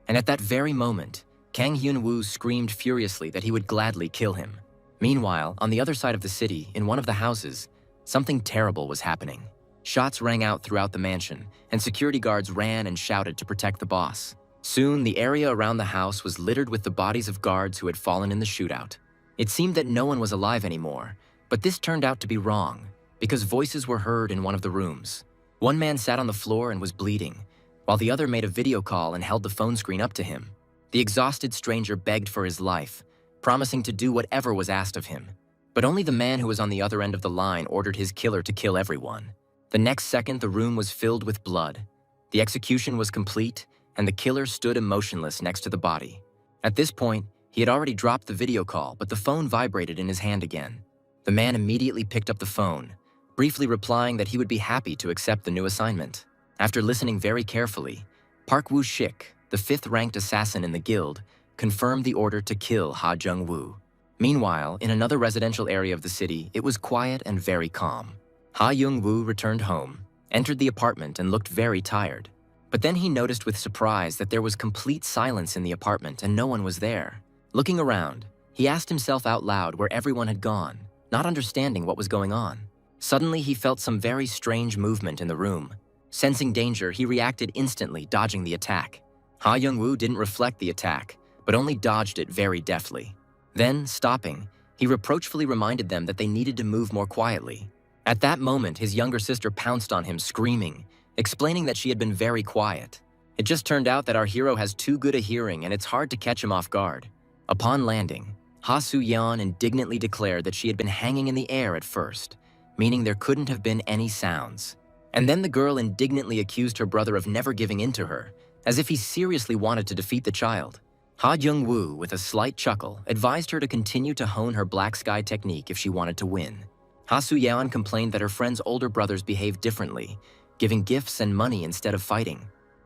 Speaker 1: And at that very moment, Kang Hyun-woo screamed furiously that he would gladly kill him. Meanwhile, on the other side of the city, in one of the houses, something terrible was happening. Shots rang out throughout the mansion, and security guards ran and shouted to protect the boss. Soon, the area around the house was littered with the bodies of guards who had fallen in the shootout. It seemed that no one was alive anymore, but this turned out to be wrong, because voices were heard in one of the rooms. One man sat on the floor and was bleeding, while the other made a video call and held the phone screen up to him. The exhausted stranger begged for his life, promising to do whatever was asked of him. But only the man who was on the other end of the line ordered his killer to kill everyone. The next second, the room was filled with blood. The execution was complete, and the killer stood emotionless next to the body. At this point, he had already dropped the video call, but the phone vibrated in his hand again. The man immediately picked up the phone, briefly replying that he would be happy to accept the new assignment. After listening very carefully, Park Woo-shik, the fifth-ranked assassin in the guild, confirmed the order to kill Ha Jung-woo. Meanwhile, in another residential area of the city, it was quiet and very calm. Ha Jung-woo returned home, entered the apartment, and looked very tired. But then he noticed with surprise that there was complete silence in the apartment and no one was there. Looking around, he asked himself out loud where everyone had gone, not understanding what was going on. Suddenly, he felt some very strange movement in the room. Sensing danger, he reacted instantly, dodging the attack. Ha Jung-woo didn't reflect the attack, but only dodged it very deftly. Then, stopping, he reproachfully reminded them that they needed to move more quietly. At that moment, his younger sister pounced on him, screaming, explaining that she had been very quiet. It just turned out that our hero has too good a hearing and it's hard to catch him off guard. Upon landing, Ha Soo-yeon indignantly declared that she had been hanging in the air at first, meaning there couldn't have been any sounds. And then the girl indignantly accused her brother of never giving in to her, as if he seriously wanted to defeat the child. Ha Jung-woo, with a slight chuckle, advised her to continue to hone her black sky technique if she wanted to win. Ha Soo-yeon complained that her friend's older brothers behaved differently, giving gifts and money instead of fighting.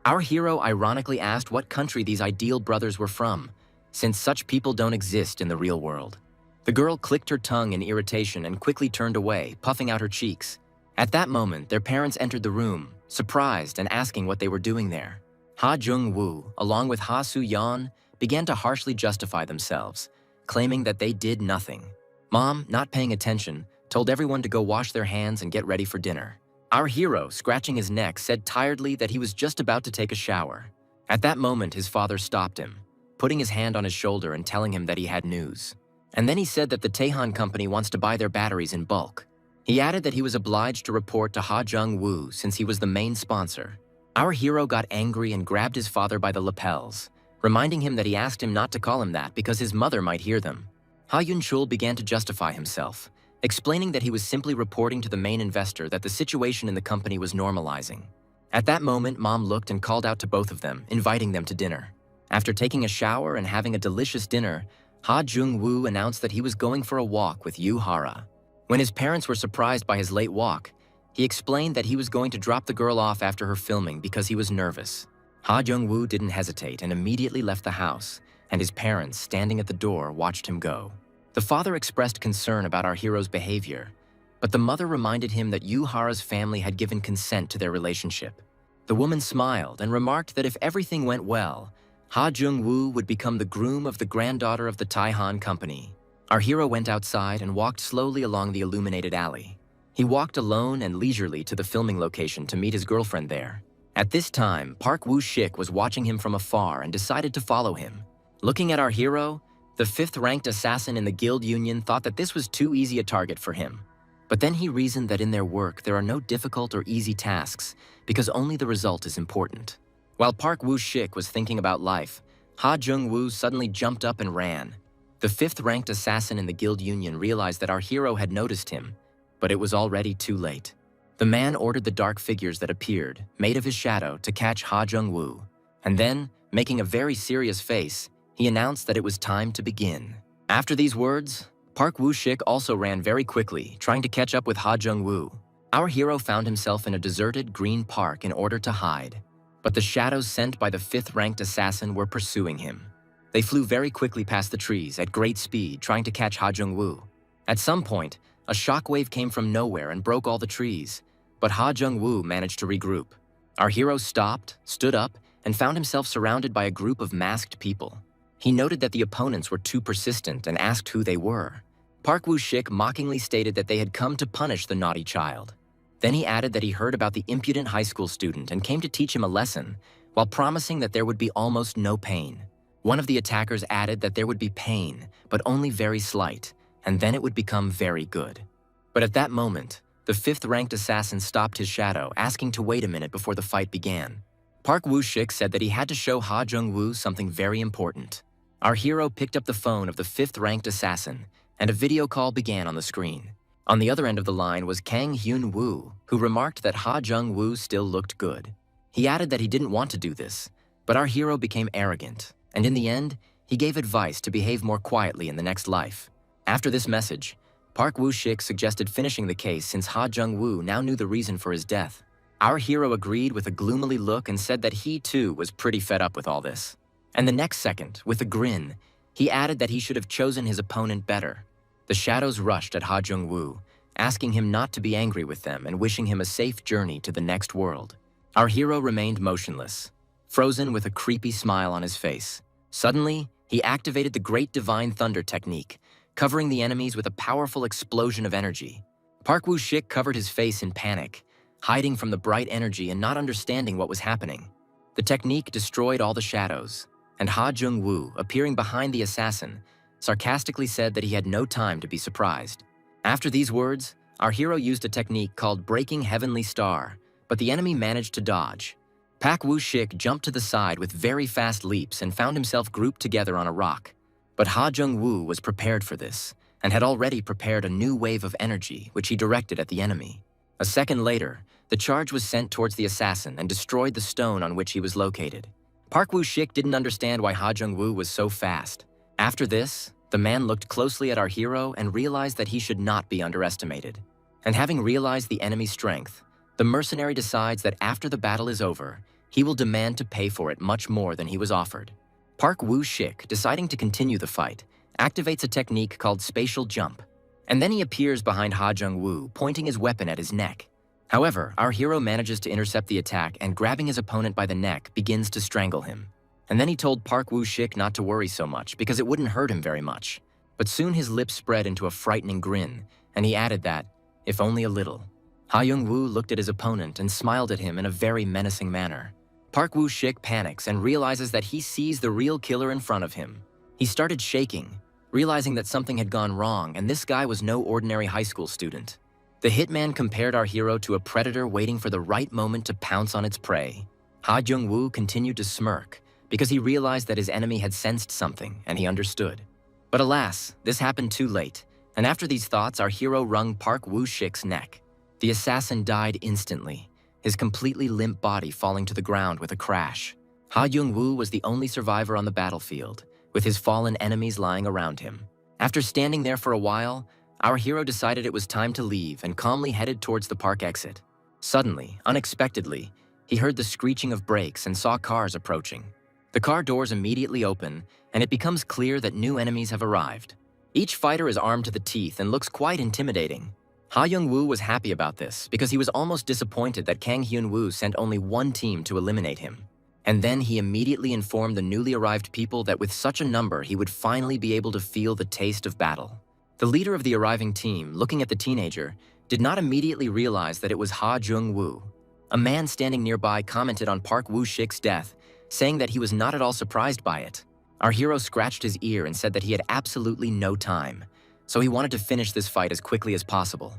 Speaker 1: Our hero ironically asked what country these ideal brothers were from, since such people don't exist in the real world. The girl clicked her tongue in irritation and quickly turned away, puffing out her cheeks. At that moment, their parents entered the room, surprised and asking what they were doing there. Ha Jung-woo, along with Ha Soo-yeon, began to harshly justify themselves, claiming that they did nothing. Mom, not paying attention, told everyone to go wash their hands and get ready for dinner. Our hero, scratching his neck, said tiredly that he was just about to take a shower. At that moment, his father stopped him, putting his hand on his shoulder and telling him that he had news. And then he said that the Taehan company wants to buy their batteries in bulk. He added that he was obliged to report to Ha Jung-woo since he was the main sponsor. Our hero got angry and grabbed his father by the lapels, reminding him that he asked him not to call him that because his mother might hear them. Ha Yun-chul began to justify himself, explaining that he was simply reporting to the main investor that the situation in the company was normalizing. At that moment, Mom looked and called out to both of them, inviting them to dinner. After taking a shower and having a delicious dinner, Ha Jung-woo announced that he was going for a walk with Yu Hara. When his parents were surprised by his late walk, he explained that he was going to drop the girl off after her filming because he was nervous. Ha Jung-woo didn't hesitate and immediately left the house, and his parents, standing at the door, watched him go. The father expressed concern about our hero's behavior, but the mother reminded him that Yu Hara's family had given consent to their relationship. The woman smiled and remarked that if everything went well, Ha Jung-woo would become the groom of the granddaughter of the Taihan company. Our hero went outside and walked slowly along the illuminated alley. He walked alone and leisurely to the filming location to meet his girlfriend there. At this time, Park Woo-shik was watching him from afar and decided to follow him. Looking at our hero, the 5th-ranked assassin in the guild union thought that this was too easy a target for him. But then he reasoned that in their work there are no difficult or easy tasks because only the result is important. While Park Woo-shik was thinking about life, Ha Jung-woo suddenly jumped up and ran. The 5th-ranked assassin in the guild union realized that our hero had noticed him, but it was already too late. The man ordered the dark figures that appeared, made of his shadow, to catch Ha Jung-woo. And then, making a very serious face, he announced that it was time to begin. After these words, Park Woo-shik also ran very quickly, trying to catch up with Ha Jung-woo. Our hero found himself in a deserted green park in order to hide. But the shadows sent by the 5th-ranked assassin were pursuing him. They flew very quickly past the trees at great speed, trying to catch Ha Jung-woo. At some point, a shockwave came from nowhere and broke all the trees, but Ha Jung-woo managed to regroup. Our hero stopped, stood up, and found himself surrounded by a group of masked people. He noted that the opponents were too persistent and asked who they were. Park Woo-shik mockingly stated that they had come to punish the naughty child. Then he added that he heard about the impudent high school student and came to teach him a lesson, while promising that there would be almost no pain. One of the attackers added that there would be pain, but only very slight, and then it would become very good. But at that moment, the 5th-ranked assassin stopped his shadow, asking to wait a minute before the fight began. Park Woo-shik said that he had to show Ha Jung-woo something very important. Our hero picked up the phone of the 5th-ranked assassin, and a video call began on the screen. On the other end of the line was Kang Hyun-woo, who remarked that Ha Jung-woo still looked good. He added that he didn't want to do this, but our hero became arrogant, and in the end, he gave advice to behave more quietly in the next life. After this message, Park Woo-shik suggested finishing the case since Ha Jung-woo now knew the reason for his death. Our hero agreed with a gloomily look and said that he too was pretty fed up with all this. And the next second, with a grin, he added that he should have chosen his opponent better. The shadows rushed at Ha Jung-woo, asking him not to be angry with them and wishing him a safe journey to the next world. Our hero remained motionless, frozen with a creepy smile on his face. Suddenly, he activated the Great Divine Thunder technique, covering the enemies with a powerful explosion of energy. Park Woo-shik covered his face in panic, hiding from the bright energy and not understanding what was happening. The technique destroyed all the shadows, and Ha Jung-woo, appearing behind the assassin, sarcastically said that he had no time to be surprised. After these words, our hero used a technique called Breaking Heavenly Star, but the enemy managed to dodge. Park Woo-shik jumped to the side with very fast leaps and found himself grouped together on a rock. But Ha Jung-woo was prepared for this, and had already prepared a new wave of energy which he directed at the enemy. A second later, the charge was sent towards the assassin and destroyed the stone on which he was located. Park Woo-shik didn't understand why Ha Jung-woo was so fast. After this, the man looked closely at our hero and realized that he should not be underestimated. And having realized the enemy's strength, the mercenary decides that after the battle is over, he will demand to pay for it much more than he was offered. Park Woo-shik, deciding to continue the fight, activates a technique called Spatial Jump, and then he appears behind Ha Jung-woo, pointing his weapon at his neck. However, our hero manages to intercept the attack and, grabbing his opponent by the neck, begins to strangle him. And then he told Park Woo-shik not to worry so much because it wouldn't hurt him very much. But soon his lips spread into a frightening grin, and he added that, if only a little. Ha Jung-woo looked at his opponent and smiled at him in a very menacing manner. Park Woo-shik panics and realizes that he sees the real killer in front of him. He started shaking, realizing that something had gone wrong and this guy was no ordinary high school student. The hitman compared our hero to a predator waiting for the right moment to pounce on its prey. Ha Jung-woo continued to smirk because he realized that his enemy had sensed something and he understood. But alas, this happened too late, and after these thoughts, our hero wrung Park Woo-shik's neck. The assassin died instantly, his completely limp body falling to the ground with a crash. Ha Young-woo was the only survivor on the battlefield, with his fallen enemies lying around him. After standing there for a while, our hero decided it was time to leave and calmly headed towards the park exit. Suddenly, unexpectedly, he heard the screeching of brakes and saw cars approaching. The car doors immediately open, and it becomes clear that new enemies have arrived. Each fighter is armed to the teeth and looks quite intimidating. Ha Young-woo was happy about this because he was almost disappointed that Kang Hyun-woo sent only one team to eliminate him. And then he immediately informed the newly arrived people that with such a number he would finally be able to feel the taste of battle. The leader of the arriving team, looking at the teenager, did not immediately realize that it was Ha Jung-woo. A man standing nearby commented on Park Woo-shik's death, saying that he was not at all surprised by it. Our hero scratched his ear and said that he had absolutely no time, so he wanted to finish this fight as quickly as possible.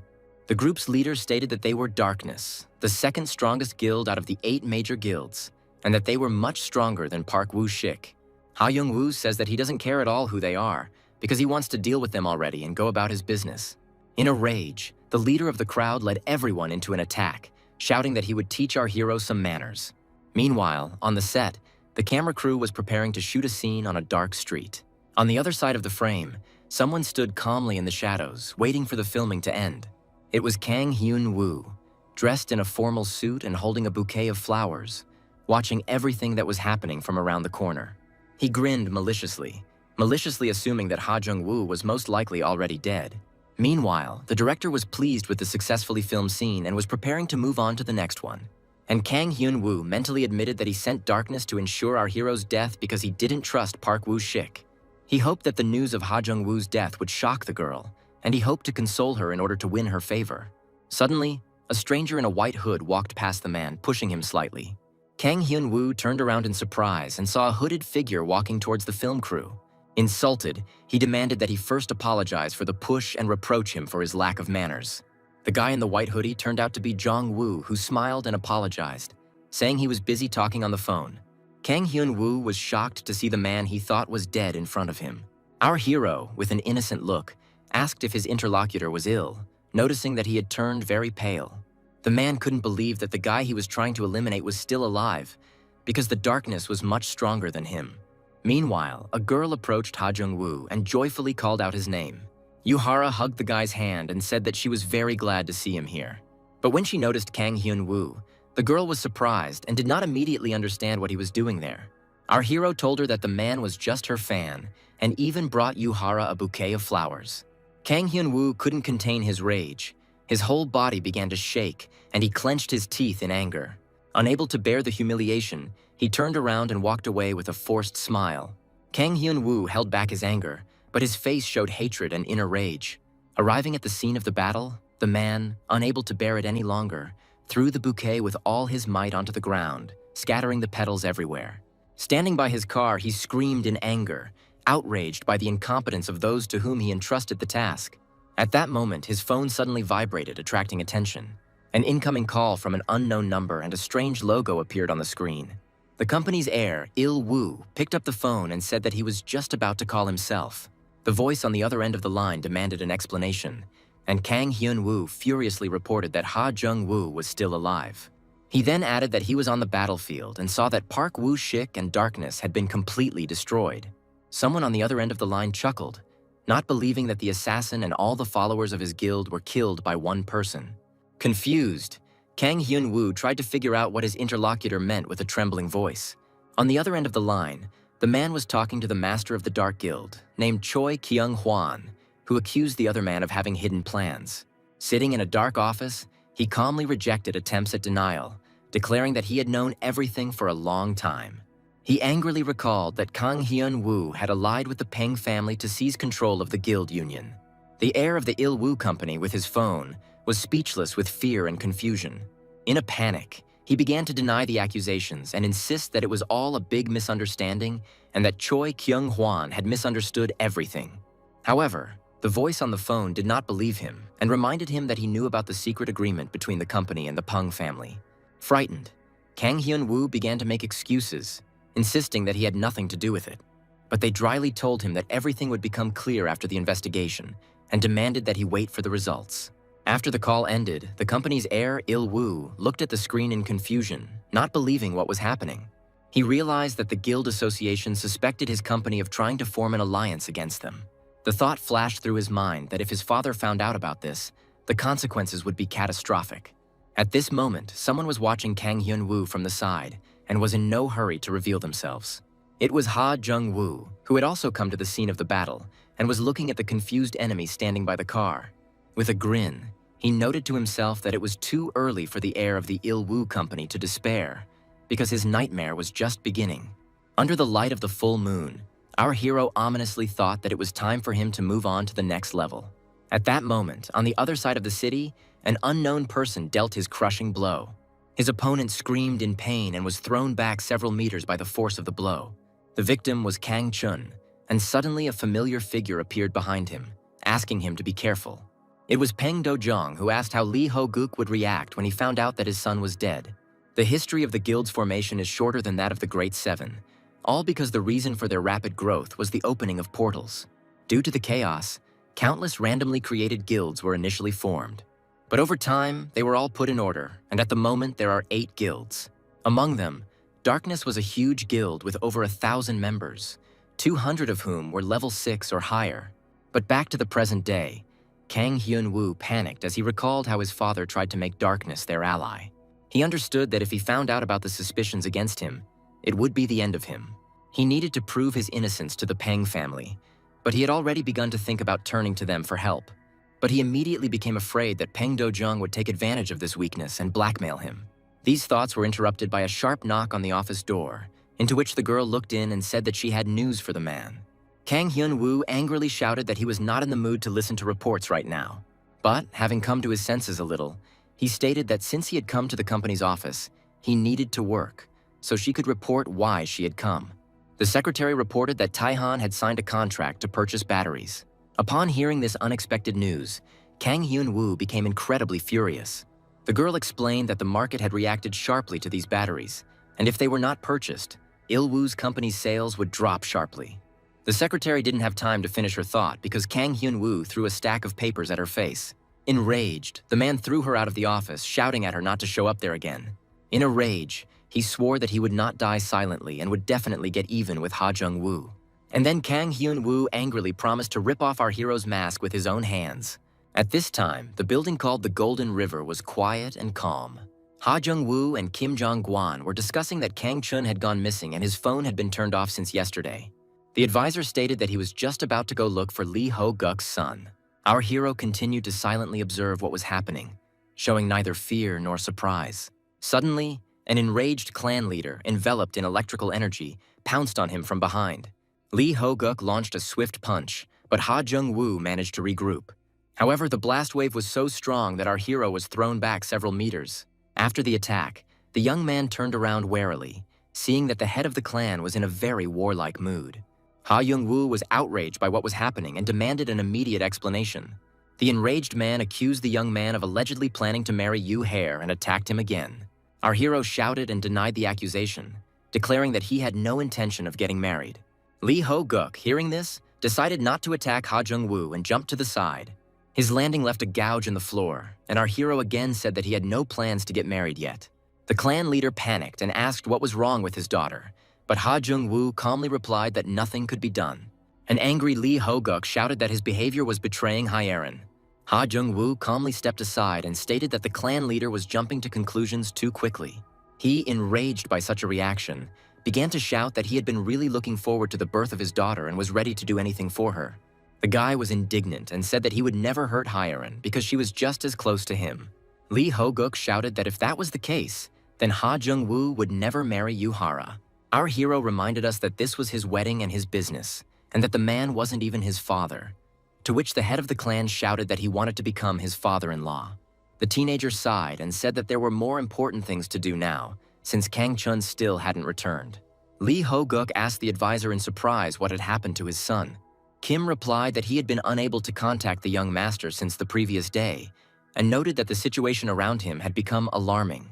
Speaker 1: The group's leader stated that they were Darkness, the second strongest guild out of the 8 major guilds, and that they were much stronger than Park Woo-shik. Ha Young-woo says that he doesn't care at all who they are, because he wants to deal with them already and go about his business. In a rage, the leader of the crowd led everyone into an attack, shouting that he would teach our hero some manners. Meanwhile, on the set, the camera crew was preparing to shoot a scene on a dark street. On the other side of the frame, someone stood calmly in the shadows, waiting for the filming to end. It was Kang Hyun-woo, dressed in a formal suit and holding a bouquet of flowers, watching everything that was happening from around the corner. He grinned maliciously assuming that Ha Jung-woo was most likely already dead. Meanwhile, the director was pleased with the successfully filmed scene and was preparing to move on to the next one. And Kang Hyun-woo mentally admitted that he sent Darkness to ensure our hero's death because he didn't trust Park Woo-shik. He hoped that the news of Ha Jung-woo's death would shock the girl, and he hoped to console her in order to win her favor. Suddenly, a stranger in a white hood walked past the man, pushing him slightly. Kang Hyun-woo turned around in surprise and saw a hooded figure walking towards the film crew. Insulted, he demanded that he first apologize for the push and reproach him for his lack of manners. The guy in the white hoodie turned out to be Jong-woo, who smiled and apologized, saying he was busy talking on the phone. Kang Hyun-woo was shocked to see the man he thought was dead in front of him. Our hero, with an innocent look, asked if his interlocutor was ill, noticing that he had turned very pale. The man couldn't believe that the guy he was trying to eliminate was still alive, because the darkness was much stronger than him. Meanwhile, a girl approached Ha Jung-woo and joyfully called out his name. Yuhara hugged the guy's hand and said that she was very glad to see him here. But when she noticed Kang Hyun-woo, the girl was surprised and did not immediately understand what he was doing there. Our hero told her that the man was just her fan and even brought Yuhara a bouquet of flowers. Kang Hyun-woo couldn't contain his rage. His whole body began to shake and he clenched his teeth in anger. Unable to bear the humiliation, he turned around and walked away with a forced smile. Kang Hyun-woo held back his anger, but his face showed hatred and inner rage. Arriving at the scene of the battle, the man, unable to bear it any longer, threw the bouquet with all his might onto the ground, scattering the petals everywhere. Standing by his car, he screamed in anger, outraged by the incompetence of those to whom he entrusted the task. At that moment, his phone suddenly vibrated, attracting attention. An incoming call from an unknown number and a strange logo appeared on the screen. The company's heir, Il-woo, picked up the phone and said that he was just about to call himself. The voice on the other end of the line demanded an explanation, and Kang Hyun-woo furiously reported that Ha Jung-woo was still alive. He then added that he was on the battlefield and saw that Park Woo-shik and Darkness had been completely destroyed. Someone on the other end of the line chuckled, not believing that the assassin and all the followers of his guild were killed by one person. Confused, Kang Hyun-woo tried to figure out what his interlocutor meant with a trembling voice. On the other end of the line, the man was talking to the master of the Dark Guild, named Choi Kyung-hwan, who accused the other man of having hidden plans. Sitting in a dark office, he calmly rejected attempts at denial, declaring that he had known everything for a long time. He angrily recalled that Kang Hyun-woo had allied with the Peng family to seize control of the guild union. The heir of the Il-woo company, with his phone, was speechless with fear and confusion. In a panic, he began to deny the accusations and insist that it was all a big misunderstanding and that Choi Kyung-hwan had misunderstood everything. However, the voice on the phone did not believe him and reminded him that he knew about the secret agreement between the company and the Peng family. Frightened, Kang Hyun-woo began to make excuses, insisting that he had nothing to do with it. But they dryly told him that everything would become clear after the investigation and demanded that he wait for the results. After the call ended, the company's heir, Il-woo, looked at the screen in confusion, not believing what was happening. He realized that the guild association suspected his company of trying to form an alliance against them. The thought flashed through his mind that if his father found out about this, the consequences would be catastrophic. At this moment, someone was watching Kang Hyun-woo from the side and was in no hurry to reveal themselves. It was Ha Jung-woo, who had also come to the scene of the battle and was looking at the confused enemy standing by the car. With a grin, he noted to himself that it was too early for the heir of the Il-woo company to despair, because his nightmare was just beginning. Under the light of the full moon, our hero ominously thought that it was time for him to move on to the next level. At that moment, on the other side of the city, an unknown person dealt his crushing blow. His opponent screamed in pain and was thrown back several meters by the force of the blow. The victim was Kang Chun, and suddenly a familiar figure appeared behind him, asking him to be careful. It was Peng Do-jong who asked how Lee Ho-guk would react when he found out that his son was dead. The history of the guild's formation is shorter than that of the Great Seven, all because the reason for their rapid growth was the opening of portals. Due to the chaos, countless randomly created guilds were initially formed. But over time, they were all put in order, and at the moment there are 8 guilds. Among them, Darkness was a huge guild with over 1,000 members, 200 of whom were level 6 or higher. But back to the present day, Kang Hyun-woo panicked as he recalled how his father tried to make Darkness their ally. He understood that if he found out about the suspicions against him, it would be the end of him. He needed to prove his innocence to the Peng family, but he had already begun to think about turning to them for help. But he immediately became afraid that Peng Do-jong would take advantage of this weakness and blackmail him. These thoughts were interrupted by a sharp knock on the office door, into which the girl looked in and said that she had news for the man. Kang Hyun-woo angrily shouted that he was not in the mood to listen to reports right now. But, having come to his senses a little, he stated that since he had come to the company's office, he needed to work, so she could report why she had come. The secretary reported that Taihan had signed a contract to purchase batteries. Upon hearing this unexpected news, Kang Hyun-woo became incredibly furious. The girl explained that the market had reacted sharply to these batteries, and if they were not purchased, Il-woo's company's sales would drop sharply. The secretary didn't have time to finish her thought because Kang Hyun-woo threw a stack of papers at her face. Enraged, the man threw her out of the office, shouting at her not to show up there again. In a rage, he swore that he would not die silently and would definitely get even with Ha Jung-woo. And then Kang Hyun-woo angrily promised to rip off our hero's mask with his own hands. At this time, the building called the Golden River was quiet and calm. Ha Jung-woo and Kim Jong-gwan were discussing that Kang Chun had gone missing and his phone had been turned off since yesterday. The advisor stated that he was just about to go look for Lee Ho-guk's son. Our hero continued to silently observe what was happening, showing neither fear nor surprise. Suddenly, an enraged clan leader, enveloped in electrical energy, pounced on him from behind. Lee Ho-guk launched a swift punch, but Ha Jung-woo managed to regroup. However, the blast wave was so strong that our hero was thrown back several meters. After the attack, the young man turned around warily, seeing that the head of the clan was in a very warlike mood. Ha Jung-woo was outraged by what was happening and demanded an immediate explanation. The enraged man accused the young man of allegedly planning to marry Yu Hair and attacked him again. Our hero shouted and denied the accusation, declaring that he had no intention of getting married. Lee Ho-guk, hearing this, decided not to attack Ha Jung-woo and jumped to the side. His landing left a gouge in the floor, and our hero again said that he had no plans to get married yet. The clan leader panicked and asked what was wrong with his daughter, but Ha Jung-woo calmly replied that nothing could be done. An angry Lee Ho-guk shouted that his behavior was betraying Hyerin. Ha Jung-woo calmly stepped aside and stated that the clan leader was jumping to conclusions too quickly. He, enraged by such a reaction, began to shout that he had been really looking forward to the birth of his daughter and was ready to do anything for her. The guy was indignant and said that he would never hurt Hyerin because she was just as close to him. Lee Ho-guk shouted that if that was the case, then Ha Jung-woo would never marry Yuhara. Our hero reminded us that this was his wedding and his business, and that the man wasn't even his father, to which the head of the clan shouted that he wanted to become his father-in-law. The teenager sighed and said that there were more important things to do now, since Kang Chun still hadn't returned. Lee Ho-guk asked the advisor in surprise what had happened to his son. Kim replied that he had been unable to contact the young master since the previous day, and noted that the situation around him had become alarming.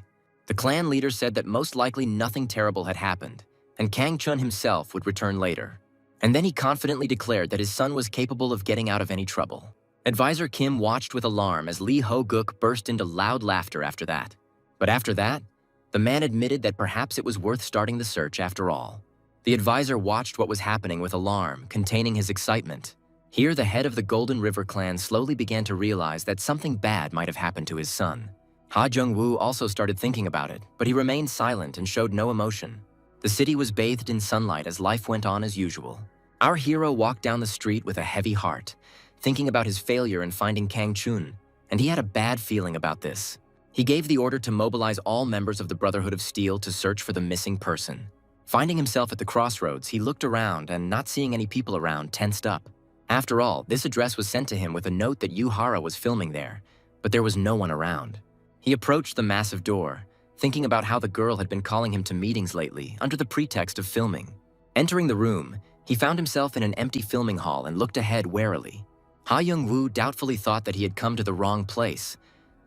Speaker 1: The clan leader said that most likely nothing terrible had happened, and Kang Chun himself would return later. And then he confidently declared that his son was capable of getting out of any trouble. Advisor Kim watched with alarm as Lee Ho-guk burst into loud laughter after that. But after that, the man admitted that perhaps it was worth starting the search after all. The advisor watched what was happening with alarm, containing his excitement. Here, the head of the Golden River clan slowly began to realize that something bad might have happened to his son. Ha Jung-woo also started thinking about it, but he remained silent and showed no emotion. The city was bathed in sunlight as life went on as usual. Our hero walked down the street with a heavy heart, thinking about his failure in finding Kang Chun, and he had a bad feeling about this. He gave the order to mobilize all members of the Brotherhood of Steel to search for the missing person. Finding himself at the crossroads, he looked around and, not seeing any people around, tensed up. After all, this address was sent to him with a note that Yu Hara was filming there, but there was no one around. He approached the massive door, thinking about how the girl had been calling him to meetings lately under the pretext of filming. Entering the room, he found himself in an empty filming hall and looked ahead warily. Ha Young-woo doubtfully thought that he had come to the wrong place,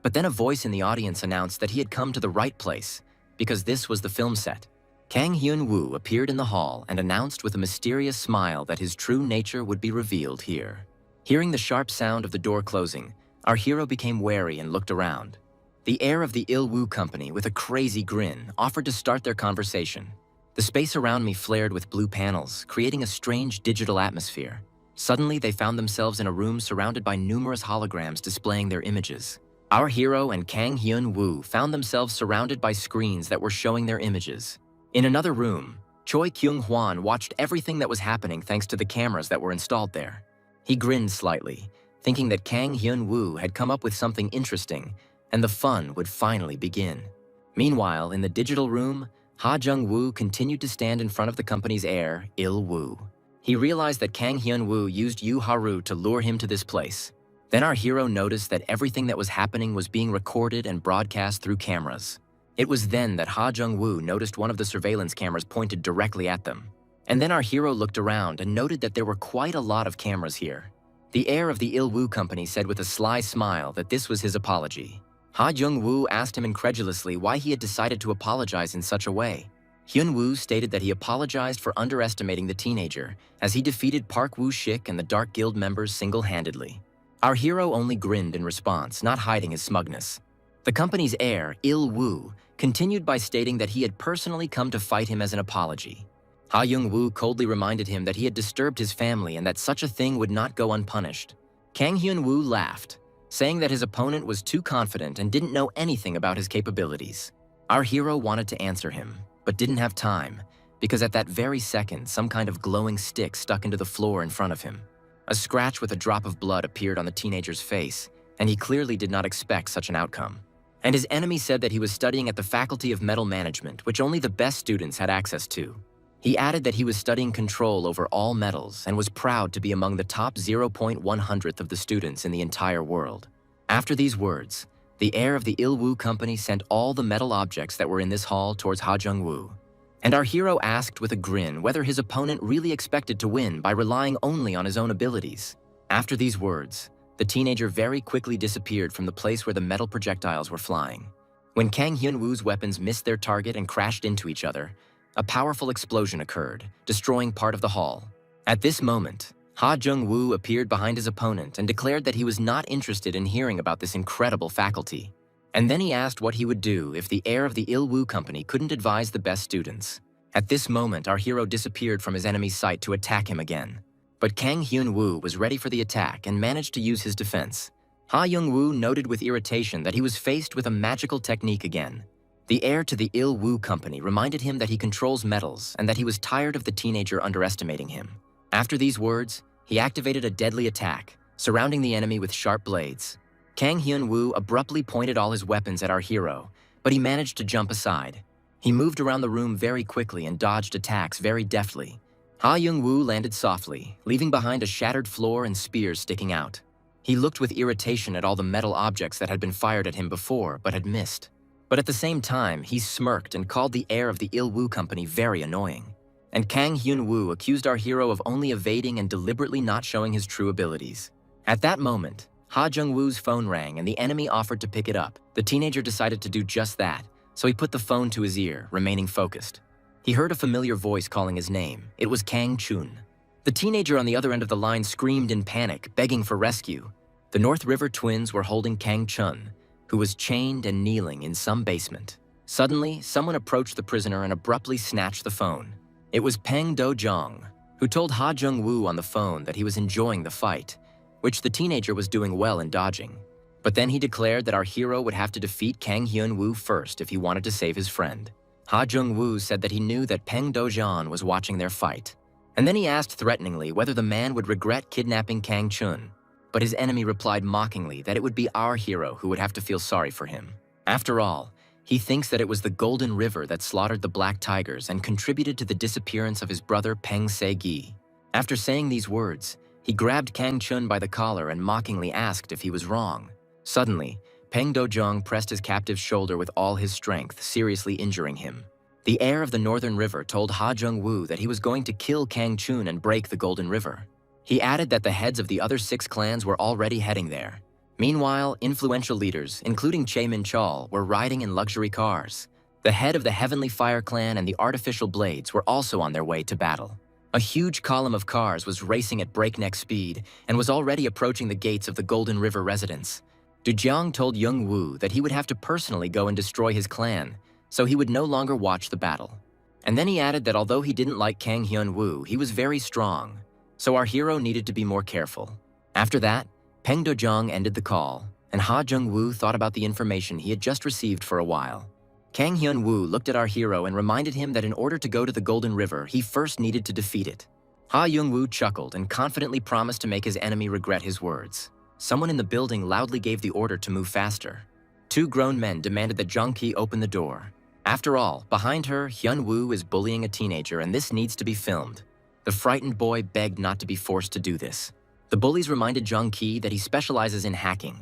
Speaker 1: but then a voice in the audience announced that he had come to the right place, because this was the film set. Kang Hyun-woo appeared in the hall and announced with a mysterious smile that his true nature would be revealed here. Hearing the sharp sound of the door closing, our hero became wary and looked around. The heir of the Il-woo company, with a crazy grin, offered to start their conversation. The space around me flared with blue panels, creating a strange digital atmosphere. Suddenly, they found themselves in a room surrounded by numerous holograms displaying their images. Our hero and Kang Hyun-woo found themselves surrounded by screens that were showing their images. In another room, Choi Kyung-hwan watched everything that was happening thanks to the cameras that were installed there. He grinned slightly, thinking that Kang Hyun-woo had come up with something interesting, and the fun would finally begin. Meanwhile, in the digital room, Ha Jung-woo continued to stand in front of the company's heir, Il-woo. He realized that Kang Hyun-woo used Yu Haru to lure him to this place. Then our hero noticed that everything that was happening was being recorded and broadcast through cameras. It was then that Ha Jung-woo noticed one of the surveillance cameras pointed directly at them. And then our hero looked around and noted that there were quite a lot of cameras here. The heir of the Il-woo company said with a sly smile that this was his apology. Ha Jung-woo asked him incredulously why he had decided to apologize in such a way. Hyun-woo stated that he apologized for underestimating the teenager, as he defeated Park Woo-shik and the Dark Guild members single-handedly. Our hero only grinned in response, not hiding his smugness. The company's heir, Il-woo, continued by stating that he had personally come to fight him as an apology. Ha Young-woo coldly reminded him that he had disturbed his family and that such a thing would not go unpunished. Kang Hyun-woo laughed, saying that his opponent was too confident and didn't know anything about his capabilities. Our hero wanted to answer him, but didn't have time, because at that very second, some kind of glowing stick stuck into the floor in front of him. A scratch with a drop of blood appeared on the teenager's face, and he clearly did not expect such an outcome. And his enemy said that he was studying at the Faculty of Metal Management, which only the best students had access to. He added that he was studying control over all metals and was proud to be among the top 0.100th of the students in the entire world. After these words, the heir of the Il-woo company sent all the metal objects that were in this hall towards Ha Jung-woo. And our hero asked with a grin whether his opponent really expected to win by relying only on his own abilities. After these words, the teenager very quickly disappeared from the place where the metal projectiles were flying. When Kang Hyun-woo's weapons missed their target and crashed into each other, a powerful explosion occurred, destroying part of the hall. At this moment, Ha Jung-woo appeared behind his opponent and declared that he was not interested in hearing about this incredible faculty. And then he asked what he would do if the heir of the Il-woo company couldn't advise the best students. At this moment, our hero disappeared from his enemy's sight to attack him again. But Kang Hyun-woo was ready for the attack and managed to use his defense. Ha Young-woo noted with irritation that he was faced with a magical technique again. The heir to the Il-woo company reminded him that he controls metals and that he was tired of the teenager underestimating him. After these words, he activated a deadly attack, surrounding the enemy with sharp blades. Kang Hyun-woo abruptly pointed all his weapons at our hero, but he managed to jump aside. He moved around the room very quickly and dodged attacks very deftly. Ha Young-woo landed softly, leaving behind a shattered floor and spears sticking out. He looked with irritation at all the metal objects that had been fired at him before but had missed. But at the same time, he smirked and called the heir of the Il-woo company very annoying. And Kang Hyun-woo accused our hero of only evading and deliberately not showing his true abilities. At that moment, Ha Jung-woo's phone rang and the enemy offered to pick it up. The teenager decided to do just that, so he put the phone to his ear, remaining focused. He heard a familiar voice calling his name. It was Kang Chun. The teenager on the other end of the line screamed in panic, begging for rescue. The North River twins were holding Kang Chun, who was chained and kneeling in some basement. Suddenly, someone approached the prisoner and abruptly snatched the phone. It was Peng Do-jong, who told Ha Jung-woo on the phone that he was enjoying the fight, which the teenager was doing well in dodging. But then he declared that our hero would have to defeat Kang Hyun-woo first if he wanted to save his friend. Ha Jung-woo said that he knew that Peng Do-jong was watching their fight. And then he asked threateningly whether the man would regret kidnapping Kang Chun. But his enemy replied mockingly that it would be our hero who would have to feel sorry for him. After all, he thinks that it was the Golden River that slaughtered the Black Tigers and contributed to the disappearance of his brother Peng Se-gi. After saying these words, he grabbed Kang Chun by the collar and mockingly asked if he was wrong. Suddenly, Peng Do-jong pressed his captive's shoulder with all his strength, seriously injuring him. The heir of the Northern River told Ha Jung-woo that he was going to kill Kang Chun and break the Golden River. He added that the heads of the other 6 clans were already heading there. Meanwhile, influential leaders, including Chae Min-chol, were riding in luxury cars. The head of the Heavenly Fire clan and the Artificial Blades were also on their way to battle. A huge column of cars was racing at breakneck speed and was already approaching the gates of the Golden River residence. Du-jiang told Young-woo that he would have to personally go and destroy his clan, so he would no longer watch the battle. And then he added that although he didn't like Kang Hyun-woo, he was very strong, so our hero needed to be more careful. After that, Peng Do-jong ended the call, and Ha Jung-woo thought about the information he had just received for a while. Kang Hyun-woo looked at our hero and reminded him that in order to go to the Golden River, he first needed to defeat it. Ha Jung-woo chuckled and confidently promised to make his enemy regret his words. Someone in the building loudly gave the order to move faster. 2 grown men demanded that Jung-ki open the door. After all, behind her, Hyun-woo is bullying a teenager and this needs to be filmed. The frightened boy begged not to be forced to do this. The bullies reminded Jung-ki that he specializes in hacking.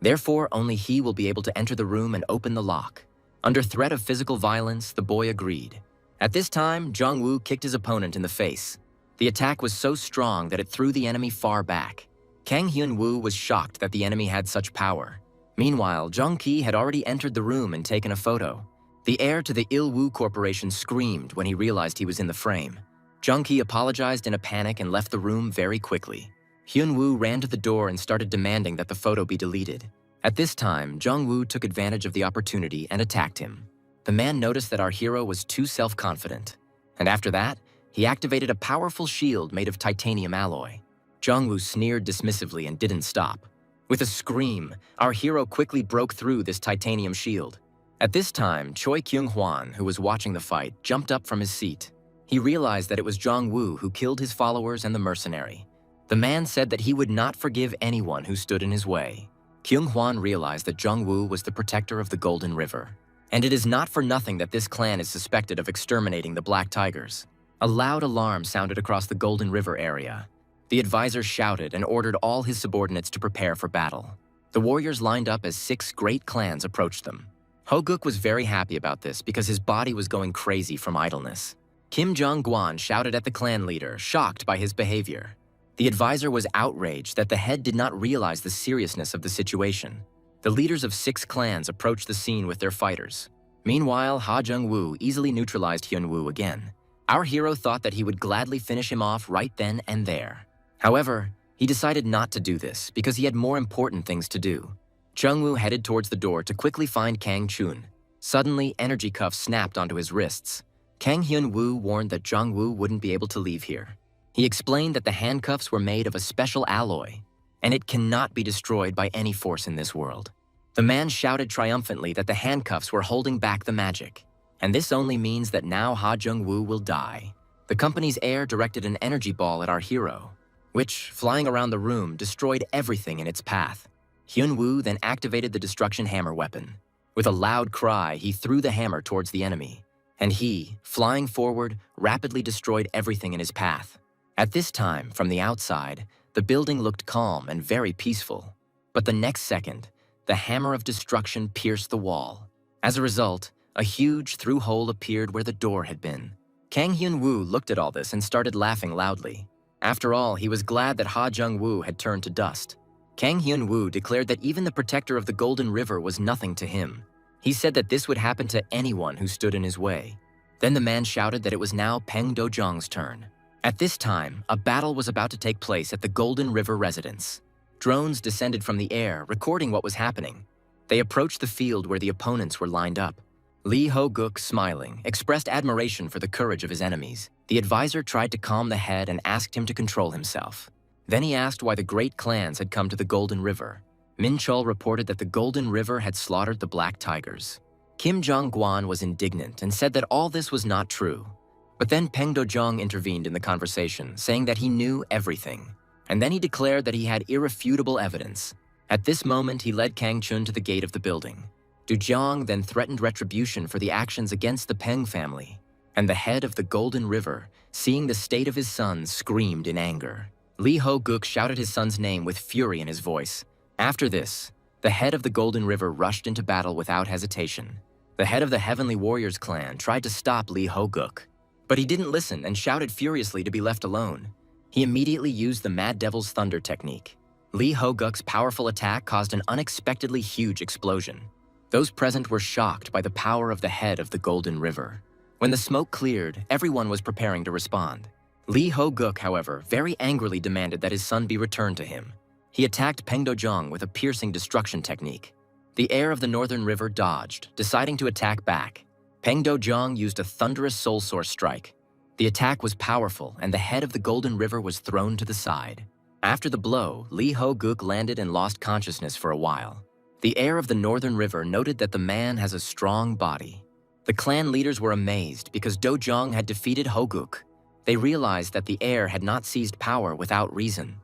Speaker 1: Therefore, only he will be able to enter the room and open the lock. Under threat of physical violence, the boy agreed. At this time, Jung-woo kicked his opponent in the face. The attack was so strong that it threw the enemy far back. Kang Hyun-woo was shocked that the enemy had such power. Meanwhile, Jung-ki had already entered the room and taken a photo. The heir to the Il-woo Corporation screamed when he realized he was in the frame. Jung-ki apologized in a panic and left the room very quickly. Hyun-woo ran to the door and started demanding that the photo be deleted. At this time, Jung-woo took advantage of the opportunity and attacked him. The man noticed that our hero was too self-confident. And after that, he activated a powerful shield made of titanium alloy. Jung-woo sneered dismissively and didn't stop. With a scream, our hero quickly broke through this titanium shield. At this time, Choi Kyung-hwan, who was watching the fight, jumped up from his seat. He realized that it was Jung-woo who killed his followers and the mercenary. The man said that he would not forgive anyone who stood in his way. Kyung-hwan realized that Jung-woo was the protector of the Golden River. And it is not for nothing that this clan is suspected of exterminating the Black Tigers. A loud alarm sounded across the Golden River area. The advisor shouted and ordered all his subordinates to prepare for battle. The warriors lined up as 6 great clans approached them. Hoguk was very happy about this because his body was going crazy from idleness. Kim Jong-gwan shouted at the clan leader, shocked by his behavior. The advisor was outraged that the head did not realize the seriousness of the situation. The leaders of 6 clans approached the scene with their fighters. Meanwhile, Ha Jung-woo easily neutralized Hyun-woo again. Our hero thought that he would gladly finish him off right then and there. However, he decided not to do this because he had more important things to do. Jung-woo headed towards the door to quickly find Kang Chun. Suddenly, energy cuffs snapped onto his wrists. Kang Hyun-woo warned that Jung-woo wouldn't be able to leave here. He explained that the handcuffs were made of a special alloy, and it cannot be destroyed by any force in this world. The man shouted triumphantly that the handcuffs were holding back the magic, and this only means that now Ha Jung-woo will die. The company's heir directed an energy ball at our hero, which, flying around the room, destroyed everything in its path. Hyun-woo then activated the destruction hammer weapon. With a loud cry, he threw the hammer towards the enemy, and he, flying forward, rapidly destroyed everything in his path. At this time, from the outside, the building looked calm and very peaceful. But the next second, the hammer of destruction pierced the wall. As a result, a huge through-hole appeared where the door had been. Kang Hyun-woo looked at all this and started laughing loudly. After all, he was glad that Ha Jung-woo had turned to dust. Kang Hyun-woo declared that even the protector of the Golden River was nothing to him. He said that this would happen to anyone who stood in his way. Then the man shouted that it was now Peng Do-jong's turn. At this time, a battle was about to take place at the Golden River residence. Drones descended from the air, recording what was happening. They approached the field where the opponents were lined up. Lee Ho-guk, smiling, expressed admiration for the courage of his enemies. The advisor tried to calm the head and asked him to control himself. Then he asked why the great clans had come to the Golden River. Min Chul reported that the Golden River had slaughtered the Black Tigers. Kim Jong-guan was indignant and said that all this was not true. But then Peng Dojong intervened in the conversation, saying that he knew everything. And then he declared that he had irrefutable evidence. At this moment, he led Kang Chun to the gate of the building. Dojong then threatened retribution for the actions against the Peng family. And the head of the Golden River, seeing the state of his son, screamed in anger. Lee Ho-guk shouted his son's name with fury in his voice. After this, the head of the Golden River rushed into battle without hesitation. The head of the Heavenly Warriors clan tried to stop Lee Ho-guk, but he didn't listen and shouted furiously to be left alone. He immediately used the Mad Devil's Thunder technique. Lee Ho-guk's powerful attack caused an unexpectedly huge explosion. Those present were shocked by the power of the head of the Golden River. When the smoke cleared, everyone was preparing to respond. Lee Ho-guk, however, very angrily demanded that his son be returned to him. He attacked Peng Dojong with a piercing destruction technique. The heir of the Northern River dodged, deciding to attack back. Peng Dojong used a thunderous soul source strike. The attack was powerful, and the head of the Golden River was thrown to the side. After the blow, Lee Ho-guk landed and lost consciousness for a while. The heir of the Northern River noted that the man has a strong body. The clan leaders were amazed because Dojong had defeated Ho-guk. They realized that the heir had not seized power without reason.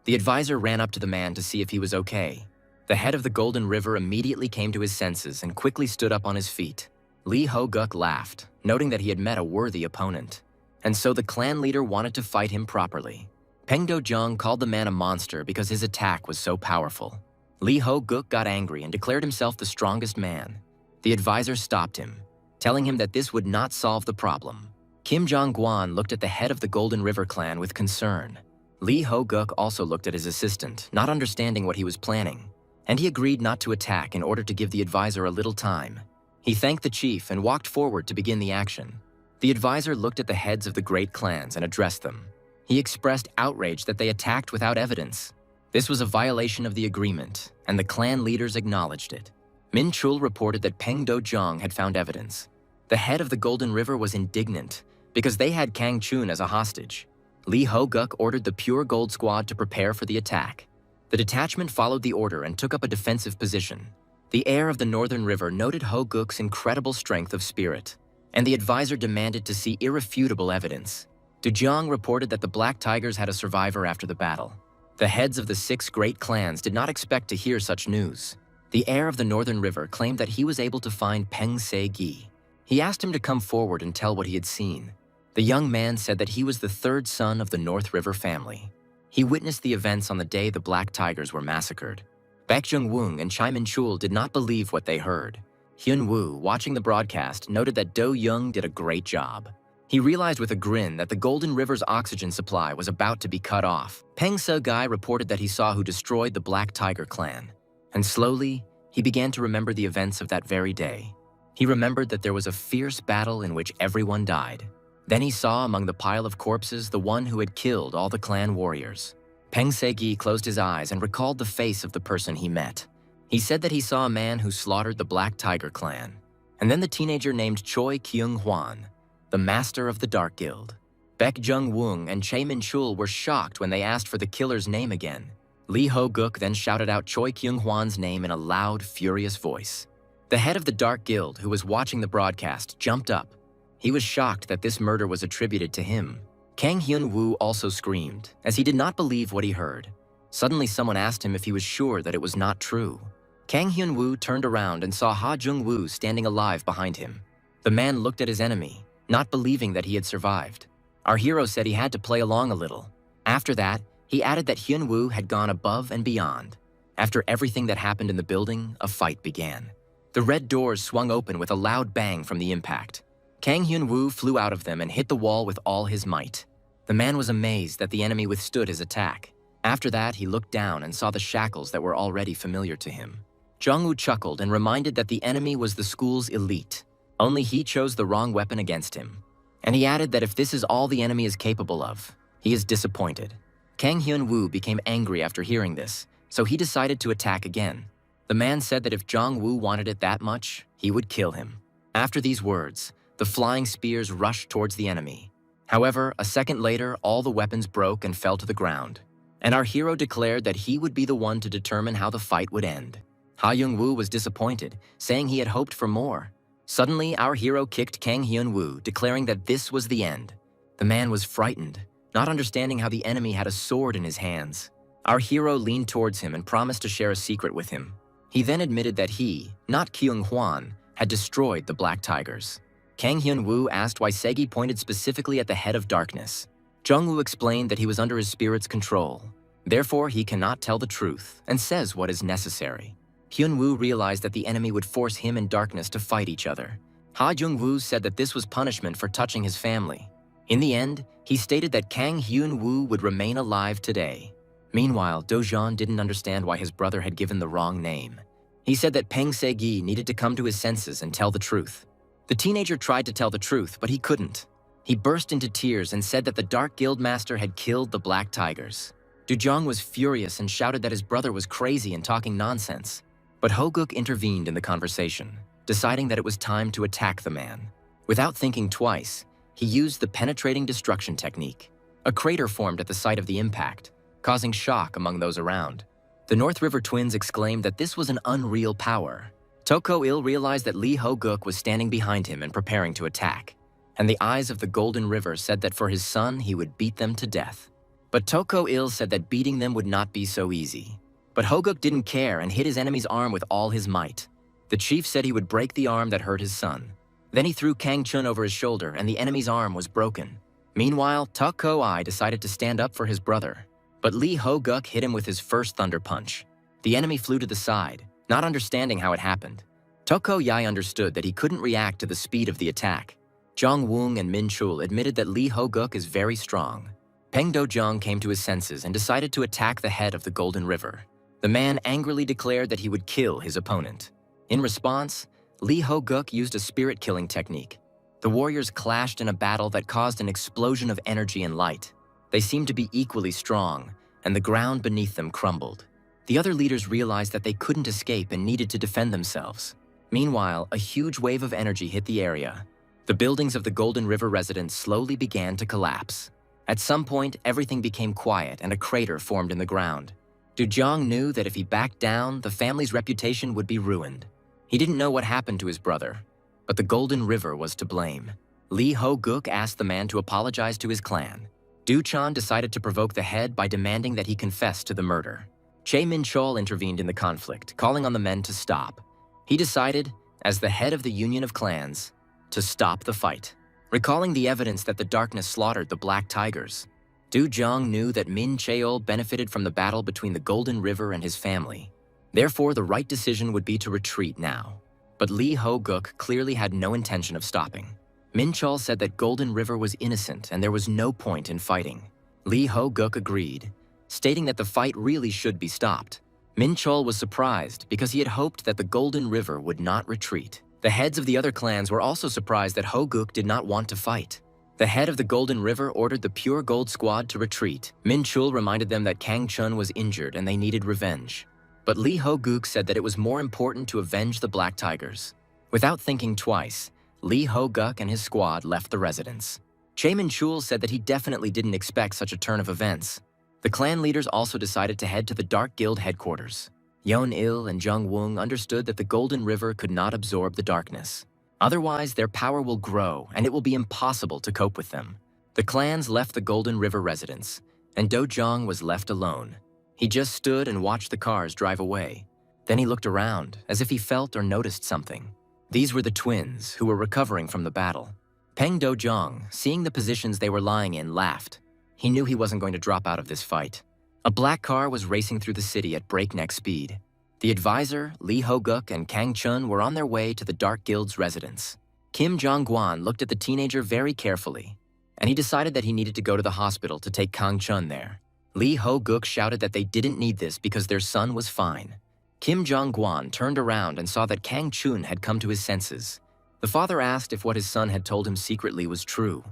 Speaker 1: The advisor ran up to the man to see if he was okay. The head of the Golden River immediately came to his senses and quickly stood up on his feet. Lee Ho-guk laughed, noting that he had met a worthy opponent. And so the clan leader wanted to fight him properly. Peng Dojong called the man a monster because his attack was so powerful. Lee Ho-guk got angry and declared himself the strongest man. The advisor stopped him, telling him that this would not solve the problem. Kim Jong-guan looked at the head of the Golden River clan with concern. Lee Ho-guk also looked at his assistant, not understanding what he was planning, and he agreed not to attack in order to give the advisor a little time. He thanked the chief and walked forward to begin the action. The advisor looked at the heads of the great clans and addressed them. He expressed outrage that they attacked without evidence. This was a violation of the agreement, and the clan leaders acknowledged it. Min Chul reported that Peng Dojong had found evidence. The head of the Golden River was indignant because they had Kang Chun as a hostage. Lee Ho-guk ordered the Pure Gold Squad to prepare for the attack. The detachment followed the order and took up a defensive position. The heir of the Northern River noted Ho-guk's incredible strength of spirit, and the advisor demanded to see irrefutable evidence. Dojong reported that the Black Tigers had a survivor after the battle. The heads of the 6 great clans did not expect to hear such news. The heir of the Northern River claimed that he was able to find Peng Se-gi. He asked him to come forward and tell what he had seen. The young man said that he was the 3rd son of the North River family. He witnessed the events on the day the Black Tigers were massacred. Baek Jung-woong and Chai Min-chul did not believe what they heard. Hyun-woo, watching the broadcast, noted that Do-young did a great job. He realized with a grin that the Golden River's oxygen supply was about to be cut off. Peng Se-gai reported that he saw who destroyed the Black Tiger clan. And slowly, he began to remember the events of that very day. He remembered that there was a fierce battle in which everyone died. Then he saw among the pile of corpses the one who had killed all the clan warriors. Peng Se-gi closed his eyes and recalled the face of the person he met. He said that he saw a man who slaughtered the Black Tiger clan, and then the teenager named Choi Kyung-hwan, the master of the Dark Guild. Baek Jung-woong and Choi Min-chul were shocked when they asked for the killer's name again. Lee Ho-guk then shouted out Choi Kyung-hwan's name in a loud, furious voice. The head of the Dark Guild, who was watching the broadcast, jumped up. He was shocked that this murder was attributed to him. Kang Hyun-woo also screamed, as he did not believe what he heard. Suddenly someone asked him if he was sure that it was not true. Kang Hyun-woo turned around and saw Ha Jung-woo standing alive behind him. The man looked at his enemy, not believing that he had survived. Our hero said he had to play along a little. After that, he added that Hyun-woo had gone above and beyond. After everything that happened in the building, a fight began. The red doors swung open with a loud bang from the impact. Kang Hyun-woo flew out of them and hit the wall with all his might. The man was amazed that the enemy withstood his attack. After that, he looked down and saw the shackles that were already familiar to him. Jong-woo chuckled and reminded that the enemy was the school's elite. Only he chose the wrong weapon against him. And he added that if this is all the enemy is capable of, he is disappointed. Kang Hyun-woo became angry after hearing this. so he decided to attack again. The man said that if Jong-woo wanted it that much, he would kill him. After these words, the flying spears rushed towards the enemy. However, a second later, all the weapons broke and fell to the ground, and our hero declared that he would be the one to determine how the fight would end. Ha Young-woo was disappointed, saying he had hoped for more. Suddenly, our hero kicked Kang Hyun-woo, declaring that this was the end. The man was frightened, not understanding how the enemy had a sword in his hands. Our hero leaned towards him and promised to share a secret with him. He then admitted that he, not Kyung-hwan, had destroyed the Black Tigers. Kang Hyun-woo asked why Segi pointed specifically at the head of darkness. Jong-woo explained that he was under his spirit's control. Therefore, he cannot tell the truth and says what is necessary. Hyun-woo realized that the enemy would force him and darkness to fight each other. Ha Jung-woo said that this was punishment for touching his family. In the end, he stated that Kang Hyun-woo would remain alive today. Meanwhile, Do-jeon didn't understand why his brother had given the wrong name. He said that Peng Se-gi needed to come to his senses and tell the truth. The teenager tried to tell the truth, but he couldn't. He burst into tears and said that the Dark Guild Master had killed the Black Tigers. Do-jeon was furious and shouted that his brother was crazy and talking nonsense. But Ho-guk intervened in the conversation, deciding that it was time to attack the man. Without thinking twice, he used the penetrating destruction technique. A crater formed at the site of the impact, causing shock among those around. The North River twins exclaimed that this was an unreal power. Toko-il realized that Lee Ho-guk was standing behind him and preparing to attack, and the eyes of the Golden River said that for his son he would beat them to death. But Toko-il said that beating them would not be so easy. But Ho-guk didn't care and hit his enemy's arm with all his might. The chief said he would break the arm that hurt his son. Then he threw Kang-chun over his shoulder and the enemy's arm was broken. Meanwhile, Toko-ai decided to stand up for his brother. But Lee Ho-guk hit him with his first thunder punch. The enemy flew to the side, not understanding how it happened. Toko-ai understood that he couldn't react to the speed of the attack. Jong-woong and Min-chul admitted that Lee Ho-guk is very strong. Peng Do-jeong came to his senses and decided to attack the head of the Golden River. The man angrily declared that he would kill his opponent. In response, Lee Ho-guk used a spirit-killing technique. The warriors clashed in a battle that caused an explosion of energy and light. They seemed to be equally strong, and the ground beneath them crumbled. The other leaders realized that they couldn't escape and needed to defend themselves. Meanwhile, a huge wave of energy hit the area. The buildings of the Golden River residents slowly began to collapse. At some point, everything became quiet and a crater formed in the ground. Do-jeong knew that if he backed down, the family's reputation would be ruined. He didn't know what happened to his brother, but the Golden River was to blame. Lee Ho-guk asked the man to apologize to his clan. Do-chan decided to provoke the head by demanding that he confess to the murder. Chae Min-chul intervened in the conflict, calling on the men to stop. He decided, as the head of the Union of Clans, to stop the fight. Recalling the evidence that the darkness slaughtered the Black Tigers, Do-jeong knew that Min-cheol benefited from the battle between the Golden River and his family. Therefore, the right decision would be to retreat now. But Lee Ho-guk clearly had no intention of stopping. Min-chul said that Golden River was innocent and there was no point in fighting. Lee Ho-guk agreed, stating that the fight really should be stopped. Min-chul was surprised because he had hoped that the Golden River would not retreat. The heads of the other clans were also surprised that Ho-guk did not want to fight. The head of the Golden River ordered the Pure Gold Squad to retreat. Min-chul reminded them that Kang-chun was injured and they needed revenge. But Lee Ho-guk said that it was more important to avenge the Black Tigers. Without thinking twice, Lee Ho-guk and his squad left the residence. Chae Min-chul said that he definitely didn't expect such a turn of events. The clan leaders also decided to head to the Dark Guild headquarters. Yeon-il and Jung-woong understood that the Golden River could not absorb the darkness. Otherwise, their power will grow, and it will be impossible to cope with them. The clans left the Golden River residence, and Do-jeong was left alone. He just stood and watched the cars drive away. Then he looked around, as if he felt or noticed something. These were the twins, who were recovering from the battle. Peng Do-jeong, seeing the positions they were lying in, laughed. He knew he wasn't going to drop out of this fight. A black car was racing through the city at breakneck speed. The advisor, Lee Ho-guk, and Kang-chun were on their way to the Dark Guild's residence. Kim Jong-gwan looked at the teenager very carefully, and he decided that he needed to go to the hospital to take Kang-chun there. Lee Ho-guk shouted that they didn't need this because their son was fine. Kim Jong-gwan turned around and saw that Kang-chun had come to his senses. The father asked if what his son had told him secretly was true.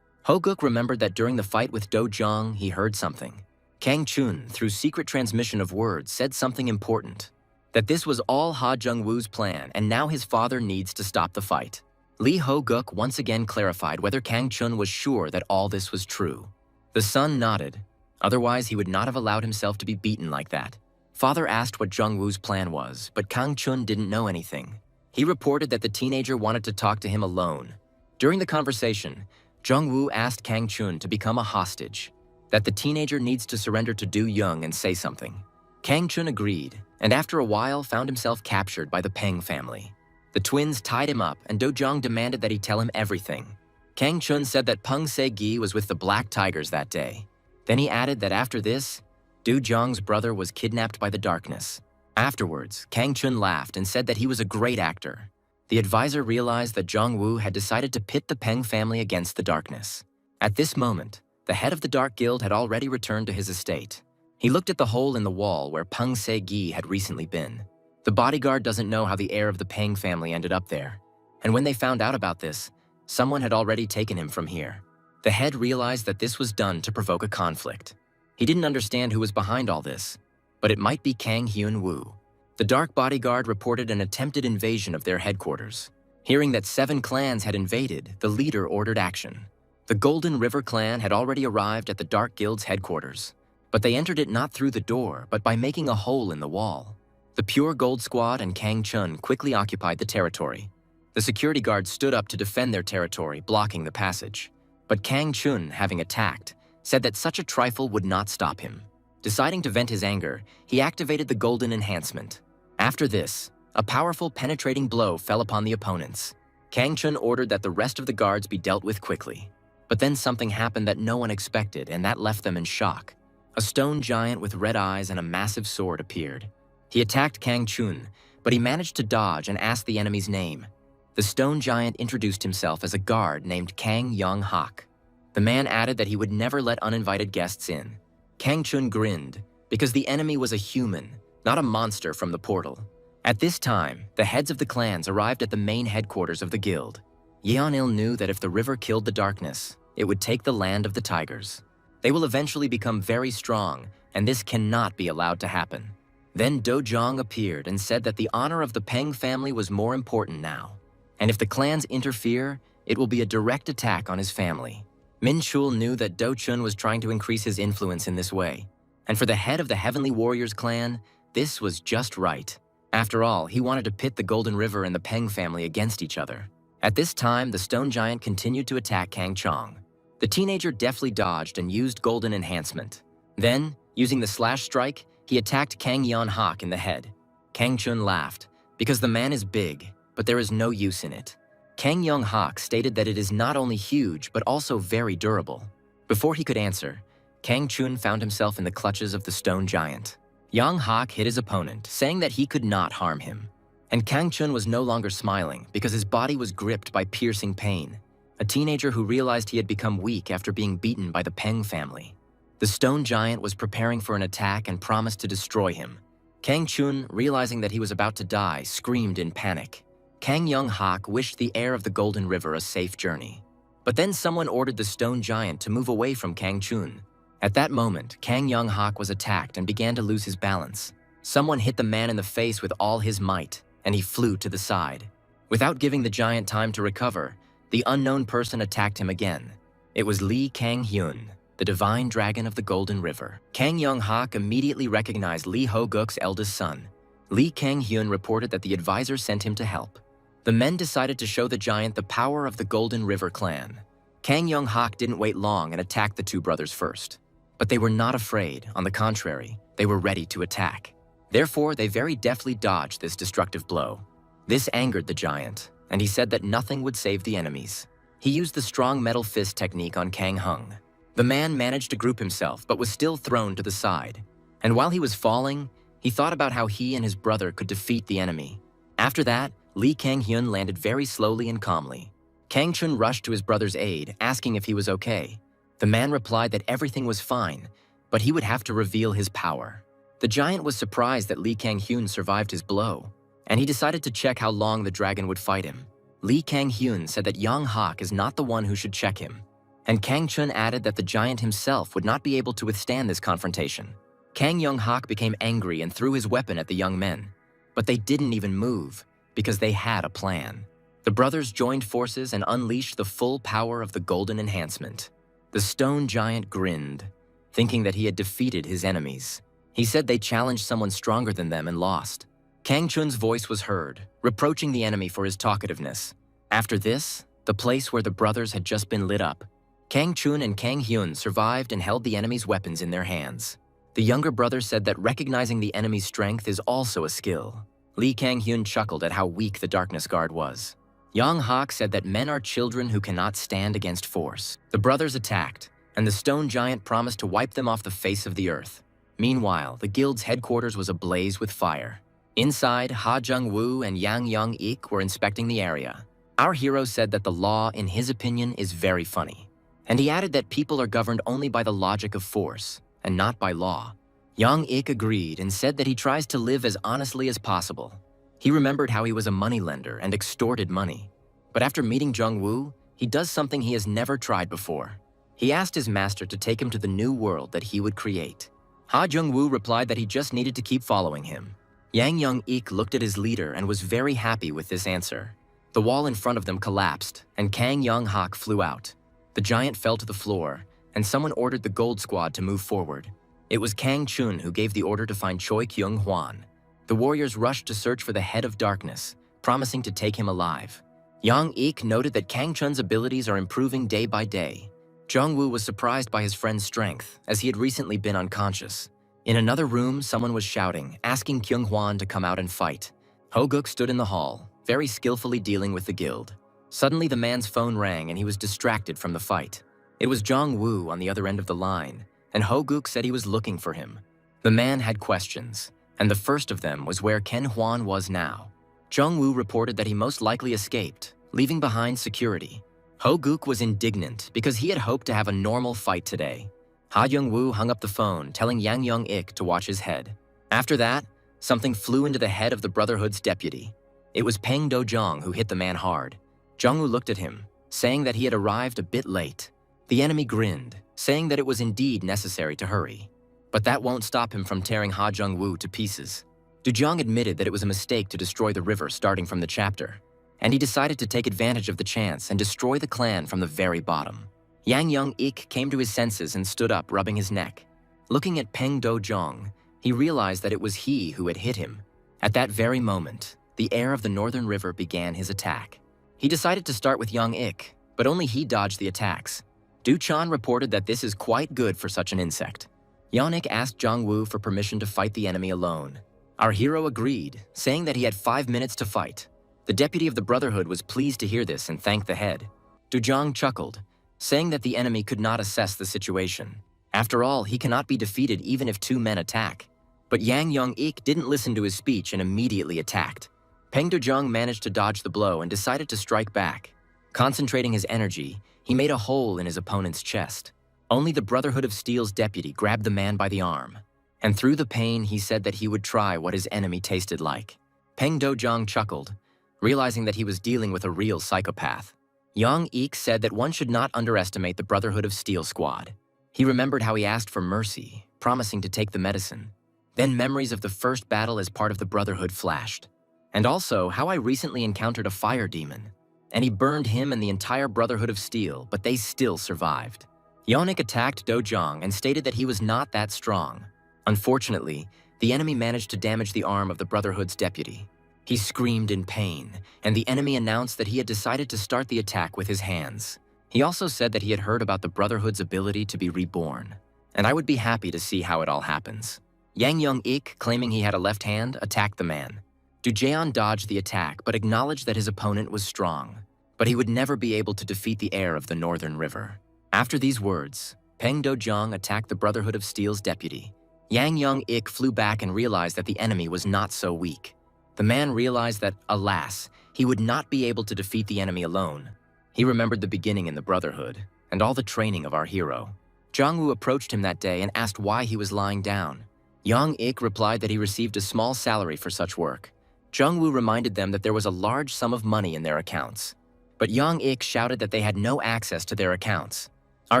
Speaker 1: Ho-guk remembered that during the fight with Do-jeong, he heard something. Kang Chun, through secret transmission of words, said something important. That this was all Ha Jung-woo's plan, and now his father needs to stop the fight. Lee Ho-guk once again clarified whether Kang Chun was sure that all this was true. The son nodded. Otherwise, he would not have allowed himself to be beaten like that. Father asked what Jung-woo's plan was, but Kang Chun didn't know anything. He reported that the teenager wanted to talk to him alone. During the conversation, Jung-woo asked Kang Chun to become a hostage, that the teenager needs to surrender to Do Young and say something. Kang Chun agreed, and after a while found himself captured by the Peng family. The twins tied him up, and Do Jong demanded that he tell him everything. Kang Chun said that Peng Se-gi was with the Black Tigers that day. Then he added that after this, Do Jong's brother was kidnapped by the darkness. Afterwards, Kang Chun laughed and said that he was a great actor. The advisor realized that Jong-woo had decided to pit the Peng family against the darkness. At this moment, the head of the Dark Guild had already returned to his estate. He looked at the hole in the wall where Peng Se-gi had recently been. The bodyguard doesn't know how the heir of the Peng family ended up there. And when they found out about this, someone had already taken him from here. The head realized that this was done to provoke a conflict. He didn't understand who was behind all this, but it might be Kang Hyun-woo. The Dark Bodyguard reported an attempted invasion of their headquarters. Hearing that 7 clans had invaded, the leader ordered action. The Golden River clan had already arrived at the Dark Guild's headquarters, but they entered it not through the door, but by making a hole in the wall. The Pure Gold Squad and Kang Chun quickly occupied the territory. The security guards stood up to defend their territory, blocking the passage. But Kang Chun, having attacked, said that such a trifle would not stop him. Deciding to vent his anger, he activated the Golden Enhancement. After this, a powerful penetrating blow fell upon the opponents. Kang Chun ordered that the rest of the guards be dealt with quickly. But then something happened that no one expected, and that left them in shock. A stone giant with red eyes and a massive sword appeared. He attacked Kang Chun, but he managed to dodge and ask the enemy's name. The stone giant introduced himself as a guard named Kang Yong-hak. The man added that he would never let uninvited guests in. Kang Chun grinned, because the enemy was a human, not a monster from the portal. At this time, the heads of the clans arrived at the main headquarters of the guild. Yeon-il knew that if the river killed the darkness, it would take the land of the tigers. They will eventually become very strong, and this cannot be allowed to happen. Then Do Jong appeared and said that the honor of the Peng family was more important now. And if the clans interfere, it will be a direct attack on his family. Min Chul knew that Do Chun was trying to increase his influence in this way. And for the head of the Heavenly Warriors clan, this was just right. After all, he wanted to pit the Golden River and the Peng family against each other. At this time, the stone giant continued to attack Kang Chong. The teenager deftly dodged and used Golden Enhancement. Then, using the Slash Strike, he attacked Kang Yeon-hak in the head. Kang Chun laughed, because the man is big, but there is no use in it. Kang Yong-hak stated that it is not only huge, but also very durable. Before he could answer, Kang Chun found himself in the clutches of the stone giant. Yong-hak hit his opponent, saying that he could not harm him. And Kang Chun was no longer smiling, because his body was gripped by piercing pain. A teenager who realized he had become weak after being beaten by the Peng family. The stone giant was preparing for an attack and promised to destroy him. Kang Chun, realizing that he was about to die, screamed in panic. Kang Yong-hak wished the heir of the Golden River a safe journey. But then someone ordered the stone giant to move away from Kang Chun. At that moment, Kang Yong-hak was attacked and began to lose his balance. Someone hit the man in the face with all his might, and he flew to the side. Without giving the giant time to recover, the unknown person attacked him again. It was Lee Kang-hyun, the divine dragon of the Golden River. Kang Yong-hak immediately recognized Lee Ho-guk's eldest son. Lee Kang-hyun reported that the advisor sent him to help. The men decided to show the giant the power of the Golden River clan. Kang Yong-hak didn't wait long and attacked the two brothers first. But they were not afraid. On the contrary, they were ready to attack. Therefore, they very deftly dodged this destructive blow. This angered the giant, and he said that nothing would save the enemies. He used the strong metal fist technique on Kang Hung. The man managed to group himself, but was still thrown to the side. And while he was falling, he thought about how he and his brother could defeat the enemy. After that, Lee Kang-hyun landed very slowly and calmly. Kang Chun rushed to his brother's aid, asking if he was okay. The man replied that everything was fine, but he would have to reveal his power. The giant was surprised that Lee Kang-hyun survived his blow, and he decided to check how long the dragon would fight him. Lee Kang-hyun said that Yong-hak is not the one who should check him. And Kang Chun added that the giant himself would not be able to withstand this confrontation. Kang Young-hak became angry and threw his weapon at the young men. But they didn't even move, because they had a plan. The brothers joined forces and unleashed the full power of the golden enhancement. The stone giant grinned, thinking that he had defeated his enemies. He said they challenged someone stronger than them and lost. Kang Chun's voice was heard, reproaching the enemy for his talkativeness. After this, the place where the brothers had just been lit up, Kang Chun and Kang Hyun survived and held the enemy's weapons in their hands. The younger brother said that recognizing the enemy's strength is also a skill. Lee Kang Hyun chuckled at how weak the Darkness Guard was. Yang Hak said that men are children who cannot stand against force. The brothers attacked, and the stone giant promised to wipe them off the face of the earth. Meanwhile, the guild's headquarters was ablaze with fire. Inside, Ha Jung-woo and Yang Young-ik were inspecting the area. Our hero said that the law, in his opinion, is very funny. And he added that people are governed only by the logic of force, and not by law. Young-ik agreed and said that he tries to live as honestly as possible. He remembered how he was a moneylender and extorted money. But after meeting Jung-woo, he does something he has never tried before. He asked his master to take him to the new world that he would create. Ha Jung-woo replied that he just needed to keep following him. Yang Young-ik looked at his leader and was very happy with this answer. The wall in front of them collapsed, and Kang Young-hak flew out. The giant fell to the floor, and someone ordered the Gold Squad to move forward. It was Kang Chun who gave the order to find Choi Kyung-hwan. The warriors rushed to search for the Head of Darkness, promising to take him alive. Yang-ik noted that Kang Chun's abilities are improving day by day. Jung-woo was surprised by his friend's strength, as he had recently been unconscious. In another room, someone was shouting, asking Kyung-hwan to come out and fight. Ho-guk stood in the hall, very skillfully dealing with the guild. Suddenly, the man's phone rang and he was distracted from the fight. It was Jong-woo on the other end of the line, and Ho-guk said he was looking for him. The man had questions, and the first of them was where Ken Hwan was now. Jong-woo reported that he most likely escaped, leaving behind security. Ho-guk was indignant because he had hoped to have a normal fight today. Ha Young-woo hung up the phone, telling Yang Young-ik to watch his head. After that, something flew into the head of the Brotherhood's deputy. It was Peng Do-jong who hit the man hard. Jong-woo looked at him, saying that he had arrived a bit late. The enemy grinned, saying that it was indeed necessary to hurry. But that won't stop him from tearing Ha Jung-woo to pieces. Do-jong admitted that it was a mistake to destroy the river starting from the chapter, and he decided to take advantage of the chance and destroy the clan from the very bottom. Yang Young-ik came to his senses and stood up, rubbing his neck. Looking at Peng Do-jong, he realized that it was he who had hit him. At that very moment, the heir of the Northern River began his attack. He decided to start with Young-ik, but only he dodged the attacks. Du-chan reported that this is quite good for such an insect. Young-ik asked Jong-woo for permission to fight the enemy alone. Our hero agreed, saying that he had 5 minutes to fight. The deputy of the Brotherhood was pleased to hear this and thanked the head. Du-jong chuckled, saying that the enemy could not assess the situation. After all, he cannot be defeated even if 2 men attack. But Yang Young-ik didn't listen to his speech and immediately attacked. Peng Do-jong managed to dodge the blow and decided to strike back. Concentrating his energy, he made a hole in his opponent's chest. Only the Brotherhood of Steel's deputy grabbed the man by the arm. And through the pain, he said that he would try what his enemy tasted like. Peng Do-jong chuckled, realizing that he was dealing with a real psychopath. Young-ik said that one should not underestimate the Brotherhood of Steel squad. He remembered how he asked for mercy, promising to take the medicine. Then memories of the first battle as part of the Brotherhood flashed. And also how I recently encountered a fire demon. And he burned him and the entire Brotherhood of Steel, but they still survived. Yonik attacked Do-jong and stated that he was not that strong. Unfortunately, the enemy managed to damage the arm of the Brotherhood's deputy. He screamed in pain, and the enemy announced that he had decided to start the attack with his hands. He also said that he had heard about the Brotherhood's ability to be reborn, and I would be happy to see how it all happens. Yang Young-ik, claiming he had a left hand, attacked the man. Du-jeon dodged the attack but acknowledged that his opponent was strong, but he would never be able to defeat the heir of the Northern River. After these words, Peng Do-jong attacked the Brotherhood of Steel's deputy. Yang Young-ik flew back and realized that the enemy was not so weak. The man realized that, alas, he would not be able to defeat the enemy alone. He remembered the beginning in the Brotherhood and all the training of our hero. Jong-woo approached him that day and asked why he was lying down. Young-ik replied that he received a small salary for such work. Jong-woo reminded them that there was a large sum of money in their accounts. But Young-ik shouted that they had no access to their accounts. Our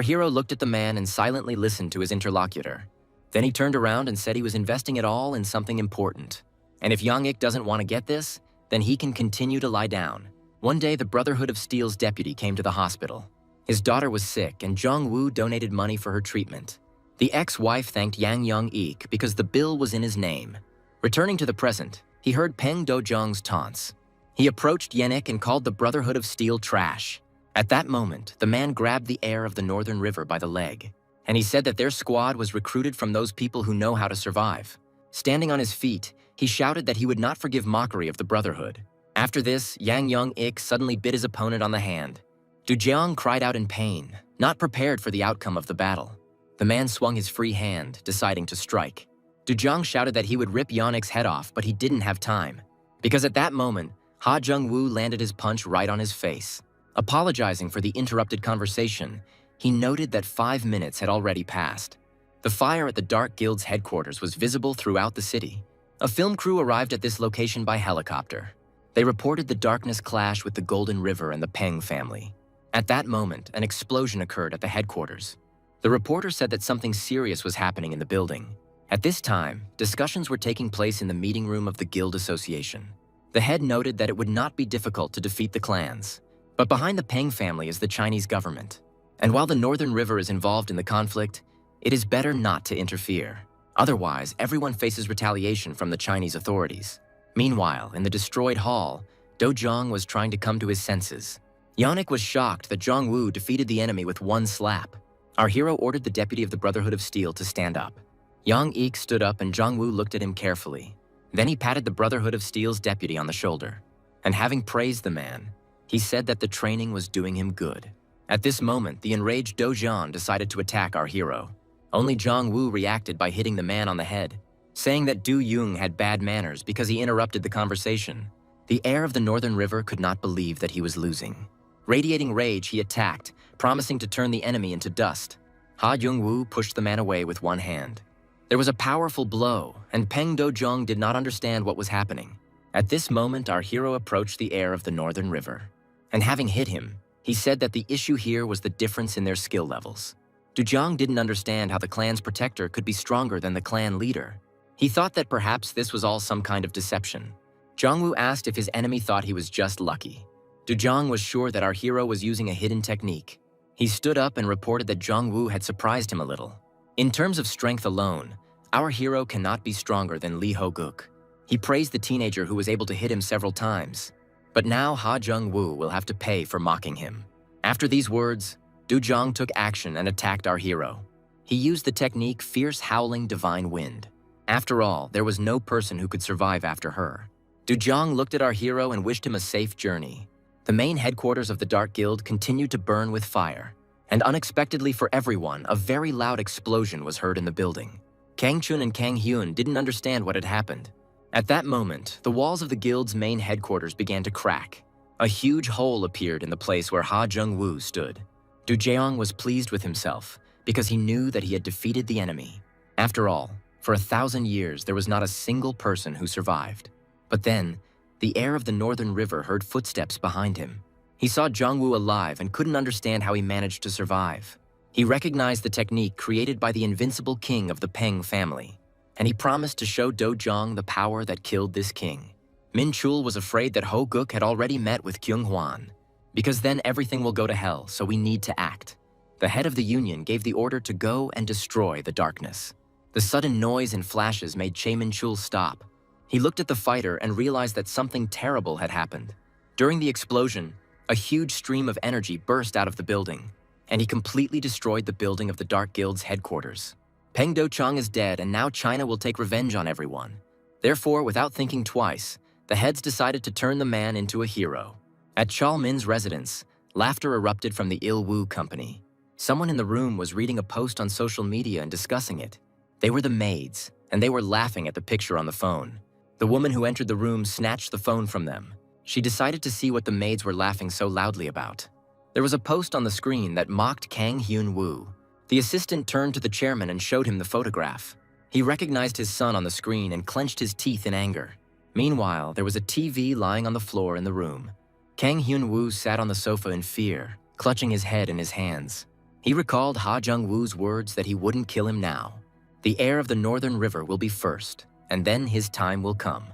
Speaker 1: hero looked at the man and silently listened to his interlocutor. Then he turned around and said he was investing it all in something important. And if Yang Ik doesn't want to get this, then he can continue to lie down. One day, the Brotherhood of Steel's deputy came to the hospital. His daughter was sick, and Zhang Wu donated money for her treatment. The ex-wife thanked Yang Ik because the bill was in his name. Returning to the present, he heard Peng Dozhang's taunts. He approached Yannick and called the Brotherhood of Steel trash. At that moment, the man grabbed the heir of the Northern River by the leg, and he said that their squad was recruited from those people who know how to survive. Standing on his feet, he shouted that he would not forgive mockery of the Brotherhood. After this, Yang Ik suddenly bit his opponent on the hand. Du Jiang cried out in pain, not prepared for the outcome of the battle. The man swung his free hand, deciding to strike. Du Jiang shouted that he would rip Yannick's head off, but he didn't have time, because at that moment, Ha Jung-woo landed his punch right on his face. Apologizing for the interrupted conversation, he noted that 5 minutes had already passed. The fire at the Dark Guild's headquarters was visible throughout the city. A film crew arrived at this location by helicopter. They reported the darkness clash with the Golden River and the Peng family. At that moment, an explosion occurred at the headquarters. The reporter said that something serious was happening in the building. At this time, discussions were taking place in the meeting room of the Guild Association. The head noted that it would not be difficult to defeat the clans. But behind the Peng family is the Chinese government. And while the Northern River is involved in the conflict, it is better not to interfere. Otherwise, everyone faces retaliation from the Chinese authorities. Meanwhile, in the destroyed hall, Do Zhang was trying to come to his senses. Yannick was shocked that Zhang Wu defeated the enemy with one slap. Our hero ordered the deputy of the Brotherhood of Steel to stand up. Yang Ik stood up and Zhang Wu looked at him carefully. Then he patted the Brotherhood of Steel's deputy on the shoulder. And having praised the man, he said that the training was doing him good. At this moment, the enraged Do Zhan decided to attack our hero. Only Zhang Wu reacted by hitting the man on the head, saying that Du Yung had bad manners because he interrupted the conversation. The heir of the Northern River could not believe that he was losing. Radiating rage, he attacked, promising to turn the enemy into dust. Ha Jung-woo pushed the man away with one hand. There was a powerful blow, and Peng Dozhang did not understand what was happening. At this moment, our hero approached the heir of the Northern River. And having hit him, he said that the issue here was the difference in their skill levels. Du Jiang didn't understand how the clan's protector could be stronger than the clan leader. He thought that perhaps this was all some kind of deception. Zhang Wu asked if his enemy thought he was just lucky. Du Jiang was sure that our hero was using a hidden technique. He stood up and reported that Zhang Wu had surprised him a little. In terms of strength alone, our hero cannot be stronger than Li Ho-guk. He praised the teenager who was able to hit him several times. But now Ha Jung-woo will have to pay for mocking him. After these words, Du Jiang took action and attacked our hero. He used the technique Fierce Howling Divine Wind. After all, there was no person who could survive after her. Du Jiang looked at our hero and wished him a safe journey. The main headquarters of the Dark Guild continued to burn with fire. And unexpectedly for everyone, a very loud explosion was heard in the building. Kang Chun and Kang Hyun didn't understand what had happened. At that moment, the walls of the guild's main headquarters began to crack. A huge hole appeared in the place where Ha Jung-woo stood. Du Jiang was pleased with himself because he knew that he had defeated the enemy. After all, for 1,000 years, there was not a single person who survived. But then, the heir of the Northern River heard footsteps behind him. He saw Zhang Wu alive and couldn't understand how he managed to survive. He recognized the technique created by the invincible king of the Peng family, and he promised to show Do Zhang the power that killed this king. Min Chul was afraid that Ho Guk had already met with Kyung Hwan, because then everything will go to hell, so we need to act. The head of the union gave the order to go and destroy the darkness. The sudden noise and flashes made Che Min Chul stop. He looked at the fighter and realized that something terrible had happened. During the explosion, a huge stream of energy burst out of the building, and he completely destroyed the building of the Dark Guild's headquarters. Peng Do-chang is dead, and now China will take revenge on everyone. Therefore, without thinking twice, the heads decided to turn the man into a hero. At Chal Min's residence, laughter erupted from the Il Wu company. Someone in the room was reading a post on social media and discussing it. They were the maids, and they were laughing at the picture on the phone. The woman who entered the room snatched the phone from them. She decided to see what the maids were laughing so loudly about. There was a post on the screen that mocked Kang Hyun Woo. The assistant turned to the chairman and showed him the photograph. He recognized his son on the screen and clenched his teeth in anger. Meanwhile, there was a TV lying on the floor in the room. Kang Hyun Woo sat on the sofa in fear, clutching his head in his hands. He recalled Ha Jung-woo's words that he wouldn't kill him now. The heir of the Northern River will be first, and then his time will come.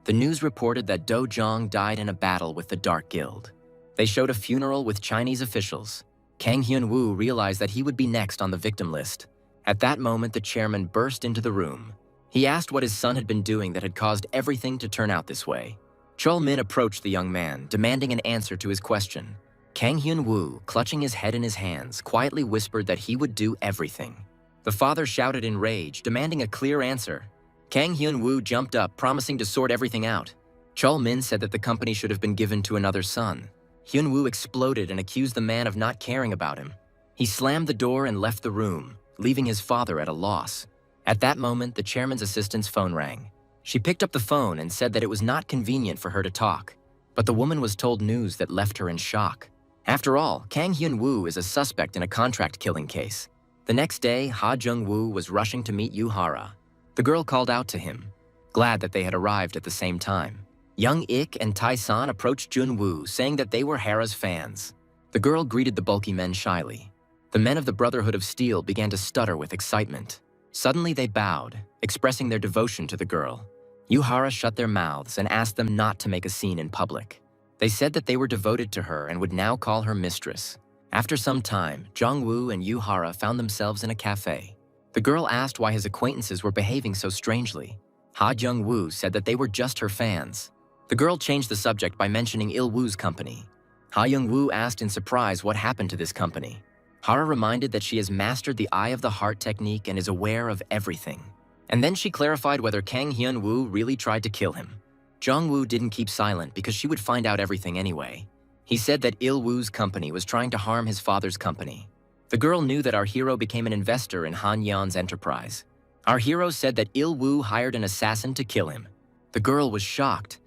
Speaker 1: The news reported that Do Zhang died in a battle with the Dark Guild. They showed a funeral with Chinese officials. Kang Hyun-woo realized that he would be next on the victim list. At that moment, the chairman burst into the room. He asked what his son had been doing that had caused everything to turn out this way. Chol-min approached the young man, demanding an answer to his question. Kang Hyun-woo, clutching his head in his hands, quietly whispered that he would do everything. The father shouted in rage, demanding a clear answer. Kang Hyun-woo jumped up, promising to sort everything out. Chol-min said that the company should have been given to another son. Hyun-woo exploded and accused the man of not caring about him. He slammed the door and left the room, leaving his father at a loss. At that moment, the chairman's assistant's phone rang. She picked up the phone and said that it was not convenient for her to talk, but the woman was told news that left her in shock. After all, Kang Hyun-woo is a suspect in a contract-killing case. The next day, Ha Jung-woo was rushing to meet Yu-hara. The girl called out to him, glad that they had arrived at the same time. Young Ik and Tai-san approached Jun-woo, saying that they were Hara's fans. The girl greeted the bulky men shyly. The men of the Brotherhood of Steel began to stutter with excitement. Suddenly they bowed, expressing their devotion to the girl. Yu-hara shut their mouths and asked them not to make a scene in public. They said that they were devoted to her and would now call her mistress. After some time, Jung-woo and Yu-hara found themselves in a cafe. The girl asked why his acquaintances were behaving so strangely. Ha Jung-woo said that they were just her fans. The girl changed the subject by mentioning Il-woo's company. Ha Jung-woo asked in surprise what happened to this company. Hara reminded that she has mastered the Eye of the Heart technique and is aware of everything. And then she clarified whether Kang Hyun-woo really tried to kill him. Jung-woo didn't keep silent because she would find out everything anyway. He said that Il-woo's company was trying to harm his father's company. The girl knew that our hero became an investor in Han Yan's enterprise. Our hero said that Il-woo hired an assassin to kill him. The girl was shocked,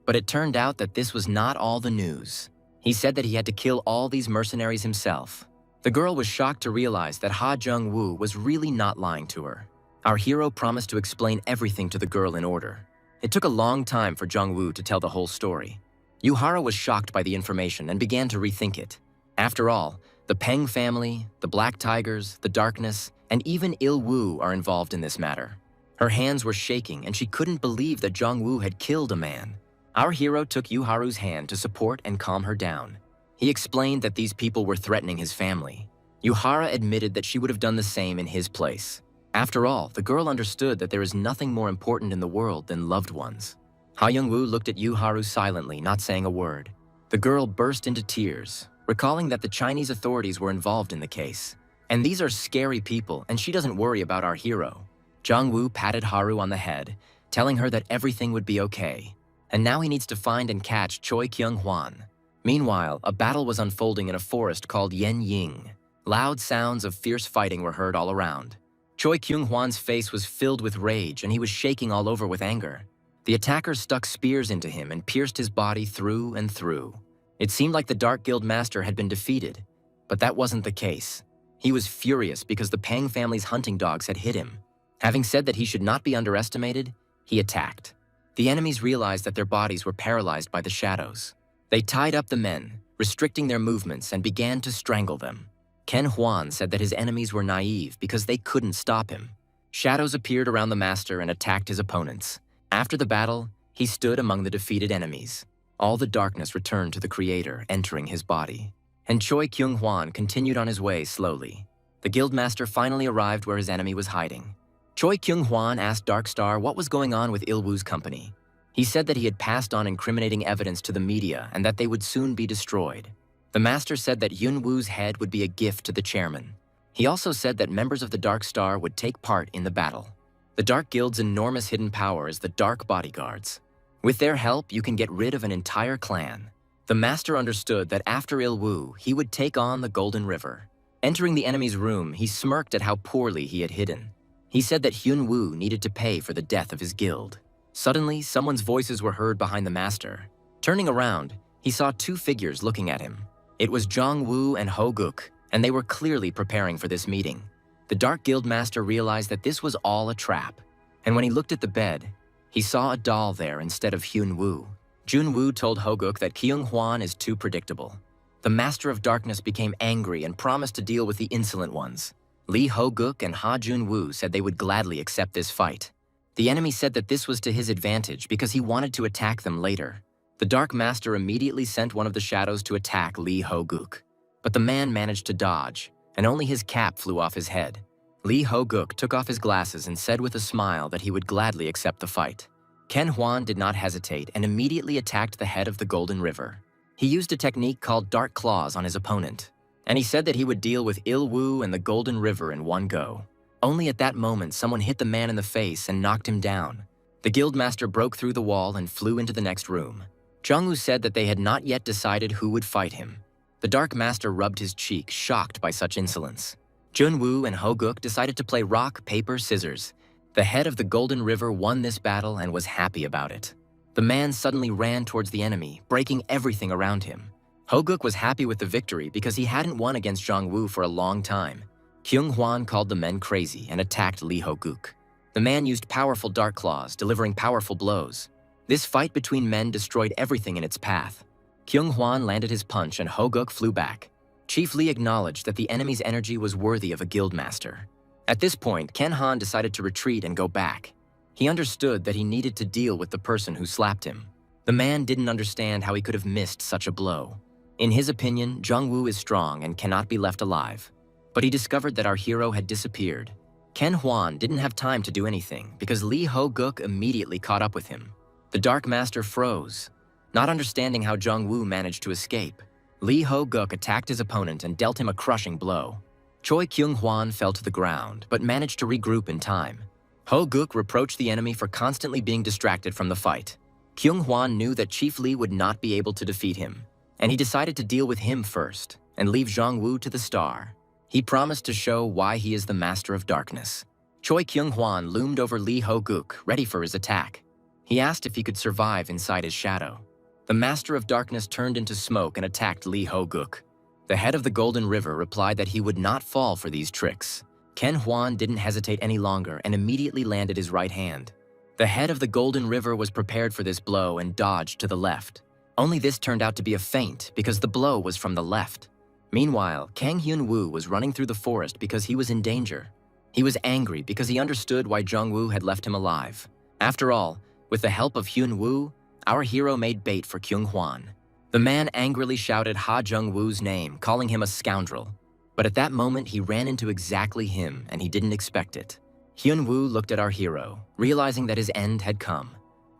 Speaker 1: but it turned out that this was not all the news. He said that he had to kill all these mercenaries himself. The girl was shocked to realize that Ha Jung-woo was really not lying to her. Our hero promised to explain everything to the girl in order. It took a long time for Jung-woo to tell the whole story. Yu-hara was shocked by the information and began to rethink it. After all, the Peng family, the Black Tigers, the Darkness, and even Il-woo are involved in this matter. Her hands were shaking and she couldn't believe that Jung-woo had killed a man. Our hero took Yu-haru's hand to support and calm her down. He explained that these people were threatening his family. Yu-hara admitted that she would have done the same in his place. After all, the girl understood that there is nothing more important in the world than loved ones. Ha Jung-woo looked at Yu-haru silently, not saying a word. The girl burst into tears, recalling that the Chinese authorities were involved in the case. And these are scary people, and she doesn't worry about our hero. Jung-woo patted Haru on the head, telling her that everything would be okay. And now he needs to find and catch Choi Kyung-hwan. Meanwhile, a battle was unfolding in a forest called Yen Ying. Loud sounds of fierce fighting were heard all around. Choi Kyung-hwan's face was filled with rage and he was shaking all over with anger. The attackers stuck spears into him and pierced his body through and through. It seemed like the Dark Guild Master had been defeated, but that wasn't the case. He was furious because the Pang family's hunting dogs had hit him. Having said that he should not be underestimated, he attacked. The enemies realized that their bodies were paralyzed by the shadows. They tied up the men, restricting their movements, and began to strangle them. Ken Huan said that his enemies were naive because they couldn't stop him. Shadows appeared around the master and attacked his opponents. After the battle, he stood among the defeated enemies. All the darkness returned to the creator, entering his body. And Choi Kyung-hwan continued on his way slowly. The guildmaster finally arrived where his enemy was hiding. Choi Kyung-hwan asked Darkstar what was going on with Il-woo's company. He said that he had passed on incriminating evidence to the media and that they would soon be destroyed. The master said that Yun-woo's head would be a gift to the chairman. He also said that members of the Dark Star would take part in the battle. The Dark Guild's enormous hidden power is the Dark Bodyguards. With their help, you can get rid of an entire clan. The master understood that after Il-woo, he would take on the Golden River. Entering the enemy's room, he smirked at how poorly he had hidden. He said that Hyun-woo needed to pay for the death of his guild. Suddenly, someone's voices were heard behind the master. Turning around, he saw two figures looking at him. It was Jong-woo and Ho-guk, and they were clearly preparing for this meeting. The Dark Guild Master realized that this was all a trap, and when he looked at the bed, he saw a doll there instead of Hyun-woo. Jun-woo told Ho-guk that Kyung-hwan is too predictable. The Master of Darkness became angry and promised to deal with the insolent ones. Lee Ho-guk and Ha Jun-woo said they would gladly accept this fight. The enemy said that this was to his advantage because he wanted to attack them later. The Dark Master immediately sent one of the shadows to attack Lee Ho-guk. But the man managed to dodge, and only his cap flew off his head. Lee Ho-guk took off his glasses and said with a smile that he would gladly accept the fight. Ken Hwan did not hesitate and immediately attacked the head of the Golden River. He used a technique called Dark Claws on his opponent, and he said that he would deal with Il Woo and the Golden River in one go. Only at that moment, someone hit the man in the face and knocked him down. The Guildmaster broke through the wall and flew into the next room. Jong-woo said that they had not yet decided who would fight him. The Dark Master rubbed his cheek, shocked by such insolence. Jun-woo and Ho-guk decided to play rock, paper, scissors. The head of the Golden River won this battle and was happy about it. The man suddenly ran towards the enemy, breaking everything around him. Ho-guk was happy with the victory because he hadn't won against Jong-woo for a long time. Kyung-hwan called the men crazy and attacked Lee Ho-guk. The man used powerful dark claws, delivering powerful blows. This fight between men destroyed everything in its path. Kyung-hwan landed his punch and Ho-guk flew back. Chief Lee acknowledged that the enemy's energy was worthy of a guildmaster. At this point, Ken Han decided to retreat and go back. He understood that he needed to deal with the person who slapped him. The man didn't understand how he could have missed such a blow. In his opinion, Jong-woo is strong and cannot be left alive. But he discovered that our hero had disappeared. Ken Hwan didn't have time to do anything because Lee Ho-guk immediately caught up with him. The Dark Master froze. Not understanding how Jong-woo managed to escape, Lee Ho-guk attacked his opponent and dealt him a crushing blow. Choi Kyung-hwan fell to the ground, but managed to regroup in time. Ho-guk reproached the enemy for constantly being distracted from the fight. Kyung-hwan knew that Chief Lee would not be able to defeat him, and he decided to deal with him first and leave Jong-woo to the star. He promised to show why he is the Master of Darkness. Choi Kyung-hwan loomed over Lee Ho-guk, ready for his attack. He asked if he could survive inside his shadow. The Master of Darkness turned into smoke and attacked Lee Ho-guk. The head of the Golden River replied that he would not fall for these tricks. Ken Hwan didn't hesitate any longer and immediately landed his right hand. The head of the Golden River was prepared for this blow and dodged to the left. Only this turned out to be a feint because the blow was from the left. Meanwhile, Kang Hyun-woo was running through the forest because he was in danger. He was angry because he understood why Jong-woo had left him alive. After all, with the help of Hyun-woo, our hero made bait for Kyung-hwan. The man angrily shouted Ha Jung-woo's name, calling him a scoundrel. But at that moment, he ran into exactly him, and he didn't expect it. Hyun-woo looked at our hero, realizing that his end had come.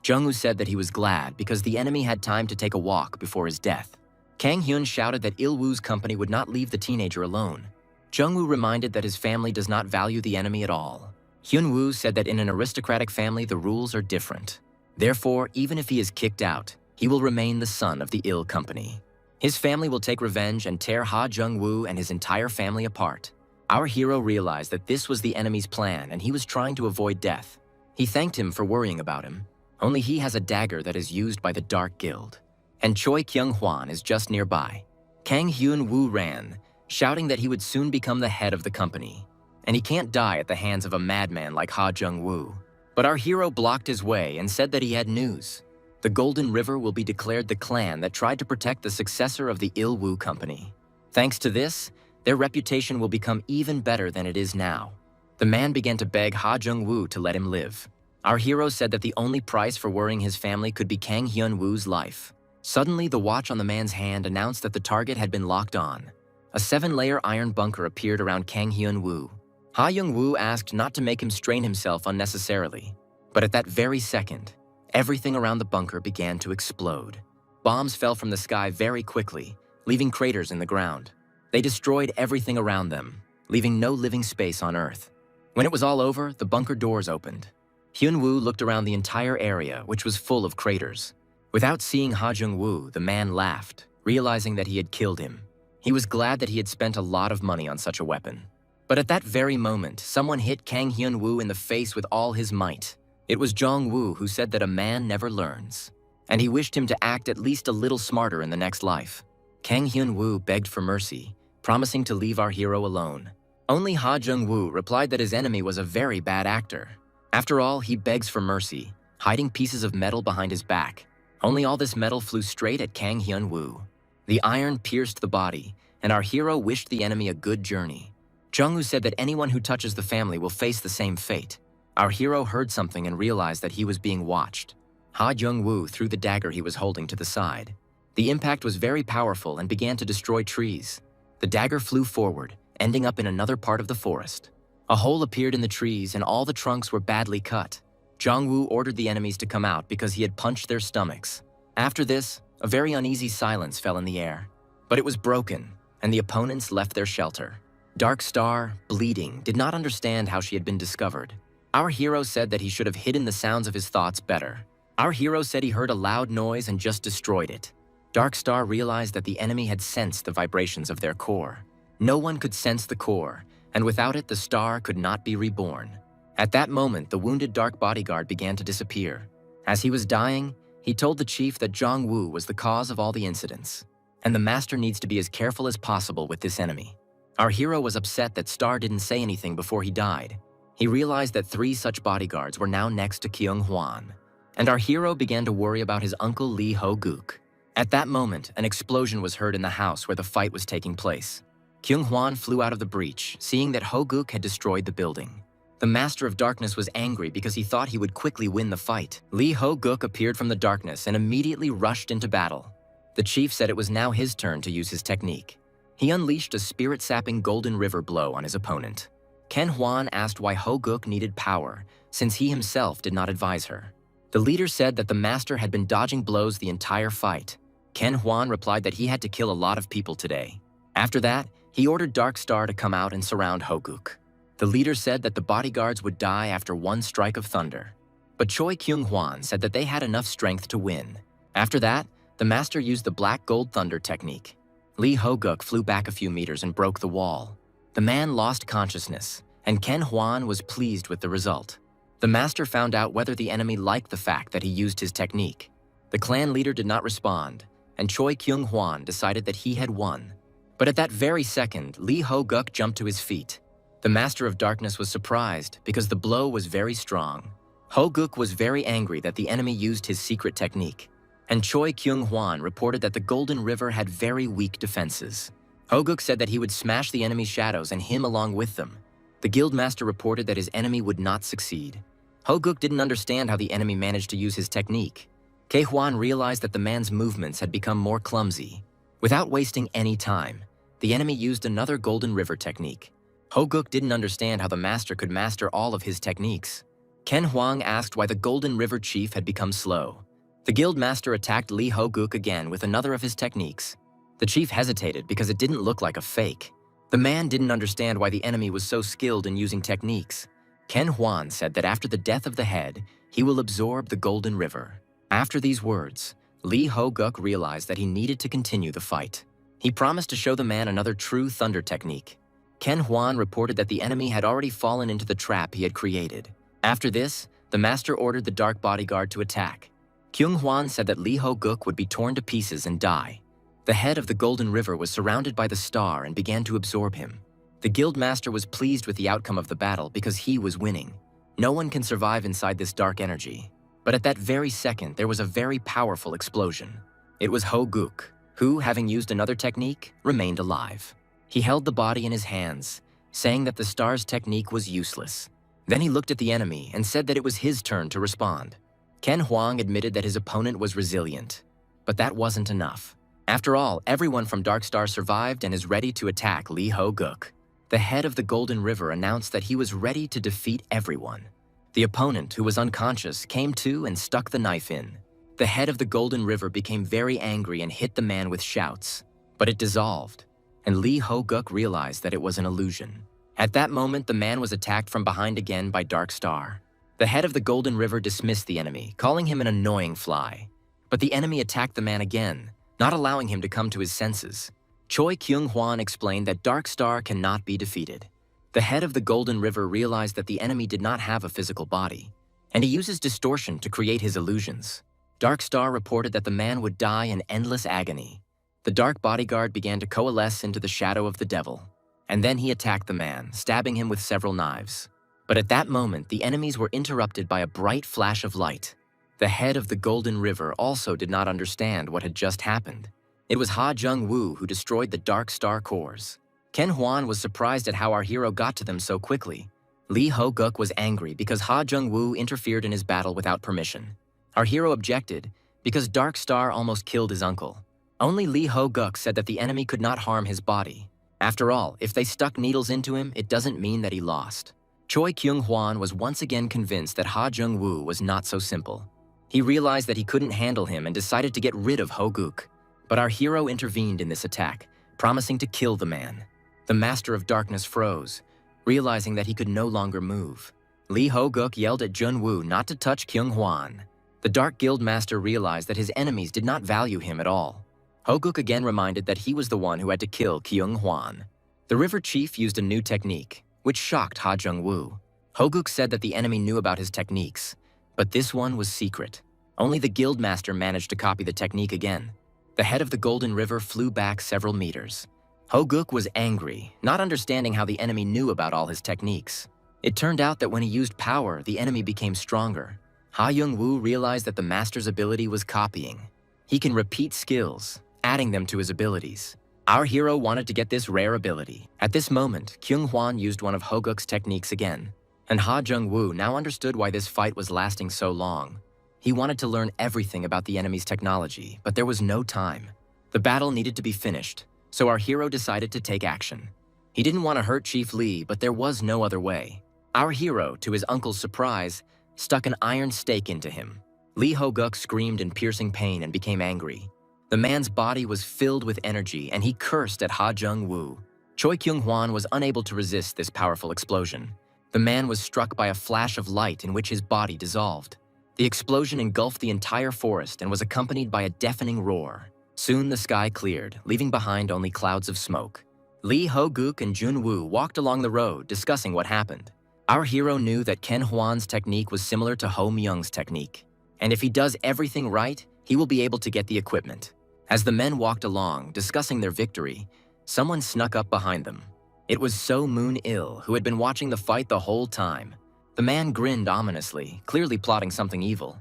Speaker 1: Jung-woo said that he was glad because the enemy had time to take a walk before his death. Kang Hyun shouted that Il-woo's company would not leave the teenager alone. Jung-woo reminded that his family does not value the enemy at all. Hyun-woo said that in an aristocratic family, the rules are different. Therefore, even if he is kicked out, he will remain the son of the Il company. His family will take revenge and tear Ha Jung-woo and his entire family apart. Our hero realized that this was the enemy's plan and he was trying to avoid death. He thanked him for worrying about him. Only he has a dagger that is used by the Dark Guild. And Choi Kyung-hwan is just nearby. Kang Hyun-woo ran, shouting that he would soon become the head of the company. And he can't die at the hands of a madman like Ha Jung-woo. But our hero blocked his way and said that he had news. The Golden River will be declared the clan that tried to protect the successor of the Il-woo company. Thanks to this, their reputation will become even better than it is now. The man began to beg Ha Jung-woo to let him live. Our hero said that the only price for worrying his family could be Kang Hyun-woo's life. Suddenly, the watch on the man's hand announced that the target had been locked on. A 7-layer iron bunker appeared around Kang Hyun-woo. Ha Jung-woo asked not to make him strain himself unnecessarily. But at that very second, everything around the bunker began to explode. Bombs fell from the sky very quickly, leaving craters in the ground. They destroyed everything around them, leaving no living space on Earth. When it was all over, the bunker doors opened. Hyun-woo looked around the entire area, which was full of craters. Without seeing Ha Jung-woo, the man laughed, realizing that he had killed him. He was glad that he had spent a lot of money on such a weapon. But at that very moment, someone hit Kang Hyun-woo in the face with all his might. It was Jong-woo who said that a man never learns, and he wished him to act at least a little smarter in the next life. Kang Hyun-woo begged for mercy, promising to leave our hero alone. Only Ha Jung-woo replied that his enemy was a very bad actor. After all, he begs for mercy, hiding pieces of metal behind his back. Only all this metal flew straight at Kang Hyun-woo. The iron pierced the body, and our hero wished the enemy a good journey. Jung-woo said that anyone who touches the family will face the same fate. Our hero heard something and realized that he was being watched. Ha Jung-woo threw the dagger he was holding to the side. The impact was very powerful and began to destroy trees. The dagger flew forward, ending up in another part of the forest. A hole appeared in the trees and all the trunks were badly cut. Jung-woo ordered the enemies to come out because he had punched their stomachs. After this, a very uneasy silence fell in the air. But it was broken, and the opponents left their shelter. Dark Star, bleeding, did not understand how she had been discovered. Our hero said that he should have hidden the sounds of his thoughts better. Our hero said he heard a loud noise and just destroyed it. Dark Star realized that the enemy had sensed the vibrations of their core. No one could sense the core, and without it, the star could not be reborn. At that moment, the wounded Dark Bodyguard began to disappear. As he was dying, he told the chief that Jung-woo was the cause of all the incidents, and the master needs to be as careful as possible with this enemy. Our hero was upset that Star didn't say anything before he died. He realized that 3 such bodyguards were now next to Kyung-hwan, and our hero began to worry about his uncle Lee Ho-guk. At that moment, an explosion was heard in the house where the fight was taking place. Kyung-hwan flew out of the breach, seeing that Ho-guk had destroyed the building. The Master of Darkness was angry because he thought he would quickly win the fight. Lee Ho-guk appeared from the darkness and immediately rushed into battle. The chief said it was now his turn to use his technique. He unleashed a spirit-sapping Golden River blow on his opponent. Ken Hwan asked why Ho-guk needed power, since he himself did not advise her. The leader said that the master had been dodging blows the entire fight. Ken Hwan replied that he had to kill a lot of people today. After that, he ordered Dark Star to come out and surround Ho-guk. The leader said that the bodyguards would die after 1 strike of thunder. But Choi Kyung-hwan said that they had enough strength to win. After that, the master used the Black Gold Thunder technique. Lee Ho-guk flew back a few meters and broke the wall. The man lost consciousness, and Ken Hwan was pleased with the result. The master found out whether the enemy liked the fact that he used his technique. The clan leader did not respond, and Choi Kyung-hwan decided that he had won. But at that very second, Lee Ho-guk jumped to his feet. The Master of Darkness was surprised because the blow was very strong. Ho-guk was very angry that the enemy used his secret technique, and Choi Kyung-hwan reported that the Golden River had very weak defenses. Ho-guk said that he would smash the enemy's shadows and him along with them. The Guildmaster reported that his enemy would not succeed. Ho-guk didn't understand how the enemy managed to use his technique. Kei-hwan realized that the man's movements had become more clumsy. Without wasting any time, the enemy used another Golden River technique. Ho-guk didn't understand how the master could master all of his techniques. Ken Hwang asked why the Golden River chief had become slow. The Guildmaster attacked Lee Ho-guk again with another of his techniques. The chief hesitated because it didn't look like a fake. The man didn't understand why the enemy was so skilled in using techniques. Ken Hwan said that after the death of the head, he will absorb the Golden River. After these words, Lee Ho-guk realized that he needed to continue the fight. He promised to show the man another true thunder technique. Ken Hwan reported that the enemy had already fallen into the trap he had created. After this, the master ordered the Dark Bodyguard to attack. Kyung Hwan said that Lee Ho-guk would be torn to pieces and die. The head of the Golden River was surrounded by the star and began to absorb him. The Guildmaster was pleased with the outcome of the battle because he was winning. No one can survive inside this dark energy. But at that very second, there was a very powerful explosion. It was Ho-guk, who, having used another technique, remained alive. He held the body in his hands, saying that the star's technique was useless. Then he looked at the enemy and said that it was his turn to respond. Ken Hwang admitted that his opponent was resilient, but that wasn't enough. After all, everyone from Dark Star survived and is ready to attack Lee Ho-guk. The head of the Golden River announced that he was ready to defeat everyone. The opponent, who was unconscious, came to and stuck the knife in. The head of the Golden River became very angry and hit the man with shouts, but it dissolved, and Lee Ho-guk realized that it was an illusion. At that moment, the man was attacked from behind again by Dark Star. The head of the Golden River dismissed the enemy, calling him an annoying fly. But the enemy attacked the man again, not allowing him to come to his senses. Choi Kyung-hwan explained that Dark Star cannot be defeated. The head of the Golden River realized that the enemy did not have a physical body, and he uses distortion to create his illusions. Dark Star reported that the man would die in endless agony. The Dark Bodyguard began to coalesce into the shadow of the devil, and then he attacked the man, stabbing him with several knives. But at that moment, the enemies were interrupted by a bright flash of light. The head of the Golden River also did not understand what had just happened. It was Ha Jung-woo who destroyed the Dark Star cores. Ken Hwan was surprised at how our hero got to them so quickly. Lee Ho-guk was angry because Ha Jung-woo interfered in his battle without permission. Our hero objected because Dark Star almost killed his uncle. Only Lee Ho-guk said that the enemy could not harm his body. After all, if they stuck needles into him, it doesn't mean that he lost. Choi Kyung-hwan was once again convinced that Ha Jung-woo was not so simple. He realized that he couldn't handle him and decided to get rid of Ho-guk. But our hero intervened in this attack, promising to kill the man. The Master of Darkness froze, realizing that he could no longer move. Lee Ho-guk yelled at Jun-woo not to touch Kyung-hwan. The Dark Guild Master realized that his enemies did not value him at all. Ho-guk again reminded that he was the one who had to kill Kyung-hwan. The River Chief used a new technique, which shocked Ha Jung-woo. Ho-guk said that the enemy knew about his techniques, but this one was secret. Only the Guild Master managed to copy the technique again. The head of the Golden River flew back several meters. Ho-guk was angry, not understanding how the enemy knew about all his techniques. It turned out that when he used power, the enemy became stronger. Ha Jung-woo realized that the Master's ability was copying. He can repeat skills, adding them to his abilities. Our hero wanted to get this rare ability. At this moment, Kyung-hwan used one of Ho-guk's techniques again, and Ha Jung-woo now understood why this fight was lasting so long. He wanted to learn everything about the enemy's technology, but there was no time. The battle needed to be finished, so our hero decided to take action. He didn't want to hurt Chief Lee, but there was no other way. Our hero, to his uncle's surprise, stuck an iron stake into him. Lee Ho-guk screamed in piercing pain and became angry. The man's body was filled with energy, and he cursed at Ha Jung-woo. Choi Kyung-hwan was unable to resist this powerful explosion. The man was struck by a flash of light in which his body dissolved. The explosion engulfed the entire forest and was accompanied by a deafening roar. Soon the sky cleared, leaving behind only clouds of smoke. Lee Ho-guk and Jun-woo walked along the road, discussing what happened. Our hero knew that Ken Hwan's technique was similar to Ho Myung's technique, and if he does everything right, he will be able to get the equipment. As the men walked along, discussing their victory, someone snuck up behind them. It was So Moon-il, who had been watching the fight the whole time. The man grinned ominously, clearly plotting something evil.